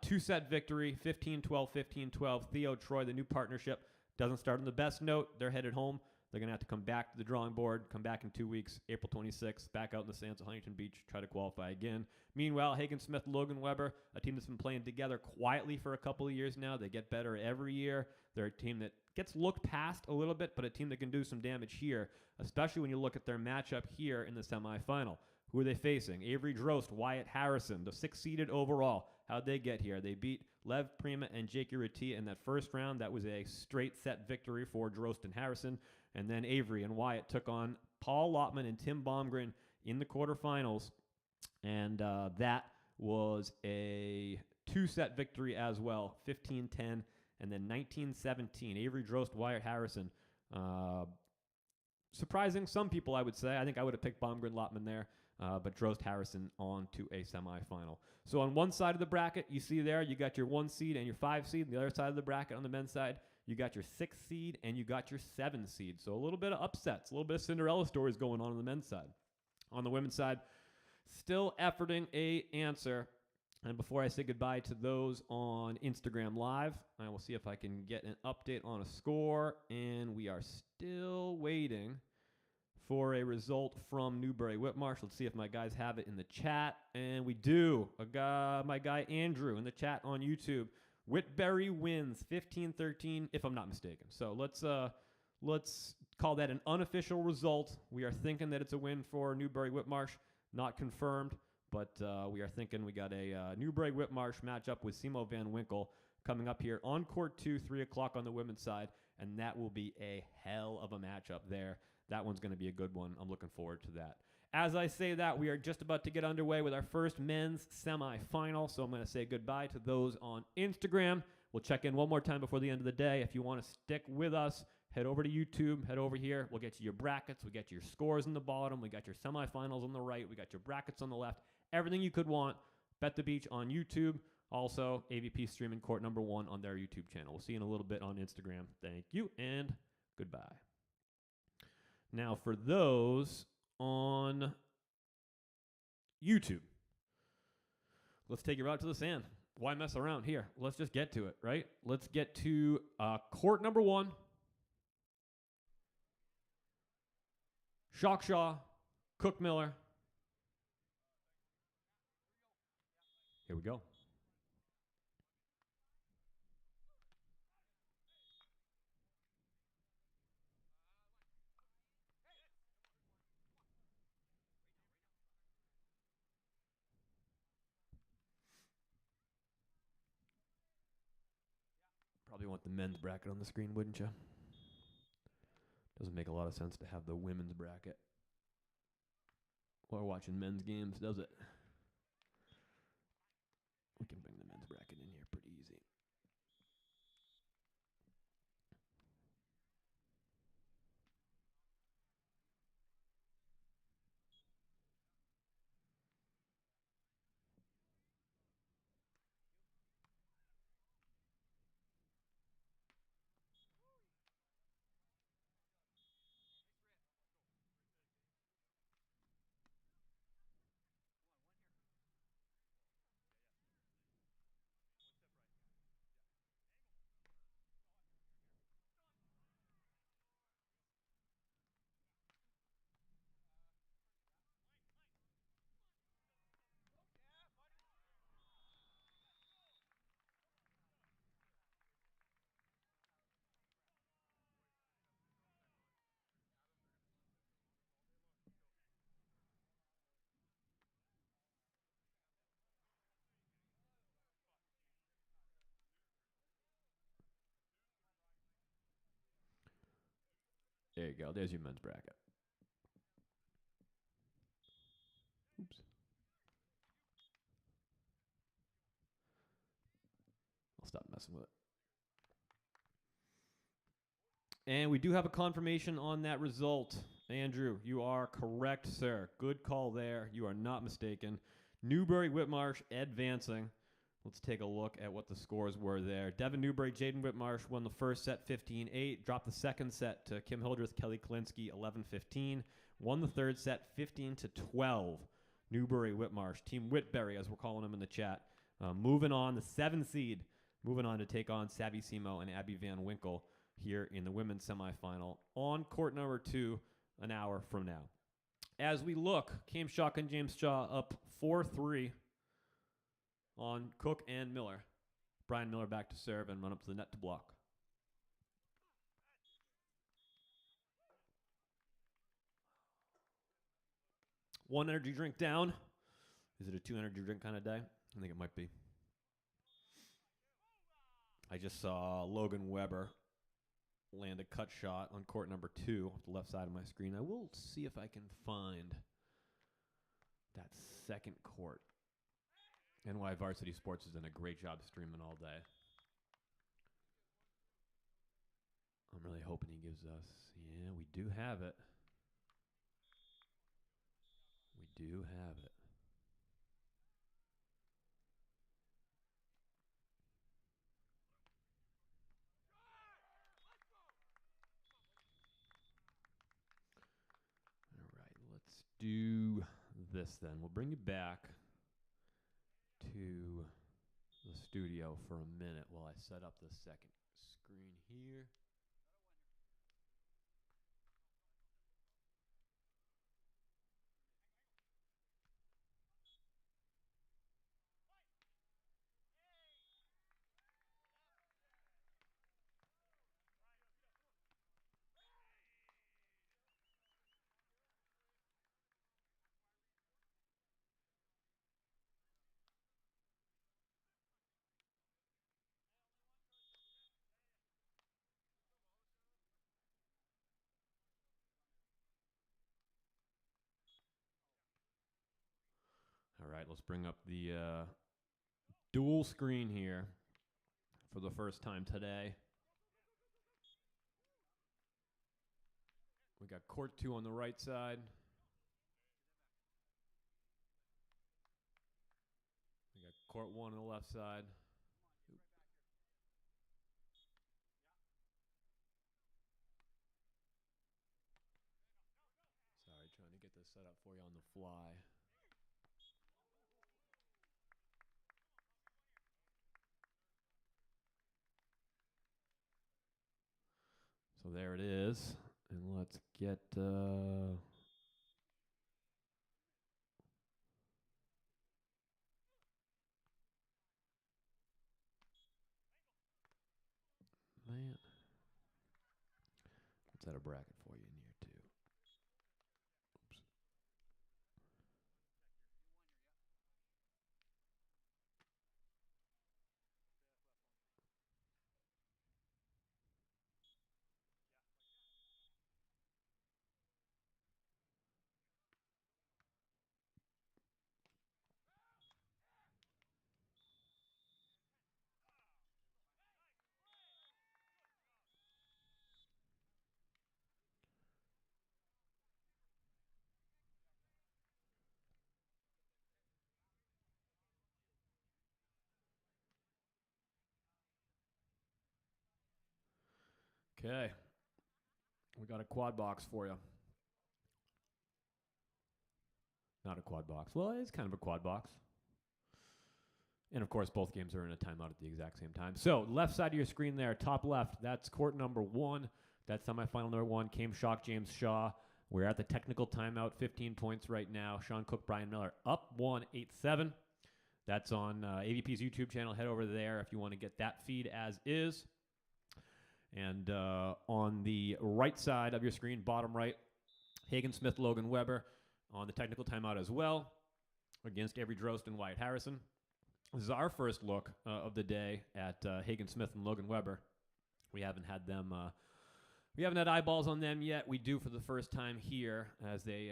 two-set victory, 15-12, 15-12. Theo, Troy, the new partnership, doesn't start on the best note. They're headed home. They're going to have to come back to the drawing board, come back in 2 weeks, April 26th, back out in the sands of Huntington Beach, try to qualify again. Meanwhile, Hagen Smith, Logan Weber, a team that's been playing together quietly for a couple of years now. They get better every year. They're a team that gets looked past a little bit, but a team that can do some damage here, especially when you look at their matchup here in the semifinal. Who are they facing? Avery Drost, Wyatt Harrison, the 6th-seeded overall. How'd they get here? They beat Lev Prima and Jake Urrutia in that first round. That was a straight-set victory for Drost and Harrison. And then Avery and Wyatt took on Paul Lottman and Tim Baumgren in the quarterfinals. And that was a two-set victory as well, 15-10 and then 19-17. Avery Drost, Wyatt Harrison. Surprising some people, I would say. I think I would have picked Baumgren Lottman there. But Drost Harrison on to a semifinal. So on one side of the bracket, you see there, you got your 1 seed and your 5 seed. On the other side of the bracket on the men's side, you got your 6th seed and you got your 7th seed. So a little bit of upsets, a little bit of Cinderella stories going on the men's side. On the women's side, still efforting a answer. And before I say goodbye to those on Instagram Live, I will see if I can get an update on a score. And we are still waiting for a result from Newbury Whitmarsh. Let's see if my guys have it in the chat. And we do. My guy Andrew in the chat on YouTube. Whitbury wins 15-13, if I'm not mistaken. So let's call that an unofficial result. We are thinking that it's a win for Newbury Whitmarsh. Not confirmed, but we are thinking we got a Newbury Whitmarsh matchup with Simo Van Winkle coming up here on court 2, 3 o'clock on the women's side. And that will be a hell of a matchup there. That one's going to be a good one. I'm looking forward to that. As I say that, we are just about to get underway with our first men's semifinal. So I'm going to say goodbye to those on Instagram. We'll check in one more time before the end of the day. If you want to stick with us, head over to YouTube, head over here. We'll get you your brackets. We'll get you your scores on the bottom. We got your semifinals on the right. We got your brackets on the left. Everything you could want. Bet the Beach on YouTube. Also, AVP streaming court number 1 on their YouTube channel. We'll see you in a little bit on Instagram. Thank you and goodbye. Now, for those on YouTube, let's take you out to the sand. Why mess around here? Let's just get to it, right? Let's get to court number 1. Shockshaw, Cook Miller. Here we go. Probably want the men's bracket on the screen, wouldn't you? Doesn't make a lot of sense to have the women's bracket while watching men's games, does it? We can bring the men's bracket in here pretty easy. There you go. There's your men's bracket. Oops. I'll stop messing with it. And we do have a confirmation on that result. Andrew, you are correct, sir. Good call there. You are not mistaken. Newbury Whitmarsh advancing Let's take a look at what the scores were there. Devin Newbury, Jaden Whitmarsh won the first set 15-8. Dropped the second set to Kim Hildreth, Kelly Klinsky 11-15. Won the third set 15-12. Newbury, Whitmarsh, Team Whitberry, as we're calling them in the chat. Moving on, the 7th seed, moving on to take on Savvy Simo and Abby Van Winkle here in the women's semifinal on court number 2 an hour from now. As we look, Cam Shock and James Shaw up 4-3 on Cook and Miller. Brian Miller back to serve and run up to the net to block. One energy drink down. Is it a 2 energy drink kind of day? I think it might be. I just saw Logan Weber land a cut shot on court number 2 off the left side of my screen. I will see if I can find that second court. NY Varsity Sports has done a great job streaming all day. I'm really hoping he gives us... Yeah, we do have it. We do have it. All right, let's do this then. We'll bring you back to the studio for a minute while I set up the second screen here. All right, let's bring up the dual screen here for the first time today. We got court 2 on the right side. We got court 1 on the left side. Sorry, trying to get this set up for you on the fly. So there it is. And let's get... Man. Let's add a bracket for you in here, too. Oops. Okay. We got a quad box for you. Not a quad box. Well, it's kind of a quad box. And, of course, both games are in a timeout at the exact same time. So, left side of your screen there, top left, that's court number 1. That's semifinal number 1, Cam Shock, James Shaw. We're at the technical timeout, 15 points right now. Sean Cook, Brian Miller up 1, 8-7. That's on AVP's YouTube channel. Head over there if you want to get that feed as is. And on the right side of your screen, bottom right, Hagen Smith, Logan Weber on the technical timeout as well against Avery Drost and Wyatt Harrison. This is our first look of the day at Hagen Smith and Logan Weber. We haven't had them. We haven't had eyeballs on them yet. We do for the first time here as they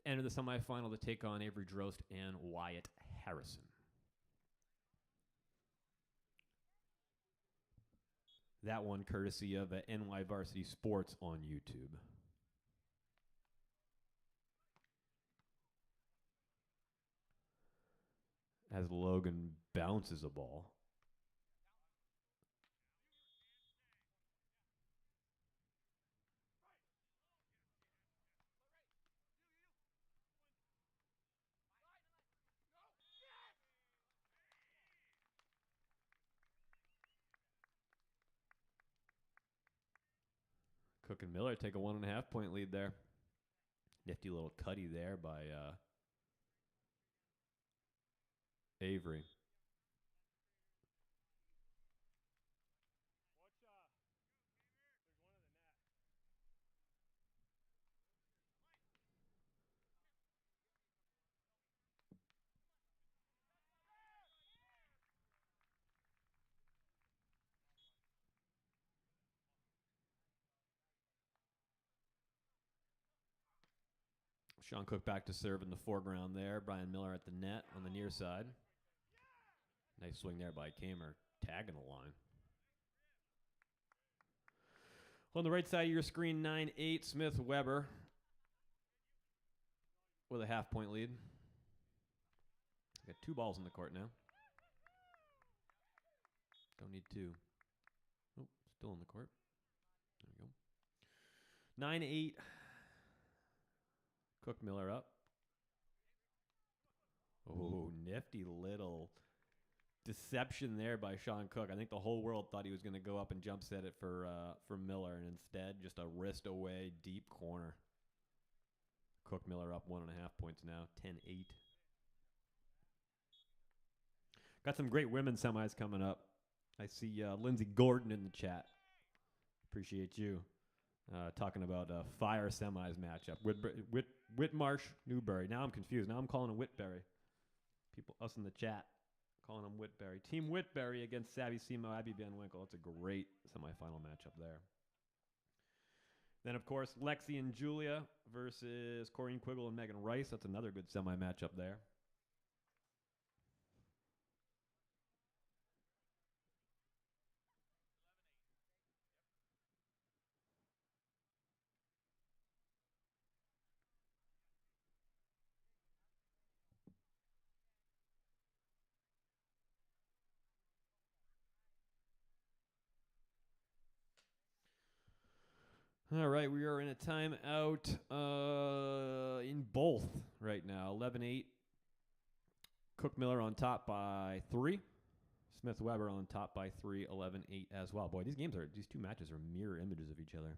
enter the semifinal to take on Avery Drost and Wyatt Harrison. That one courtesy of NY Varsity Sports on YouTube. As Logan bounces a ball. Cook and Miller take a 1.5 point lead there. Nifty little cutty there by Avery. Sean Cook back to serve in the foreground there. Brian Miller at the net on the near side. Nice swing there by Kamer, tagging the line. On the right side of your screen, 9-8, Smith Weber with a half-point lead. Got 2 balls in the court now. Don't need 2. Oh, still in the court. There we go. 9-8. Cook Miller up. Oh, nifty little deception there by Sean Cook. I think the whole world thought he was going to go up and jump set it for Miller, and instead just a wrist away deep corner. Cook Miller up 1.5 points now, 10-8. Got some great women's semis coming up. I see Lindsay Gordon in the chat. Appreciate you. Talking about a fire semis matchup. Whitmarsh, Newbury. Now I'm confused. Now I'm calling him Whitberry. People, us in the chat, calling him Whitberry. Team Whitberry against Savvy Simo, Abby Van Winkle. That's a great semifinal matchup there. Then, of course, Lexi and Julia versus Corrine Quiggle and Megan Rice. That's another good semi matchup there. All right, we are in a timeout in both right now. 11-8. Cook Miller on top by 3. Smith Weber on top by 3. 11-8 as well. Boy, these 2 matches are mirror images of each other.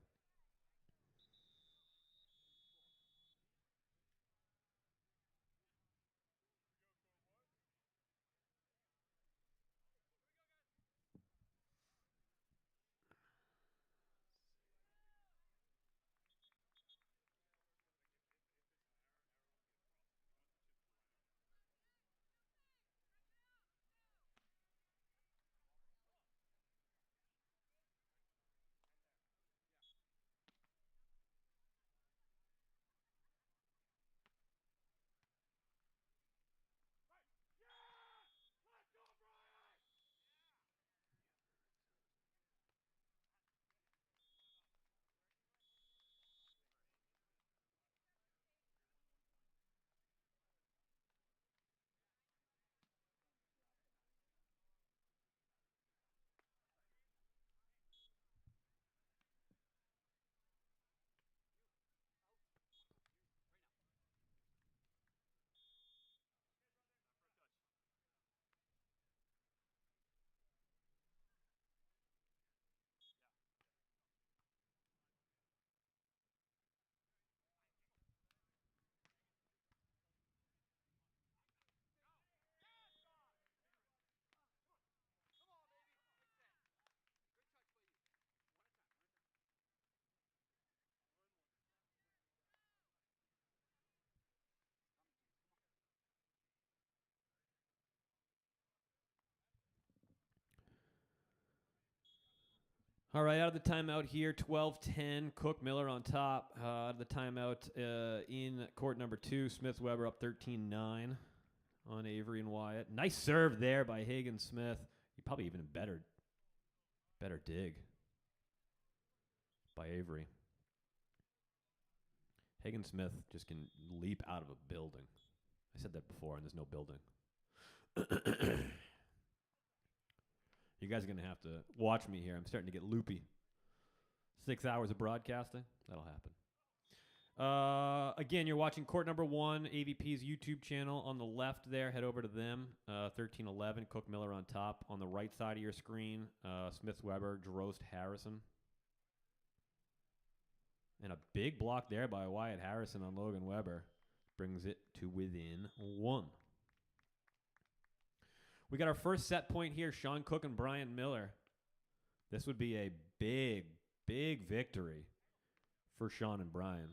All right, out of the timeout here, 12-10. Cook Miller on top. Out of the timeout in court number 2, Smith Weber up 13-9 on Avery and Wyatt. Nice serve there by Hagen Smith. He probably even better dig by Avery. Hagen Smith just can leap out of a building. I said that before, and there's no building. You guys are going to have to watch me here. I'm starting to get loopy. 6 hours of broadcasting. That'll happen. Again, you're watching court number 1, AVP's YouTube channel. On the left there, head over to them. 13-11, Cook Miller on top. On the right side of your screen, Smith-Weber, Drost, Harrison. And a big block there by Wyatt Harrison on Logan Weber. Brings it to within 1. We got our first set point here, Sean Cook and Brian Miller. This would be a big, big victory for Sean and Brian.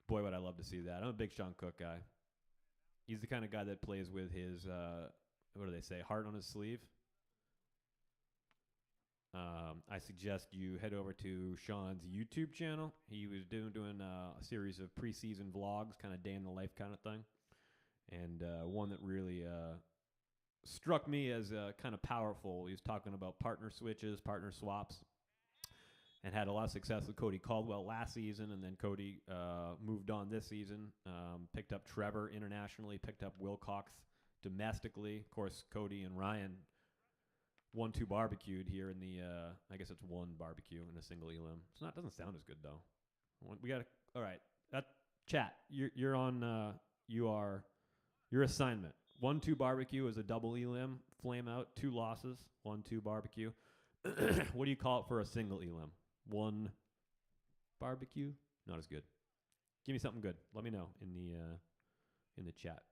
Boy, would I love to see that. I'm a big Sean Cook guy. He's the kind of guy that plays with his, what do they say, heart on his sleeve. I suggest you head over to Sean's YouTube channel. He was doing a series of preseason vlogs, kind of day in the life kind of thing. And one that really struck me as kind of powerful. He was talking about partner switches, partner swaps, and had a lot of success with Cody Caldwell last season. And then Cody moved on this season, picked up Trevor internationally, picked up Wilcox domestically. Of course, Cody and Ryan 1-2 barbecued here in the, I guess it's 1 barbecue in a single elim. It's not, doesn't sound as good though. We got all right. That chat, you're on, your assignment. 1-2 barbecue is a double elim, flame out, 2 losses, 1-2 barbecue. What do you call it for a single elim? 1 barbecue? Not as good. Give me something good. Let me know in the chat.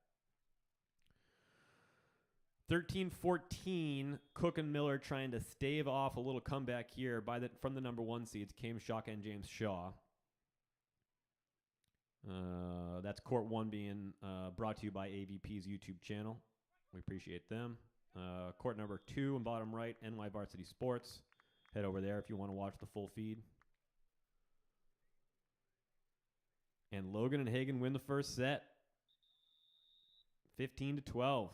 13-14, Cook and Miller trying to stave off a little comeback here from the number 1 seeds, Cam Shock and James Shaw. That's Court 1 being brought to you by AVP's YouTube channel. We appreciate them. Court number 2 in bottom right, NY Varsity Sports. Head over there if you want to watch the full feed. And Logan and Hagen win the first set. 15-12.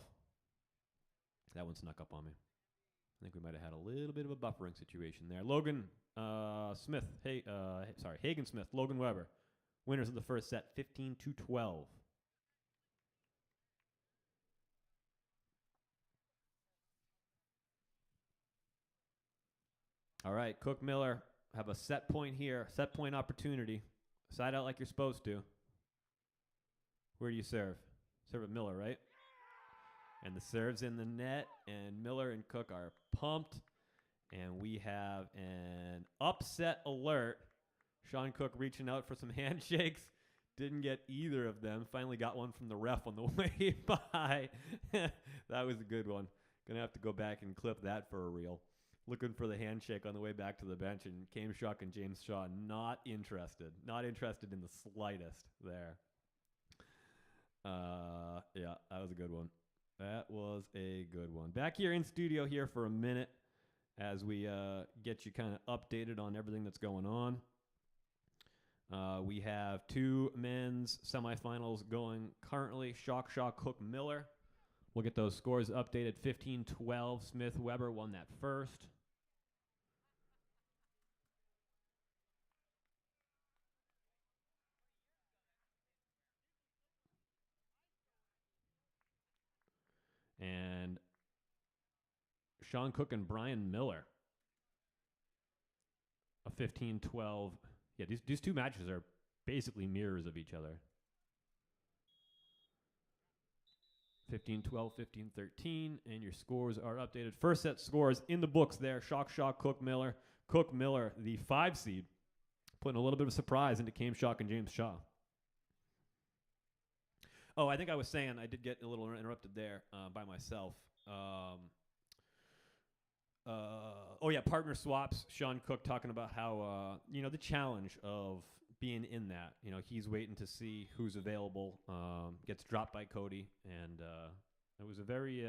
That one snuck up on me. I think we might have had a little bit of a buffering situation there. Logan Smith, Hagen Smith, Logan Weber. Winners of the first set, 15-12. All right, Cook Miller have a set point here, set point opportunity. Side out like you're supposed to. Where do you serve? Serve at Miller, right? And the serve's in the net, and Miller and Cook are pumped. And we have an upset alert. Sean Cook reaching out for some handshakes. Didn't get either of them. Finally got one from the ref on the way by. That was a good one. Going to have to go back and clip that for a reel. Looking for the handshake on the way back to the bench, and Cam Shock and James Shaw not interested. Not interested in the slightest there. Yeah, that was a good one. That was a good one. Back here in studio here for a minute as we get you kind of updated on everything that's going on. We have 2 men's semifinals going currently. Shock, Cook, Miller. We'll get those scores updated. 15-12. Smith-Weber won that first. And Sean Cook and Brian Miller. A 15-12. Yeah, these 2 matches are basically mirrors of each other. 15-12, 15-13, and your scores are updated. First set scores in the books there. Shock, Cook, Miller. Cook, Miller, the 5 seed, putting a little bit of surprise into Cam Shock and James Shaw. Oh, I think I was saying, I did get a little interrupted there by myself. Partner swaps. Sean Cook talking about how, the challenge of being in that. He's waiting to see who's available. Gets dropped by Cody, and it was a very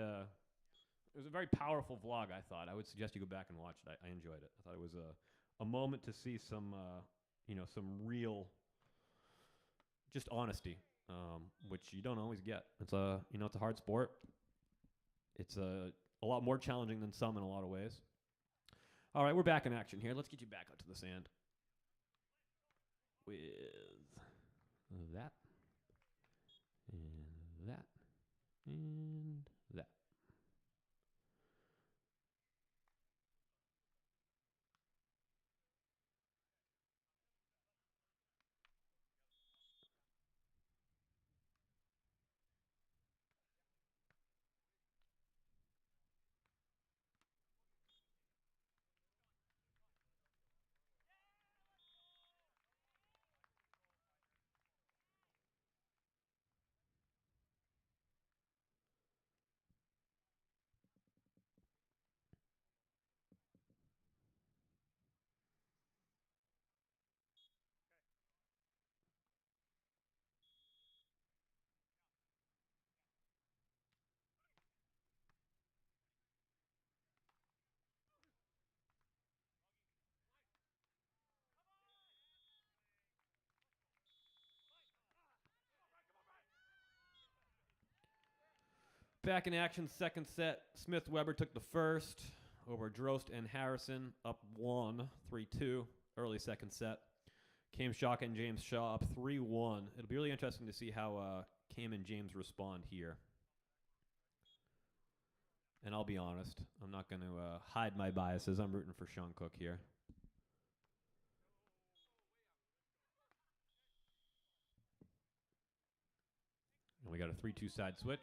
powerful vlog, I thought. I would suggest you go back and watch it. I enjoyed it. I thought it was a moment to see some real, just honesty, which you don't always get. It's a hard sport. It's a lot more challenging than some in a lot of ways. All right, we're back in action here. Let's get you back out to the sand with that and that and that. Back in action, second set. Smith-Weber took the first over Drost and Harrison, up 1, 3-2, early second set. Came Shock and James Shaw up 3-1. It'll be really interesting to see how Cam and James respond here. And I'll be honest, I'm not going to hide my biases. I'm rooting for Sean Cook here. And we got a 3-2 side switch.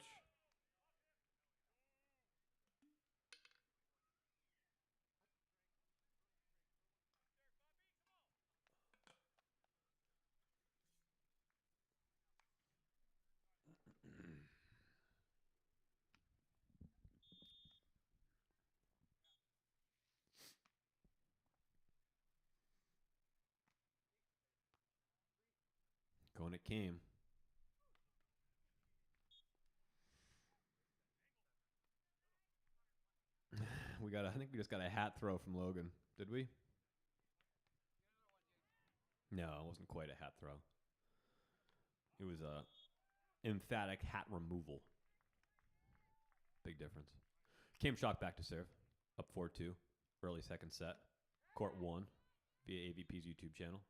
Going it came. I think we just got a hat throw from Logan. Did we? No, it wasn't quite a hat throw. It was a emphatic hat removal. Big difference. Came Shock back to serve. Up 4-2. Early second set. Court 1 via AVP's YouTube channel.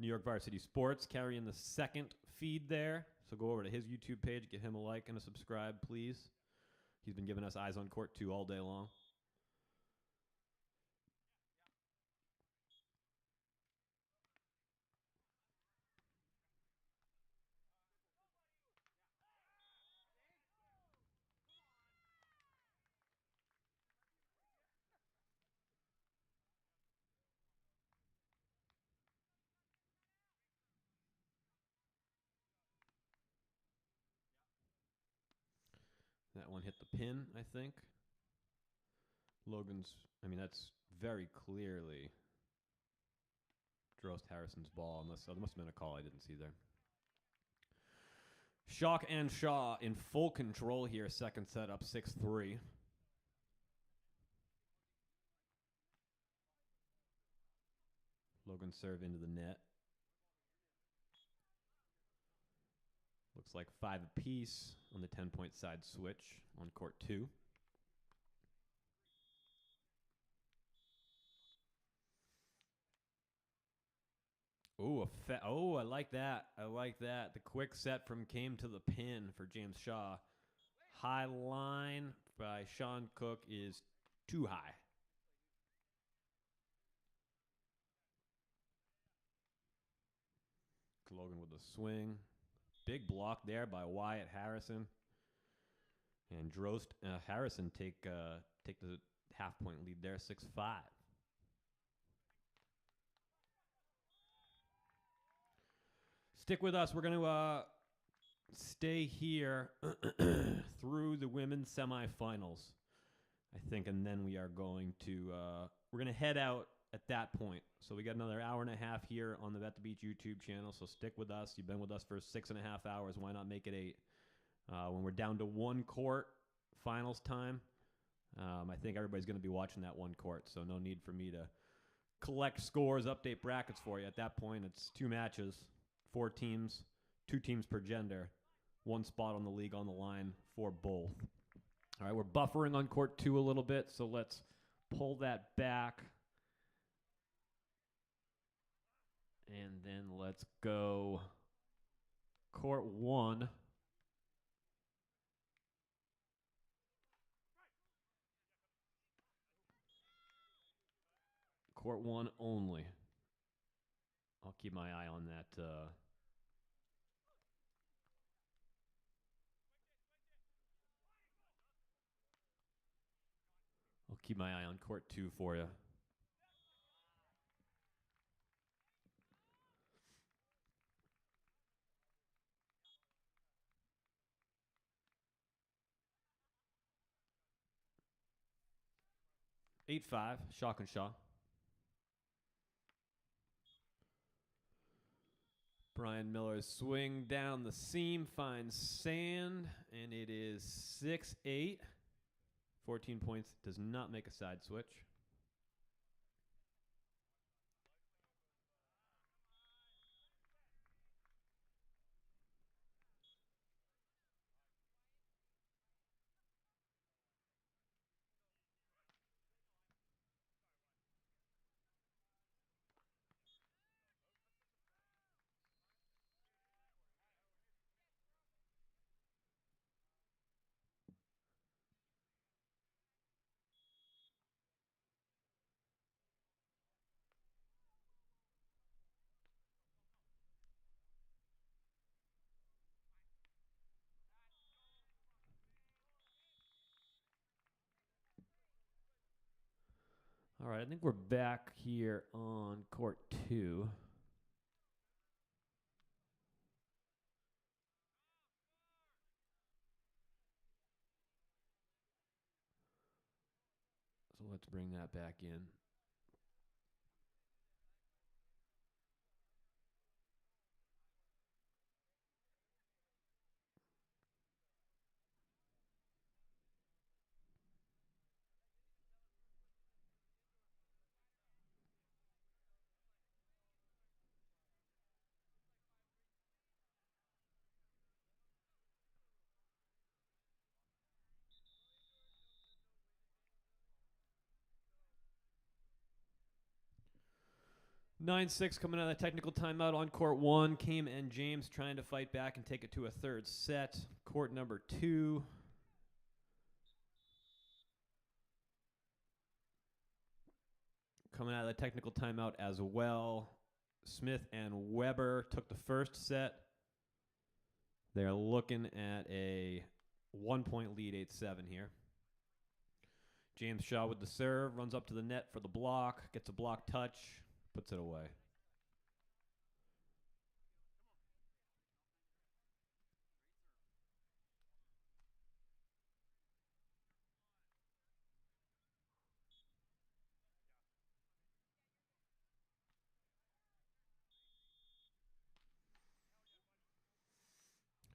New York Varsity Sports carrying the second feed there. So go over to his YouTube page. Give him a like and a subscribe, please. He's been giving us eyes on court 2 all day long. That one hit the pin, I think. That's very clearly Drost Harrison's ball, unless there must have been a call I didn't see there. Shock and Shaw in full control here, second set up 6-3. Logan serve into the net. Looks like 5 apiece on the 10-point side switch on court 2. Ooh, I like that. I like that. The quick set from Came to the pin for James Shaw. High line by Sean Cook is too high. Logan with a swing. Big block there by Wyatt Harrison. And Drost Harrison take the half-point lead there, 6-5. Stick with us. We're going to stay here through the women's semifinals, I think, and then we are going to we're going to head out at that point. So we got another hour and a half here on the Bet the Beach YouTube channel. So stick with us. You've been with us for 6.5 hours. Why not make it 8? When we're down to one court, finals time, I think everybody's going to be watching that one court. So no need for me to collect scores, update brackets for you. At that point, it's 2 matches, 4 teams, 2 teams per gender, 1 spot on the league on the line for both. All right, we're buffering on court 2 a little bit, so let's pull that back. And then let's go court 1. Court 1 only. I'll keep my eye on that. I'll keep my eye on court 2 for you. Eight 5, Shock and Shaw. Brian Miller's swing down the seam finds sand, and it is 6-8. 14 points, does not make a side switch. All right, I think we're back here on court 2. So let's bring that back in. Nine six coming out of the technical timeout on court 1. Kim and James trying to fight back and take it to a third set. Court number 2. Coming out of the technical timeout as well. Smith and Weber took the first set. They're looking at a 1-point lead, 8-7 here. James Shaw with the serve, runs up to the net for the block, gets a block touch, puts it away.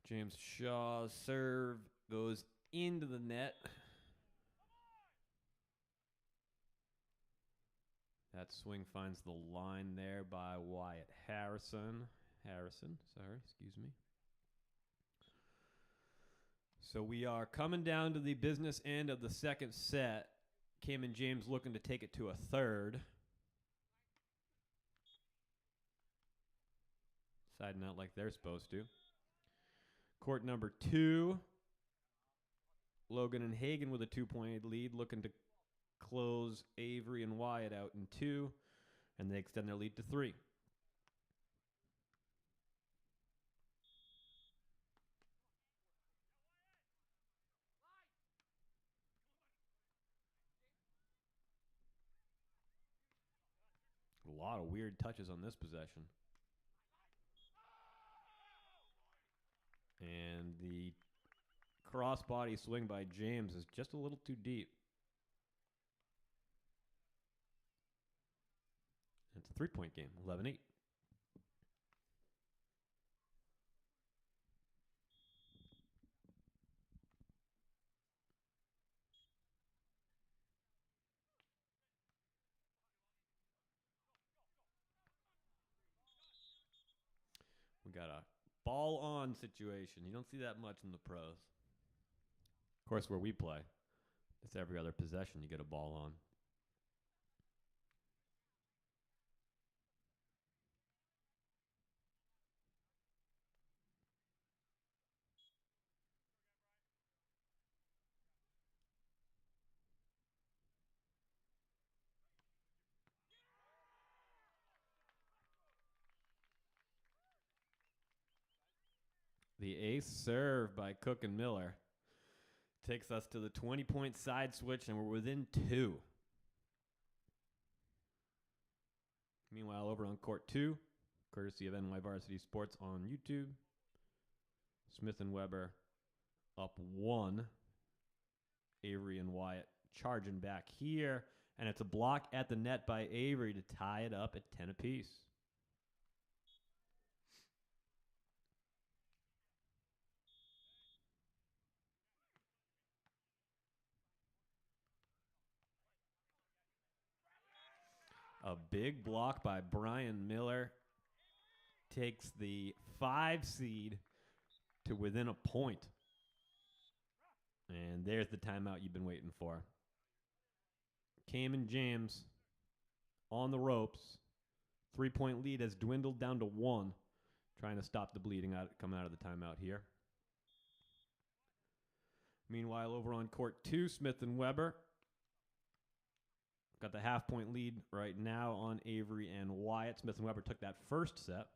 James Shaw's serve goes into the net. That swing finds the line there by Wyatt Harrison. Excuse me. So we are coming down to the business end of the second set. Kim and James looking to take it to a third. Siding out like they're supposed to. Court number 2. Logan and Hagen with a 2-point lead, looking to close Avery and Wyatt out in 2, and they extend their lead to 3. A lot of weird touches on this possession. And the crossbody swing by James is just a little too deep. It's a 3-point game, 11-8. We got a ball-on situation. You don't see that much in the pros. Of course, where we play, it's every other possession you get a ball on. The ace serve by Cook and Miller takes us to the 20-point side switch, and we're within 2. Meanwhile, over on court 2, courtesy of NY Varsity Sports on YouTube, Smith and Weber up 1. Avery and Wyatt charging back here, and it's a block at the net by Avery to tie it up at 10 apiece. A big block by Brian Miller takes the 5 seed to within a point. And there's the timeout you've been waiting for. Cam and James on the ropes. 3-point lead has dwindled down to 1. Trying to stop the bleeding coming out of the timeout here. Meanwhile, over on court 2, Smith and Weber got the half-point lead right now on Avery and Wyatt. Smith and Weber took that first set.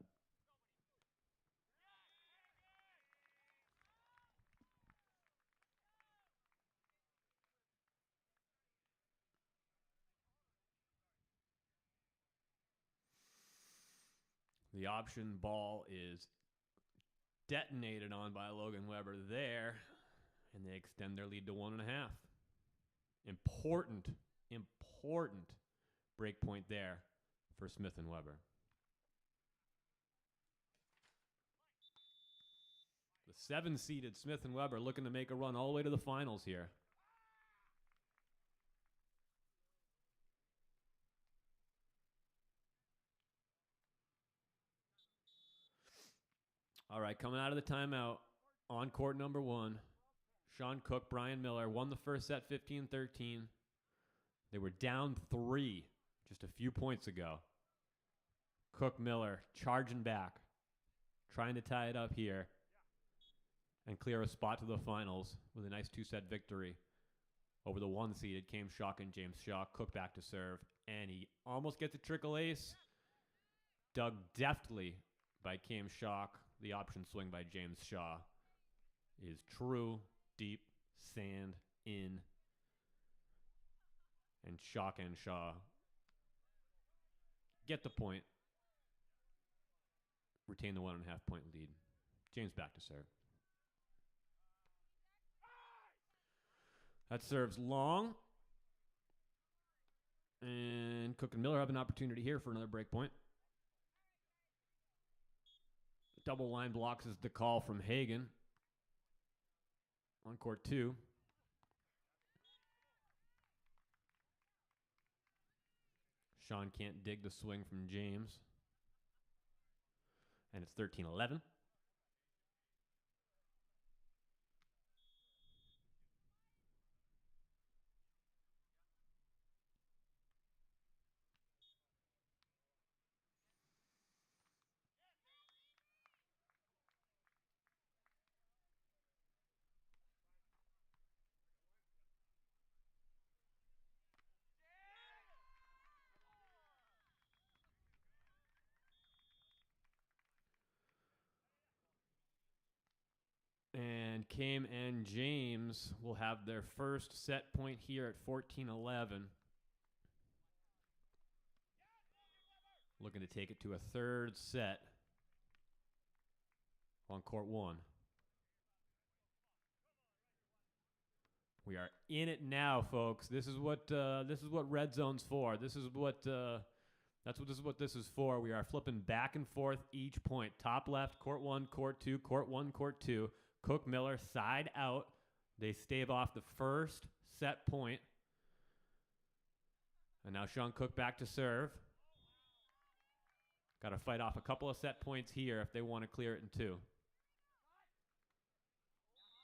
The option ball is detonated on by Logan Weber there, and they extend their lead to 1.5. Important break point there for Smith and Weber. The 7-seeded Smith and Weber looking to make a run all the way to the finals here. All right, coming out of the timeout on court number 1, Sean Cook, Brian Miller won the first set 15-13. They were down 3 just a few points ago. Cook, Miller charging back, trying to tie it up here and clear a spot to the finals with a nice 2-set victory over the 1-seeded Cam Schock and James Shaw. Cook back to serve, and he almost gets a trickle ace. Dug deftly by Cam Schock. The option swing by James Shaw is true, deep, sand, in. And Schock and Shaw get the point. Retain the 1.5 point lead. James back to serve. That serves long. And Cook and Miller have an opportunity here for another break point. Double line blocks is the call from Hagen on court 2. Sean can't dig the swing from James. And it's 13-11. And Cam and James will have their first set point here at 14-11. Looking to take it to a third set on court 1. We are in it now, folks. This is what red zone's for. This is what this is for. We are flipping back and forth each point. Top left, court 1, court 2, court 1, court 2. Cook, Miller, side out. They stave off the first set point. And now Sean Cook back to serve. Got to fight off a couple of set points here if they want to clear it in 2.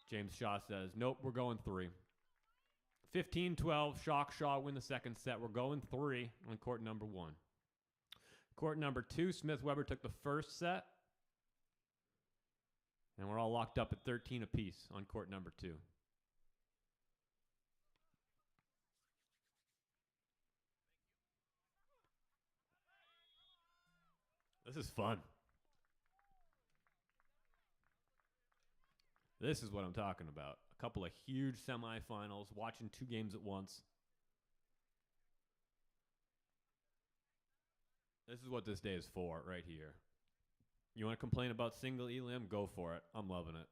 James Shaw says, nope, we're going 3. 15-12, Shaw win the second set. We're going 3 on court number 1. Court number 2, Smith-Weber took the first set. And we're all locked up at 13 apiece on court number 2. This is fun. This is what I'm talking about. A couple of huge semifinals, watching 2 games at once. This is what this day is for right here. You want to complain about single elim? Go for it. I'm loving it.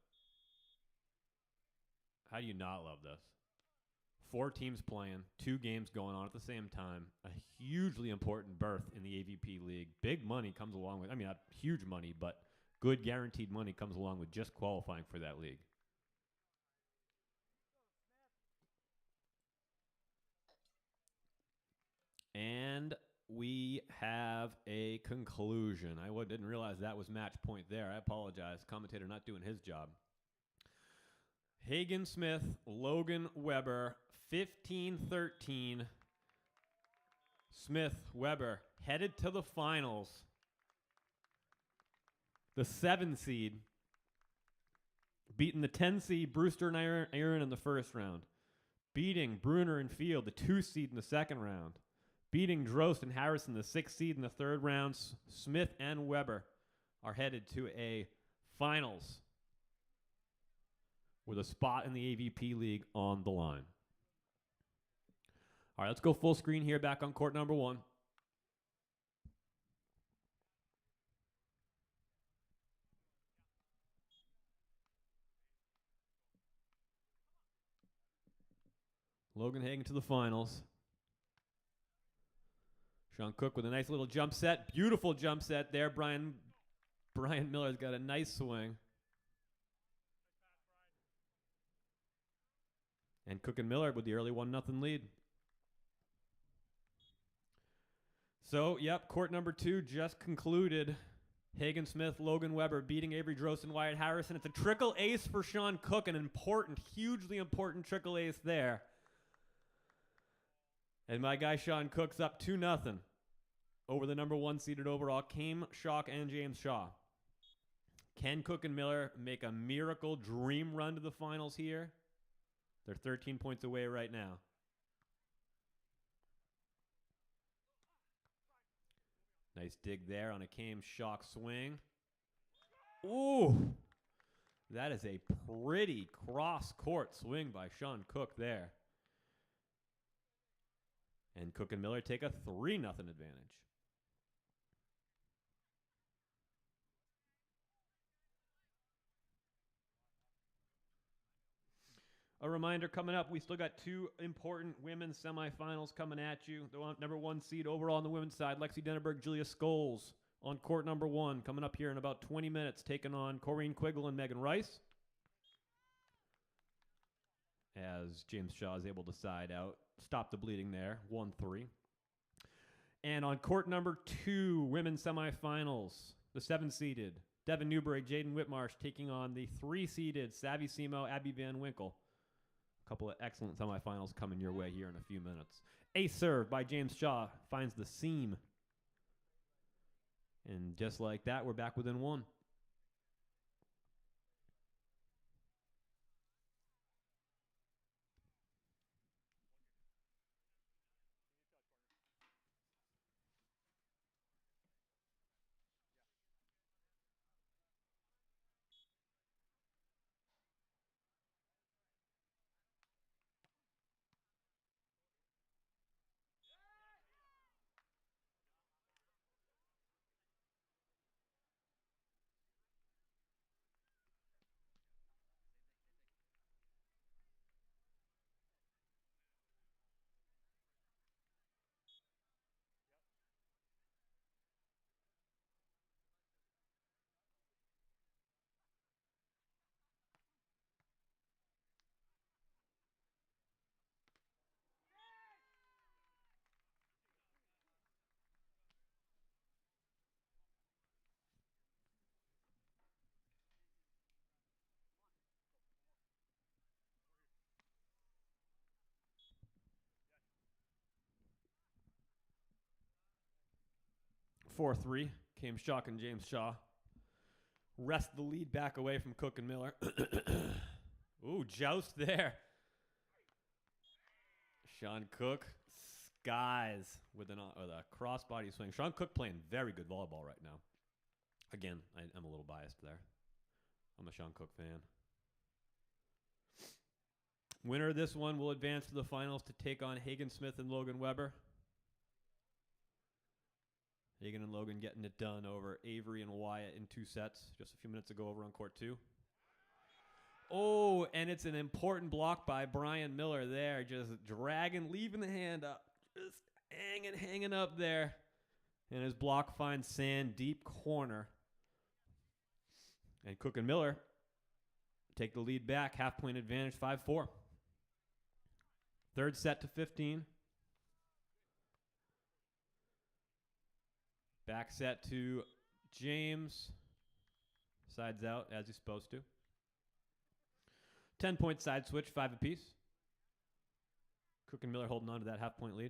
How do you not love this? 4 teams playing, 2 games going on at the same time. A hugely important berth in the AVP league. Big money comes along with, I mean, not huge money, but good guaranteed money comes along with just qualifying for that league. And we have a conclusion. I didn't realize that was match point there. I apologize. Commentator not doing his job. Hagen Smith, Logan Weber, 15-13. Smith, Weber, headed to the finals. The 7 seed, beating the 10 seed Brewster and Aaron in the first round. Beating Bruner and Field, the 2 seed in the second round. Beating Drost and Harrison, the 6th seed in the third round. Smith and Weber are headed to a finals with a spot in the AVP league on the line. All right, let's go full screen here back on court number 1. Logan Hagen to the finals. Sean Cook with a nice little jump set. Beautiful jump set there. Brian Miller's got a nice swing. And Cook and Miller with the early 1-0 lead. So, yep, court number 2 just concluded. Hagen Smith, Logan Weber beating Avery Drost and Wyatt Harrison. It's a triple ace for Sean Cook, an important, hugely important triple ace there. And my guy Sean Cook's up 2-0 over the number 1 seeded overall, Kame Schock and James Shaw. Can Cook and Miller make a miracle dream run to the finals here? They're 13 points away right now. Nice dig there on a Kame Schock swing. Ooh, that is a pretty cross-court swing by Sean Cook there. And Cook and Miller take a 3-0 advantage. A reminder coming up, we still got 2 important women's semifinals coming at you. The number 1 seed overall on the women's side, Lexi Denneberg, Julia Scholes on court number 1, coming up here in about 20 minutes, taking on Corrine Quiggle and Megan Rice. As James Shaw is able to side out, stop the bleeding there, 1-3. And on court number 2, women's semifinals, the 7-seeded Devin Newbury, Jaden Whitmarsh taking on the 3-seeded Savvy Simo, Abby Van Winkle. A couple of excellent semifinals coming your way here in a few minutes. Ace serve by James Shaw finds the seam. And just like that, we're back within 1. Four 3 came Schock and James Shaw. Wrest the lead back away from Cook and Miller. Ooh, joust there. Sean Cook skies with a crossbody swing. Sean Cook playing very good volleyball right now. Again, I'm a little biased there. I'm a Sean Cook fan. Winner of this one will advance to the finals to take on Hagen Smith and Logan Weber. Hagen and Logan getting it done over Avery and Wyatt in 2 sets just a few minutes ago over on court 2. Oh, and it's an important block by Brian Miller there. Just dragging, leaving the hand up. Just hanging up there. And his block finds sand, deep corner. And Cook and Miller take the lead back. Half-point advantage, 5-4. Third set to 15. Back set to James. Sides out as he's supposed to. 10-point side switch, 5 apiece. Cook and Miller holding on to that half-point lead.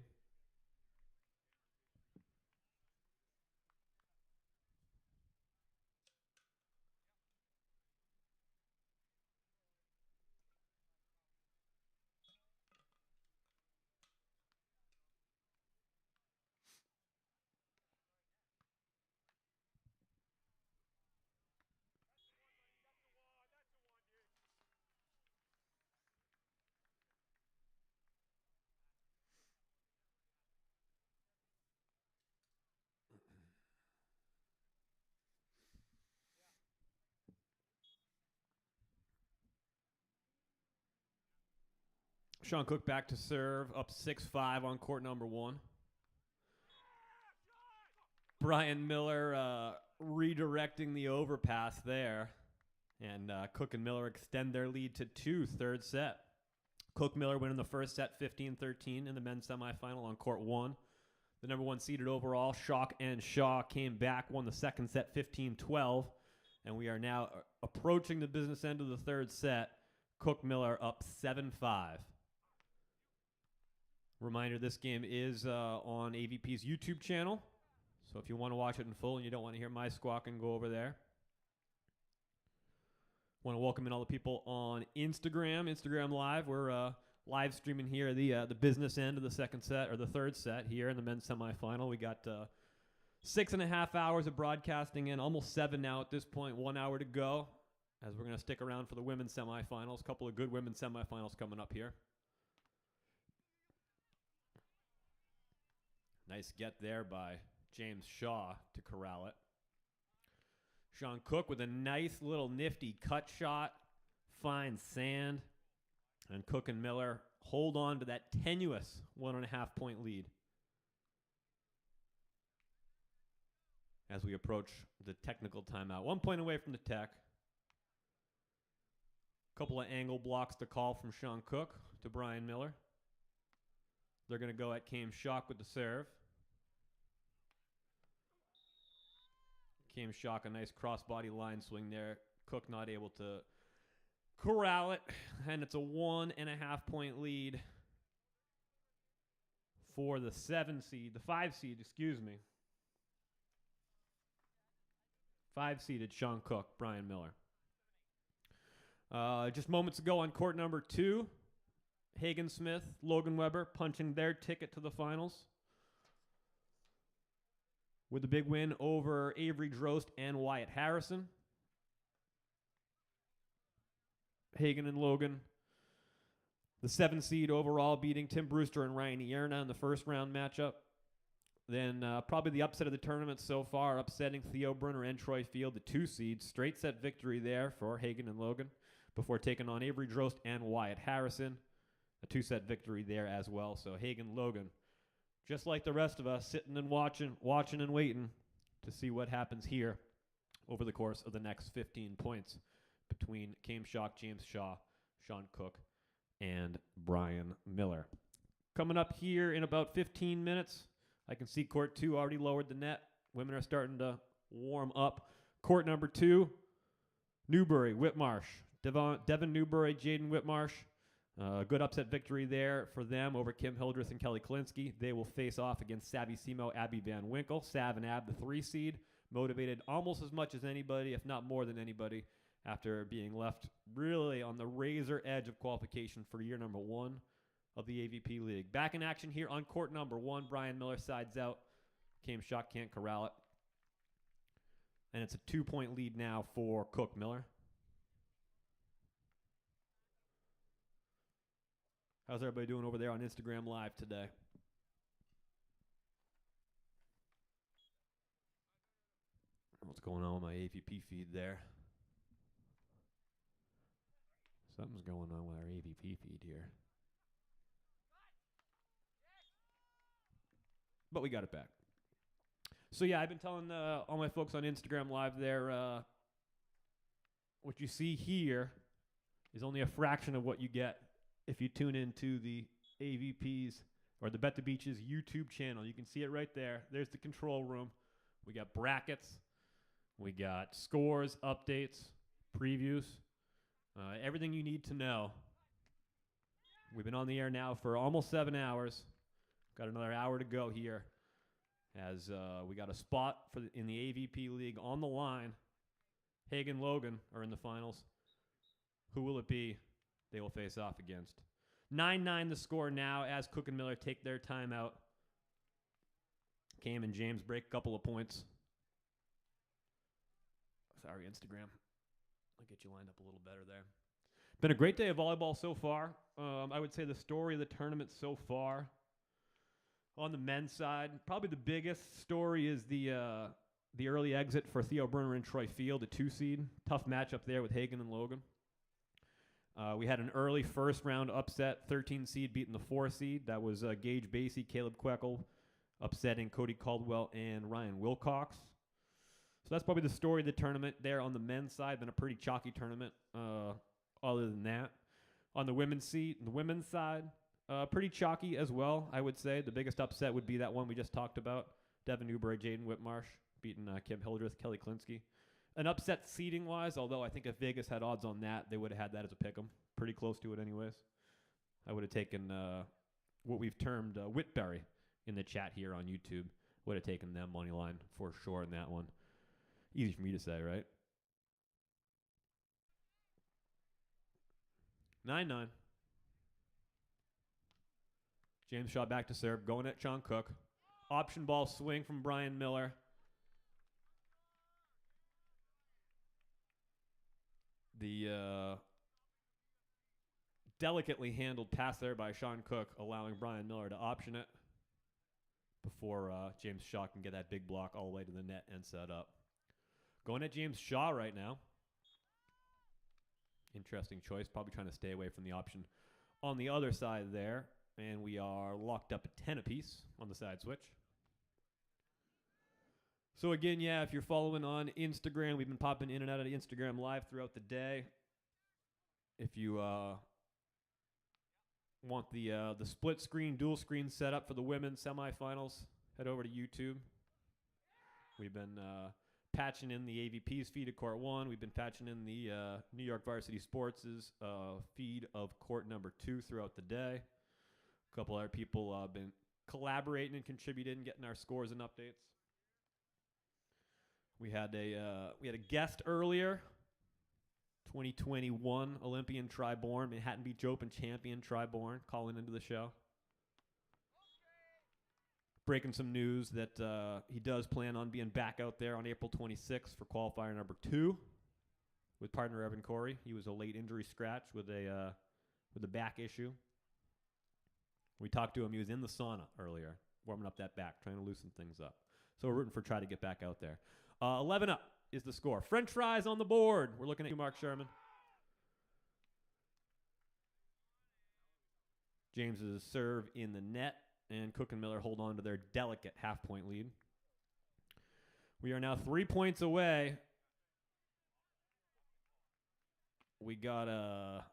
Sean Cook back to serve, up 6-5 on court number 1. Brian Miller redirecting the overpass there. And Cook and Miller extend their lead to 2, third set. Cook Miller winning the first set 15-13 in the men's semifinal on court 1. The number 1 seeded overall, Shock and Shaw, came back, won the second set 15-12. And we are now approaching the business end of the third set. Cook Miller up 7-5. Reminder, this game is on AVP's YouTube channel. So if you want to watch it in full and you don't want to hear my squawking, go over there. Want to welcome in all the people on Instagram Live. We're live streaming here the business end of the second set, or the third set here in the men's semifinal. We got 6.5 hours of broadcasting in, almost 7 now at this point, 1 hour to go, as we're going to stick around for the women's semifinals. A couple of good women's semifinals coming up here. Nice get there by James Shaw to corral it. Sean Cook with a nice little nifty cut shot, finds sand, and Cook and Miller hold on to that tenuous 1.5 point lead as we approach the technical timeout. 1 point away from the tech. Couple of angle blocks to call from Sean Cook to Brian Miller. They're going to go at Cam Shock with the serve. Cam Shock, a nice crossbody line swing there. Cook not able to corral it, and it's a 1.5 point lead for the 5 seed, excuse me. 5-seeded Sean Cook, Brian Miller. Just moments ago on court number 2, Hagen Smith, Logan Weber punching their ticket to the finals with a big win over Avery Drost and Wyatt Harrison. Hagen and Logan, the 7 seed overall, beating Tim Brewster and Ryan Ierna in the first round matchup. Then probably the upset of the tournament so far, upsetting Theo Brunner and Troy Field, the 2 seeds. Straight set victory there for Hagen and Logan before taking on Avery Drost and Wyatt Harrison. A 2-set victory there as well. So Hagen, Logan, just like the rest of us, sitting and watching and waiting to see what happens here over the course of the next 15 points between Cam Shock, James Shaw, Sean Cook, and Brian Miller. Coming up here in about 15 minutes, I can see court 2 already lowered the net. Women are starting to warm up. Court number 2, Newbury, Whitmarsh. Devin Newbury, Jaden Whitmarsh. Good upset victory there for them over Kim Hildreth and Kelly Klinsky. They will face off against Savvy Simo, Abby Van Winkle. Sav and Ab, the 3 seed, motivated almost as much as anybody, if not more than anybody, after being left really on the razor edge of qualification for year number 1 of the AVP League. Back in action here on court number 1. Brian Miller sides out. Cam Shock can't corral it. And it's a 2-point lead now for Cook Miller. How's everybody doing over there on Instagram Live today? What's going on with my AVP feed there? Something's going on with our AVP feed here. But we got it back. So yeah, I've been telling all my folks on Instagram Live there, what you see here is only a fraction of what you get if you tune into the AVP's or the Bet the Beach's YouTube channel. You can see it right there. There's the control room. We got brackets. We got scores, updates, previews, everything you need to know. We've been on the air now for almost 7 hours. Got another hour to go here as we got a spot in the AVP League on the line. Hagen Logan are in the finals. Who will it be they will face off against? 9-9 the score now as Cook and Miller take their timeout. Cam and James break a couple of points. Sorry, Instagram. I'll get you lined up a little better there. Been a great day of volleyball so far. I would say the story of the tournament so far on the men's side, probably the biggest story is the early exit for Theo Brunner and Troy Field, a 2 seed. Tough matchup there with Hagen and Logan. We had an early first-round upset, 13 seed beating the 4 seed. That was Gage Basie, Caleb Queckel, upsetting Cody Caldwell and Ryan Wilcox. So that's probably the story of the tournament there on the men's side. Been a pretty chalky tournament other than that. On the women's side, pretty chalky as well, I would say. The biggest upset would be that one we just talked about. Devin Newberry, Jaden Whitmarsh, beating Kim Hildreth, Kelly Klinsky. An upset seeding-wise, although I think if Vegas had odds on that, they would have had that as a pick 'em. Pretty close to it anyways. I would have taken what we've termed Whitberry in the chat here on YouTube. Would have taken them money line for sure in that one. Easy for me to say, right? 9-9. James Shaw back to serve, going at Sean Cook. Option ball swing from Brian Miller. The delicately handled pass there by Sean Cook, allowing Brian Miller to option it before James Shaw can get that big block all the way to the net and set up. Going at James Shaw right now. Interesting choice. Probably trying to stay away from the option on the other side there. And we are locked up at 10 apiece on the side switch. So again, yeah, if you're following on Instagram, we've been popping in and out of Instagram Live throughout the day. If you want the split screen, dual screen setup for the women's semifinals, head over to YouTube. We've been patching in the AVP's feed of Court 1. We've been patching in the New York Varsity Sports' feed of Court number 2 throughout the day. A couple other people have been collaborating and contributing, getting our scores and updates. We had a guest earlier, 2021 Olympian Tri-Born, Manhattan Beach Open champion Tri-Born, calling into the show. Breaking some news that he does plan on being back out there on April 26th for qualifier number 2 with partner Evan Corey. He was a late injury scratch with a back issue. We talked to him. He was in the sauna earlier, warming up that back, trying to loosen things up. So we're rooting for try to get back out there. 11 up is the score. French fries on the board. We're looking at you, Mark Sherman. James's serve in the net, and Cook and Miller hold on to their delicate half-point lead. We are now 3 points away. We got a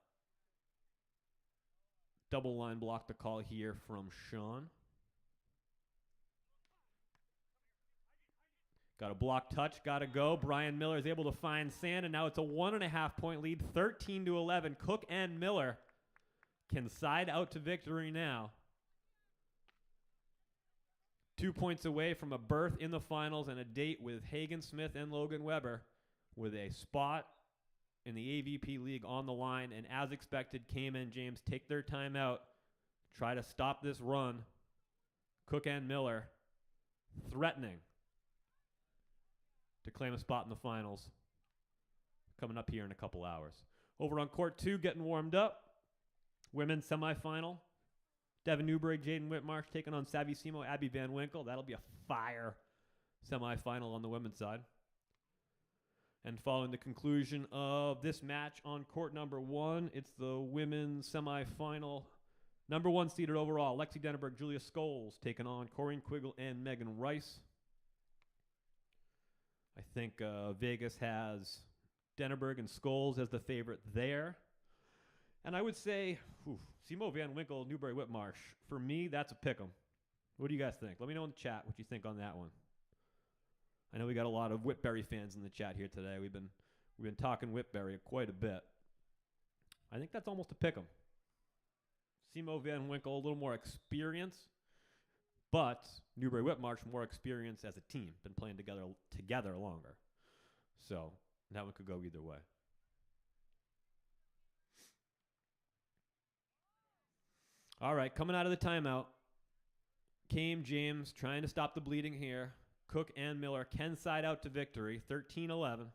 double line block to call here from Sean. Got a block touch, got to go. Brian Miller is able to find sand, and now it's a 1.5-point lead, 13-11. Cook and Miller can side out to victory now. 2 points away from a berth in the finals and a date with Hagen Smith and Logan Weber with a spot in the AVP League on the line. And as expected, Cayman and James take their time out, try to stop this run. Cook and Miller threatening to claim a spot in the finals coming up here in a couple hours. Over on Court 2, getting warmed up. Women's semifinal. Devin Newberry, Jaden Whitmarsh taking on Savvy Simo, Abby Van Winkle. That'll be a fire semifinal on the women's side. And following the conclusion of this match on Court number 1, it's the women's semifinal. Number 1 seeded overall, Lexi Denneberg, Julia Scholes taking on Corinne Quiggle and Megan Rice. I think Vegas has Denneberg and Scholes as the favorite there. And I would say, Simo, Van Winkle, Newberry, Whitmarsh. For me, that's a pick 'em. What do you guys think? Let me know in the chat what you think on that one. I know we got a lot of Whitberry fans in the chat here today. We've been talking Whitberry quite a bit. I think that's almost a pick 'em. Simo, Van Winkle, a little more experience. But Newberry Whitmarsh, more experience as a team, been playing together longer. So that one could go either way. All right, coming out of the timeout, came James trying to stop the bleeding here. Cook and Miller can side out to victory, 13-11.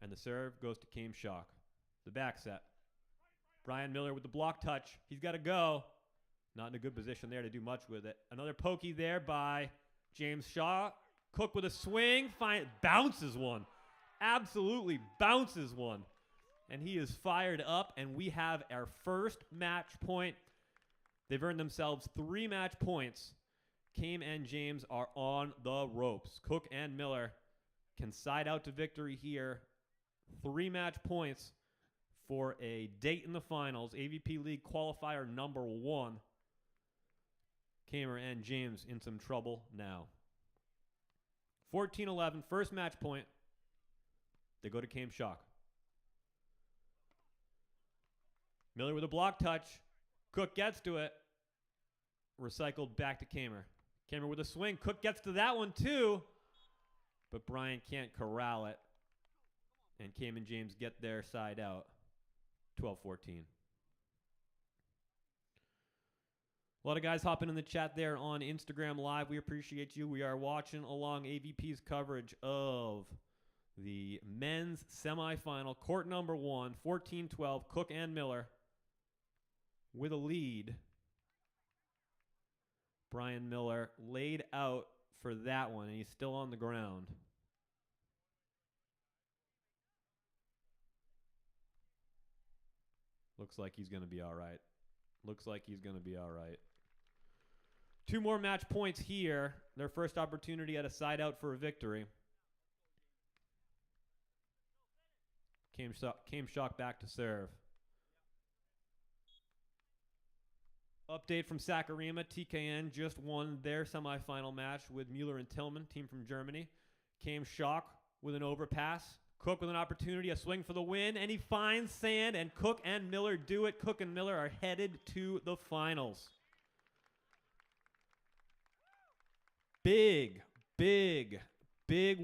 And the serve goes to Came Shock. The back set. Brian Miller with the block touch. He's got to go. Not in a good position there to do much with it. Another pokey there by James Shaw. Cook with a swing. Bounces one absolutely bounces one. And he is fired up, and we have our first match point. They've earned themselves 3 match points. Kame and James are on the ropes. Cook and Miller can side out to victory here. 3 match points for a date in the finals. AVP League qualifier number 1. Kamer and James in some trouble now. 14-11, first match point. They go to Kame Shock. Miller with a block touch. Cook gets to it. Recycled back to Kamer. Kamer with a swing. Cook gets to that one too. But Brian can't corral it. And Kame and James get their side out. 12-14. A lot of guys hopping in the chat there on Instagram Live. We appreciate you. We are watching along AVP's coverage of the men's semifinal. Court number 1, 14-12. Cook and Miller with a lead. Brian Miller laid out for that one, and he's still on the ground. Looks like he's going to be all right. Looks like he's going to be all right. 2 more match points here. Their first opportunity at a side out for a victory. Kame Shock back to serve. Update from Sakurima. TKN just won their semifinal match with Mueller and Tillman, team from Germany. Kame Shock with an overpass. Cook with an opportunity, a swing for the win, and he finds sand, and Cook and Miller do it. Cook and Miller are headed to the finals. Big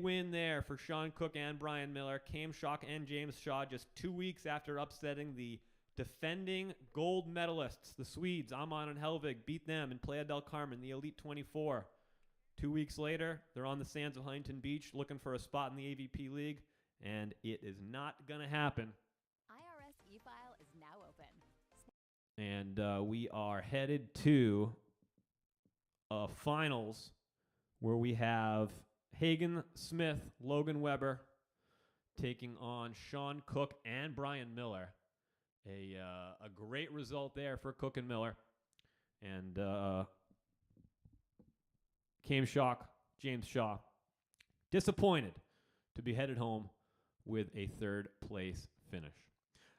win there for Sean Cook and Brian Miller. Kame Shock and James Shaw just 2 weeks after upsetting the defending gold medalists, the Swedes. Amon and Helvig beat them in Playa del Carmen, the Elite 24. 2 weeks later, they're on the sands of Huntington Beach looking for a spot in the AVP League, and it is not going to happen. IRS e-file is now open. And we are headed to finals where we have Hagen Smith, Logan Weber taking on Sean Cook and Brian Miller. A great result there for Cook and Miller. And Kame Shock, James Shaw, disappointed to be headed home with a 3rd place finish.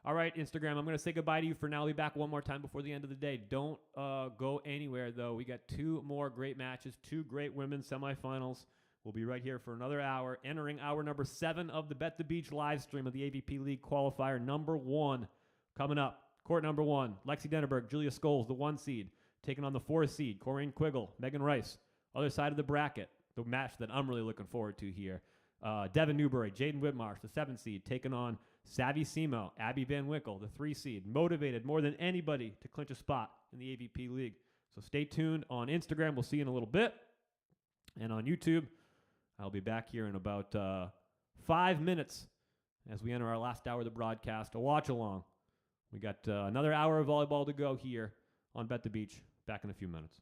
All right, Instagram, I'm going to say goodbye to you for now. I'll be back one more time before the end of the day. Don't go anywhere, though. We got 2 more great matches, 2 great women's semifinals. We'll be right here for another hour, entering hour number 7 of the Bet the Beach live stream of the AVP League qualifier number 1. Coming up, court number 1, Lexi Denneberg, Julia Scholes, the 1 seed, taking on the 4 seed, Corinne Quiggle, Megan Rice. Other side of the bracket, the match that I'm really looking forward to here. Devin Newbury, Jaden Whitmarsh, the 7 seed, taking on Savvy Simo, Abby Van Winkle, the 3 seed, motivated more than anybody to clinch a spot in the AVP League. So stay tuned on Instagram. We'll see you in a little bit. And on YouTube, I'll be back here in about 5 minutes as we enter our last hour of the broadcast. A watch along. We got another hour of volleyball to go here on Bet the Beach. Back in a few minutes.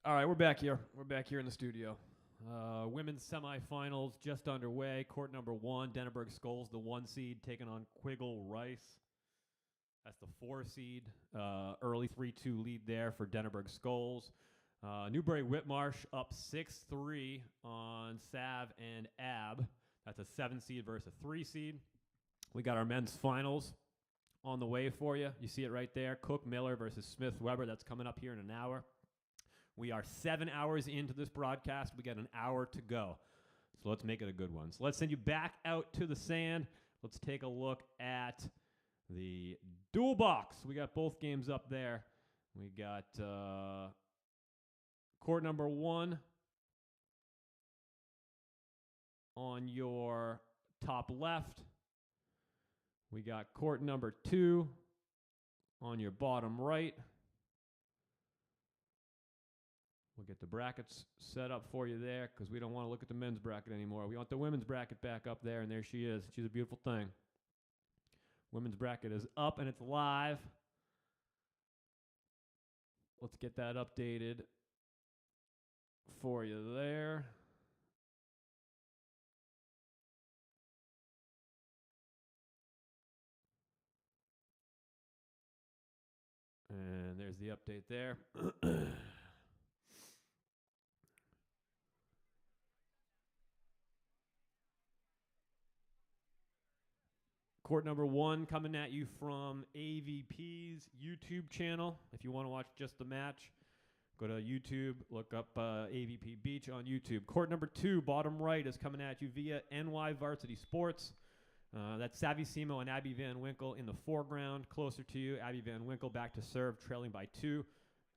All right, we're back here. We're back here in the studio. Women's semifinals just underway. Court number 1, Denneberg Skulls, the 1 seed, taking on Quiggle Rice. That's the 4 seed. Early 3-2 lead there for Denneberg Skulls. Newbury Whitmarsh up 6-3 on Sav and Ab. That's a 7 seed versus a 3 seed. We got our men's finals on the way for you. You see it right there. Cook Miller versus Smith Weber. That's coming up here in an hour. We are 7 hours into this broadcast. We got an hour to go. So let's make it a good one. So let's send you back out to the sand. Let's take a look at the dual box. We got both games up there. We got court number 1 on your top left. We got court number 2 on your bottom right. We'll get the brackets set up for you there because we don't want to look at the men's bracket anymore. We want the women's bracket back up there, and there she is. She's a beautiful thing. Women's bracket is up, and it's live. Let's get that updated for you there. And there's the update there. Court number 1 coming at you from AVP's YouTube channel. If you want to watch just the match, go to YouTube, look up AVP Beach on YouTube. Court number 2, bottom right, is coming at you via NY Varsity Sports. That's Savvy Simo and Abby Van Winkle in the foreground. Closer to you, Abby Van Winkle back to serve, trailing by 2.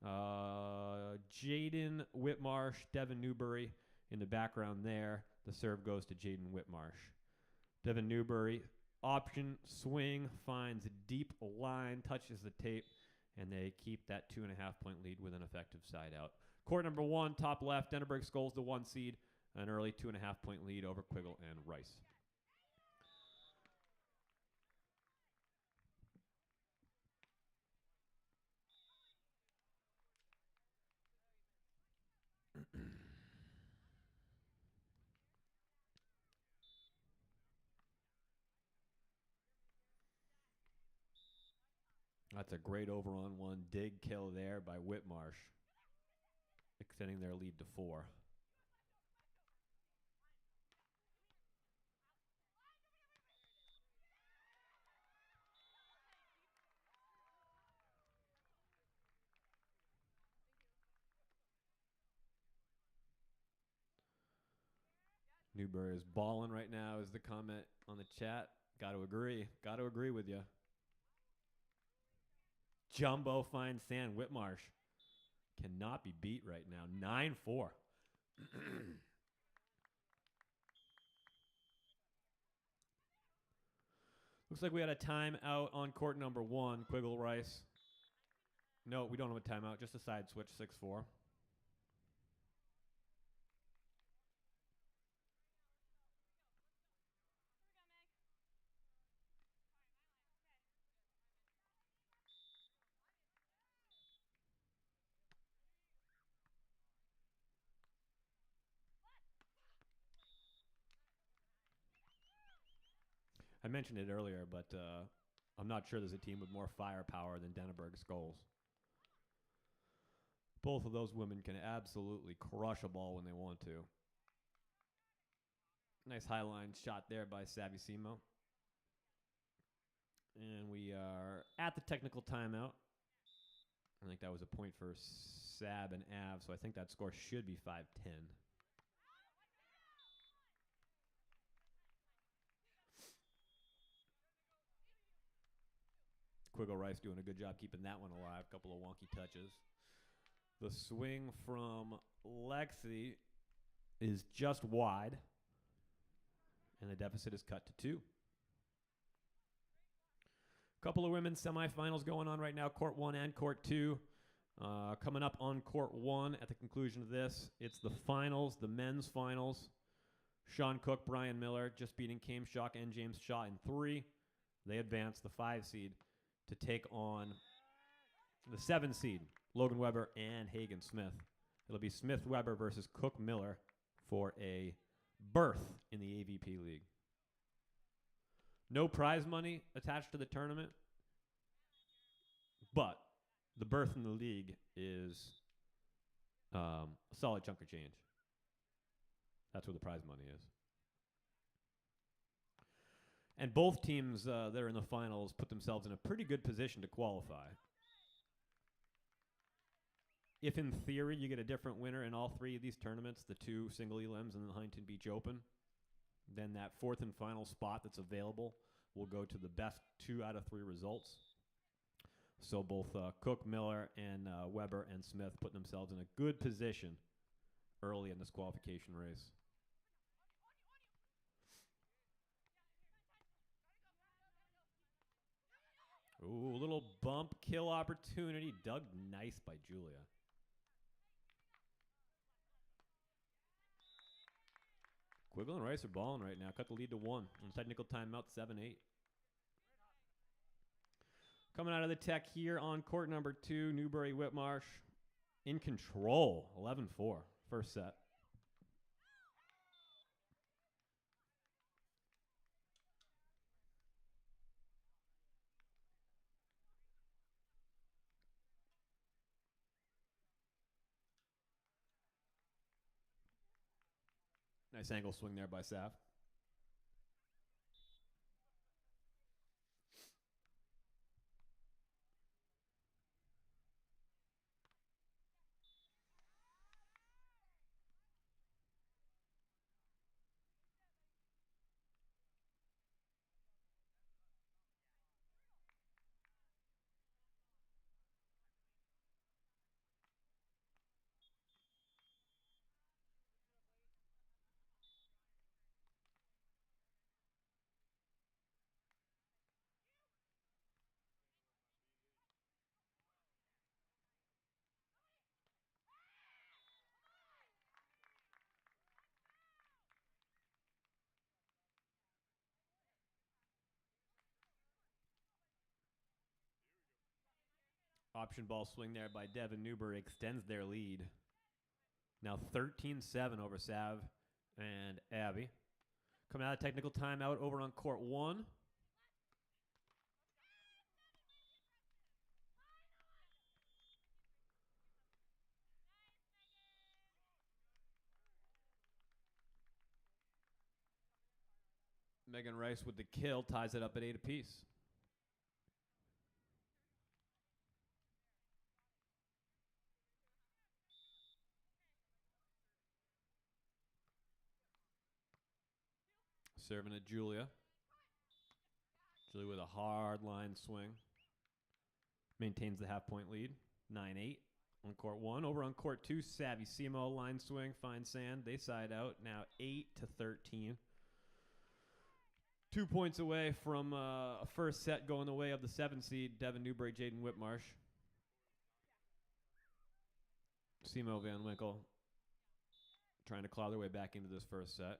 Jaden Whitmarsh, Devin Newbury in the background there. The serve goes to Jaden Whitmarsh. Devin Newbury, option, swing, finds a deep line, touches the tape, and they keep that 2.5-point lead with an effective side out. Court number 1, top left, Denneberg Skulls, the 1 seed, an early 2.5-point lead over Quiggle and Rice. That's a great over-on-1 dig kill there by Whitmarsh, extending their lead to 4. Newbury is balling right now is the comment on the chat. Got to agree. Got to agree with you. Jumbo finds San Whitmarsh. Cannot be beat right now. 9-4. Looks like we had a timeout on court number 1, Quiggle Rice. No, we don't have a timeout. Just a side switch, 6-4. I mentioned it earlier, but I'm not sure there's a team with more firepower than Denneberg Skulls. Both of those women can absolutely crush a ball when they want to. Nice high line shot there by Savvy Simo. And we are at the technical timeout. I think that was a point for Sab and Av, so I think that score should be 5-10. Quiggle Rice doing a good job keeping that one alive. A couple of wonky touches. The swing from Lexi is just wide, and the deficit is cut to 2. Couple of women's semifinals going on right now, Court 1 and Court 2. Coming up on Court 1 at the conclusion of this, it's the finals, the men's finals. Sean Cook, Brian Miller just beating Cam Shock and James Shaw in 3. They advance the 5 seed to take on the 7 seed, Logan Weber and Hagen Smith. It'll be Smith Weber versus Cook Miller for a berth in the AVP League. No prize money attached to the tournament, but the berth in the league is a solid chunk of change. That's where the prize money is. And both teams that are in the finals put themselves in a pretty good position to qualify. If in theory you get a different winner in all three of these tournaments, the two single elims and the Huntington Beach Open, then that fourth and final spot that's available will go to the best 2 out of 3 results. So both Cook, Miller, and Weber and Smith put themselves in a good position early in this qualification race. Ooh, little bump kill opportunity. Dug nice by Julia. Quiggle and Rice are balling right now. Cut the lead to 1. On technical timeout, 7-8. Coming out of the tech here on court number 2, Newbury Whitmarsh in control, 11-4, first set. Nice angle swing there by Sav. Option ball swing there by Devin Newbury extends their lead. Now 13-7 over Sav and Abby. Coming out of technical timeout over on court 1. Megan Rice with the kill ties it up at 8 apiece. Serving at Julia. Julia with a hard line swing. Maintains the half-point lead. 9-8 on court 1. Over on court 2, Savvy Simo line swing, finds sand. They side out. Now 8-13. 2 points away from a first set going the way of the 7 seed, Devin Newbury, Jaden Whitmarsh. Simo Van Winkle trying to claw their way back into this first set.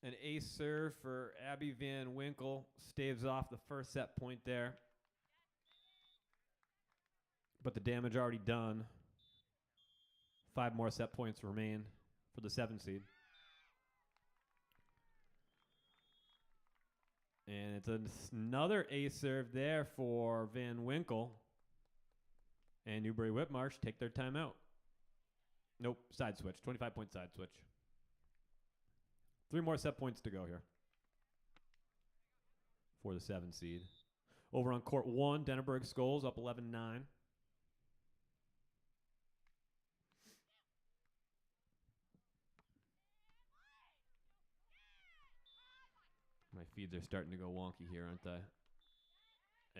An ace serve for Abby Van Winkle staves off the first set point there. But the damage already done. 5 more set points remain for the 7 seed. And it's another ace serve there for Van Winkle. And Newbury Whitmarsh take their timeout. Nope, side switch. 25-point side switch. 3 more set points to go here. for the 7 seed. Over on court 1, Denneberg Skulls up 11-9. My feeds are starting to go wonky here, aren't they?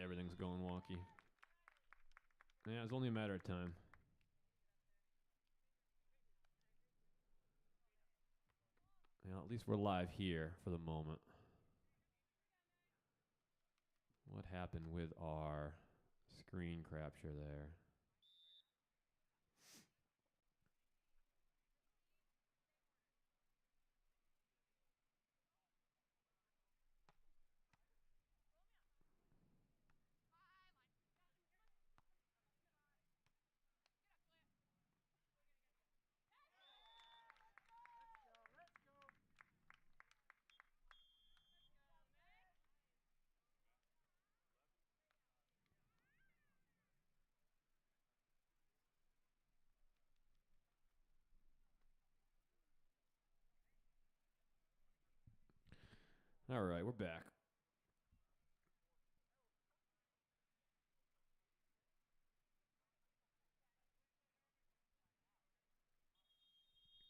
Everything's going wonky. Yeah, it's only a matter of time. Well, at least we're live here for the moment. What happened with our screen capture there? All right, we're back.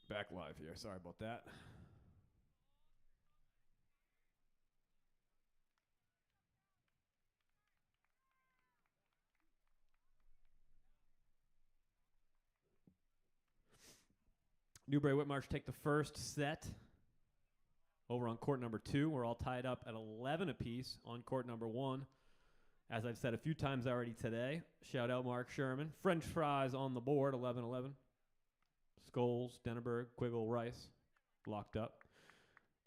Back live here. Sorry about that. Newbury Whitmarsh take the first set. Over on court number 2, we're all tied up at 11 apiece on court number 1. As I've said a few times already today, shout out Mark Sherman. French fries on the board, 11-11. Scholes, Denneberg, Quiggle, Rice, locked up.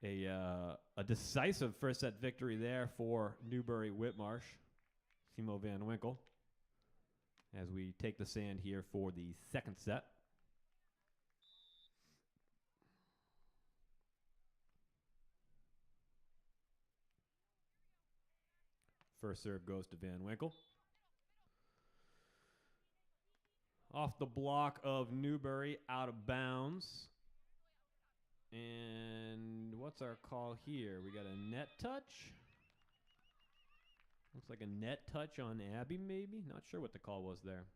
A decisive first set victory there for Newbury Whitmarsh. Simo Van Winkle. As we take the sand here for the second set. First serve goes to Van Winkle. Off the block of Newbury, out of bounds. And what's our call here? We got a net touch. Looks like a net touch on Abby, maybe. Not sure what the call was there.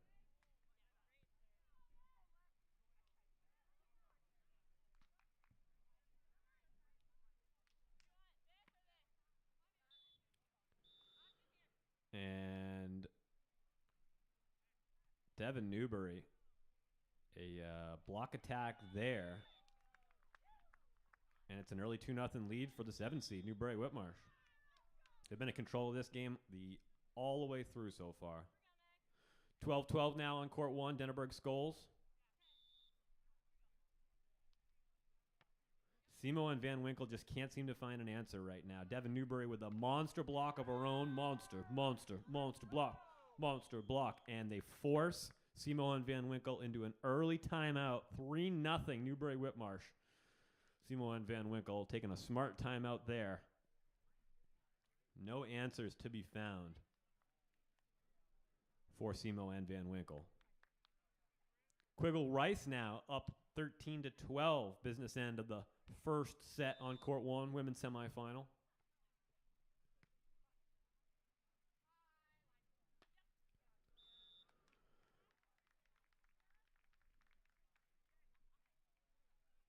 And Devin Newbury, a block attack there. And it's an early 2-0 lead for the 7 seed, Newbury Whitmarsh. They've been in control of this game all the way through so far. 12-12 now on court 1, Denneberg Skulls. Simo and Van Winkle just can't seem to find an answer right now. Devin Newbury with a monster block of her own. Monster block. And they force Simo and Van Winkle into an early timeout. 3-0 Newbury Whitmarsh. Simo and Van Winkle taking a smart timeout there. No answers to be found for Simo and Van Winkle. Quiggle Rice now up 13-12. Business end of the first set on court 1, women's semifinal.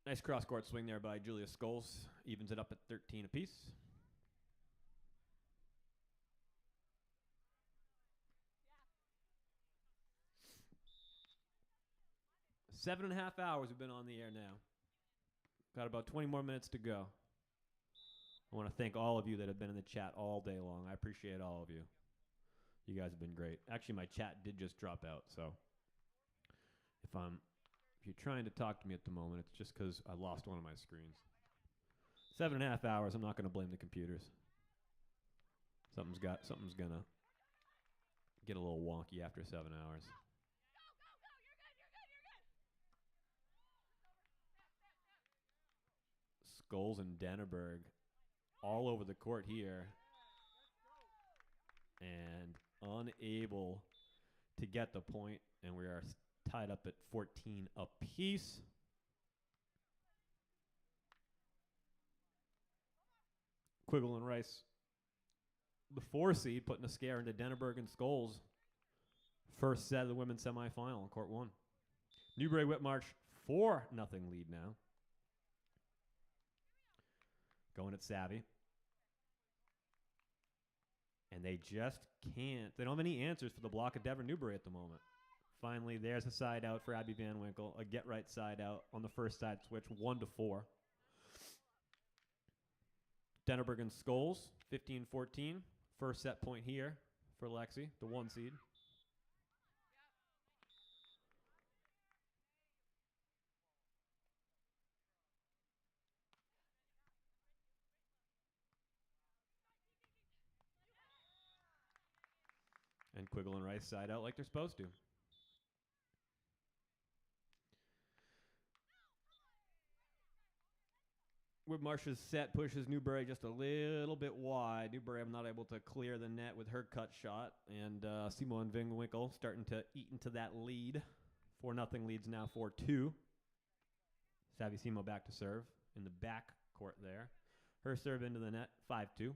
Nice cross-court swing there by Julia Scholes. Evens it up at 13 apiece. Seven and a half hours we've been on the air now. Got about 20 more minutes to go. I want to thank all of you that have been in the chat all day long. I appreciate all of you. You guys have been great. Actually, my chat did just drop out, so if you're trying to talk to me at the moment, it's just because I lost one of my screens. 7.5 hours. I'm not going to blame the computers. Something's gonna get a little wonky after 7 hours. Scholes and Denneberg all over the court here and unable to get the point, and we are tied up at 14 apiece. Quiggle and Rice the 4 seed, putting a scare into Denneberg and Scholes. First set of the women's semifinal on court 1. Newbury Whitmarsh 4-0 lead now. Going at Savvy. And they just can't. They don't have any answers for the block of Devon Newbury at the moment. Finally, there's a side out for Abby Van Winkle. A get right side out on the first side switch, 1-4. Denneberg and Scholes, 15-14. First set point here for Lexi, the 1 seed. And Quiggle and Rice side out like they're supposed to. Whitmarsh's set pushes Newbury just a little bit wide. Newbury not able to clear the net with her cut shot. And Simo and Van Winkle starting to eat into that lead. 4-0 leads now 4-2. Savvy Simo back to serve in the back court there. Her serve into the net, 5-2.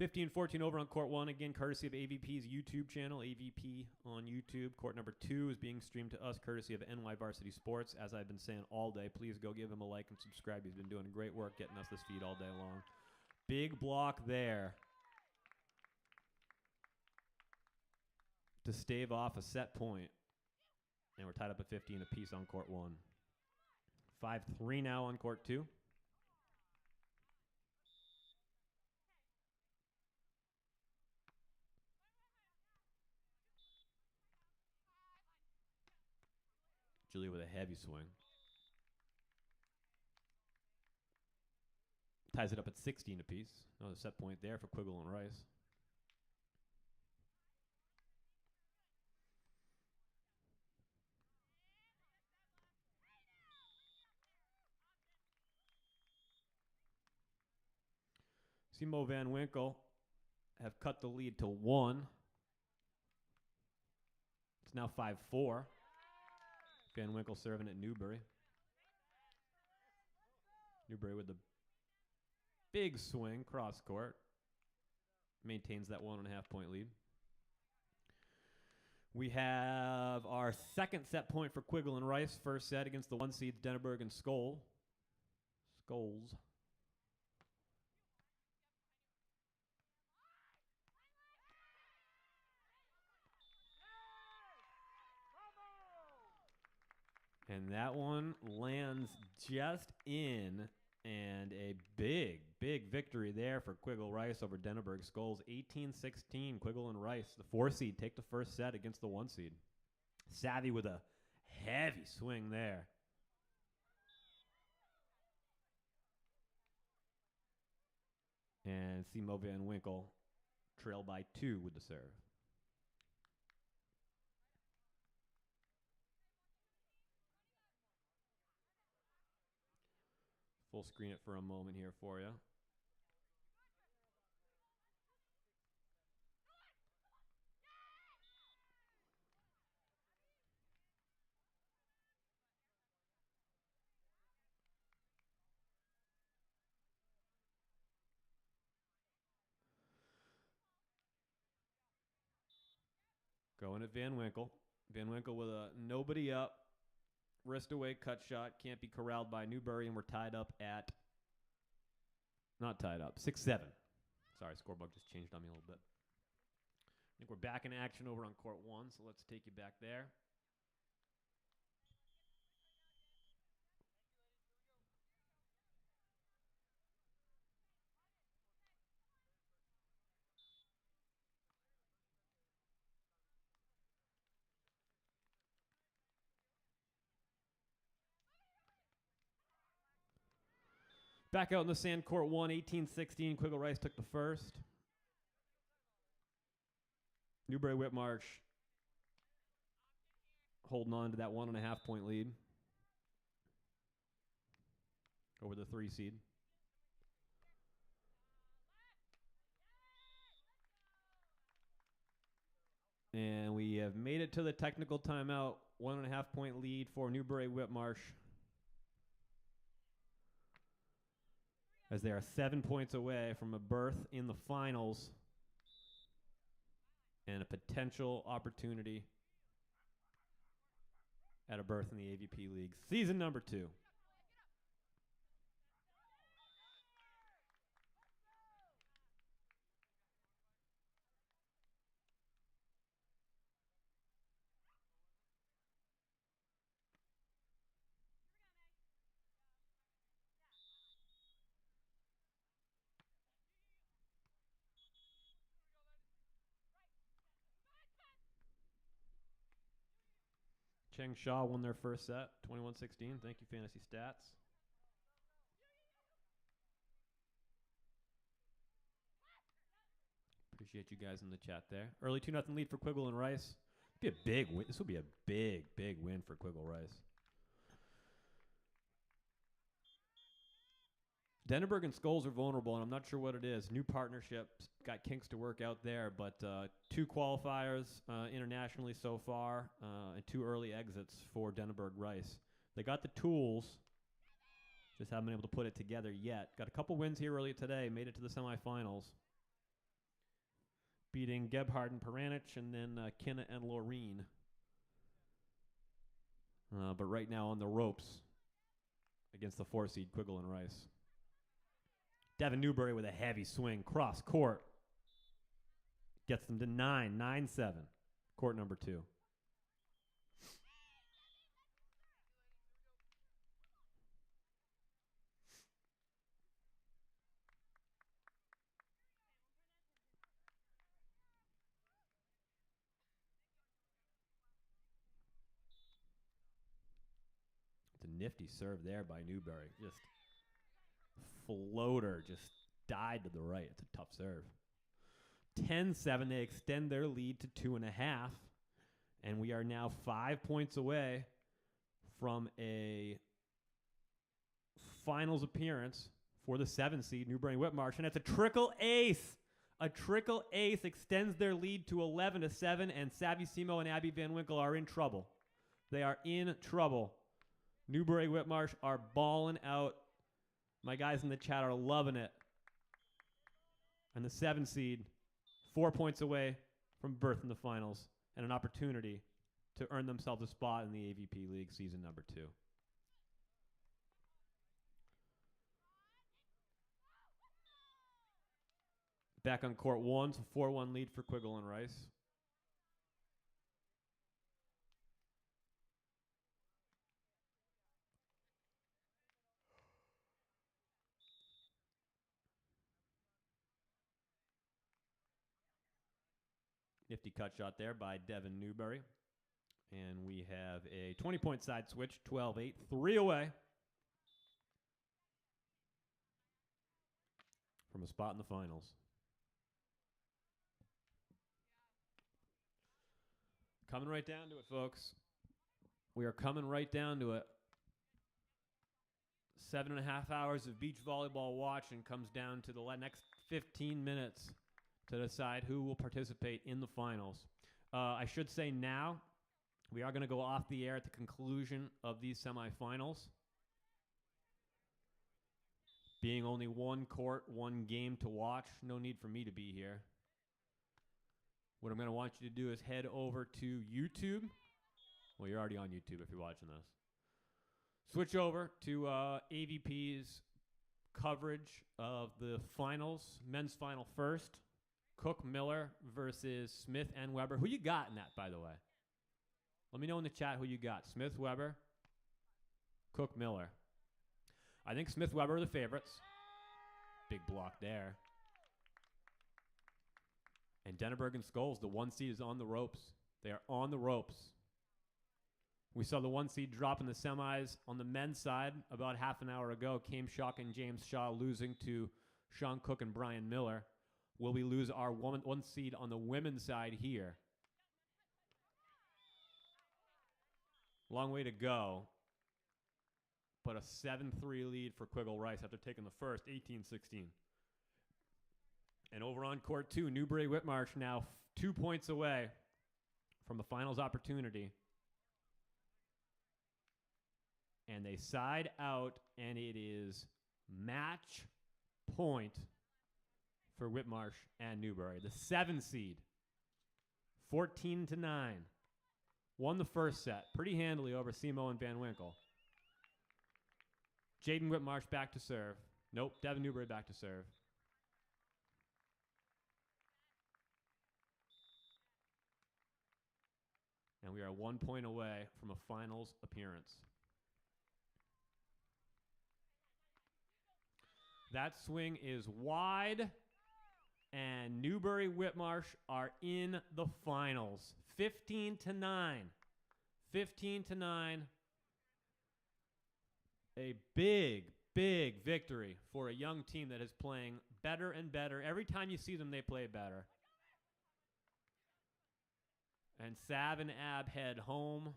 15-14 over on court 1, again, courtesy of AVP's YouTube channel, AVP on YouTube. Court number 2 is being streamed to us, courtesy of NY Varsity Sports. As I've been saying all day, please go give him a like and subscribe. He's been doing great work getting us this feed all day long. Big block there to stave off a set point. And we're tied up at 15 apiece on court 1. 5-3 now on court 2. Julia with a heavy swing. Ties it up at 16 apiece. Another set point there for Quiggle and Rice. Simo Van Winkle have cut the lead to 1. It's now 5-4. Van Winkle serving at Newbury. Newbury with the big swing, cross court. Maintains that 1.5 point lead. We have our second set point for Quiggle and Rice. First set against the 1 seeds, Denneberg and Scholes. And that one lands just in, and a big, big victory there for Quiggle Rice over Denneberg Scholes. 18-16, Quiggle and Rice. The 4 seed take the first set against the 1 seed. Savvy with a heavy swing there. And Simo Van Winkle trail by 2 with the serve. Full screen it for a moment here for you. Going at Van Winkle. Van Winkle with a nobody up. Wrist away cut shot. Can't be corralled by Newbury, and we're tied up at... Not tied up. 6-7. Sorry, scoreboard just changed on me a little bit. I think we're back in action over on court 1, so let's take you back there. Back out in the sand, court 1, 18-16. Quiggle Rice took the first. Newbury Whitmarsh holding on to that 1.5 point lead over the 3 seed. And we have made it to the technical timeout. 1.5 point lead for Newbury Whitmarsh. as they are 7 points away from a berth in the finals and a potential opportunity at a berth in the AVP League. Season number 2. Cheng Shaw won their first set, 21-16. Thank you, Fantasy Stats. Appreciate you guys in the chat there. Early 2-0 lead for Quiggle and Rice. Be a big win. This will be a big win for Quiggle Rice. Denneberg and Skulls are vulnerable, and I'm not sure what it is. New partnerships, got kinks to work out there, but 2 qualifiers internationally so far, and 2 early exits for Denneberg Rice. They got the tools, just haven't been able to put it together yet. Got a couple wins here early today, made it to the semifinals, beating Gebhard and Peranich, and then Kinna and Loreen. But right now on the ropes against the 4-seed Quiggle and Rice. Devin Newberry with a heavy swing, cross court. Gets them to 9-7. Court number 2. It's a nifty serve there by Newberry. Just floater, just died to the right. It's a tough serve. 10-7, they extend their lead to 2.5, and we are now 5 points away from a finals appearance for the 7-seed Newbury Whitmarsh, and it's a triple ace. A triple ace extends their lead to 11-7, and Savvy Simo and Abby Van Winkle are in trouble. They are in trouble. Newbury Whitmarsh are balling out. My guys in the chat are loving it. And the 7-seed, 4 points away from berth in the finals and an opportunity to earn themselves a spot in the AVP League season number 2. Back on court 1, so 4-1 lead for Quiggle and Rice. Nifty cut shot there by Devin Newberry. And we have a 20-point side switch, 12-8, 3 away from a spot in the finals. Coming right down to it, folks. We are coming right down to it. 7.5 hours of beach volleyball watching comes down to the next 15 minutes to decide who will participate in the finals. I should say now, we are going to go off the air at the conclusion of these semifinals. Being only 1 court, 1 game to watch, no need for me to be here. What I'm going to want you to do is head over to YouTube. Well, you're already on YouTube if you're watching this. Switch over to AVP's coverage of the finals, men's final first. Cook Miller versus Smith and Weber. Who you got in that, by the way? Let me know in the chat who you got. Smith, Weber, Cook, Miller. I think Smith, Weber are the favorites. Big block there. And Denneberg and Skulls, the 1 seed is on the ropes. They are on the ropes. We saw the 1 seed drop in the semis on the men's side about half an hour ago. Came Shock and James Shaw losing to Sean Cook and Brian Miller. Will we lose our 1 seed on the women's side here? Long way to go. But a 7-3 lead for Quiggle Rice after taking the first, 18-16. And over on court 2, Newbury Whitmarsh now 2 points away from the finals opportunity. And they side out, and it is match point for Whitmarsh and Newbury. The 7 seed, 14-9. Won the first set pretty handily over Simo and Van Winkle. Jaden Whitmarsh back to serve. Nope, Devin Newbury back to serve. And we are 1 point away from a finals appearance. That swing is wide, and Newbury Whitmarsh are in the finals. 15-9. 15-9. A big, big victory for a young team that is playing better and better. Every time you see them, they play better. And Sav and Ab head home.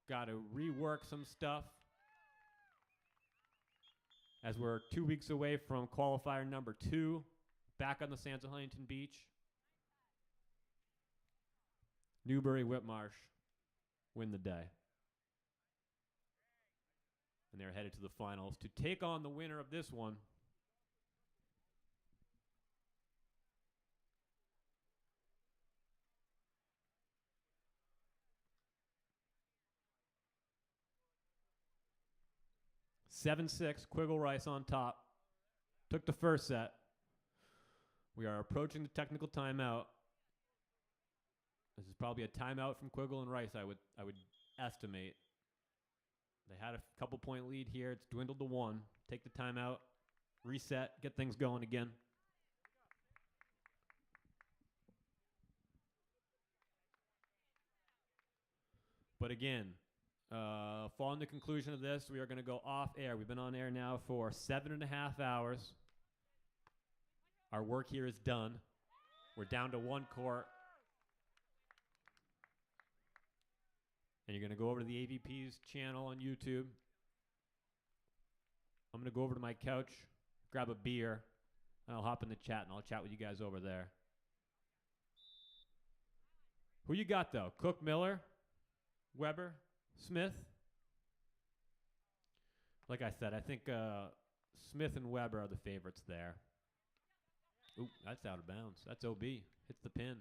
Got to rework some stuff, as we're 2 weeks away from qualifier number 2, back on the sands of Huntington Beach. Newbury Whitmarsh win the day. And they're headed to the finals to take on the winner of this one. (7-6), Quiggle Rice on top. Took the first set. We are approaching the technical timeout. This is probably a timeout from Quiggle and Rice, I would estimate. They had a couple point lead here. It's dwindled to 1. Take the timeout, reset, get things going again. But again, following the conclusion of this, we are going to go off air. We've been on air now for 7.5 hours. Our work here is done. We're down to 1 court. And you're going to go over to the AVP's channel on YouTube. I'm going to go over to my couch, grab a beer, and I'll hop in the chat, and I'll chat with you guys over there. Who you got, though? Cook, Miller, Weber, Smith? Like I said, I think Smith and Weber are the favorites there. Ooh, that's out of bounds. That's OB. Hits the pin.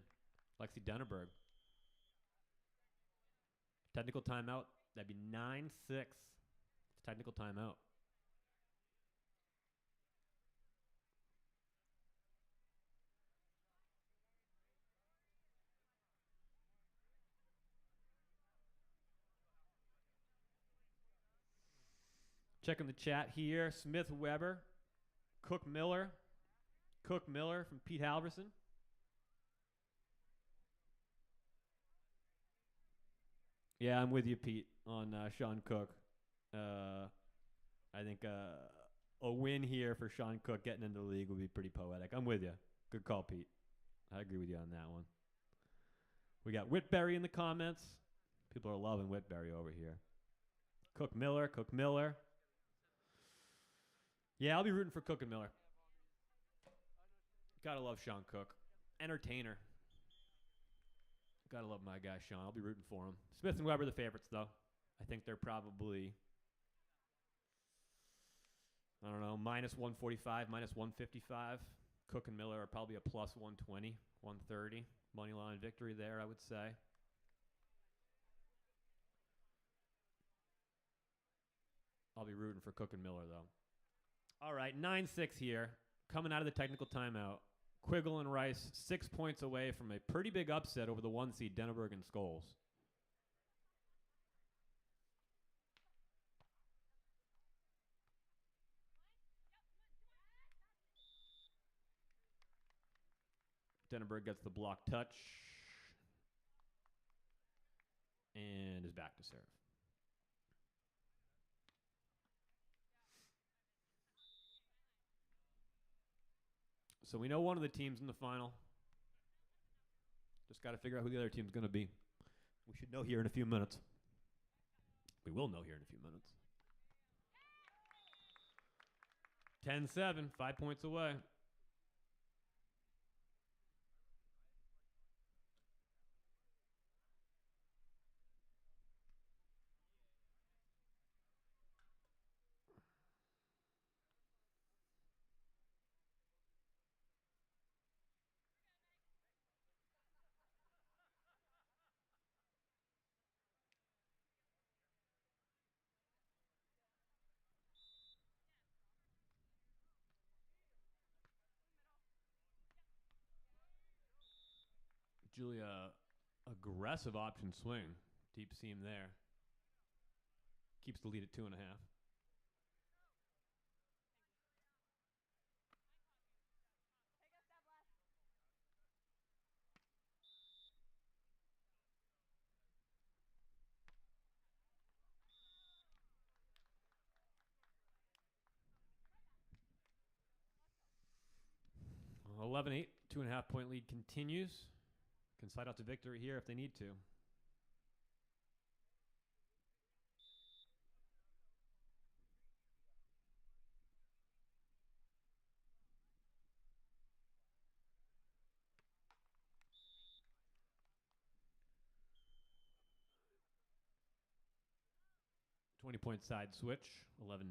Lexi Denneberg. Technical timeout. That'd be 9-6. It's technical timeout. Checking the chat here. Smith Weber. Cook Miller. Cook Miller from Pete Halverson. Yeah, I'm with you, Pete, on Sean Cook. I think a win here for Sean Cook getting into the league would be pretty poetic. I'm with you. Good call, Pete. I agree with you on that one. We got Whitberry in the comments. People are loving Whitberry over here. Cook Miller, Cook Miller. Yeah, I'll be rooting for Cook and Miller. Gotta love Sean Cook. Entertainer. Gotta love my guy, Sean. I'll be rooting for him. Smith and Weber the favorites, though. I think they're probably, I don't know, minus 145, minus 155. Cook and Miller are probably a plus 120, 130. Money line victory there, I would say. I'll be rooting for Cook and Miller, though. All right, 9-6 here. Coming out of the technical timeout. Quiggle and Rice 6 points away from a pretty big upset over the 1 seed, Denneberg and Scholes. Denneberg gets the block touch and is back to serve. So we know one of the teams in the final. Just got to figure out who the other team's going to be. We should know here in a few minutes. We will know here in a few minutes. 10-7, 5 points away. Julia, aggressive option swing. Deep seam there. Keeps the lead at 2.5. Well, 11-8, 2.5 point lead continues. Can slide out to victory here if they need to. Point side switch, 11-9.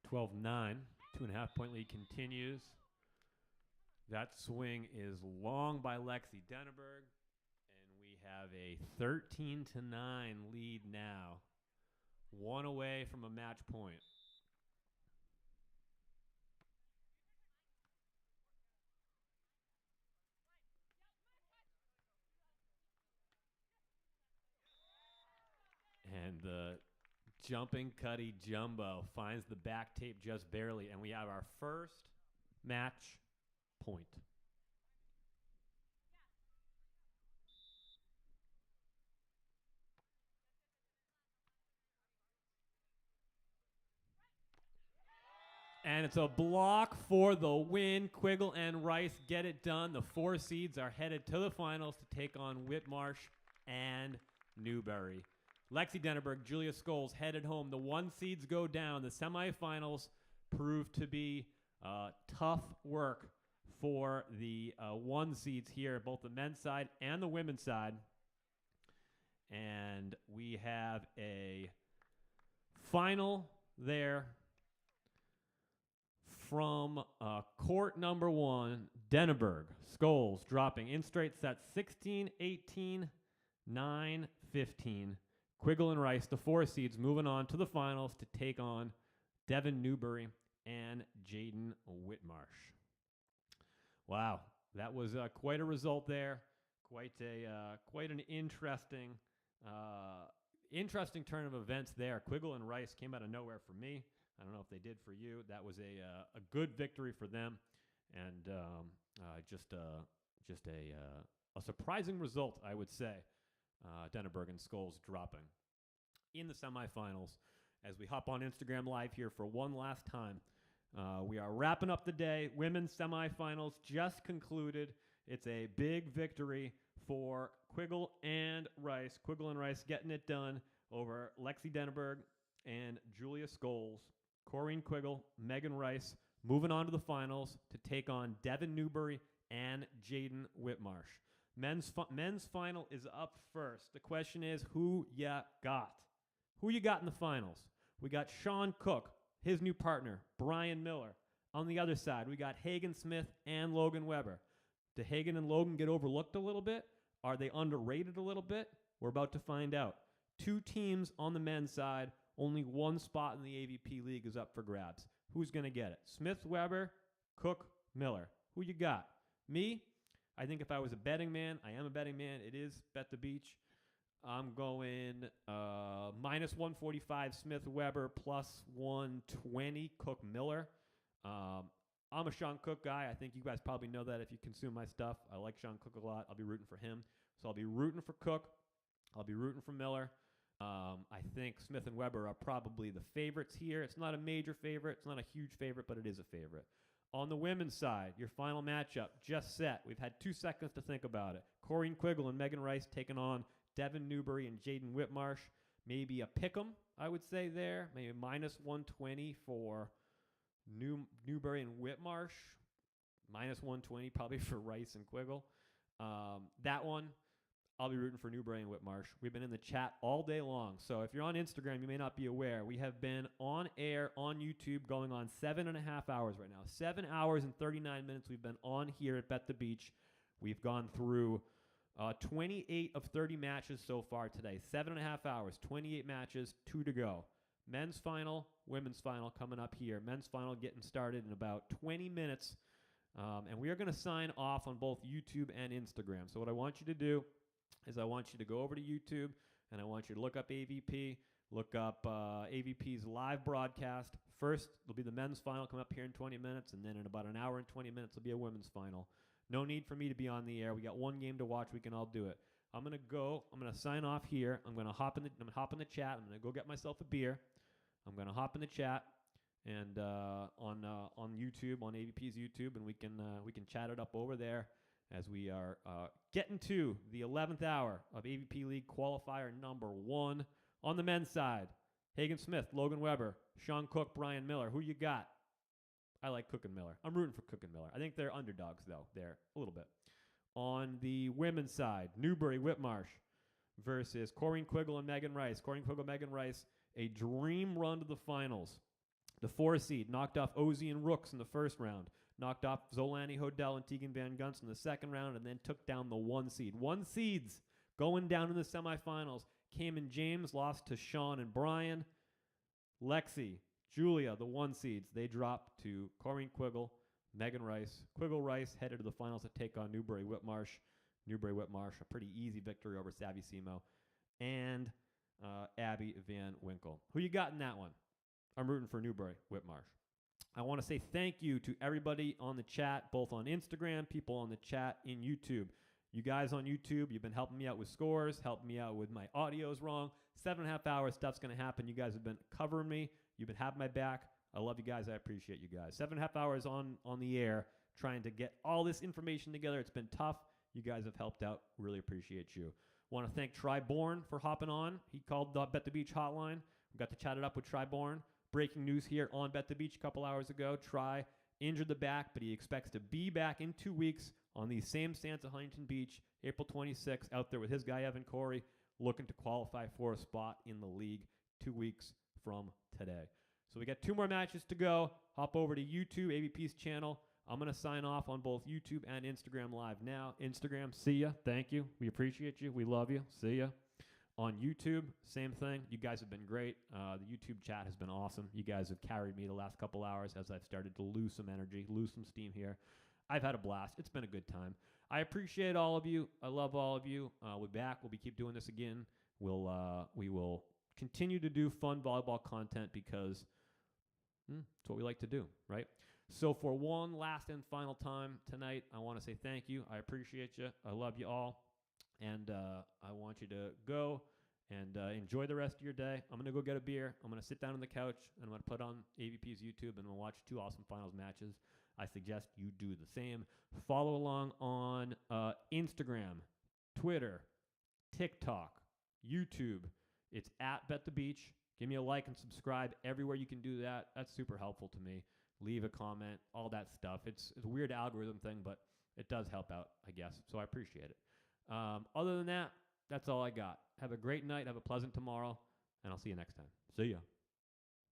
Twelve 9, 2.5 point lead continues. That swing is long by Lexi Denneberg, and we have a 13-9 lead now. One away from a match point. And the jumping Cuddy Jumbo finds the back tape just barely, and we have our first match point. And it's a block for the win. Quiggle and Rice get it done. The 4 seeds are headed to the finals to take on Whitmarsh and Newbury. Lexi Denneberg, Julia Scholes headed home. The 1 seeds go down. The semifinals prove to be tough work for the 1 seeds here, both the men's side and the women's side. And we have a final there from court number 1, Denneberg. Scholes dropping in straight sets 16-18, 9-15. Quiggle and Rice, the 4 seeds, moving on to the finals to take on Devin Newbury and Jaden Whitmarsh. Wow, that was quite a result there. Quite an interesting turn of events there. Quiggle and Rice came out of nowhere for me. I don't know if they did for you. That was a good victory for them, and just a surprising result, I would say. Denneberg and Scholes dropping in the semifinals. As we hop on Instagram Live here for one last time, we are wrapping up the day. Women's semifinals just concluded. It's a big victory for Quiggle and Rice. Quiggle and Rice getting it done over Lexi Denneberg and Julia Scholes. Corrine Quiggle, Megan Rice moving on to the finals to take on Devin Newbury and Jaden Whitmarsh. Men's final is up first. The question is, who ya got? Who you got in the finals? We got Sean Cook, his new partner, Brian Miller. On the other side, we got Hagen Smith and Logan Weber. Do Hagen and Logan get overlooked a little bit? Are they underrated a little bit? We're about to find out. 2 teams on the men's side. Only 1 spot in the AVP league is up for grabs. Who's going to get it? Smith, Weber, Cook, Miller. Who you got? Me? I think if I was a betting man, I am a betting man. It is Bet the Beach. I'm going minus 145 Smith Weber, plus 120 Cook Miller. I'm a Sean Cook guy. I think you guys probably know that if you consume my stuff. I like Sean Cook a lot. I'll be rooting for him. So I'll be rooting for Cook. I'll be rooting for Miller. I think Smith and Weber are probably the favorites here. It's not a major favorite. It's not a huge favorite, but it is a favorite. On the women's side, your final matchup just set. We've had 2 seconds to think about it. Corrine Quiggle and Megan Rice taking on Devin Newberry and Jaden Whitmarsh. Maybe a pick'em, I would say there. Maybe minus 120 for Newberry and Whitmarsh. Minus 120 probably for Rice and Quiggle. That one, I'll be rooting for Newberry and Whitmarsh. We've been in the chat all day long. So if you're on Instagram, you may not be aware. We have been on air on YouTube going on 7.5 hours right now. 7 hours and 39 minutes we've been on here at Bet the Beach. We've gone through 28 of 30 matches so far today. 7.5 hours, 28 matches, 2 to go. Men's final, women's final coming up here. Men's final getting started in about 20 minutes. And we are going to sign off on both YouTube and Instagram. So what I want you to do is I want you to go over to YouTube and I want you to look up AVP, look up AVP's live broadcast. First, there'll be the men's final come up here in 20 minutes, and then in about an hour and 20 minutes, there'll be a women's final. No need for me to be on the air. We got one game to watch. We can all do it. I'm going to sign off here. I'm going to hop in the chat. I'm going to go get myself a beer. I'm going to hop in the chat and on YouTube, on AVP's YouTube, and we can chat it up over there as we are getting to the 11th hour of AVP League Qualifier number 1. On the men's side, Hagen Smith, Logan Weber, Sean Cook, Brian Miller. Who you got? I like Cook and Miller. I'm rooting for Cook and Miller. I think they're underdogs, though, there a little bit. On the women's side, Newberry Whitmarsh versus Corrine Quiggle and Megan Rice. Corrine Quiggle, Megan Rice, a dream run to the finals. The 4 seed knocked off Ozzy and Rooks in the first round, knocked off Zolani Hodel and Tegan Van Gunst in the second round, and then took down the 1 seed. 1 seeds going down in the semifinals. Cayman James lost to Sean and Brian. Lexi, Julia, the 1 seeds, they dropped to Corrine Quiggle, Megan Rice. Quiggle Rice headed to the finals to take on Newberry Whitmarsh. Newberry Whitmarsh, a pretty easy victory over Savvy Simo. And Abby Van Winkle. Who you got in that one? I'm rooting for Newberry Whitmarsh. I want to say thank you to everybody on the chat, both on Instagram, people on the chat in YouTube. You guys on YouTube, you've been helping me out with scores, helping me out with my audio's wrong. 7.5 hours, stuff's going to happen. You guys have been covering me. You've been having my back. I love you guys. I appreciate you guys. 7.5 hours on the air trying to get all this information together. It's been tough. You guys have helped out. Really appreciate you. Want to thank Tri-Born for hopping on. He called the Bet the Beach hotline. We got to chat it up with Tri-Born. Breaking news here on Bet the Beach a couple hours ago. Tri injured the back, but he expects to be back in 2 weeks on the same stands at Huntington Beach, April 26th, out there with his guy Evan Corey, looking to qualify for a spot in the league 2 weeks from today. So we got 2 more matches to go. Hop over to YouTube, AVP's channel. I'm going to sign off on both YouTube and Instagram Live now. Instagram, see ya. Thank you. We appreciate you. We love you. See ya. On YouTube, same thing. You guys have been great. The YouTube chat has been awesome. You guys have carried me the last couple hours as I've started to lose some energy, lose some steam here. I've had a blast. It's been a good time. I appreciate all of you. I love all of you. We'll be back. We'll keep doing this again. We will continue to do fun volleyball content because it's what we like to do, right? So for one last and final time tonight, I want to say thank you. I appreciate you. I love you all. And I want you to go and enjoy the rest of your day. I'm going to go get a beer. I'm going to sit down on the couch, and I'm going to put on AVP's YouTube, and we'll watch 2 awesome finals matches. I suggest you do the same. Follow along on Instagram, Twitter, TikTok, YouTube. It's at Bet the Beach. Give me a like and subscribe everywhere you can do that. That's super helpful to me. Leave a comment, all that stuff. It's a weird algorithm thing, but it does help out, I guess. So I appreciate it. Other than that, that's all I got. Have a great night. Have a pleasant tomorrow, and I'll see you next time. See ya.